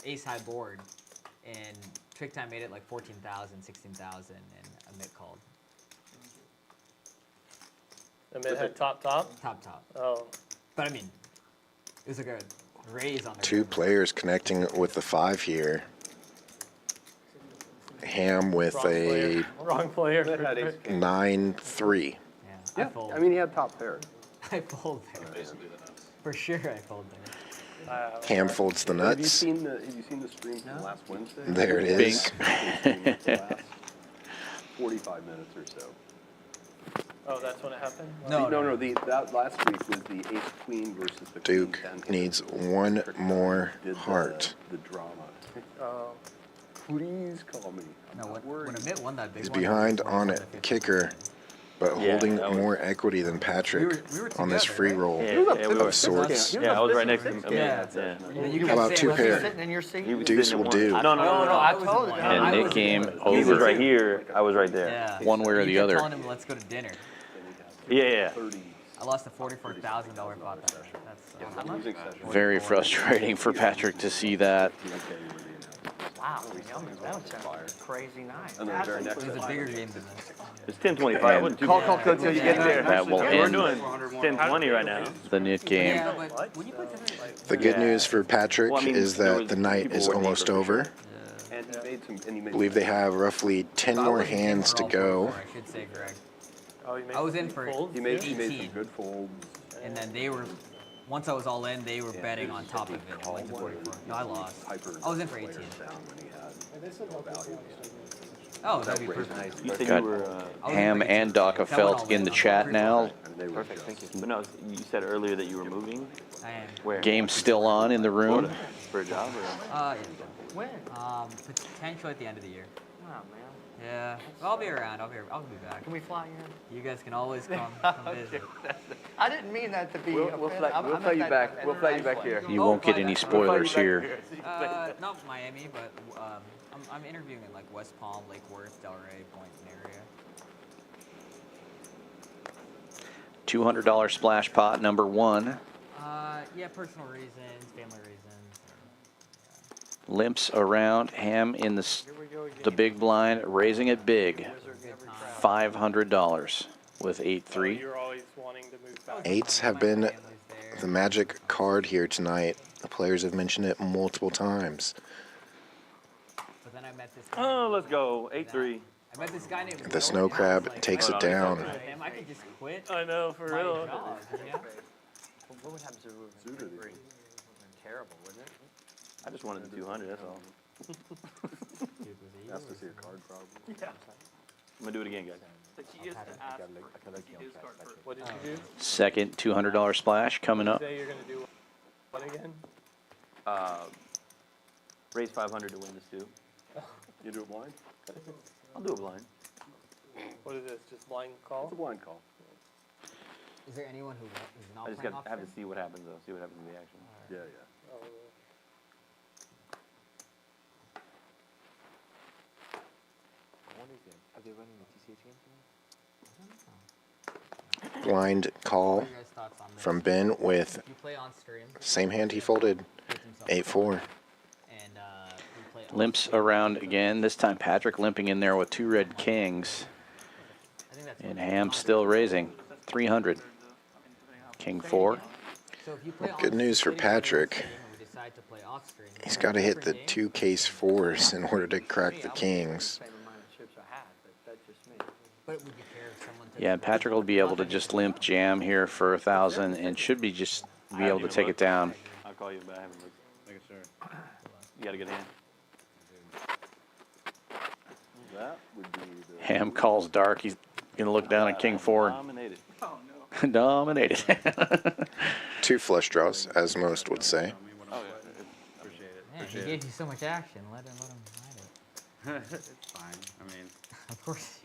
ace high board, and Trick Time made it like 14,000, 16,000, and Amit called Amit had top. top. Oh. But I mean, it was like a raise on the 2 river. players connecting with the 5 here. Ham with Wrong player. Wrong player. That had ace king. 9-3. Yeah, I Yeah, fold. I mean, he had top pair. I fold there. For sure, I fold there. Ham folds the Have you nuts. seen the stream from last Wednesday? There it is. Bink. The last 45 minutes or so. Oh, that's when it happened? No, that last week was the ace queen versus the Duke queen 10. needs one more Did heart. The drama. Oh. Please call me. I'm No, not when worried. Amit won that big He's one, behind it was on 150. it, kicker, but Yeah, holding that was- more equity than Patrick We were on this together, free right? roll Yeah, yeah, we were. of sorts. Yeah, I was right next to him. Yeah. Yeah. And then you How kept about saying, 2 "Was he pair? Sitting in your seat? He was Deuce sitting will in do. one. No. I told you. And I Nit was- Game He was over. right here. I was right there. Yeah. One way or You the kept other. telling him, "Let's go to dinner." Yeah. 30. I lost a $44,000 pot there. That's Losing session. Very frustrating for Patrick to see that. Wow, that was a crazy night. And then the very next it was a set. bigger game than this. It's 10:25. It wasn't too Call bad. until you get there. That will We're end doing 10:20 right now. the Nit game. Yeah, but when you play dinner, The good Yeah. news for Patrick Well, I mean, is there that was the night people is were almost neighbors for over. sure. And he made some. And he I made believe they have roughly 10 I more was in hands for to all go. 44, I should say, Greg. Oh, you made I was some in for folds? He made some 18. good folds. And then they were, once I was all in, they were betting on top of it. It went to 44. No, I lost. I was in for 18. Oh, that'd be perfect. You said Got you were. I was in Ham for 18. and That went Dockafelt all in the on chat free now. throw. Perfect, thank you. But no, you said earlier that you were moving. I am. Where? Game still on in the room. For a job or? When? Potentially at the end of the year. Oh, man. Yeah, I'll be around. I'll be back. Can we fly in? You guys can always come visit. I didn't mean that to be. We'll offensive. I fly meant you that back. in We'll a fly you nice back way. here. You won't get any spoilers here. Not Miami, but I'm interviewing in like West Palm, Lake Worth, Delray, Boynton area. $200 splash pot number 1. Yeah, personal reasons, family reasons. Limps around. Ham in the big blind, raising it big. $500 with 8-3. You're always wanting to move back. Eights have been the magic card here tonight. The players have mentioned it multiple times. But then I met this. Oh, let's go. 8-3. I met this guy named. The snow crab takes it down. I could just quit. I know, for my real. job, you know? What would happen to Ruben? Terrible, wouldn't it? I just wanted the 200, that's all. That's to see a card problem. Yeah. I'm gonna do it again, guys. Like he is to ask for his card first. What did you do? Second $200 splash coming up. Say you're gonna do what again? Raise 500 to win this too. You do it blind? I'll do it blind. What is this? Just blind call? It's a blind call. Is there anyone who's not I just playing got have to offspring? see what happens though. See what happens in the action. Yeah, yeah. Oh, Are they running the TCH game tonight? Blind call What are your guys' thoughts on this? from Ben with You play on stream. same hand he folded. 8-4. And we play Limps around again. This time Patrick limping in there with 2 red kings. And Ham still raising. 300. King 4. So if you play Good on news for stream, Patrick. and we decide to play off stream, He's got to hit the 2 case 4s in order to crack the kings. Same amount of chips I had, but that's just me. But would you care if someone Yeah, and Patrick will be able to just limp jam here for 1,000 and should be just be able to take it down. I'll call you, but I haven't looked. Making sure. You got a good hand. That would be the... Ham calls dark. He's going to look down at King 4. Dominated. Oh no. Dominated. 2 flush draws, as most would say. Oh, yeah. Appreciate it. Man, he gave you so much action. Let him ride it. It's fine. I mean, Of course.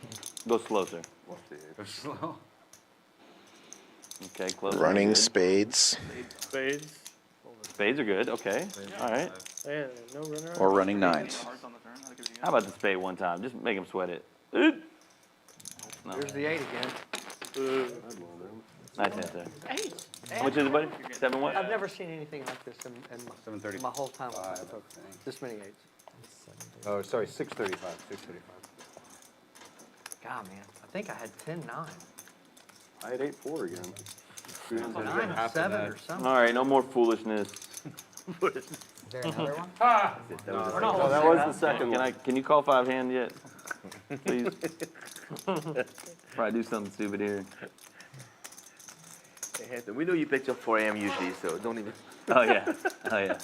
Go slow, sir. go slow. Okay, close. Running Good. spades. Spades. Spades are good. Okay. All right. Man, no runner. Or running 9s. Hearts on the turn. I'll give it again. How about the spade one time? Just make him sweat it. No. There's the 8 again. Nice answer. 8. How much is it, buddy? 7 what? I've never seen anything like this in my whole time. This many 8s. Oh, sorry, 635, 635. God, man, I think I had 10-9. I had 8-4 again. 9-7 or something. All right, no more foolishness. Is there another one? No, that was the second one. Can you call 5 hand yet? Please. Probably do something stupid here. Hey, Hampton, we know you picked up 4 a.m. usually, so don't even. Oh yeah. Oh yeah.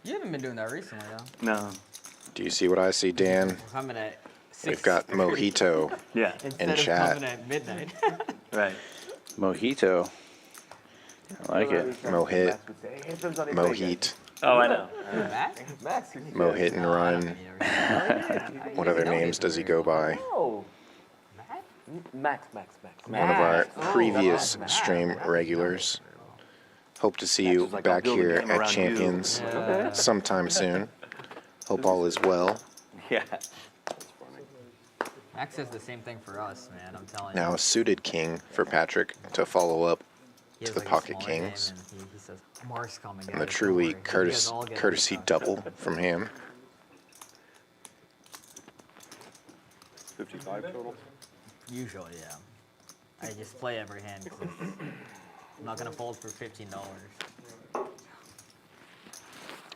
You haven't been doing that recently, though. No. Do you see what I see, Dan? We're coming at 6. We've got Mojito Yeah. Instead in of chat. coming at midnight. Right. Mojito. I like it. Mohit. Mohit. Oh, I know. Max? Mohit and Run. What other names does he go by? Oh. Max. One of our previous stream regulars. Hope to see you like, back I'll build a here game at around you. Champions sometime soon. Hope all is well. Yeah. Max says the same thing for us, man. I'm telling Now you. a suited king for Patrick to follow up He to has the like a pocket smaller game, kings. and he says, Mark's coming. And the guys, truly don't worry." You guys all get courtesy it. double from him. 55 total? Usually, yeah. I just play every hand 'cause I'm not gonna fold for $15.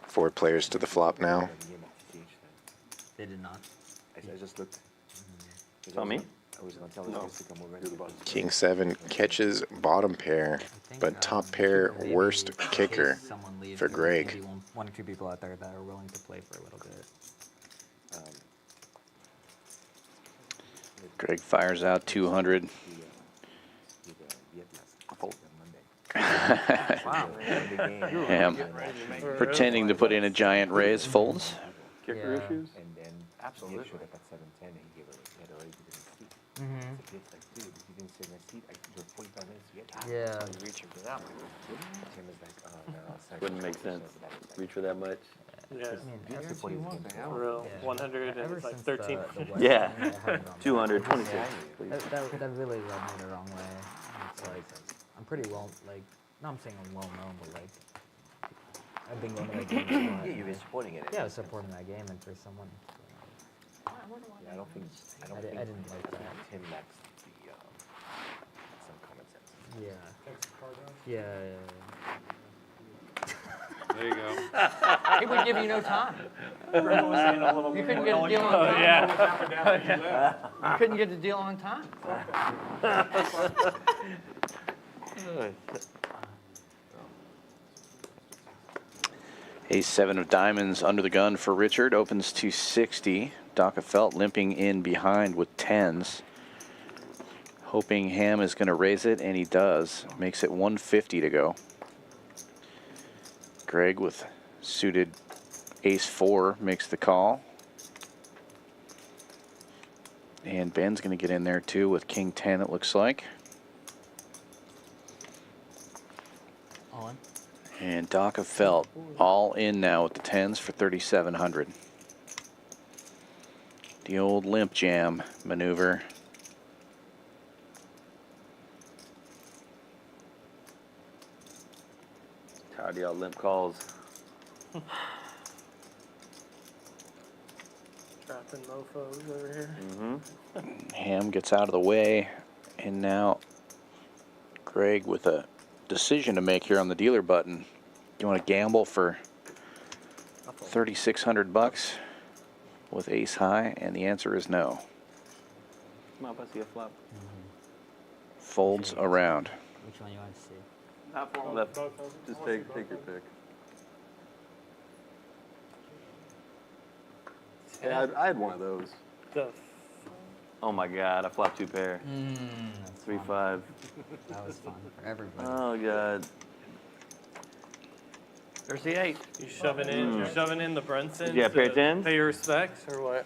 4 players to the flop now. They did not. I just looked. Tell me. I was gonna tell you to come over. King 7 catches bottom pair, but top pair worst In case kicker someone leaves, for there's Greg. maybe one or two people out there that are willing to play for a little bit. Greg fires out 200. Ham pretending to put in a giant raise folds. Kicker Yeah. issues? And then absolutely. He showed up at 7:10 and he gave it. Mm-hmm. It's like, dude, you didn't sit in a seat. You're 45 minutes to get to Yeah. So you reach for that. Tim is like, oh no. Sorry. Wouldn't make sense. Reach for that much. Yeah. I mean, You're ever, supporting the game. For real. yeah. 100 and Ever it's like since 13. the West Yeah. thing, I haven't gone back. 226. That really rubbed me the wrong way. It's like, I'm pretty well, like, no, I'm saying I'm well known, but like, I've been going to that game a lot. Yeah, you've been supporting it. Yeah, I was supporting that game, and for someone, Yeah, I don't think I didn't like that. Tim lacks the some common sense. Yeah. Takes the card out. Yeah. There you go. He would give you no time. You couldn't get a deal on time. Yeah. You couldn't get the deal on time. Ace-7 of diamonds under the gun for Richard. Opens to 60. Dockefelt limping in behind with 10s. Hoping Ham is going to raise it, and he does. Makes it 150 to go. Greg with suited Ace-4 makes the call. And Ben's going to get in there too with King-10, it looks like. All in. And Dockefelt all in now with the 10s for 3,700. The old limp jam maneuver. Tired of y'all limp calls. Trapping mofos over here. Mm-hmm. Ham gets out of the way, and now Greg with a decision to make here on the dealer button. You want to gamble for 3,600 bucks with ace high, and the answer is no. Come on, see a flop. Folds around. Which one you want to see? Not far left. Just take your pick. Yeah, I had one of those. The Oh my God, I flopped 2 pair. That's 3, fun. 5. That was fun for everybody. Oh God. There's the 8. you shoving in, you're shoving in the Brunsons. Yeah, pair to 10s? Pay your respects or what?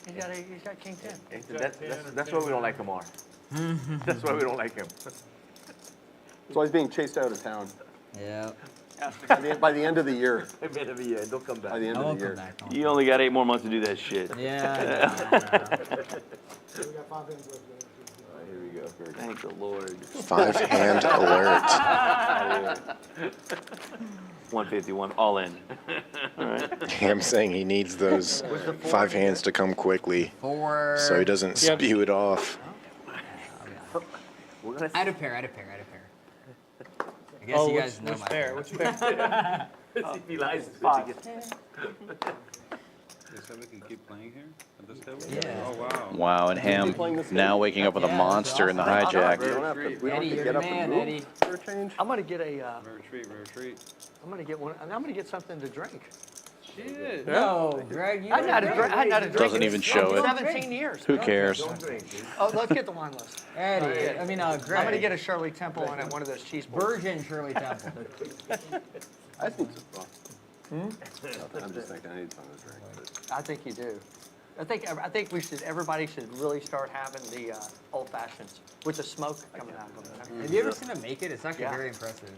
He's got King 10. That's why we don't like him more. That's why we don't like him. So he's being chased out of town Yeah. by the end of the year. Maybe don't come back. By the end I of won't the come year. back. You only got 8 more months to do that shit. Yeah. Here we go. Very good. Thank the Lord. 5-hand alert. 151, all in. All right. Ham saying he needs those 5 hands to come quickly 4. so he doesn't Yep. spew it off. I had a pair. I guess you guys know which my pair? Which pair? If he lies, it's Five. good to get. So we can keep playing here at this table? Yeah. Oh, wow. Wow, and Ham now waking up with a monster in the hijack. We don't have to, we don't Eddie, have to you're get the up man, and move Eddie. for a change. I'm gonna get a. Retreat. I'm gonna get one. And I'm gonna get something to drink. No, Greg, you I hadn't had a drink. Doesn't in even show it. 17 years. Who cares? Oh, let's get the wine list. Eddie, I mean, Greg. I'm gonna get a Shirley Temple and one of those cheeseburgers. Virgin Shirley Temple. I think so. I'm just thinking I need something to drink. I think you do. I think everybody should really start having the old fashions with the smoke coming out of them. Have you ever seen him make it? It's actually Yeah. very impressive.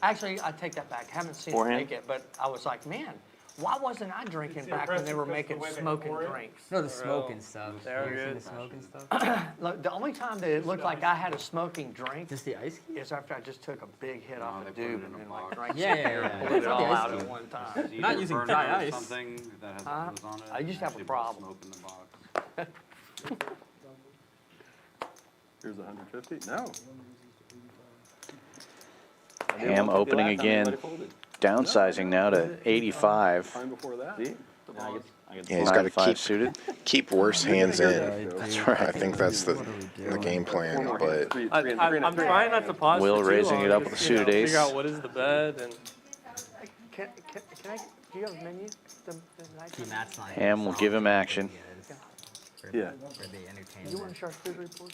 Actually, I take that back. Haven't seen Forehand? them make it, but I was like, man, why wasn't I drinking back when they were making smoking drinks? No, the smoking stuff. They're You ever seen good. the smoking stuff? Look, the only time that it looked like I had a smoking drink Just the ice cube? is after I just took a big hit off they a put it doob in and a then box. like drank Yeah, some beer and yeah. pulled It's it not the all ice out cube. at one time. Either Not using burner dry or ice. Something that has Huh? was on it. I used to have a Actually put problem. Smoke in the box. Here's 150. No. Ham opening again. Downsizing now to 85. Time before that. See? Yeah, he's got to 5 suited. keep worse hands in. That's right. I think that's the game plan, but I'm trying not to pause. Will for too raising long, it up just, with a you know, suited ace. Figure out what is the bed and. Can I, do you have a menu? The night? See, Matt's not Ham will give him action. Yeah. For the entertainment. You want a charcuterie board?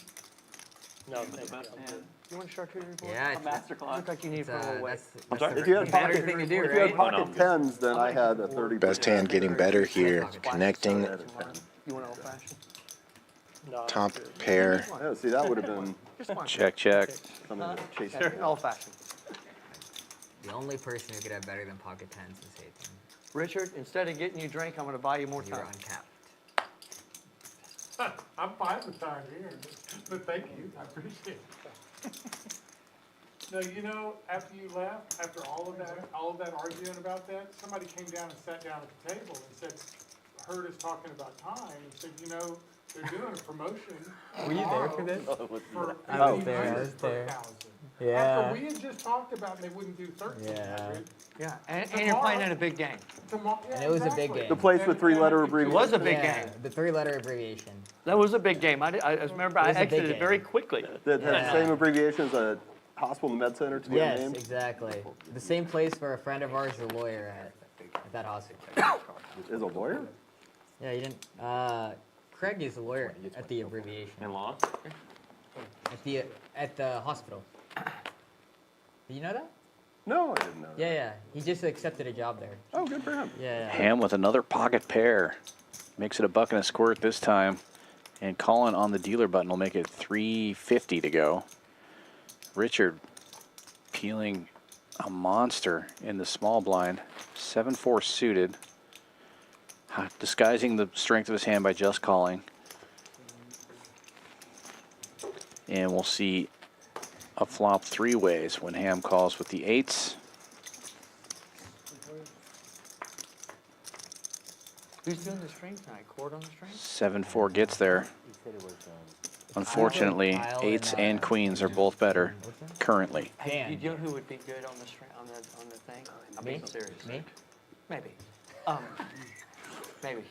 No, thank you. I'm good. You want a charcuterie board? Yeah, it's, Look like you need for a little weight. that's sorry? the If you had better pocket- thing to do, If you had right? pocket tens, then I had a 30. best hand getting better here, connecting. You want old fashioned? No, top that's good. pair. Yeah, see, that would have been Just one. Check, check. something to chase. Yeah, old fashioned. The only person who could have better than pocket tens is Hayden. Richard, instead of getting you a drink, I'm going to buy you more You're time. uncapped. I'm fine with time here, but thank you, I appreciate it. No, you know, after you left, after all of that arguing about that, somebody came down and sat down at the table and said, heard us talking about time, and said, you know, they're doing a promotion. Were you there for this? For I was there, I 1,500 was per there. thousand. Yeah. After we had just talked about they wouldn't do 1,300. Yeah, and you're playing in a big game. Tomorrow, yeah, And it was a big exactly. game. The place with three-letter It abbreviations. was a big Yeah, game. the 3-letter abbreviation. That was a big game. I remember I It was a big exited game. very quickly. That Yeah. has the same abbreviation as a hospital and med center to Yes, the name. exactly. The same place where a friend of ours is a lawyer at that hospital. Is a lawyer? Yeah, you didn't. Craig is a lawyer at the abbreviation. And law? At the hospital. Did you know that? No, I didn't know. Yeah, yeah. He just accepted a job there. Oh, good for him. Yeah, yeah. Ham with another pocket pair. Makes it a buck and a squirt this time. And Colin on the dealer button will make it 350 to go. Richard peeling a monster in the small blind. 7-4 suited. Disguising the strength of his hand by just calling. And we'll see a flop 3 ways when Ham calls with the 8s. Who's doing the stream tonight? Cord on the stream? 7-4 gets there. Unfortunately, Kyle 8s and, and queens are both better currently. Hey, Dan. you know who would be good on the stream on the thing? I'm being serious. Me? Maybe. Maybe.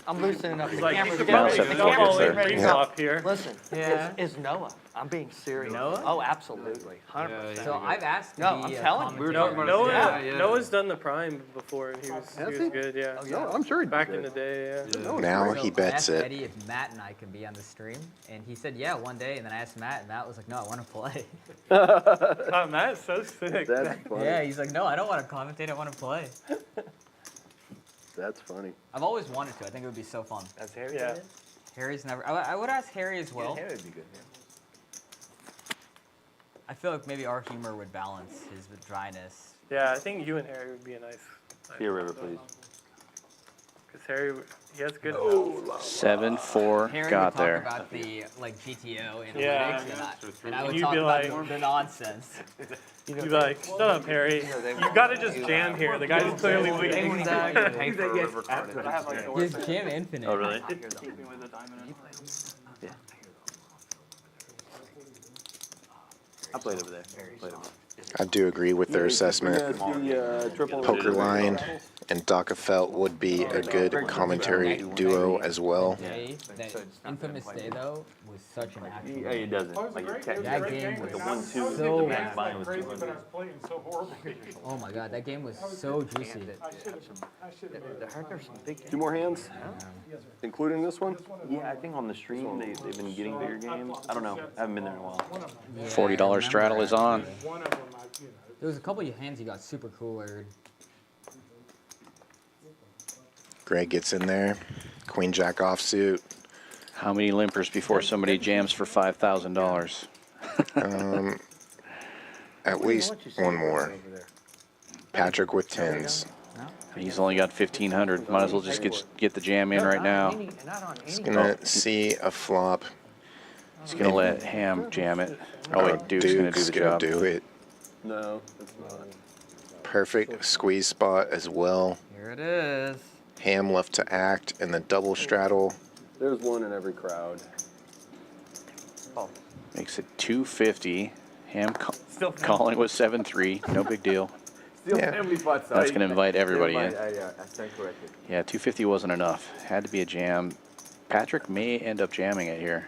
I'm loosening up the Like, you camera. could Yeah, probably set the go cameras all there. in ready Yeah. up here. Listen, Yeah. it's Noah. I'm being serious. Noah? Oh, absolutely. 100%. So I've asked to No, be I'm a telling you. commentator. Noah's done the prime before, and he was Has he? good. Yeah. No, I'm sure he Back did. in the day, yeah. No, Now So he I bets asked it. Eddie if Matt and I could be on the stream, and he said yeah one day. And then I asked Matt, and Matt was like, "No, I want to play." Oh, Matt's so sick. That's funny. Yeah, he's like, "No, I don't want to commentate. I want to play." That's funny. I've always wanted to. I think it would be so fun. That's Harry. Yeah. Harry's never. I would ask Harry as well. Harry would be good. I feel like maybe our humor would balance his dryness. Yeah, I think you and Harry would be a nice. Here, River, please. Because Harry, he has good. 7-4 Harry got would talk there. about the like GTO analytics, Yeah. and I would You'd talk be about like- the nonsense. You'd be like, shut up, Harry. You gotta just jam here. The guy's clearly weak. Exactly. Just jam infinite. Oh, really? Keep me with a diamond and I played over there. Played over there. I do agree with their assessment. Poker Line and Dockefelt would be a good commentary duo as well. Day, that infamous day though was such an action. Yeah, it doesn't. Oh, it was a Like, great, it was a that great game game. was and I the 1-2 was so thinking about bad. it like crazy, but I was playing so horribly. Oh my god, that game was so juicy. I should have made that. There's some big Two more hands, including this one? Yeah, I think on the stream they've been getting bigger games. I don't know. I haven't been there in a while. Yeah, $40 I remember straddle is on. One of them, There was a couple of hands you got super coolered. Greg gets in there. Queen Jack offsuit. How many limpers before somebody jams for $5,000? At least one more. Patrick with 10s. He's only got 1,500. Might as well just get the jam in right now. He's gonna see a flop. He's gonna let Ham jam it. Oh wait, Duke's gonna do the job. do it. No, it's not. Perfect squeeze spot as well. Here it is. Ham left to act in the double straddle. There's one in every crowd. Makes it 250. Ham calling with 7-3. No big deal. Still Yeah. family pots. That's gonna invite everybody in. I stand corrected. Yeah, 250 wasn't enough. Had to be a jam. Patrick may end up jamming it here.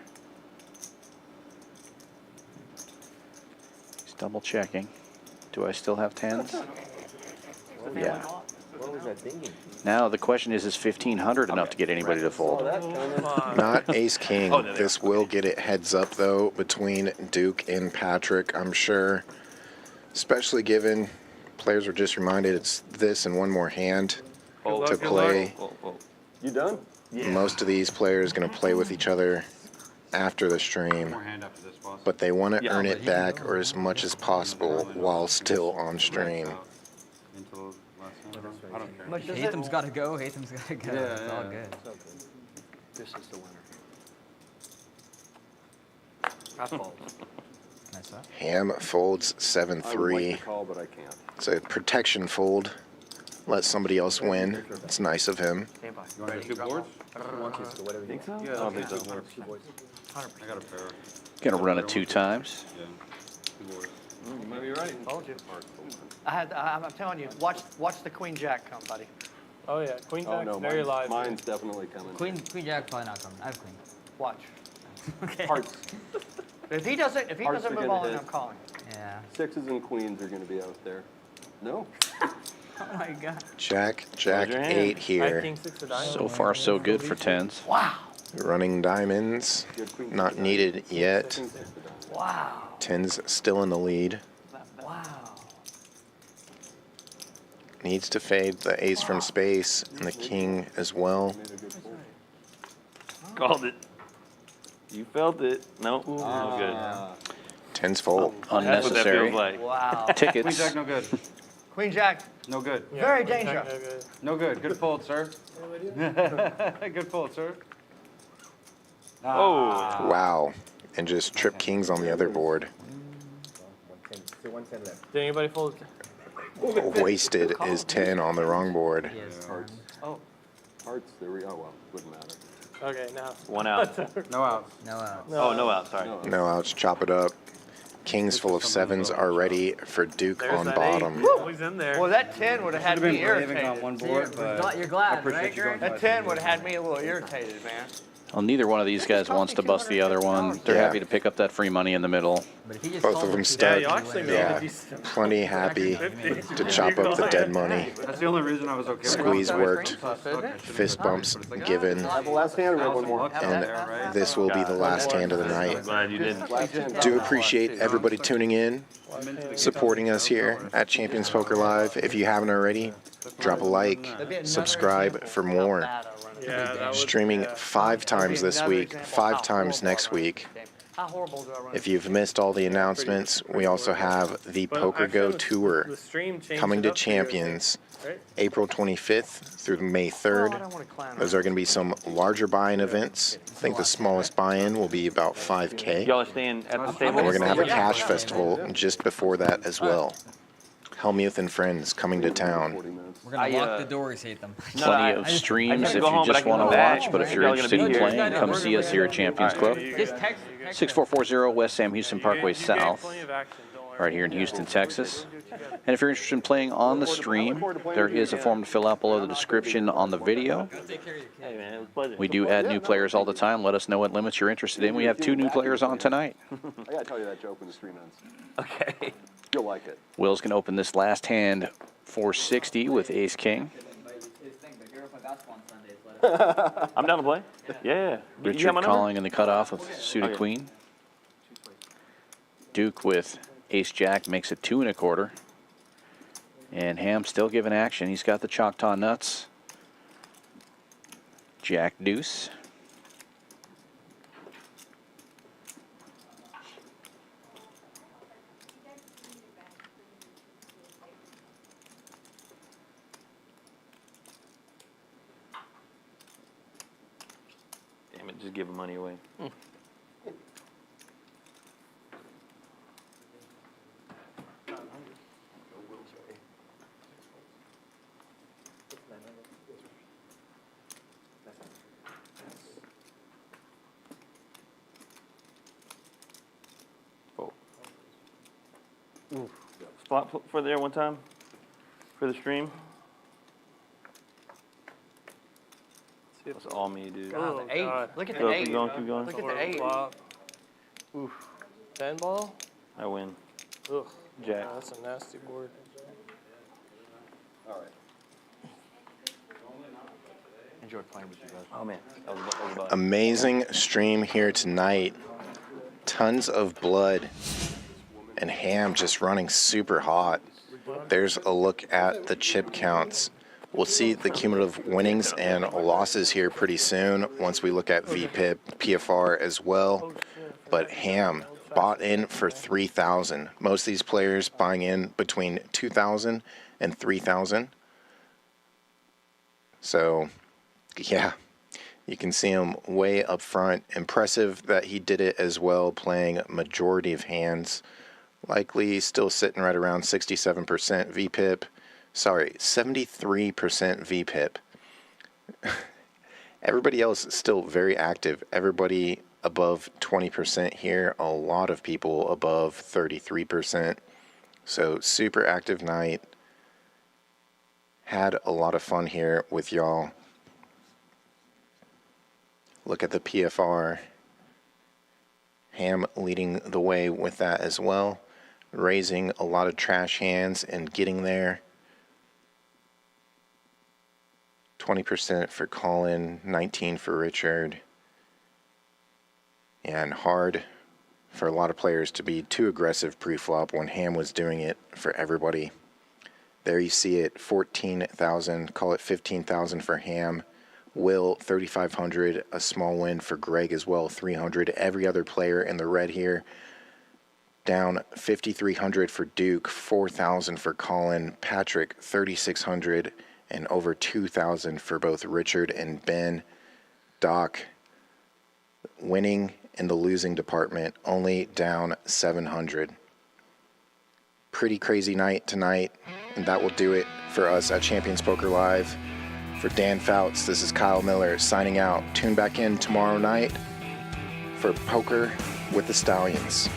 He's double checking. Do I still have 10s? Yeah. What was I thinking? Now the question is 1,500 enough to get anybody to fold? Not ace king. This will get it heads up though between Duke and Patrick, I'm sure. Especially given players were just reminded it's this and one more hand to play. You done? Most of these players going to play with each other after the stream, More hand after this, boss. but they want to Yeah, earn but it back or as much as possible while still on stream. Until last time. I don't care. Much does it? Hatham's got to go. Hatham's got to go. Yeah, It's all yeah. good. This is the winner. I fold. Nice up. Ham folds I would like 7-3. to call, but I can't. It's a protection fold. Let somebody else win. It's nice of him. Stand by. You want to do 2 boards? Think so? Yeah, I don't think so. I got a pair. Gonna run it 2 times. Yeah. 2 boards. You might be right. Told you. I'm telling you, watch the queen jack come, buddy. Oh yeah, Queen Oh, Jack's no, very live. mine's definitely coming. Queen Jack probably not coming. I have queen. Watch. Okay. Hearts. If he doesn't Hearts are move gonna on, hit. I'm calling. Yeah. 6s and queens are going to be out there. No? Oh my god. Jack, your hand. 8 I have here. King 6 of diamonds. So far, so good for 10s. Wow. Running diamonds. You have queen Not six of needed diamonds. yet. King 6 of diamonds. Wow. 10s still in the lead. Wow. Needs to fade the ace from space and the king as well. Made a good fold. Called it. You felt it. Nope. No good. 10s fold. That's what that Unnecessary. feels like. Wow. Queen Tickets. Jack, no good. Queen jack, No good. Yeah, very Queen Jack, dangerous. no good. No good. Good fold, sir. Good fold, sir. Oh. Wow. And just trip kings on the other board. Did anybody fold? Wasted is 10 on the wrong board. He has Hearts. Oh, Hearts, there we Oh, well, wouldn't matter. Okay, now. 1 out. No outs. no out. Oh, no out. Sorry. No. No outs, chop it up. Kings full of 7s are ready for Duke There's on that bottom. 8. Always in there. well, that 10 would have had me irritated. on So you're, you're glad, right? That 10 would have had me a little irritated, man. Well, neither one of these guys wants to bust the other one. They're Yeah. happy to pick up that free money in the middle. But if he just Both calls of them it stuck. Yeah, you actually made Yeah. a decent. Plenty happy to chop up the dead money. That's the only reason I was okay with it. Squeeze worked. Tough, isn't it? Fist bumps given. The last hand, we have one more. And this will be the last hand of the night. Glad you didn't. Last hand. Do appreciate everybody tuning in, supporting us here at Champions Poker Live. If you haven't already, drop a like, subscribe for more. Yeah, that was. Streaming yeah. 5 times this week, 5 times next week. How horrible do I run? If you've missed all the announcements, we also have the But Poker I Go feel Tour the stream changed coming it to up for you, I think, Champions right? April 25th through May Oh, I 3rd. don't want to clown. Those are going to be some larger buy-in events. I think the smallest buy-in will be about 5K. Y'all are staying at the table? And we're going to have a cash festival just before that as well. Helmuth and friends coming to town. 40 minutes. We're gonna I, lock the doors, hate them. No, Plenty I- of I streams have to if go you home, but I just can want to come back. watch. But if If you're y'all are gonna interested in be here. playing, come see us here at Champions Club. Just text. 6440 West Sam Houston Parkway You gave South, plenty of action, don't worry. right here in Houston, Texas. And if you're interested in playing on the stream, there is a form to fill out below the description on the video. Hey, man, it was a pleasure. We do add new players all the time. Let us know what limits you're interested in. We have 2 new players on tonight. I gotta tell you that joke when the stream ends. Okay. You'll like it. Will's going to open this last hand 460 with Ace King. I'm down to play. Yeah. You got my Richard number? calling in the cutoff with suited Okay. queen. Duke with Ace Jack makes it 2 1/4. And Ham still giving action. He's got the Choctaw nuts. Jack Deuce. Damn it, just giving money away. Oh. Spot for there one time for the stream. That's all me, dude. God, Oh, the 8. God. Look at Go, the keep 8. going, keep going. Look at the 8. Flop. Oof. 10 ball? I win. Ugh. Jack. Yeah, that's a nasty board. All right. Enjoyed playing with you guys. Oh man, that was about Amazing stream here tonight. Tons of blood. And Ham just running super hot. There's a look at the chip counts. We'll see the cumulative winnings and losses here pretty soon once we look at VPIP, PFR as well. But Ham bought in for 3,000. Most of these players buying in between 2,000 and 3,000. So, yeah, you can see him way up front. Impressive that he did it as well, playing majority of hands. Likely still sitting right around 67% VPIP. Sorry, 73% VPIP. Everybody else is still very active. Everybody above 20% here. A lot of people above 33%. So super active night. Had a lot of fun here with y'all. Look at the PFR. Ham leading the way with that as well. Raising a lot of trash hands and getting there. 20% for Colin, 19 for Richard. And hard for a lot of players to be too aggressive pre-flop when Ham was doing it for everybody. There you see it, 14,000, call it 15,000 for Ham. Will, 3,500, a small win for Greg as well, 300. Every other player in the red here, down 5,300 for Duke, 4,000 for Colin, Patrick, 3,600, and over 2,000 for both Richard and Ben. Doc, winning in the losing department, only down 700. Pretty crazy night tonight, and that will do it for us at Champions Poker Live. For Dan Fouts, this is Kyle Miller signing out. Tune back in tomorrow night for Poker with the Stallions.